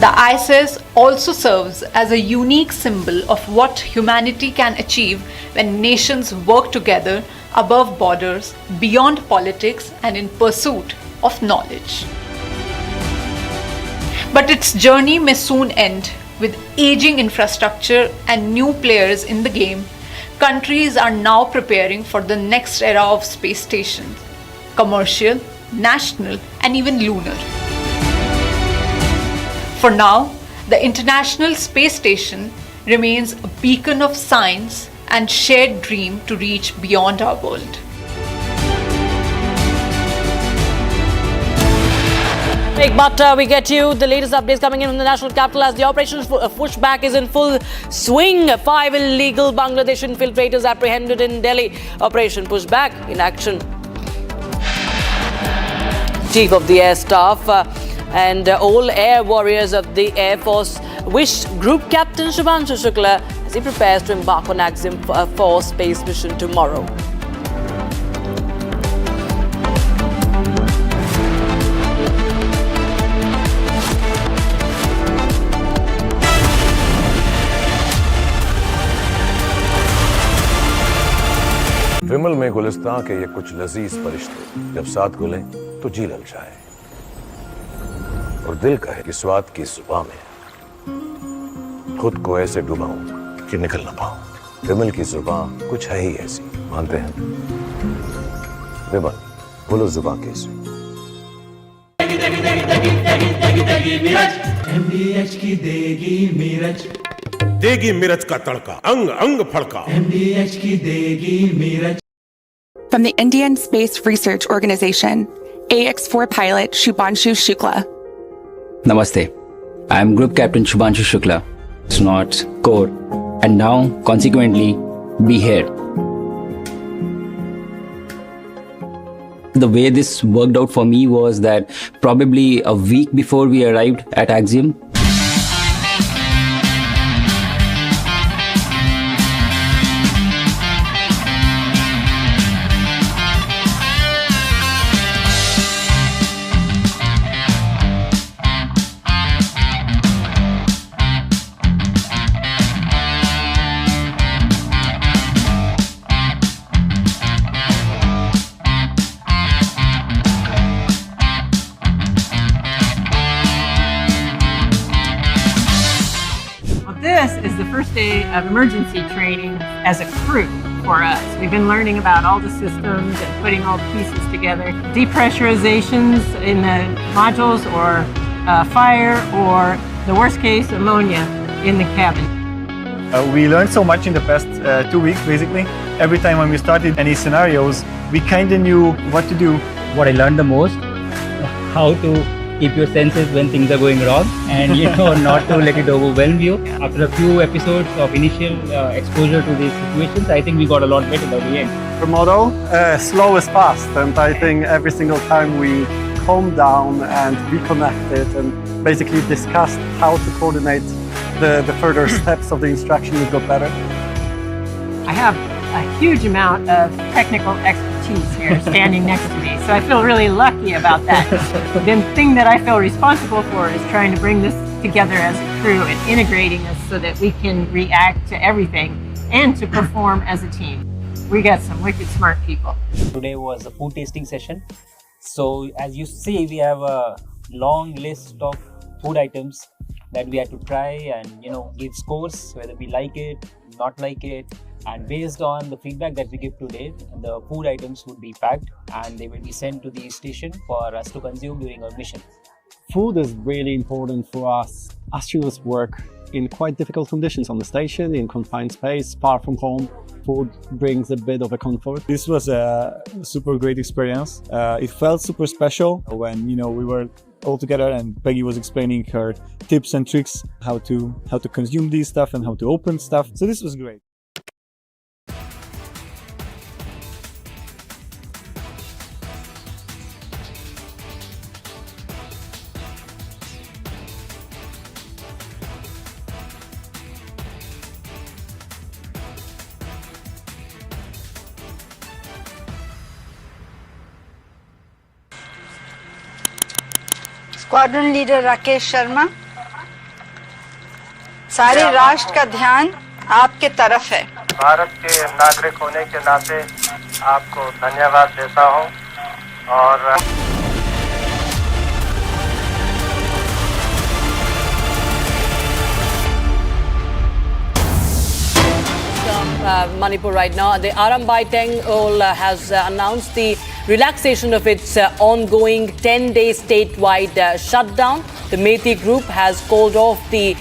The ISS also serves as a unique symbol of what humanity can achieve when nations work together above borders, beyond politics, and in pursuit of knowledge. But its journey may soon end. With aging infrastructure and new players in the game, countries are now preparing for the next era of space stations: commercial, national, and even lunar. For now, the International Space Station remains a beacon of science and shared dream to reach beyond our world. But we get you the latest updates coming in from the national capital as the operation pushback is in full swing. 5 illegal Bangladeshi infiltrators apprehended in Delhi. Operation pushback in action. Chief of the Air Staff and all air warriors of the Air Force wish Group Captain Shubhanshu Shukla as he prepares to embark on Axiom 4 space mission tomorrow. विमल में गुलिस्तां के ये कुछ लजीज फरिश्ते जब साथ गुलें तो जी लल जाए और दिल कहे कि स्वाद की जुबां में खुद को ऐसे डुबाऊं कि निकल ना पाऊं। विमल की जुबां कुछ है ही ऐसी, मानते हैं? विमल, बोलो जुबां कैसी? MDH की देगी मिर्च, देगी मिर्च का तड़का, अंग अंग फड़का। MDH की देगी मिर्च। From the Indian Space Research Organization, AX4 pilot Shubhanshu Shukla. Namaste. I am Group Captain Shubhanshu Shukla. It's not core, and now consequently be here. The way this worked out for me was that probably a week before we arrived at Axiom, This is the first day of emergency training as a crew for us. We've been learning about all the systems and putting all the pieces together. Depressurizations in the modules, or fire, or the worst case, ammonia in the cabin. We learned so much in the past 2 weeks, basically. Every time when we started any scenarios, we kind of knew what to do. What I learned the most, how to keep your senses when things are going wrong, and not to let it overwhelm you. After a few episodes of initial exposure to these situations, I think we got a lot better by the end. The motto, slow is fast, and I think every single time we calmed down and reconnected and basically discussed how to coordinate the further steps of the instruction, we got better. I have a huge amount of technical expertise here standing next to me, so I feel really lucky about that. The thing that I feel responsible for is trying to bring this together as a crew and integrating us so that we can react to everything and to perform as a team. We got some wicked smart people. Today was a food tasting session. So as you see, we have long list of food items that we had to try and give scores whether we like it, not like it, and based on the feedback that we give today, the food items would be packed and they will be sent to the station for us to consume during our mission. Food is really important for us. Astronauts work in quite difficult conditions on the station, in confined space, far from home. Food brings a bit of a comfort. This was a super great experience. It felt super special when we were all together and Peggy was explaining her tips and tricks how to consume this stuff and how to open stuff. So this was great. Squadron leader Rakesh Sharma, सारे राष्ट्र का ध्यान आपके तरफ है। भारत के नागरिक होने के नाते आपको धन्यवाद देता हूं और Manipur right now. The Arambai Tengol has announced the relaxation of its ongoing 10-day statewide shutdown. The Meitei group has called off the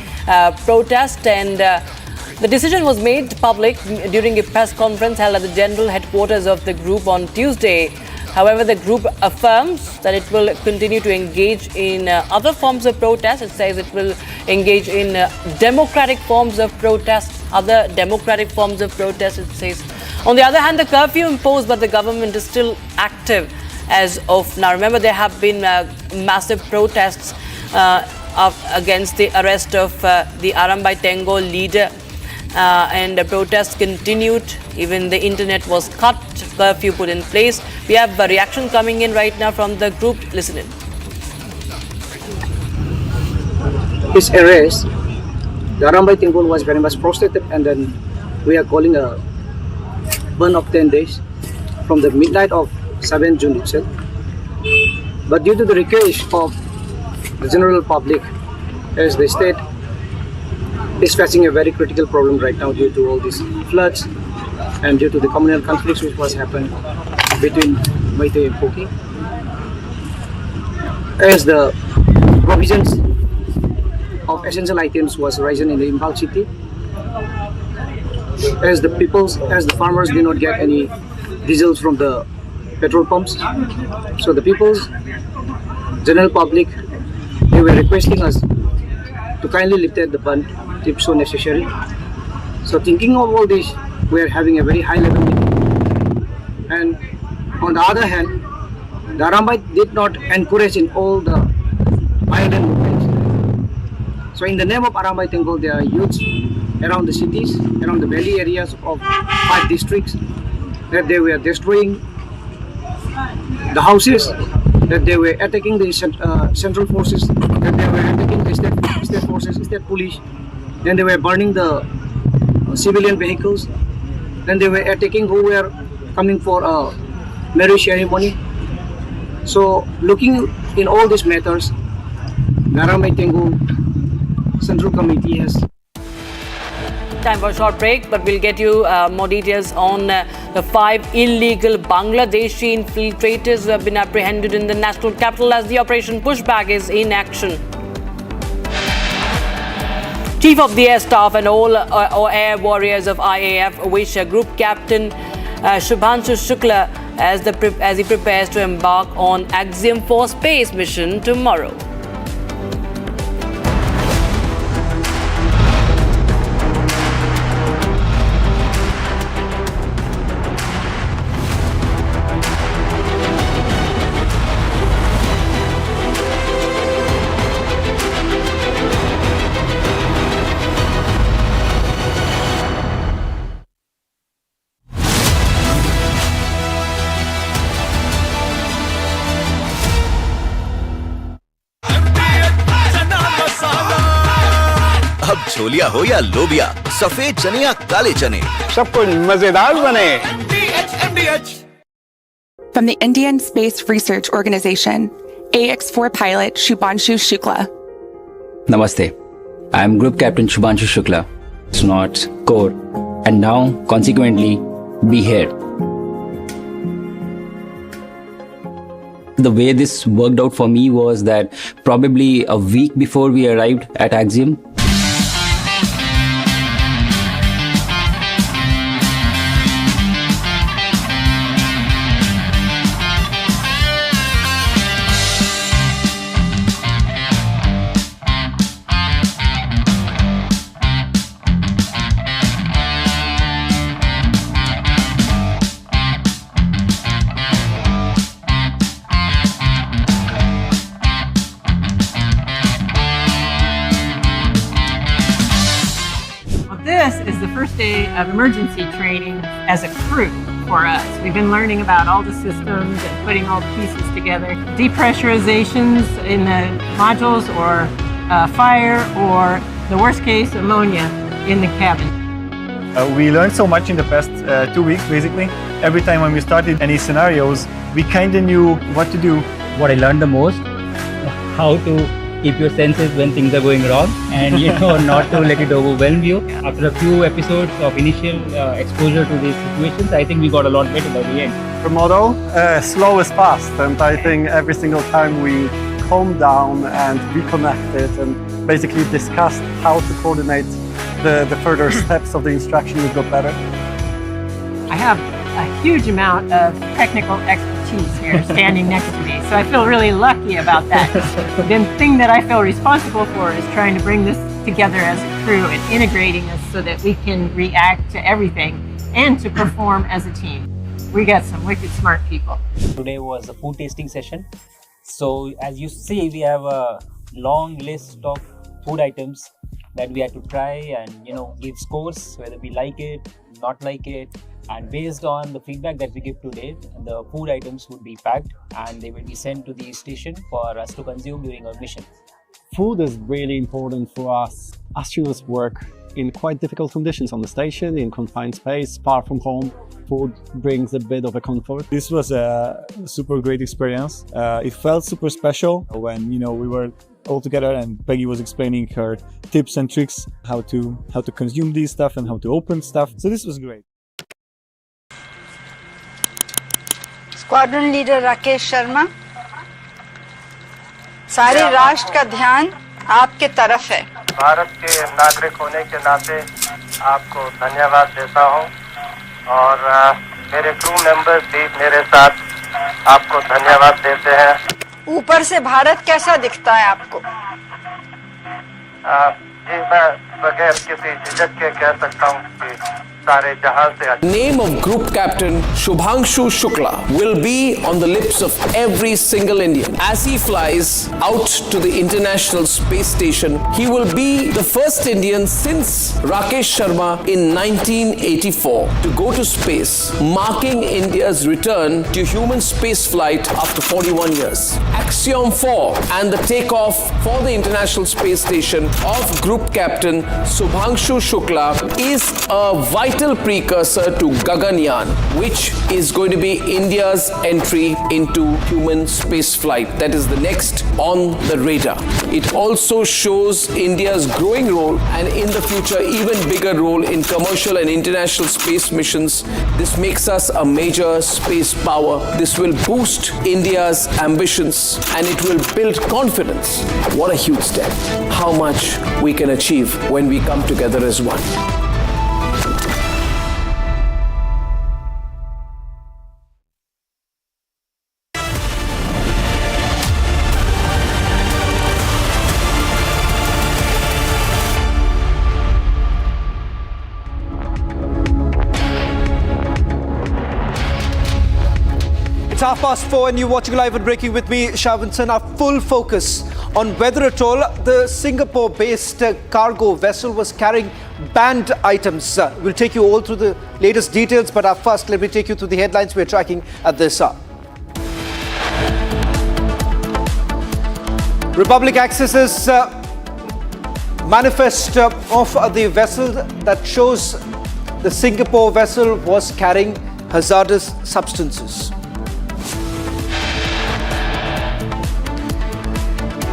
protest and the decision was made public during a press conference held at the general headquarters of the group on Tuesday. However, the group affirms that it will continue to engage in other forms of protest. It says it will engage in democratic forms of protest, other democratic forms of protest, it says. On the other hand, the curfew imposed by the government is still active as of now. Remember, there have been massive protests against the arrest of the Arambai Tengol leader. And the protests continued. Even the internet was cut, curfew put in place. We have a reaction coming in right now from the group. Listen in. His arrest, the Arambai Tengol was very much frustrated, and then we are calling a burn of 10 days from the midnight of 7 June itself. But due to the request of the general public, as the state is facing a very critical problem right now due to all these floods and due to the communal conflicts which was happening between Meitei and Kuki. As the provisions of essential items was risen in the Imphal city, as the farmers did not get any diesels from the petrol pumps, so the people's general public, they were requesting us to kindly lift the ban if so necessary. So thinking of all this, we are having a very high level meeting. And on the other hand, the Arambai did not encourage in all the violent movements. So in the name of Arambai Tengol, there are youths around the cities, around the valley areas of 5 districts, that they were destroying the houses, that they were attacking the central forces, that they were attacking the state forces, state police. Then they were burning the civilian vehicles. Then they were attacking who were coming for a marriage ceremony. So looking in all these matters, the Arambai Tengol Central Committee has... Time for a short break, but we'll get you more details on the 5 illegal Bangladeshi infiltrators who have been apprehended in the national capital as the Operation Pushback is in action. Chief of the Air Staff and all air warriors of IAF wish Group Captain Shubhanshu Shukla as he prepares to embark on Axiom 4 space mission tomorrow. अब छोलिया हो या लोबिया, सफेद चने या काले चने, सब कुछ मजेदार बने। From the Indian Space Research Organization, AX4 pilot Shubhanshu Shukla. Namaste. I am Group Captain Shubhanshu Shukla. It's not core. And now, consequently, be here. The way this worked out for me was that probably a week before we arrived at Axiom, This is the first day of emergency training as a crew for us. We've been learning about all the systems and putting all the pieces together. Depressurizations in the modules, or fire, or the worst case, ammonia in the cabin. We learned so much in the past 2 weeks, basically. Every time when we started any scenarios, we kind of knew what to do. What I learned the most, how to keep your senses when things are going wrong, and not to let it overwhelm you. After a few episodes of initial exposure to these situations, I think we got a lot better by the end. The motto, slow is fast, and I think every single time we calmed down and reconnected and basically discussed how to coordinate the further steps of the instruction, we got better. I have a huge amount of technical expertise here standing next to me, so I feel really lucky about that. The thing that I feel responsible for is trying to bring this together as a crew and integrating us so that we can react to everything and to perform as a team. We got some wicked smart people. Today was a food tasting session. So as you see, we have a long list of food items that we had to try and give scores, whether we like it, not like it. And based on the feedback that we give today, the food items would be packed and they will be sent to the station for us to consume during our mission. Food is really important for us. Astronauts work in quite difficult conditions on the station, in confined space, far from home. Food brings a bit of a comfort. This was a super great experience. It felt super special when we were all together and Peggy was explaining her tips and tricks, how to consume these stuff and how to open stuff. So this was great. Squadron leader Rakesh Sharma, सारे राष्ट्र का ध्यान आपके तरफ है। भारत के नागरिक होने के नाते आपको धन्यवाद देता हूं, और मेरे क्रू मेंबर्स भी मेरे साथ आपको धन्यवाद देते हैं। ऊपर से भारत कैसा दिखता है आपको? जी, मैं बगैर किसी झिझक के कह सकता हूं कि The name of Group Captain Shubhanshu Shukla will be on the lips of every single Indian. As he flies out to the International Space Station, he will be the first Indian since Rakesh Sharma in 1984 to go to space, marking India's return to human space flight after 41 years. Axiom 4 and the takeoff for the International Space Station of Group Captain Shubhanshu Shukla is a vital precursor to Gaganyaan, which is going to be India's entry into human space flight. That is the next on the radar. It also shows India's growing role, and in the future even bigger role in commercial and international space missions. This makes us a major space power. This will boost India's ambitions and it will build confidence. What a huge step. How much we can achieve when we come together as one. It's 4:30 and you're watching live and breaking with me, Shavansan. Our full focus on whether at all the Singapore-based cargo vessel was carrying banned items. We'll take you all through the latest details, but first let me take you through the headlines we're tracking at this hour. Republic accesses manifest of the vessel that shows the Singapore vessel was carrying hazardous substances.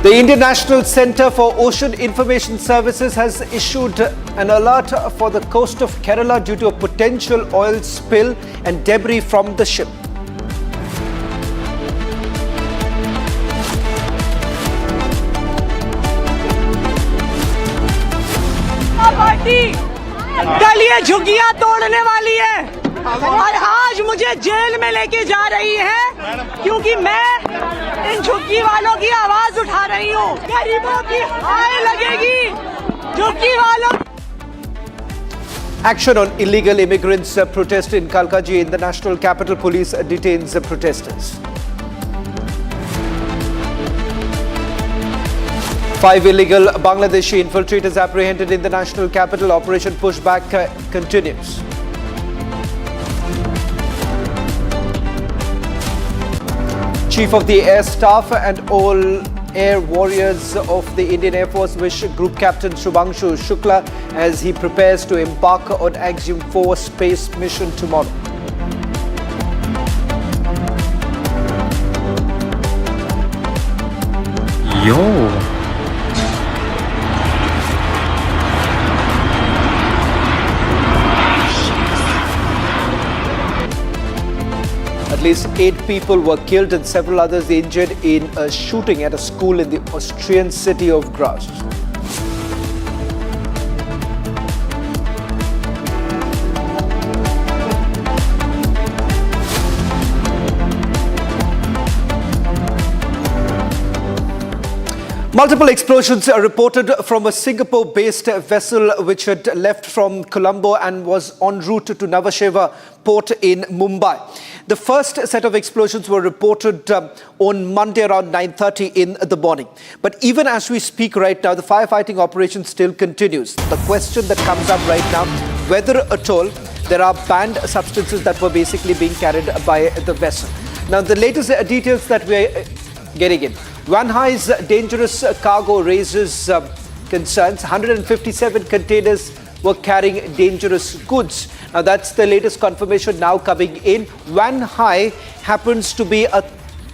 The Indian National Centre for Ocean Information Services has issued an alert for the coast of Kerala due to a potential oil spill and debris from the ship. Party कल ये झुग्गियां तोड़ने वाली है और आज मुझे jail में लेके जा रही है क्योंकि मैं इन झुग्गी वालों की आवाज उठा रही हूँ। गरीबों की हाय लगेगी झुग्गी वालों। Action on illegal immigrants protest in Kalkaji in the national capital. Police detains the protesters. 5 illegal Bangladeshi infiltrators apprehended in the national capital. Operation Pushback continues. Chief of the Air Staff and all air warriors of the Indian Air Force wish Group Captain Shubhangshu Shukla as he prepares to embark on Axiom 4 space mission tomorrow. Yo. At least 8 people were killed and several others injured in a shooting at a school in the Austrian city of Graz. Multiple explosions are reported from a Singapore-based vessel which had left from Colombo and was en route to Nhava port in Mumbai. The first set of explosions were reported on Monday around 9:30 in the morning. But even as we speak right now, the firefighting operation still continues. The question that comes up right now, whether at all there are banned substances that were basically being carried by the vessel. Now, the latest details that we are getting in. Wanhai's dangerous cargo raises concerns. 157 containers were carrying dangerous goods. Now that's the latest confirmation now coming in. Wanhai happens to be a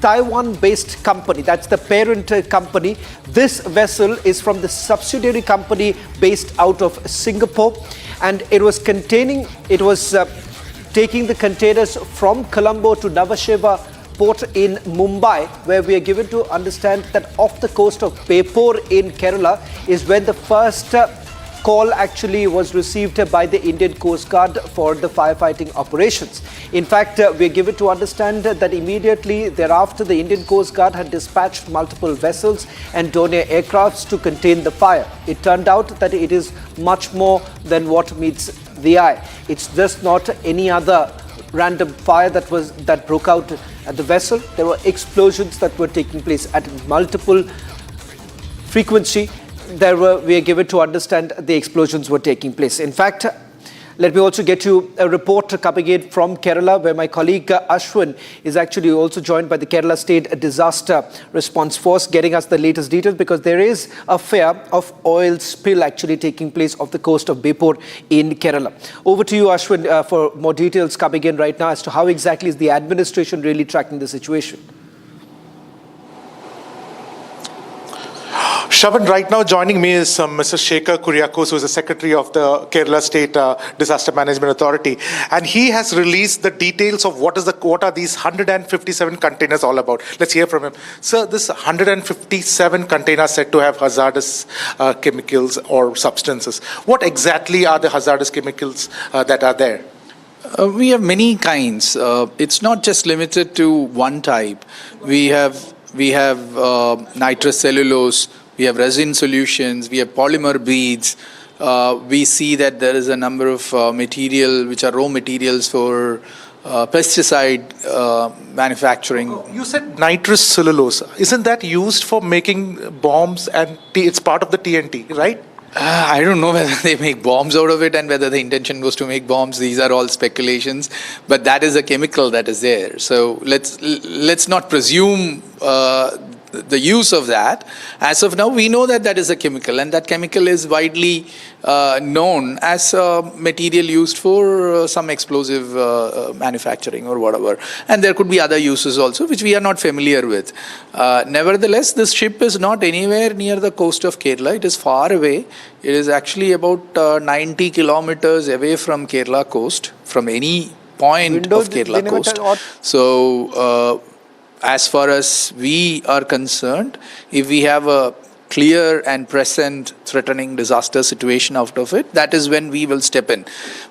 Taiwan-based company. That's the parent company. This vessel is from the subsidiary company based out of Singapore, and it was taking the containers from Colombo to Nhava port in Mumbai, where we are given to understand that off the coast of Bepur in Kerala is when the first call actually was received by the Indian Coast Guard for the firefighting operations. In fact, we are given to understand that immediately thereafter the Indian Coast Guard had dispatched multiple vessels and Dornier aircrafts to contain the fire. It turned out that it is much more than what meets the eye. It's just not any other random fire that broke out at the vessel. There were explosions that were taking place at multiple frequency. We are given to understand the explosions were taking place. In fact, let me also get you a report coming in from Kerala, where my colleague Ashwin is actually also joined by the Kerala State Disaster Response Force, getting us the latest details, because there is a fear of oil spill actually taking place off the coast of Bepur in Kerala. Over to you, Ashwin, for more details coming in right now as to how exactly is the administration really tracking the situation. Shravan, right now joining me is Mr. Shekhar Kuriakose, who is the Secretary of the Kerala State Disaster Management Authority, and he has released the details of what are these 157 containers all about. Let's hear from him. Sir, this 157 containers said to have hazardous chemicals or substances. What exactly are the hazardous chemicals that are there? We have many kinds. It's not just limited to one type. We have nitrous cellulose. We have resin solutions, we have polymer beads. We see that there is a number of material which are raw materials for pesticide manufacturing. You said nitrous cellulose. Isn't that used for making bombs, and it's part of the TNT, right? I don't know whether they make bombs out of it and whether the intention was to make bombs. These are all speculations, but that is a chemical that is there. So let's not presume the use of that. As of now, we know that that is a chemical, and that chemical is widely known as a material used for some explosive manufacturing or whatever. And there could be other uses also, which we are not familiar with. Nevertheless, this ship is not anywhere near the coast of Kerala. It is far away. It is actually about 90 kilometers away from Kerala coast, from any point of Kerala coast. So, as far as we are concerned, if we have a clear and present threatening disaster situation out of it, that is when we will step in.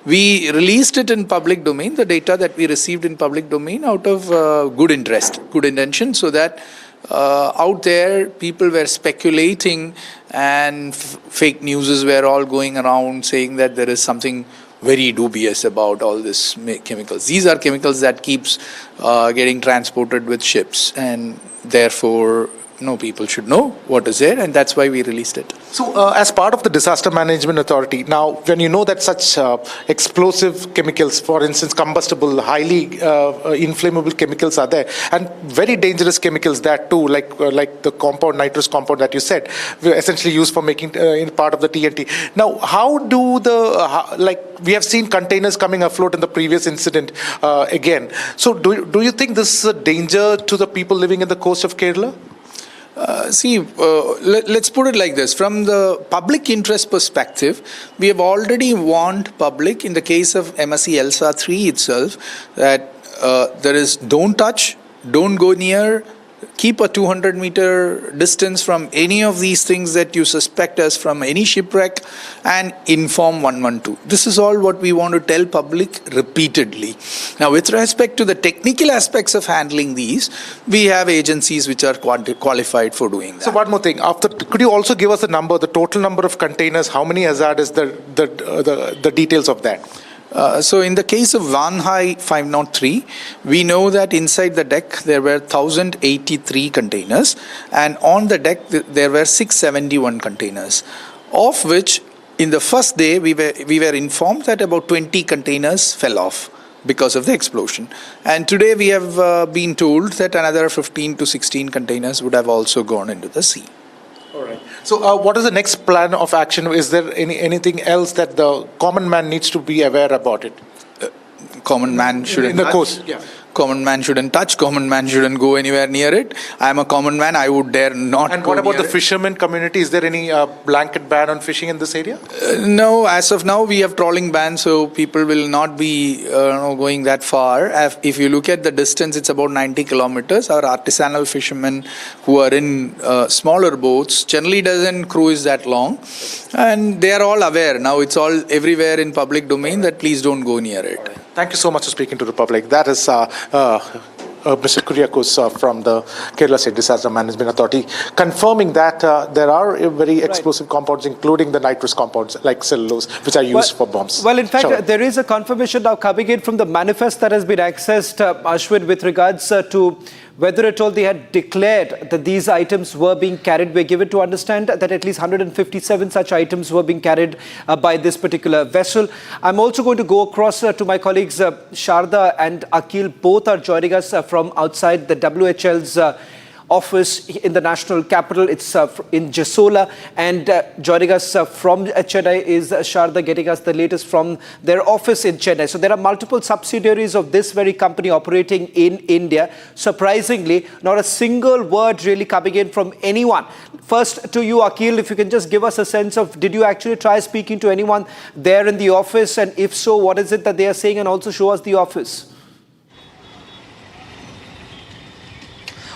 We released it in public domain, the data that we received in public domain, out of good interest, good intention, so that out there people were speculating and fake newses were all going around saying that there is something very dubious about all these chemicals. These are chemicals that keeps getting transported with ships, and therefore people should know what is there, and that's why we released it. So, as part of the Disaster Management Authority, now when you know that such explosive chemicals, for instance, combustible, highly inflammable chemicals are there, and very dangerous chemicals that too, like the compound, nitrous compound that you said, were essentially used for making in part of the TNT. Now, how do we have seen containers coming afloat in the previous incident again. So, do you think this is a danger to the people living in the coast of Kerala? Let's put it like this. From the public interest perspective, we have already warned public in the case of MSC ELSA 3 itself that there is don't touch, don't go near, keep a 200-meter distance from any of these things that you suspect as from any shipwreck, and inform 112. This is all what we want to tell public repeatedly. Now, with respect to the technical aspects of handling these, we have agencies which are qualified for doing that. So one more thing. Could you also give us a number, the total number of containers, how many hazardous, the details of that? So in the case of Vanhai 503, we know that inside the deck there were 1,083 containers, and on the deck there were 671 containers, of which in the first day we were informed that about 20 containers fell off because of the explosion. And today we have been told that another 15 to 16 containers would have also gone into the sea. All right. So what is the next plan of action? Is there anything else that the common man needs to be aware about it? Common man shouldn't. In the coast, yeah. Common man shouldn't touch. Common man shouldn't go anywhere near it. I am a common man. I would dare not. And what about the fishermen community? Is there any blanket ban on fishing in this area? No. As of now, we have trawling ban, so people will not be going that far. If you look at the distance, it's about 90 kilometers. Our artisanal fishermen who are in smaller boats generally doesn't cruise that long, and they are all aware. Now it's all everywhere in public domain that please don't go near it. Thank you so much for speaking to the public. That is Mr. Kuryakos from the Kerala State Disaster Management Authority, confirming that there are very explosive compounds, including the nitrous compounds like cellulose, which are used for bombs. Well, in fact, there is a confirmation now coming in from the manifest that has been accessed, Ashwin, with regards to whether at all they had declared that these items were being carried. We're given to understand that at least 157 such items were being carried by this particular vessel. I'm also going to go across to my colleagues Sharda and Akhil. Both are joining us from outside the WHL's office in the national capital. It's in Jasola, and joining us from Chennai is Sharda, getting us the latest from their office in Chennai. So there are multiple subsidiaries of this very company operating in India. Surprisingly, not a single word really coming in from anyone. First to you, Akhil, if you can just give us a sense of, did you actually try speaking to anyone there in the office? And if so, what is it that they are saying? And also show us the office.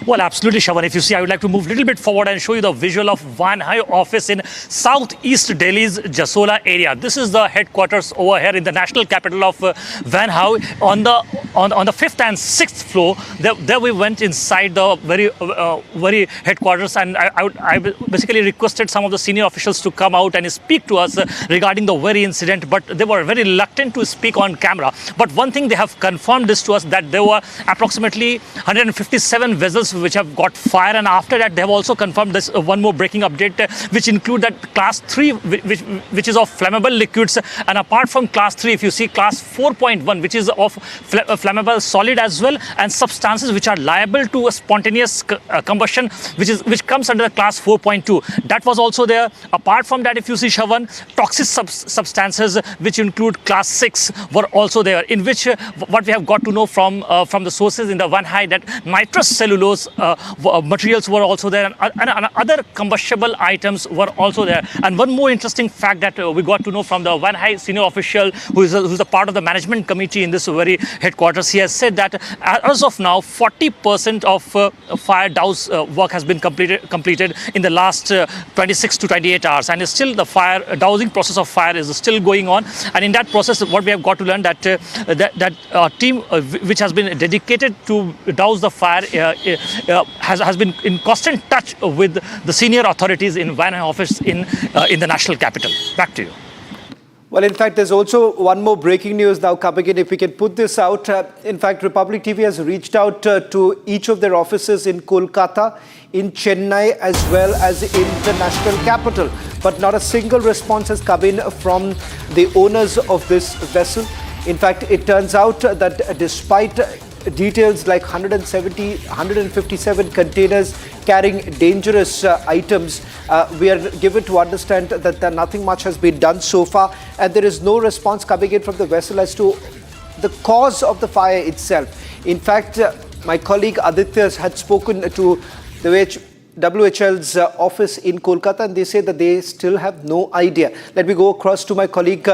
Well, absolutely, Shravan. If you see, I would like to move a little bit forward and show you the visual of Vanhai office in southeast Delhi's Jasola area. This is the headquarters over here in the national capital of Vanhai. On the 5th and 6th floor, there we went inside the very headquarters, and I basically requested some of the senior officials to come out and speak to us regarding the very incident, but they were very reluctant to speak on camera. But one thing they have confirmed this to us, that there were approximately 157 vessels which have got fire, and after that they have also confirmed this one more breaking update, which include that class 3, which is of flammable liquids, and apart from class 3, if you see class 4.1, which is of flammable solid as well, and substances which are liable to a spontaneous combustion, which comes under class 4.2. That was also there. Apart from that, if you see, Shravan, toxic substances which include class 6 were also there, in which what we have got to know from the sources in the Van Hai, that nitrous cellulose materials were also there, and other combustible items were also there. And one more interesting fact that we got to know from the Van Hai senior official, who is a part of the management committee in this very headquarters, he has said that as of now 40% of fire douse work has been completed in the last 26 to 28 hours, and still the fire dowsing process of fire is still going on. And in that process, what we have got to learn that that team which has been dedicated to douse the fire has been in constant touch with the senior authorities in Van Hai office in the national capital. Back to you. Well, in fact, there's also one more breaking news now coming in. If we can put this out, in fact, Republic TV has reached out to each of their offices in Kolkata, in Chennai, as well as in the national capital. But not a single response has come in from the owners of this vessel. In fact, it turns out that despite details like 157 containers carrying dangerous items, we are given to understand that nothing much has been done so far, and there is no response coming in from the vessel as to the cause of the fire itself. In fact, my colleague Aditya had spoken to the WHL's office in Kolkata, and they say that they still have no idea. Let me go across to my colleague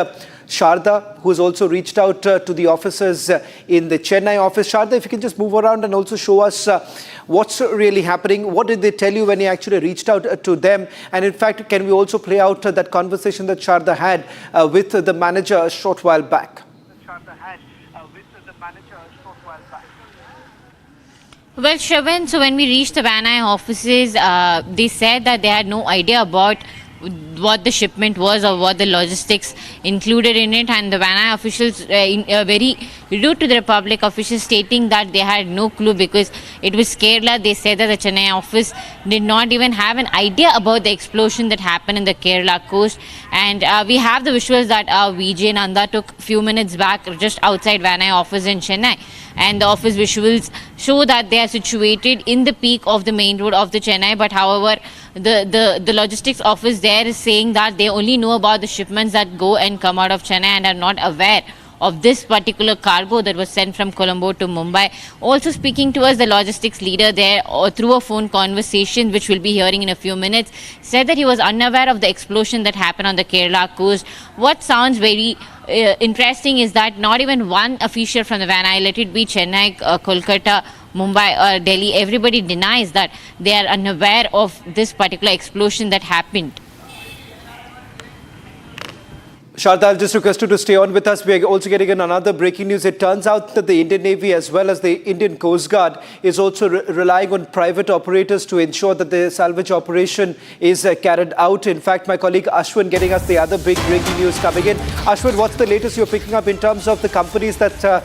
Sharda, who has also reached out to the officers in the Chennai office. Sharda, if you can just move around and also show us what's really happening. What did they tell you when you actually reached out to them? And in fact, can we also play out that conversation that Sharda had with the manager a short while back? Well, Shravan, so when we reached the Van Hai offices, they said that they had no idea about what the shipment was or what the logistics included in it, and the Van Hai officials very rude to the Republic officials, stating that they had no clue because it was Kerala. They said that the Chennai office did not even have an idea about the explosion that happened in the Kerala coast. And we have the visuals that VJ Nanda took a few minutes back just outside Van Hai office in Chennai, and the office visuals show that they are situated in the peak of the main road of the Chennai. But however, the logistics office there is saying that they only know about the shipments that go and come out of Chennai and are not aware of this particular cargo that was sent from Colombo to Mumbai. Also speaking to us, the logistics leader there through a phone conversation, which we'll be hearing in a few minutes, said that he was unaware of the explosion that happened on the Kerala coast. What sounds very interesting is that not even one official from the Van Hai, let it be Chennai, Kolkata, Mumbai or Delhi, everybody denies that they are unaware of this particular explosion that happened. Sharda, I'll just request you to stay on with us. We are also getting in another breaking news. It turns out that the Indian Navy as well as the Indian Coast Guard is also relying on private operators to ensure that the salvage operation is carried out. In fact, my colleague Ashwin getting us the other big breaking news coming in. Ashwin, what's the latest you're picking up in terms of the companies that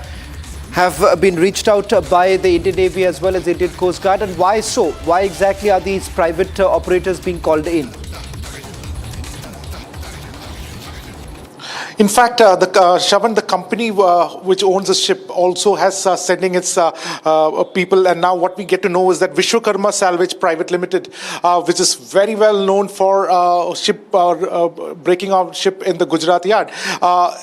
have been reached out by the Indian Navy as well as the Indian Coast Guard, and why so? Why exactly are these private operators being called in? In fact, Shravan, the company which owns the ship also has sending its people, and now what we get to know is that Vishwakarma Salvage Private Limited, which is very well known for breaking out ship in the Gujarat yard,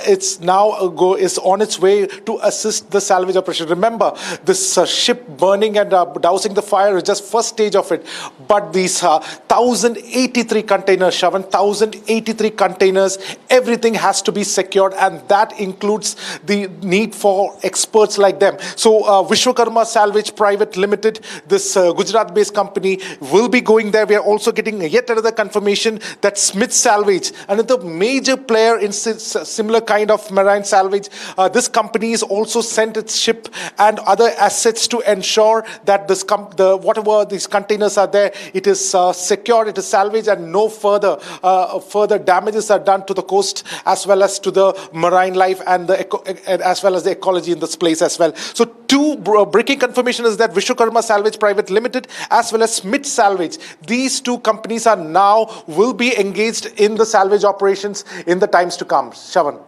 it's now is on its way to assist the salvage operation. Remember, this ship burning and dousing the fire is just first stage of it, but these 1,083 containers, Shravan, 1,083 containers, everything has to be secured, and that includes the need for experts like them. So Vishwakarma Salvage Private Limited, this Gujarat-based company, will be going there. We are also getting yet another confirmation that Smith Salvage, another major player in similar kind of marine salvage, this company is also sent its ship and other assets to ensure that this whatever these containers are there, it is secured, it is salvaged, and no further damages are done to the coast as well as as to the marine life and as well as the ecology in this place as well. So two breaking confirmation is that Vishwakarma Salvage Private Limited as well as Smith Salvage, these two companies will be engaged in the salvage operations in the times to come. Shavan.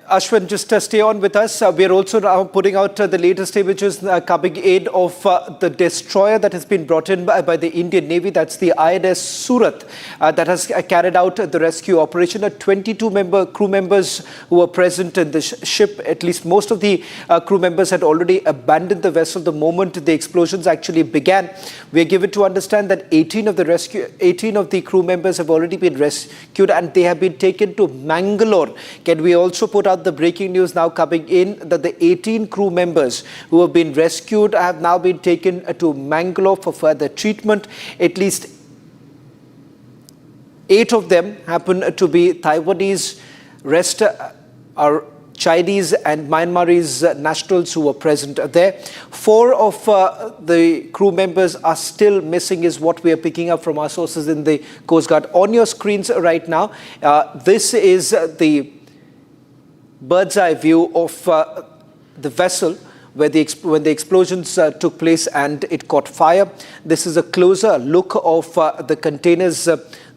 Ashwin, just stay on with us. We are also now putting out the latest images coming in of the destroyer that has been brought in by the Indian Navy. That's the INS Surat that has carried out the rescue operation. 22 crew members who were present in the ship, at least most of the crew members had already abandoned the vessel the moment the explosions actually began. We are given to understand that 18 of the crew members have already been rescued and they have been taken to Mangalore. Can we also put out the breaking news now coming in that the 18 crew members who have been rescued have now been taken to Mangalore for further treatment. At least 8 of them happen to be Taiwanese, rest are Chinese and Myanmarese nationals who were present there. 4 of the crew members are still missing is what we are picking up from our sources in the Coast Guard. On your screens right now, this is the bird's eye view of the vessel when the explosions took place and it caught fire. This is a closer look of the containers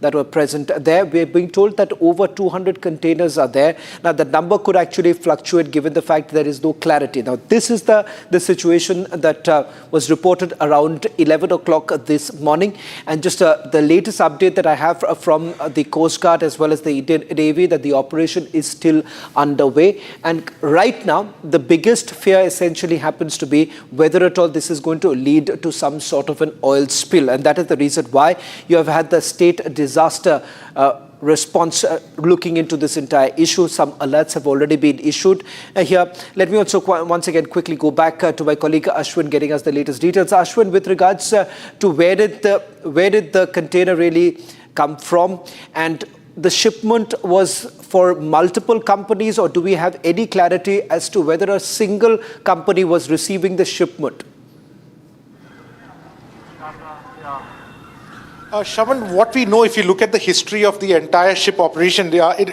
that were present there. We are being told that over 200 containers are there. Now, the number could actually fluctuate given the fact there is no clarity. Now, this is the situation that was reported around 11 o'clock this morning. And just the latest update that I have from the Coast Guard as well as the Indian Navy that the operation is still underway. And right now, the biggest fear essentially happens to be whether at all this is going to lead to some sort of an oil spill. And that is the reason why you have had the state disaster response looking into this entire issue. Some alerts have already been issued here. Let me also once again quickly go back to my colleague Ashwin getting us the latest details. Ashwin, with regards to where did the container really come from, and the shipment was for multiple companies, or do we have any clarity as to whether a single company was receiving the shipment? Shavan, what we know, if you look at the history of the entire ship operation,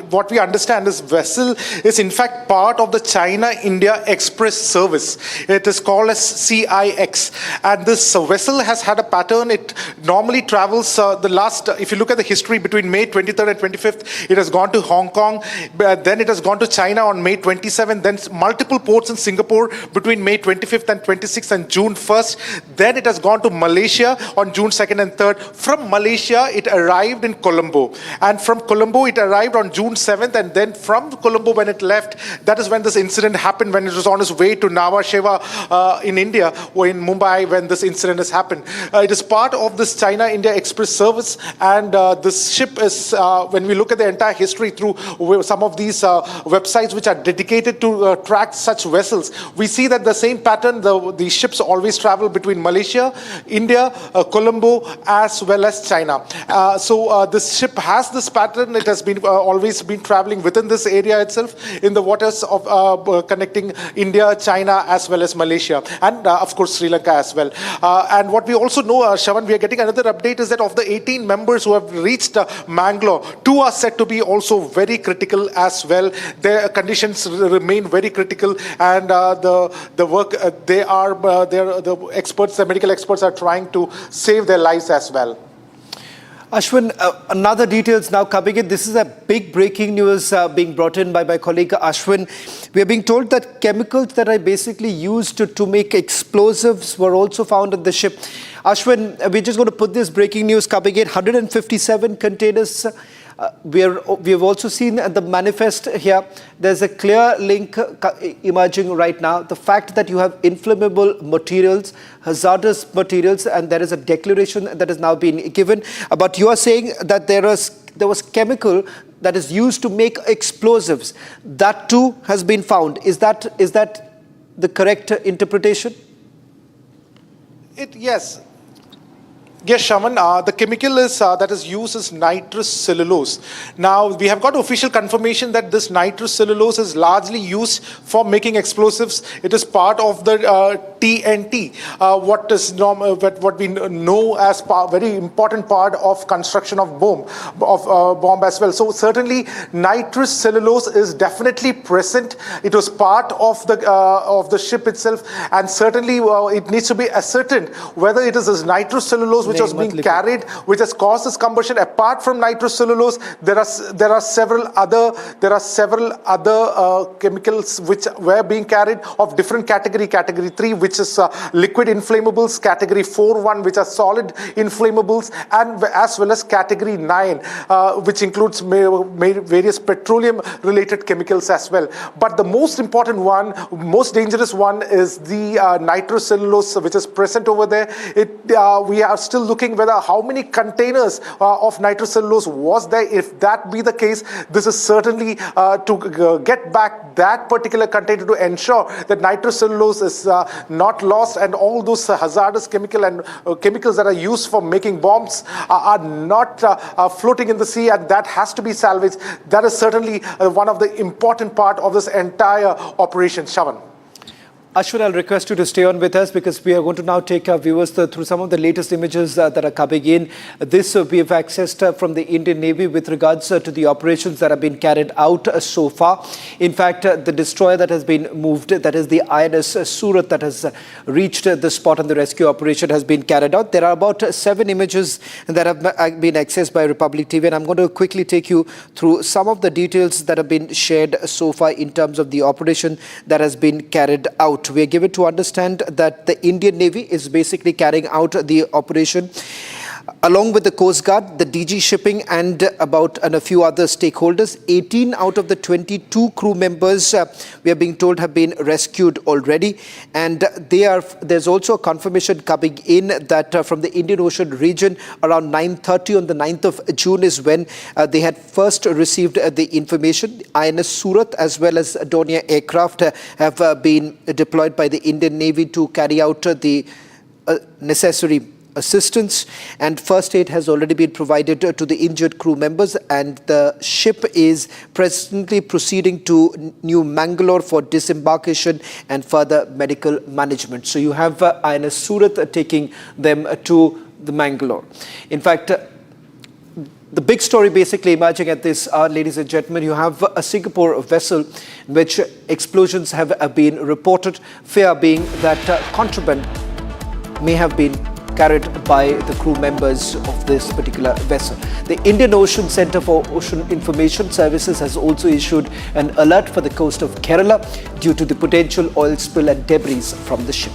what we understand is vessel is in fact part of the China-India Express service. It is called as CIX. And this vessel has had a pattern. It normally travels if you look at the history between May 23rd and 25th, it has gone to Hong Kong. Then it has gone to China on May 27th. Then multiple ports in Singapore between May 25th and 26th and June 1st. Then it has gone to Malaysia on June 2nd and 3rd. From Malaysia, it arrived in Colombo. And from Colombo, it arrived on June 7th. And then from Colombo, when it left, that is when this incident happened, when it was on its way to Nhava Sheva in India, or in Mumbai, when this incident has happened. It is part of this China-India Express service. And this ship is, when we look at the entire history through some of these websites which are dedicated to track such vessels, we see that the same pattern, the ships always travel between Malaysia, India, Colombo, as well as China. So this ship has this pattern. It has been always been traveling within this area itself in the waters of connecting India, China, as well as Malaysia, and of course Sri Lanka as well. And what we also know, Shavan, we are getting another update is that of the 18 members who have reached Mangalore, 2 are said to be also very critical as well. Their conditions remain very critical, and the work the experts, the medical experts, are trying to save their lives as well. Ashwin, another details now coming in. This is a big breaking news being brought in by my colleague Ashwin. We are being told that chemicals that are basically used to make explosives were also found on the ship. Ashwin, we're just going to put this breaking news coming in. 157 containers. We have also seen the manifest here. There's a clear link emerging right now. The fact that you have inflammable materials, hazardous materials, and there is a declaration that has now been given. But you are saying that there was chemical that is used to make explosives. That too has been found. Is that the correct interpretation? Yes. Yes, Shaman. The chemical is that is used is nitrous cellulose. Now, we have got official confirmation that this nitrous cellulose is largely used for making explosives. It is part of the TNT, what we know as very important part of construction of bomb as well. So certainly, nitrous cellulose is definitely present. It was part of the ship itself, and certainly it needs to be ascertained whether it is this nitrous cellulose which was being carried, which has caused this combustion. Apart from nitrous cellulose, there are several other chemicals which were being carried of different category. Category 3, which is liquid inflammables. Category 4 which are solid inflammables, and as well as category 9, which includes various petroleum-related chemicals as well. But the most important one, most dangerous one, is the nitrous cellulose which is present over there. We are still looking whether how many containers of nitrous cellulose was there. If that be the case, this is certainly to get back that particular container to ensure that nitrous cellulose is not lost, and all those hazardous chemicals that are used for making bombs are not floating in the sea, and that has to be salvaged. That is certainly one of the important part of this entire operation, Shavan. Ashwin, I'll request you to stay on with us because we are going to now take our viewers through some of the latest images that are coming in. This we have accessed from the Indian Navy with regards to the operations that have been carried out so far. In fact, the destroyer that has been moved, that is the INS Surat, that has reached the spot and the rescue operation has been carried out. There are about 7 images that have been accessed by Republic TV, and I'm going to quickly take you through some of the details that have been shared so far in terms of the operation that has been carried out. We are given to understand that the Indian Navy is basically carrying out the operation along with the Coast Guard, the DG Shipping, and a few other stakeholders. 18 out of the 22 crew members, we are being told, have been rescued already. And there's also a confirmation coming in that from the Indian Ocean region, around 9:30 on the 9th of June is when they had first received the information. INS Surat as well as Dornier aircraft have been deployed by the Indian Navy to carry out the necessary assistance, and first aid has already been provided to the injured crew members, and the ship is presently proceeding to New Mangalore for disembarkation and further medical management. So you have INS Surat taking them to the Mangalore. In fact, the big story basically emerging at this hour, ladies and gentlemen, you have a Singapore vessel in which explosions have been reported, fear being that contraband may have been carried by the crew members of this particular vessel. The Indian Ocean Centre for Ocean Information Services has also issued an alert for the coast of Kerala due to the potential oil spill and debris from the ship.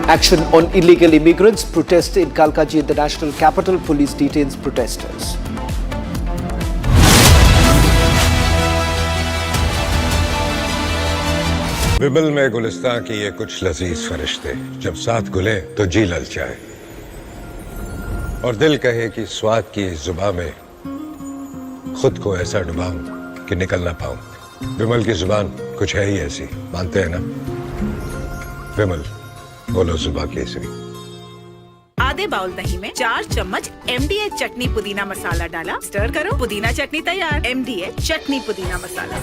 Action on illegal immigrants. Protest in Kalkaji in the national capital. Police detains protesters. विमल में गुलिस्तां की ये कुछ लजीज फरिश्ते जब साथ घुले तो जी ललचाए और दिल कहे कि स्वाद की इस जुबान में खुद को ऐसा डुबाऊं कि निकल ना पाऊं। विमल की जुबान कुछ है ही ऐसी, मानते हैं ना? विमल, बोलो जुबान केसरी। आधे बाउल दही में 4 चम्मच MDH चटनी पुदीना मसाला डाला, स्टर करो, पुदीना चटनी तैयार। MDH चटनी पुदीना मसाला।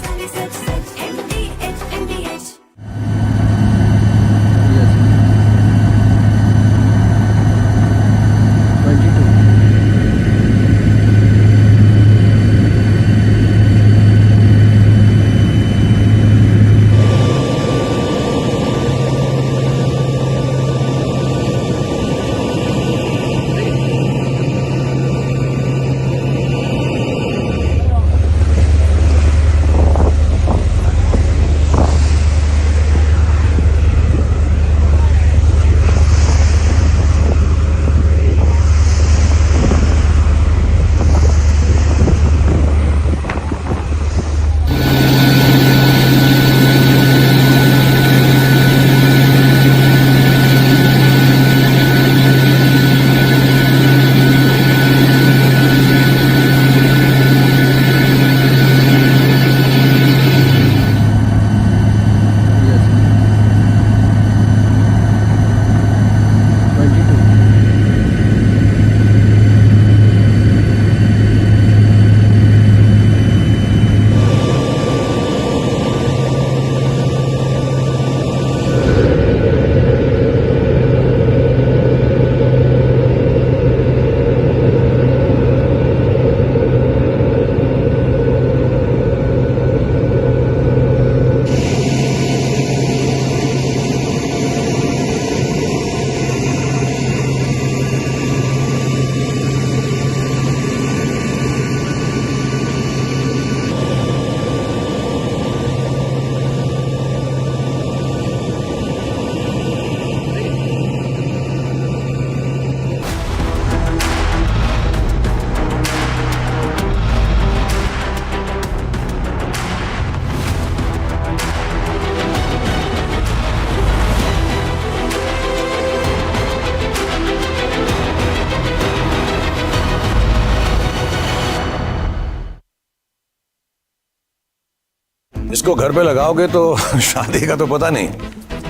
इसको घर पे लगाओगे तो शादी का तो पता नहीं,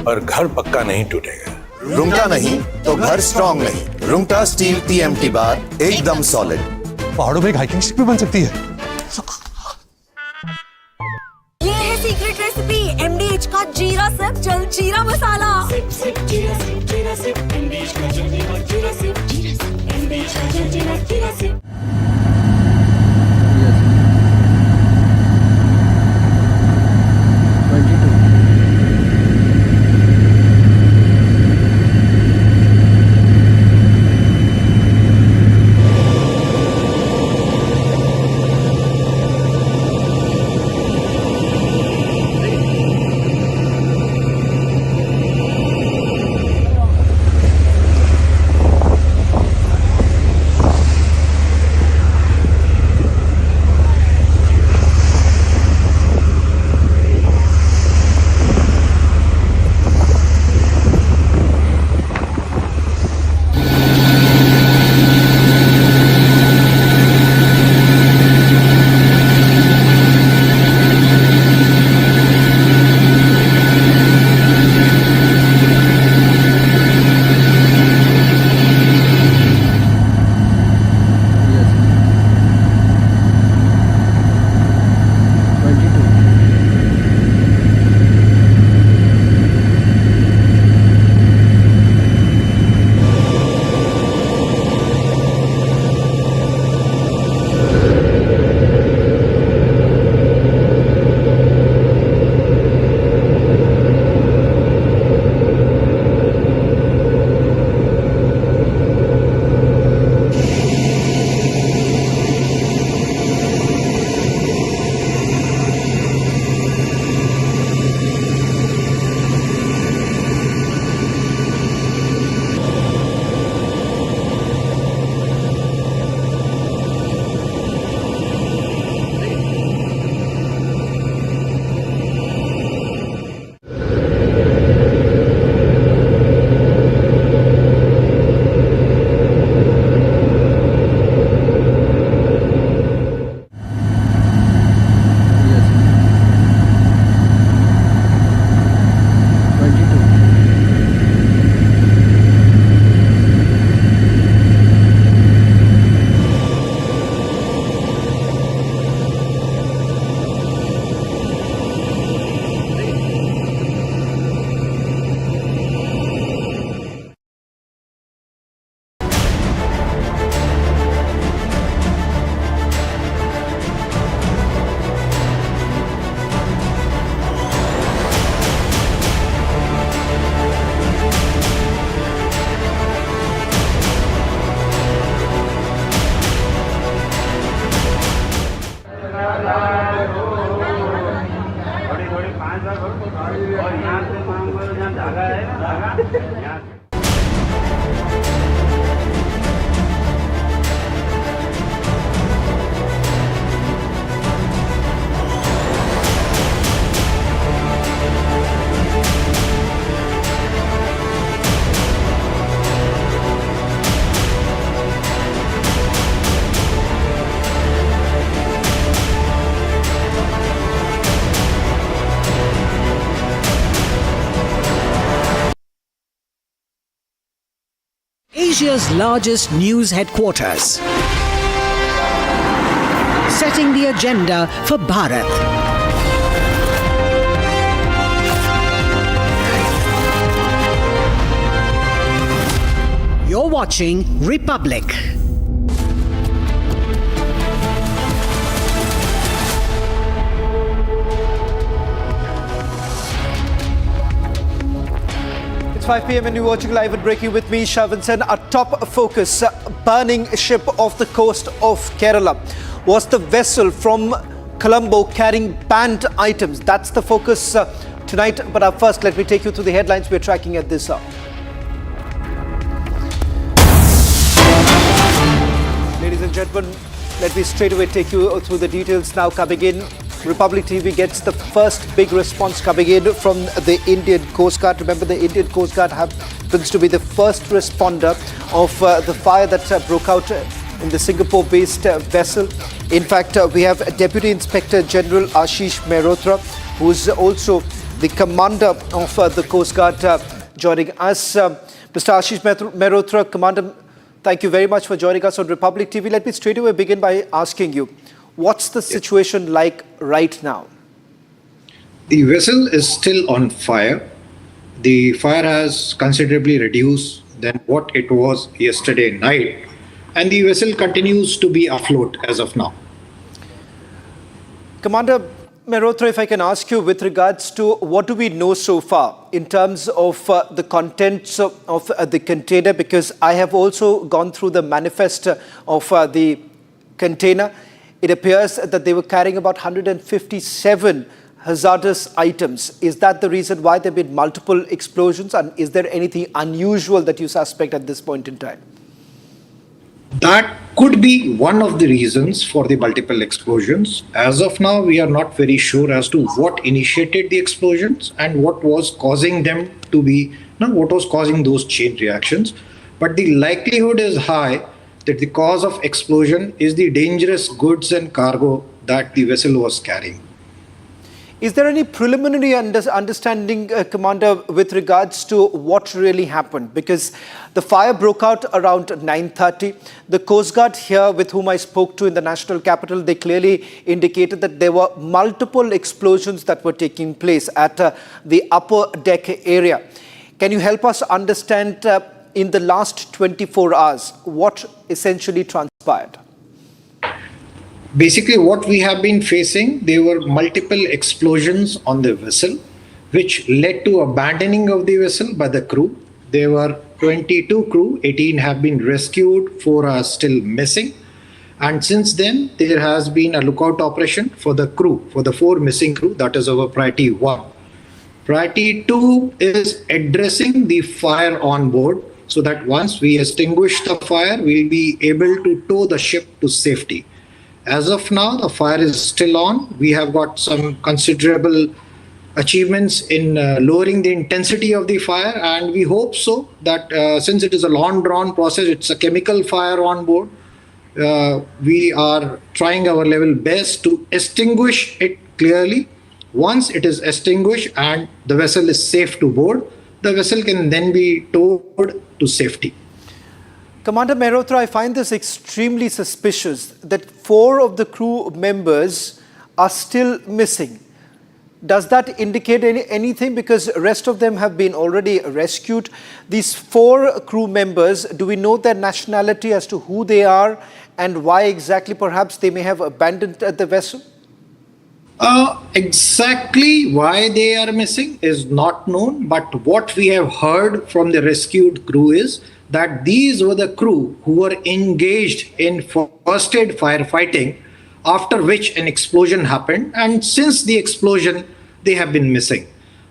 पर घर पक्का नहीं टूटेगा। रुंगटा नहीं तो घर स्ट्रॉन्ग नहीं। रुंगटा स्टील TMT बार एकदम सॉलिड। पहाड़ों में एक हाइकिंग स्टिक भी बन सकती है। ये है सीक्रेट रेसिपी MDH का जीरा सिप जल जीरा मसाला। सिप सिप जीरा सिप MDH का जल जीरा सिप MDH का जल जीरा SIP. Asia's largest news headquarters, setting the agenda for Bharat. You're watching Republic. It's 5 p.m. and you're watching Live and Breaking with me, Shavansan. Our top focus, burning ship off the coast of Kerala. Was the vessel from Colombo carrying banned items? That's the focus tonight. But first, let me take you through the headlines we're tracking at this hour. Ladies and gentlemen, let me straight away take you through the details now coming in. Republic TV gets the first big response coming in from the Indian Coast Guard. Remember, the Indian Coast Guard happens to be the first responder of the fire that broke out in the Singapore-based vessel. In fact, we have Deputy Inspector General Ashish Mehrotra, who's also the commander of the Coast Guard, joining us. Mr. Ashish Mehrotra, Commander, thank you very much for joining us on Republic TV. Let me straight away begin by asking you, what's the situation like right now? The vessel is still on fire. The fire has considerably reduced than what it was yesterday night, and the vessel continues to be afloat as of now. Commander Mehrotra, if I can ask you with regards to what do we know so far in terms of the contents of the container, because I have also gone through the manifest of the container. It appears that they were carrying about 157 hazardous items. Is that the reason why there have been multiple explosions, and is there anything unusual that you suspect at this point in time? That could be one of the reasons for the multiple explosions. As of now, we are not very sure as to what initiated the explosions and what was causing them to be, what was causing those chain reactions. But the likelihood is high that the cause of explosion is the dangerous goods and cargo that the vessel was carrying. Is there any preliminary understanding, Commander, with regards to what really happened? Because the fire broke out around 9:30. The Coast Guard here, with whom I spoke to in the national capital, they clearly indicated that there were multiple explosions that were taking place at the upper deck area. Can you help us understand in the last 24 hours what essentially transpired? Basically, what we have been facing, there were multiple explosions on the vessel, which led to abandoning of the vessel by the crew. There were 22 crew, 18 have been rescued, 4 are still missing. And since then, there has been a lookout operation for the crew, for the 4 missing crew. That is our priority 1. Priority 2 is addressing the fire on board, so that once we extinguish the fire, we'll be able to tow the ship to safety. As of now, the fire is still on. We have got some considerable achievements in lowering the intensity of the fire, and we hope so that since it is a long-drawn process, it's a chemical fire on board, we are trying our level best to extinguish it clearly. Once it is extinguished and the vessel is safe to board, the vessel can then be towed to safety. Commander Mehrotra, I find this extremely suspicious that 4 of the crew members are still missing. Does that indicate anything? Because the rest of them have been already rescued. These 4 crew members, do we know their nationality as to who they are and why exactly perhaps they may have abandoned the vessel? Exactly why they are missing is not known, but what we have heard from the rescued crew is that these were the crew who were engaged in first aid firefighting, after which an explosion happened, and since the explosion they have been missing.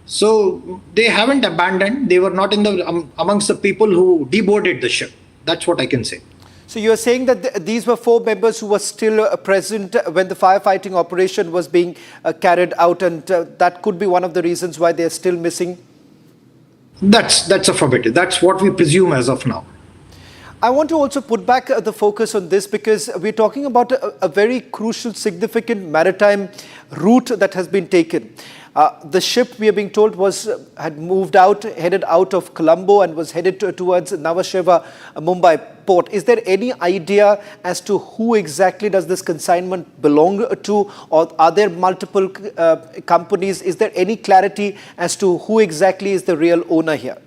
So they haven't abandoned, they were not in the amongst the people who deboarded the ship. That's what I can say. So you're saying that these were 4 members who were still present when the firefighting operation was being carried out, and that could be one of the reasons why they're still missing? That's affirmative. That's what we presume as of now. I want to also put back the focus on this, because we're talking about a very crucial, significant maritime route that has been taken. The ship, we are being told, had moved out, headed out of Colombo and was headed towards Nhava Mumbai port. Is there any idea as to who exactly does this consignment belong to, or are there multiple companies? Is there any clarity as to who exactly is the real owner here?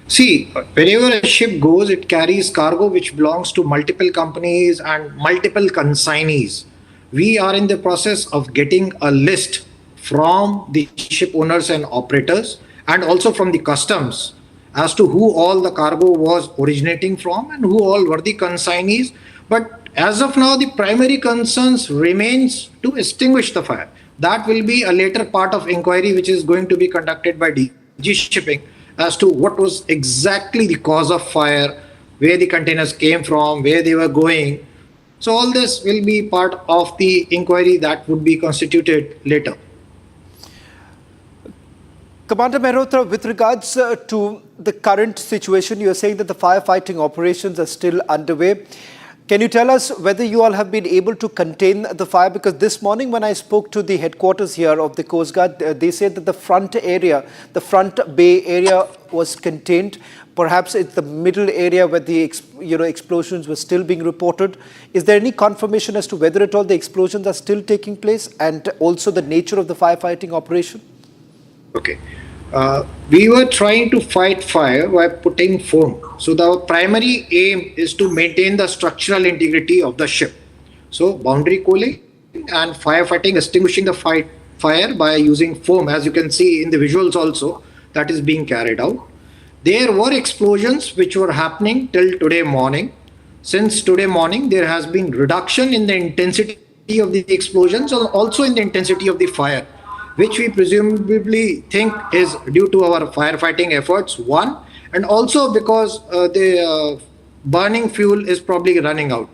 See, wherever a ship goes, it carries cargo which belongs to multiple companies and multiple consignees. We are in the process of getting a list from the ship owners and operators, and also from the customs, as to who all the cargo was originating from and who all were the consignees. But as of now, the primary concerns remains to extinguish the fire. That will be a later part of inquiry which is going to be conducted by DG Shipping as to what was exactly the cause of fire, where the containers came from, where they were going. So all this will be part of the inquiry that would be constituted later. Commander Mehrotra, with regards to the current situation, you are saying that the firefighting operations are still underway. Can you tell us whether you all have been able to contain the fire? Because this morning when I spoke to the headquarters here of the Coast Guard, they said that the front area, the front bay area was contained. Perhaps it's the middle area where the explosions were still being reported. Is there any confirmation as to whether at all the explosions are still taking place and also the nature of the firefighting operation? Okay. We were trying to fight fire by putting foam. So the primary aim is to maintain the structural integrity of the ship. So boundary coaling and firefighting, extinguishing the fire by using foam, as you can see in the visuals also, that is being carried out. There were explosions which were happening till today morning. Since today morning, there has been reduction in the intensity of the explosions and also in the intensity of the fire, which we presumably think is due to our firefighting efforts, one, and also because the burning fuel is probably running out.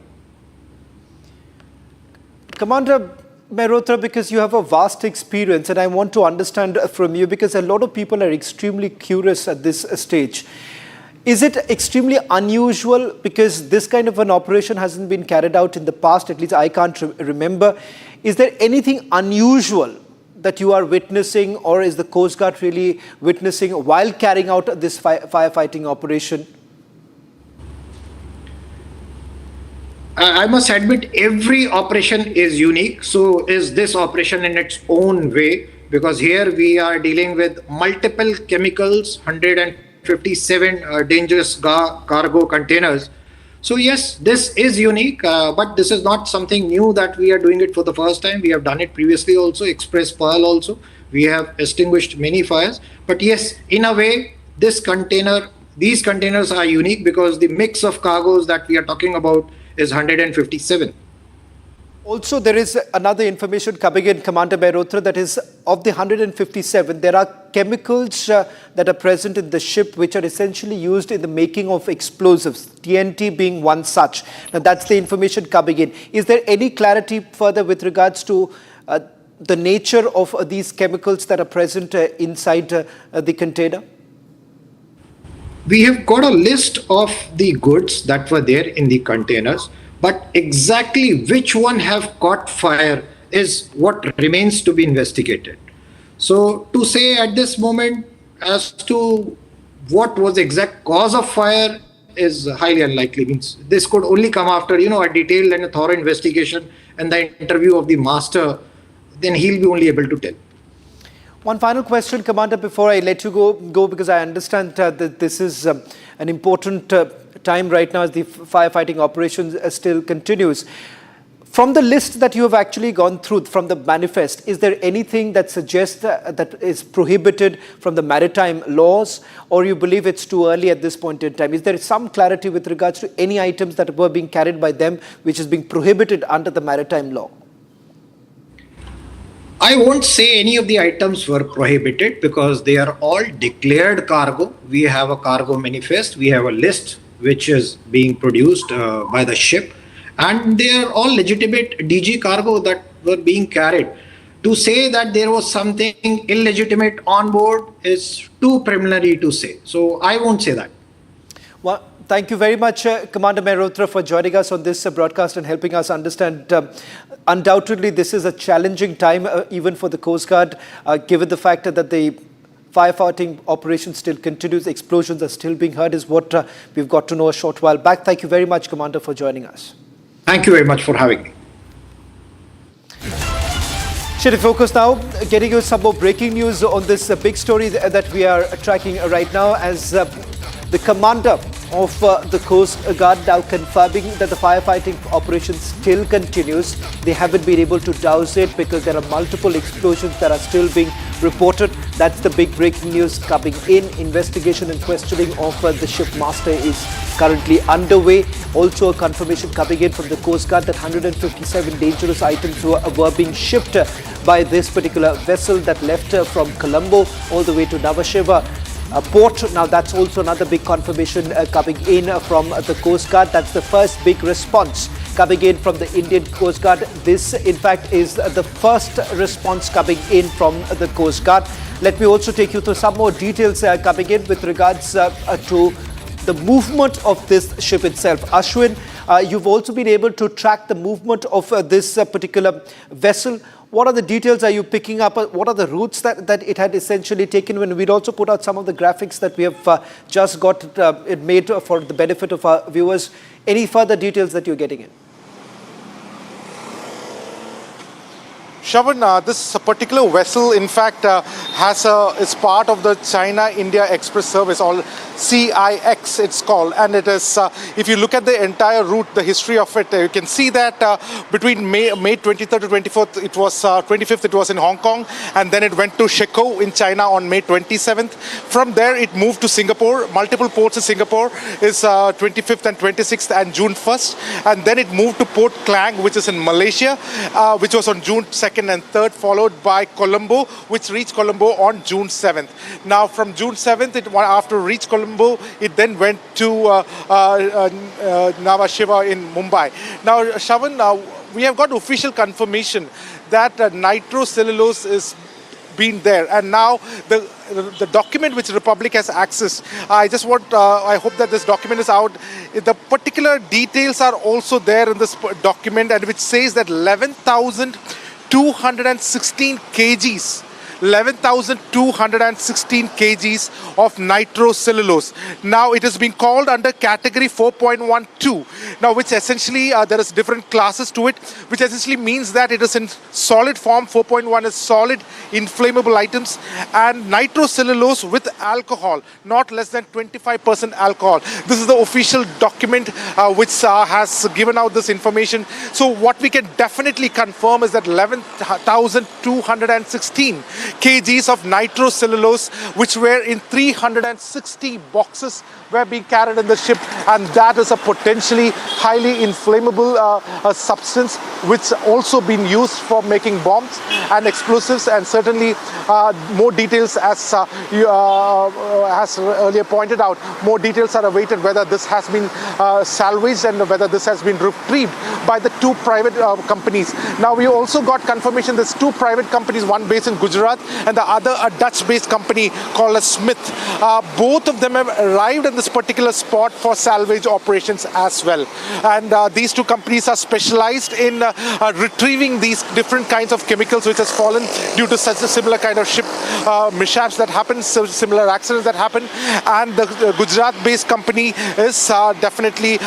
Commander Mehrotra, because you have a vast experience and I want to understand from you, because a lot of people are extremely curious at this stage. Is it extremely unusual because this kind of an operation hasn't been carried out in the past, at least I can't remember. Is there anything unusual that you are witnessing, or is the Coast Guard really witnessing while carrying out this firefighting operation? I must admit, every operation is unique. So is this operation in its own way, because here we are dealing with multiple chemicals, 157 dangerous cargo containers. So yes, this is unique, but this is not something new that we are doing it for the first time. We have done it previously also, Express Pearl also. We have extinguished many fires. But yes, in a way, these containers are unique because the mix of cargoes that we are talking about is 157. Also, there is another information coming in, Commander Mehrotra, that is of the 157, there are chemicals that are present in the ship which are essentially used in the making of explosives, TNT being one such. Now, that's the information coming in. Is there any clarity further with regards to the nature of these chemicals that are present inside the container? We have got a list of the goods that were there in the containers, but exactly which one have caught fire is what remains to be investigated. So to say at this moment as to what was the exact cause of fire is highly unlikely. Means this could only come after, a detailed and a thorough investigation and the interview of the master, then he'll be only able to tell. One final question, Commander, before I let you go because I understand that this is an important time right now as the firefighting operations still continues. From the list that you have actually gone through, from the manifest, is there anything that suggests that is prohibited from the maritime laws, or you believe it's too early at this point in time? Is there some clarity with regards to any items that were being carried by them which is being prohibited under the maritime law? I won't say any of the items were prohibited because they are all declared cargo. We have a cargo manifest. We have a list which is being produced by the ship, and they are all legitimate DG cargo that were being carried. To say that there was something illegitimate on board is too preliminary to say. So I won't say that. Well, thank you very much, Commander Mehrotra, for joining us on this broadcast and helping us understand. Undoubtedly, this is a challenging time even for the Coast Guard, given the fact that the firefighting operation still continues. Explosions are still being heard, is what we've got to know a short while back. Thank you very much, Commander, for joining us. Thank you very much for having me. Shift focus now, getting you some more breaking news on this big story that we are tracking right now, as the commander of the Coast Guard now confirming that the firefighting operation still continues. They haven't been able to douse it because there are multiple explosions that are still being reported. That's the big breaking news coming in. Investigation and questioning of the ship master is currently underway. Also a confirmation coming in from the Coast Guard that 157 dangerous items were being shipped by this particular vessel that left from Colombo all the way to Nhava Sheva port. Now that's also another big confirmation coming in from the Coast Guard. That's the first big response coming in from the Indian Coast Guard. This in fact is the first response coming in from the Coast Guard. Let me also take you through some more details coming in with regards to the movement of this ship itself. Ashwin, you've also been able to track the movement of this particular vessel. What are the details are you picking up? What are the routes that it had essentially taken? When we'd also put out some of the graphics that we have just got it made for the benefit of our viewers. Any further details that you're getting in? Shravan, this particular vessel, in fact, is part of the China-India Express Service, or CIX it's called. And it is, if you look at the entire route, the history of it, you can see that between May 23rd to 24th, it was 25th, it was in Hong Kong. And then it went to Shikoh in China on May 27th. From there, it moved to Singapore. Multiple ports in Singapore is 25th and 26th and June 1st. And then it moved to Port Klang, which is in Malaysia, which was on June 2nd and 3rd, followed by Colombo, which reached Colombo on June 7th. Now, from June 7th, after it reached Colombo, it then went to Nhava Sheva in Mumbai. Now, Shravan, we have got official confirmation that nitrocellulose is been there, and now the document which Republic has accessed, I hope that this document is out. The particular details are also there in this document, and which says that 11,216 kgs 11,216 kgs of nitrocellulose. Now it has been called under category 4.12. Now, which essentially there is different classes to it, which essentially means that it is in solid form. 4.1 is solid inflammable items, and nitrocellulose with alcohol, not less than 25% alcohol. This is the official document which has given out this information. So what we can definitely confirm is that 11,216 kgs of nitrocellulose, which were in 360 boxes, were being carried in the ship, and that is a potentially highly inflammable substance, which also been used for making bombs and explosives. And certainly more details, as earlier pointed out, more details are awaited, whether this has been salvaged and whether this has been retrieved by the two private companies. Now, we also got confirmation there's two private companies, one based in Gujarat and the other a Dutch-based company called as Smith. Both of them have arrived in this particular spot for salvage operations as well. And these two companies are specialized in retrieving these different kinds of chemicals which has fallen due to such a similar kind of ship mishaps that happen, similar accidents that happen. And the Gujarat-based company is definitely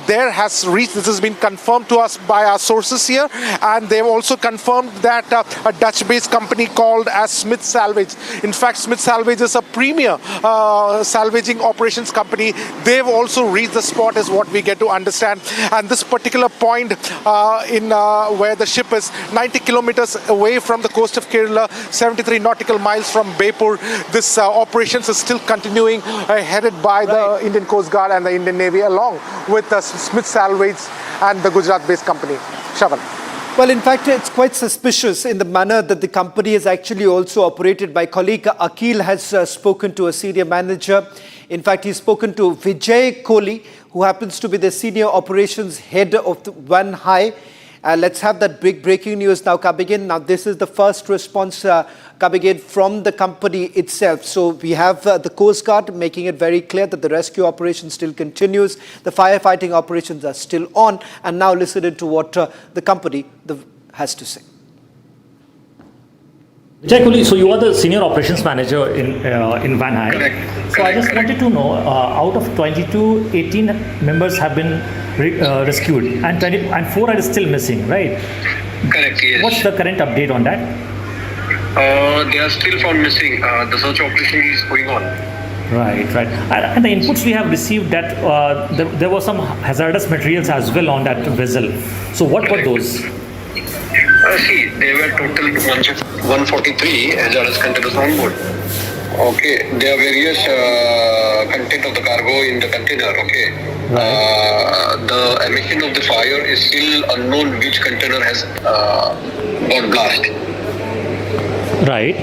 there, has reached. This has been confirmed to us by our sources here, and they've also confirmed that a Dutch-based company called as Smith Salvage. In fact, Smith Salvage is a premier salvaging operations company. They've also reached the spot, is what we get to understand. And this particular point in where the ship is 90 kilometers away from the coast of Kerala, 73 nautical miles from Bepur. This operations is still continuing, headed by the Indian Coast Guard and the Indian Navy, along with Smith Salvage and the Gujarat-based company. Shravan. Well, in fact, it's quite suspicious in the manner that the company is actually also operated. My colleague Akhil has spoken to a senior manager. In fact, he's spoken to Vijay Kohli, who happens to be the senior operations head of the Van Hai. Let's have that big breaking news now coming in. Now, this is the first response coming in from the company itself. So we have the Coast Guard making it very clear that the rescue operation still continues. The firefighting operations are still on. And now listen to what the company has to say. Vijay, so you are the senior operations manager in Van Hai. Correct. So I just wanted to know, out of 22, 18 members have been rescued, and 4 are still missing, right? Correct, yes. What's the current update on that? They are still found missing. The search operation is going on. Right. And the inputs we have received that there were some hazardous materials as well on that vessel. So what were those? See, there were total 143 hazardous containers on board. Okay, there are various content of the cargo in the container. Okay, the emission of the fire is still unknown. Which container has got blast? Right.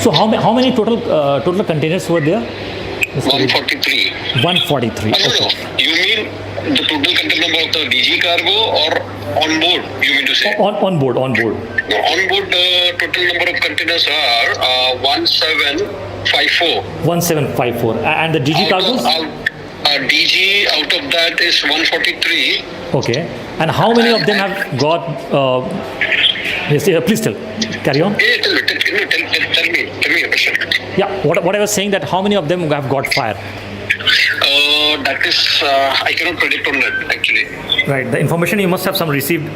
So how many total containers were there? 143. 143. No. You mean the total container number of the DG cargo or on board, you mean to say? On board. On board, total number of containers are 1754. 1754. And the DG cargoes? DG out of that is 143. Okay. And how many of them have got? Yes, please carry on. Yeah, tell me a question. Yeah, what I was saying, that how many of them have got fire? That is, I cannot predict on that actually. Right. The information you must have some received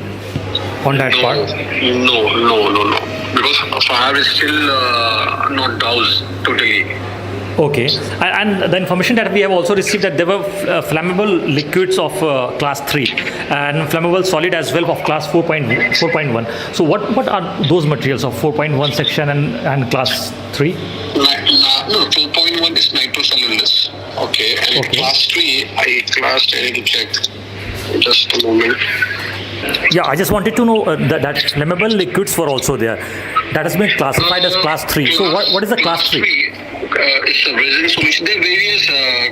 on that part. No. Because fire is still not doused totally. Okay. And the information that we have also received, that there were flammable liquids of class 3 and flammable solid as well of class 4.1. So what are those materials of 4.1 section and class 3? No, 4.1 is nitrocellulose. Okay. And class 3, I need to check. Just a moment. Yeah, I just wanted to know that flammable liquids were also there. That has been classified as class 3. So what is the class 3? It's a resin solution. There are various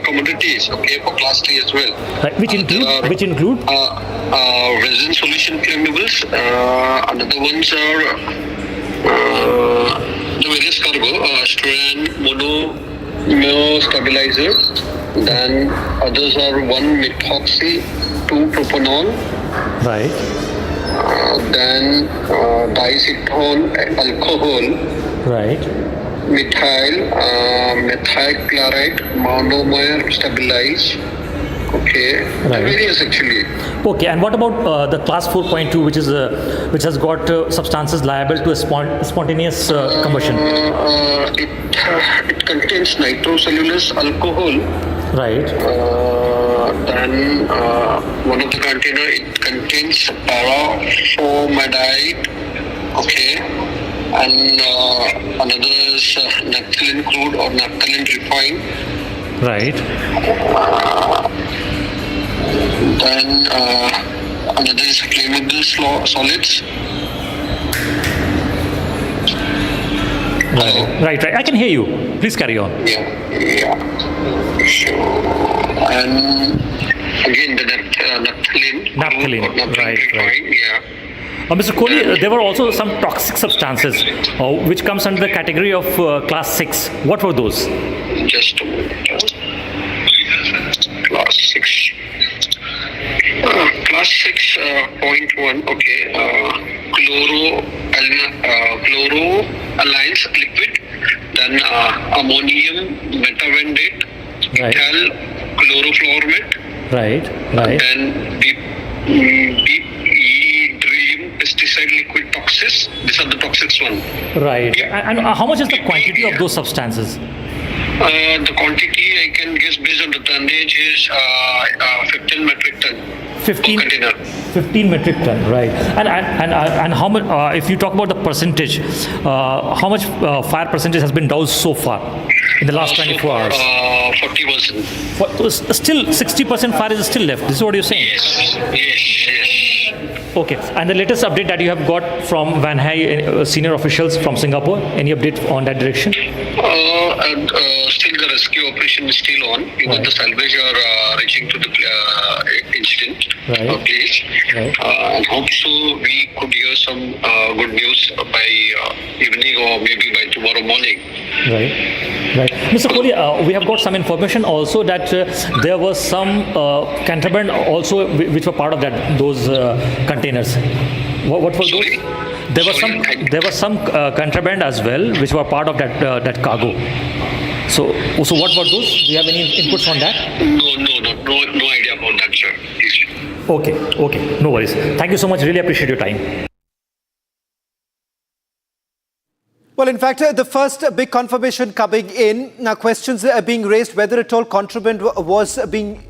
commodities, for class 3 as well. Right. Which include? Resin solution flammables. Another ones are the various cargo, strand, mono stabilizer. Then others are 1-methoxy, 2-propanol. Right. Then diacetone alcohol. Right. Methyl chloride, monomer stabilize. Okay. Right. Various actually. Okay. And what about the class 4.2, which has got substances liable to spontaneous combustion? It contains nitrocellulose alcohol. Right. Then one of the container, it contains paraformaldehyd. Okay. And another is naphthalene crude or naphthalene refined. Right. Then another is flammable solids. Right. I can hear you. Please carry on. Yeah. So, and again the naphthalene. Right. Yeah. Mr. Kohli, there were also some toxic substances which comes under the category of class 6. What were those? Just a moment. Class 6. Class 6.1. Okay. Chloro-alliance liquid. Then ammonium metavanadate. Ethyl chlorofluoride. Right. Then deep pesticide liquid toxics. These are the toxics one. Right. And how much is the quantity of those substances? The quantity I can guess based on the tonnage is 15 metric ton. 15 metric ton, right. And how much, if you talk about the percentage, how much fire percentage has been doused so far in the last 24 hours? 40%. Still 60% fire is still left. This is what you're saying? Yes. Okay. And the latest update that you have got from Van Hai senior officials from Singapore, any update on that direction? Still the rescue operation is still on. Even the salvage are reaching to the incident place. And hope so we could hear some good news by evening or maybe by tomorrow morning. Right. Mr. Kohli, we have got some information also that there was some contraband also which were part of those containers. What were those? There was some contraband as well which were part of that cargo. So what were those? Do you have any inputs on that? No idea about that, sir. Okay. No worries. Thank you so much. Really appreciate your time. Well, in fact, the first big confirmation coming in, now questions are being raised whether at all contraband was being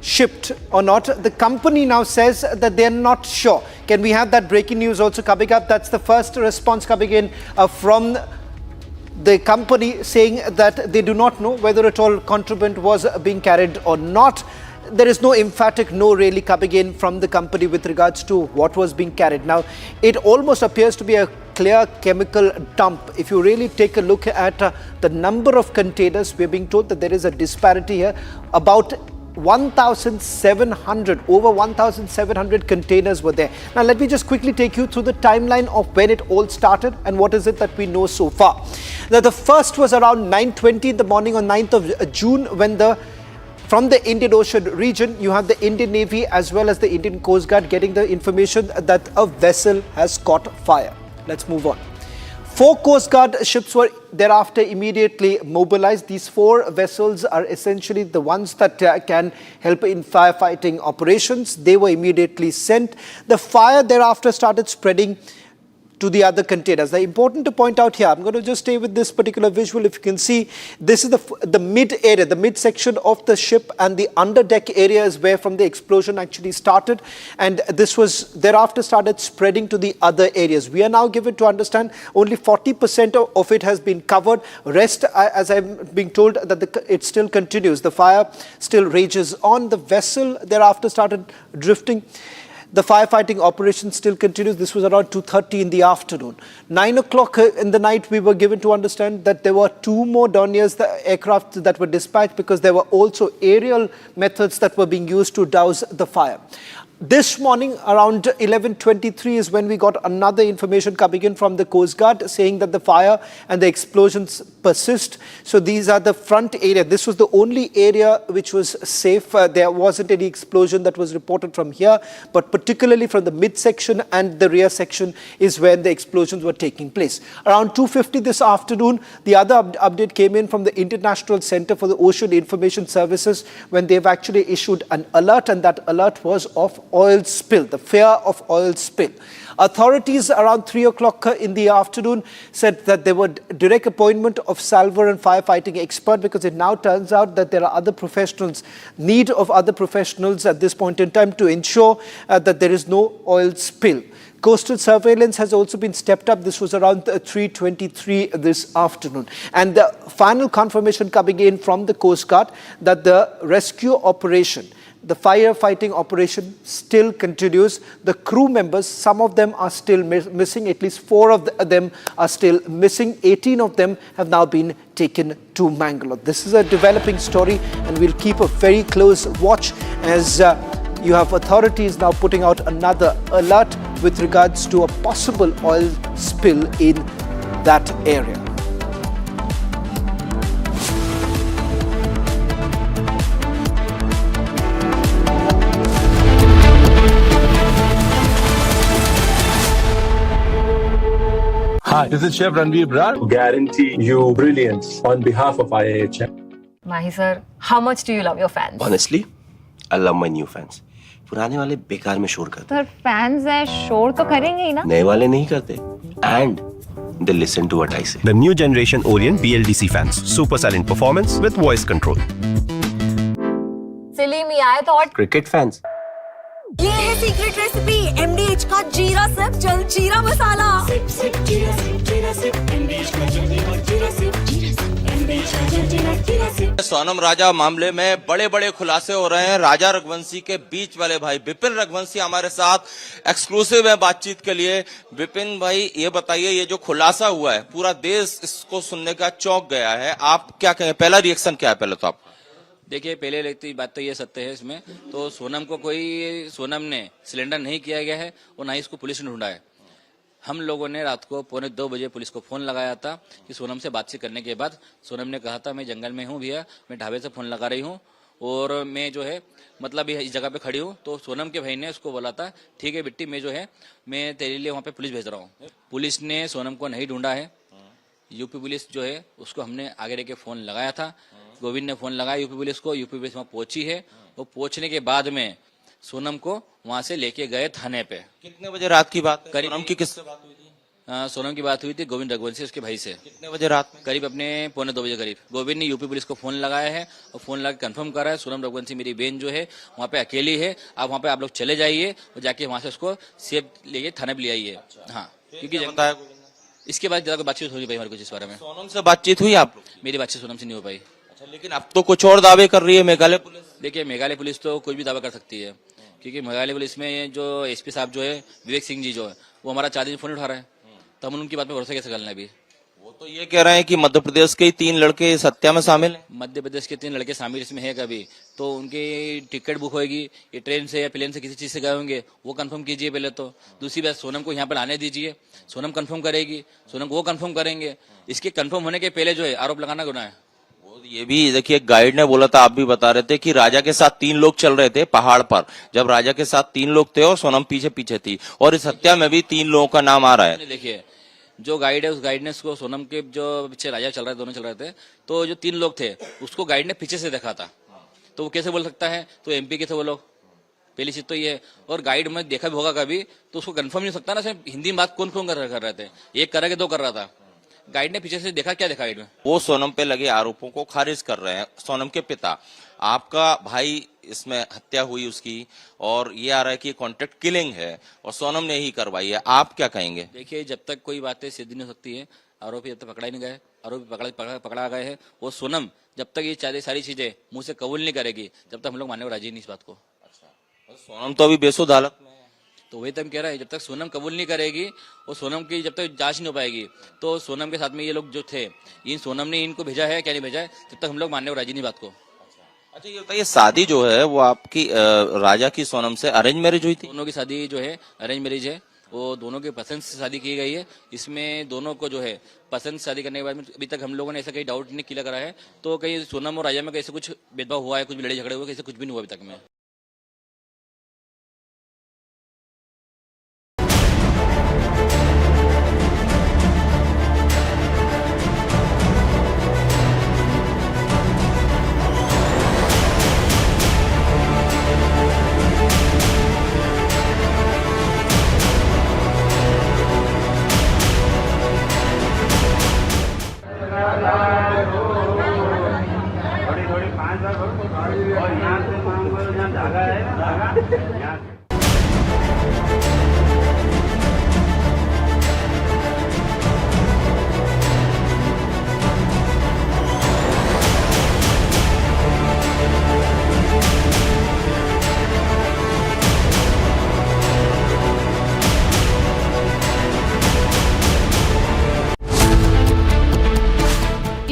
shipped or not. The company now says that they're not sure. Can we have that breaking news also coming up? That's the first response coming in from the company, saying that they do not know whether at all contraband was being carried or not. There is no emphatic no really coming in from the company with regards to what was being carried. Now, it almost appears to be a clear chemical dump. If you really take a look at the number of containers, we're being told that there is a disparity here. About over 1,700 containers were there. Now let me just quickly take you through the timeline of when it all started and what is it that we know so far. Now the first was around 9:20 in the morning on 9th of June when from the Indian Ocean region, you have the Indian Navy as well as the Indian Coast Guard getting the information that a vessel has caught fire. Let's move on. 4 Coast Guard ships were thereafter immediately mobilized. These 4 vessels are essentially the ones that can help in firefighting operations. They were immediately sent. The fire thereafter started spreading to the other containers. Now, important to point out here, I'm going to just stay with this particular visual. If you can see, this is the mid area, the mid section of the ship, and the underdeck area is where from the explosion actually started, and this was thereafter started spreading to the other areas. We are now given to understand only 40% of it has been covered. Rest, as I'm being told, that it still continues. The fire still rages on. The vessel thereafter started drifting. The firefighting operation still continues. This was around 2:30 in the afternoon. 9 o'clock in the night, we were given to understand that there were 2 more Dorniers, the aircraft that were dispatched, because there were also aerial methods that were being used to douse the fire. This morning around 11:23 is when we got another information coming in from the Coast Guard saying that the fire and the explosions persist. So these are the front area. This was the only area which was safe. There wasn't any explosion that was reported from here, but particularly from the midsection and the rear section is where the explosions were taking place. Around 2:50 this afternoon, the other update came in from the International Center for the Ocean Information Services when they've actually issued an alert, and that alert was of oil spill, the fear of oil spill. Authorities around 3 o'clock in the afternoon said that there were direct appointment of salvor and firefighting expert, because it now turns out that there are other professionals, need of other professionals at this point in time to ensure that there is no oil spill. Coastal surveillance has also been stepped up. This was around 3:23 this afternoon. And the final confirmation coming in from the Coast Guard that the rescue operation, the firefighting operation still continues. The crew members, some of them are still missing. At least 4 of them are still missing. 18 of them have now been taken to Mangalore. This is a developing story, and we'll keep a very close watch as you have authorities now putting out another alert with regards to a possible oil spill in that area. Hi, this is Chef Ranveer Brar. Guarantee you brilliance on behalf of IIHM. Mahi sir, how much do you love your fans? Honestly, I love my new fans. पुराने वाले बेकार में शोर करते sir fans है शोर तो करेंगे ही ना नए वाले नहीं करते and they listen to what I say. The new generation Orient BLDC fans. Super silent performance with voice control. Silly me, I thought Cricket fans. ये है सीक्रेट रेसिपी MDH का जीरा सिप जल जीरा मसाला सिप सिप जीरा sip MDH का जल जीरा सिप MDH का जल जीरा सिप। सोनम राजा मामले में बड़े बड़े खुलासे हो रहे हैं। राजा रघुवंशी के बीच वाले भाई विपिन रघुवंशी हमारे साथ एक्सक्लूसिव है बातचीत के लिए। विपिन भाई, ये बताइए, ये जो खुलासा हुआ है पूरा देश इसको सुनने का चौंक गया है, आप क्या कहें? पहला रिएक्शन क्या है पहले तो आप? देखिए, पहले लगती बात तो ये सत्य है इसमें, तो सोनम ने सिलेंडर नहीं किया गया है और ना ही इसको पुलिस ने ढूंढा है। हम लोगों ने रात को 1:45 बजे पुलिस को फोन लगाया था कि सोनम से बातचीत करने के बाद सोनम ने कहा था मैं जंगल में हूँ भैया, मैं ढाबे से फोन लगा रही हूँ और मैं जो है मतलब इस जगह पे खड़ी हूँ। तो सोनम के भाई ने उसको बोला था ठीक है बिट्टी, मैं जो है मैं तेरे लिए वहाँ पे पुलिस भेज रहा हूँ। पुलिस ने सोनम को नहीं ढूंढा है। यूपी पुलिस जो है उसको हमने आगे रह के फोन लगाया था, गोविंद ने फोन लगाया यूपी पुलिस को, यूपी पुलिस वहाँ पहुंची है। वो पहुंचने के बाद में सोनम को वहां से लेके गए थाने पे। कितने बजे रात की बात? करीब सोनम की किससे बात हुई थी? सोनम की बात हुई थी गोविंद रघुवंशी उसके भाई से। कितने बजे रात में? करीब अपने 1:45 बजे करीब। गोविंद ने यूपी पुलिस को फोन लगाया है और फोन लगा कंफर्म कर रहा है सोनम रघुवंशी मेरी बहन जो है वहाँ पे अकेली है, आप वहाँ पे आप लोग चले जाइए और जाके वहां से उसको सेफ लेके थाने पे ले आइए। हाँ, क्योंकि इसके बाद ज्यादा बातचीत हुई भाई हमारे कुछ इस बारे में। सोनम से बातचीत हुई आप? मेरी बातचीत सोनम से नहीं हो पाई। अच्छा, लेकिन अब तो कुछ और दावे कर रही है मेघालय पुलिस। देखिए, मेघालय पुलिस तो कुछ भी दावा कर सकती है, क्योंकि मेघालय पुलिस में जो एसपी साहब जो है विवेक सिंह जी जो है वो हमारा 4 दिन फोन उठा रहा है, तो हम उनकी बात में भरोसा कैसे करना है अभी? वो तो ये कह रहे हैं कि मध्य प्रदेश के 3 लड़के इस हत्या में शामिल हैं। मध्य प्रदेश के 3 लड़के शामिल इसमें है कभी तो उनकी टिकट बुक होगी, ये ट्रेन से या प्लेन से किसी चीज से गए होंगे, वो कंफर्म कीजिए पहले तो। दूसरी बात, सोनम को यहाँ पर आने दीजिए, सोनम कंफर्म करेगी, सोनम को वो कंफर्म करेंगे। इसके कंफर्म होने के पहले जो है आरोप लगाना गुनाह है। ये भी देखिए, गाइड ने बोला था, आप भी बता रहे थे कि राजा के साथ 3 लोग चल रहे थे पहाड़ पर, जब राजा के साथ 3 लोग थे और सोनम पीछे पीछे थी, और इस हत्या में भी 3 लोगों का नाम आ रहा है। देखिए, जो गाइड है उस गाइड ने उसको सोनम के जो पीछे राजा चल रहे दोनों चल रहे थे, तो जो 3 लोग थे उसको गाइड ने पीछे से देखा था, तो वो कैसे बोल सकता है? तो एमपी के थे वो लोग, पहली चीज तो ये है। और गाइड में देखा भी होगा कभी तो उसको कंफर्म नहीं हो सकता ना, सिर्फ हिंदी में बात कौन कौन कर रहे थे, एक कर रहा कि 2 कर रहा था। गाइड ने पीछे से देखा, क्या देखा गाइड में? वो सोनम पे लगे आरोपों को खारिज कर रहे हैं। सोनम के पिता, आपका भाई इसमें हत्या हुई उसकी, और ये आ रहा है कि कॉन्ट्रैक्ट किलिंग है और सोनम ने ही करवाई है, आप क्या कहेंगे? देखिए, जब तक कोई बातें सिद्ध नहीं हो सकती है, आरोपी जब तक पकड़ा ही नहीं गए, आरोपी पकड़ा गए हैं, वो सोनम जब तक ये सारी चीजें मुंह से कबूल नहीं करेगी, जब तक हम लोग मानने को राजी नहीं इस बात को। सोनम तो अभी बेसुध हालत में है, तो वही तो हम कह रहे हैं, जब तक सोनम कबूल नहीं करेगी और सोनम की जब तक जांच नहीं हो पाएगी, तो सोनम के साथ में ये लोग जो थे, इन सोनम ने इनको भेजा है क्या नहीं भेजा है, जब तक हम लोग मानने को राजी नहीं बात को। अच्छा, ये बताइए, शादी जो है वो आपकी राजा की सोनम से अरेंज मैरिज हुई थी? दोनों की शादी जो है अरेंज मैरिज है, वो दोनों के पसंद से शादी की गई है। इसमें दोनों को जो है पसंद से शादी करने के बाद में अभी तक हम लोगों ने ऐसा कहीं डाउट नहीं क्लियर करा है, तो कहीं सोनम और राजा में कैसे कुछ भेदभाव हुआ है, कुछ भी लड़ाई झगड़े हुए, कैसे कुछ भी नहीं हुआ अभी तक में।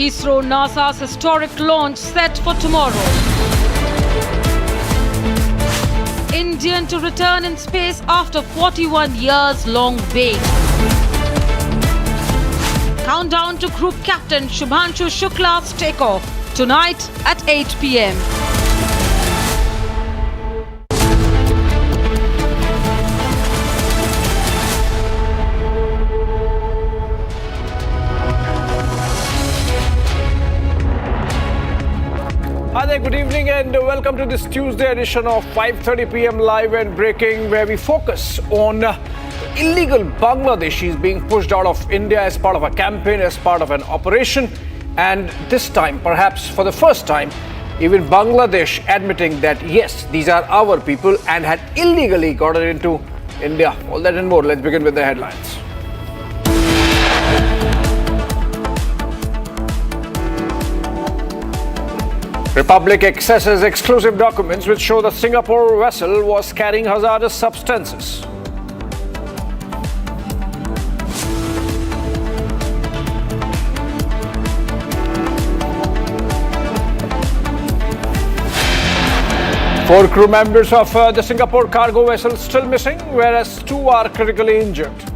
ISRO NASA's historic launch set for tomorrow. Indian to return in space after 41 years long wait. Countdown to Group Captain Shubhanshu Shukla's takeoff tonight at 8 p.m. Hi there, good evening and welcome to this Tuesday edition of 5:30 p.m. Live and Breaking, where we focus on illegal Bangladeshis being pushed out of India as part of a campaign, as part of an operation, and this time, perhaps for the first time, even Bangladesh admitting that yes, these are our people and had illegally gotten into India. All that and more. Let's begin with the headlines. Republic accesses exclusive documents which show the Singapore vessel was carrying hazardous substances. Four crew members of the Singapore cargo vessel still missing, whereas 2 are critically injured.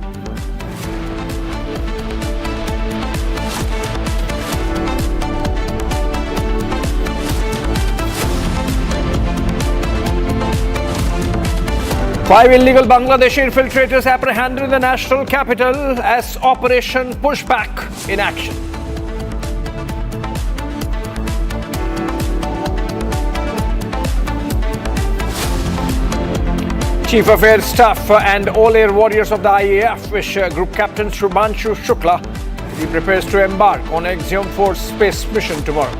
Five illegal Bangladeshi infiltrators apprehended in the national capital as Operation Pushback in action. Chief of Air Staff and all air warriors of the IAF wish Group Captain Shubhanshu Shukla as he prepares to embark on Axiom 4 space mission tomorrow.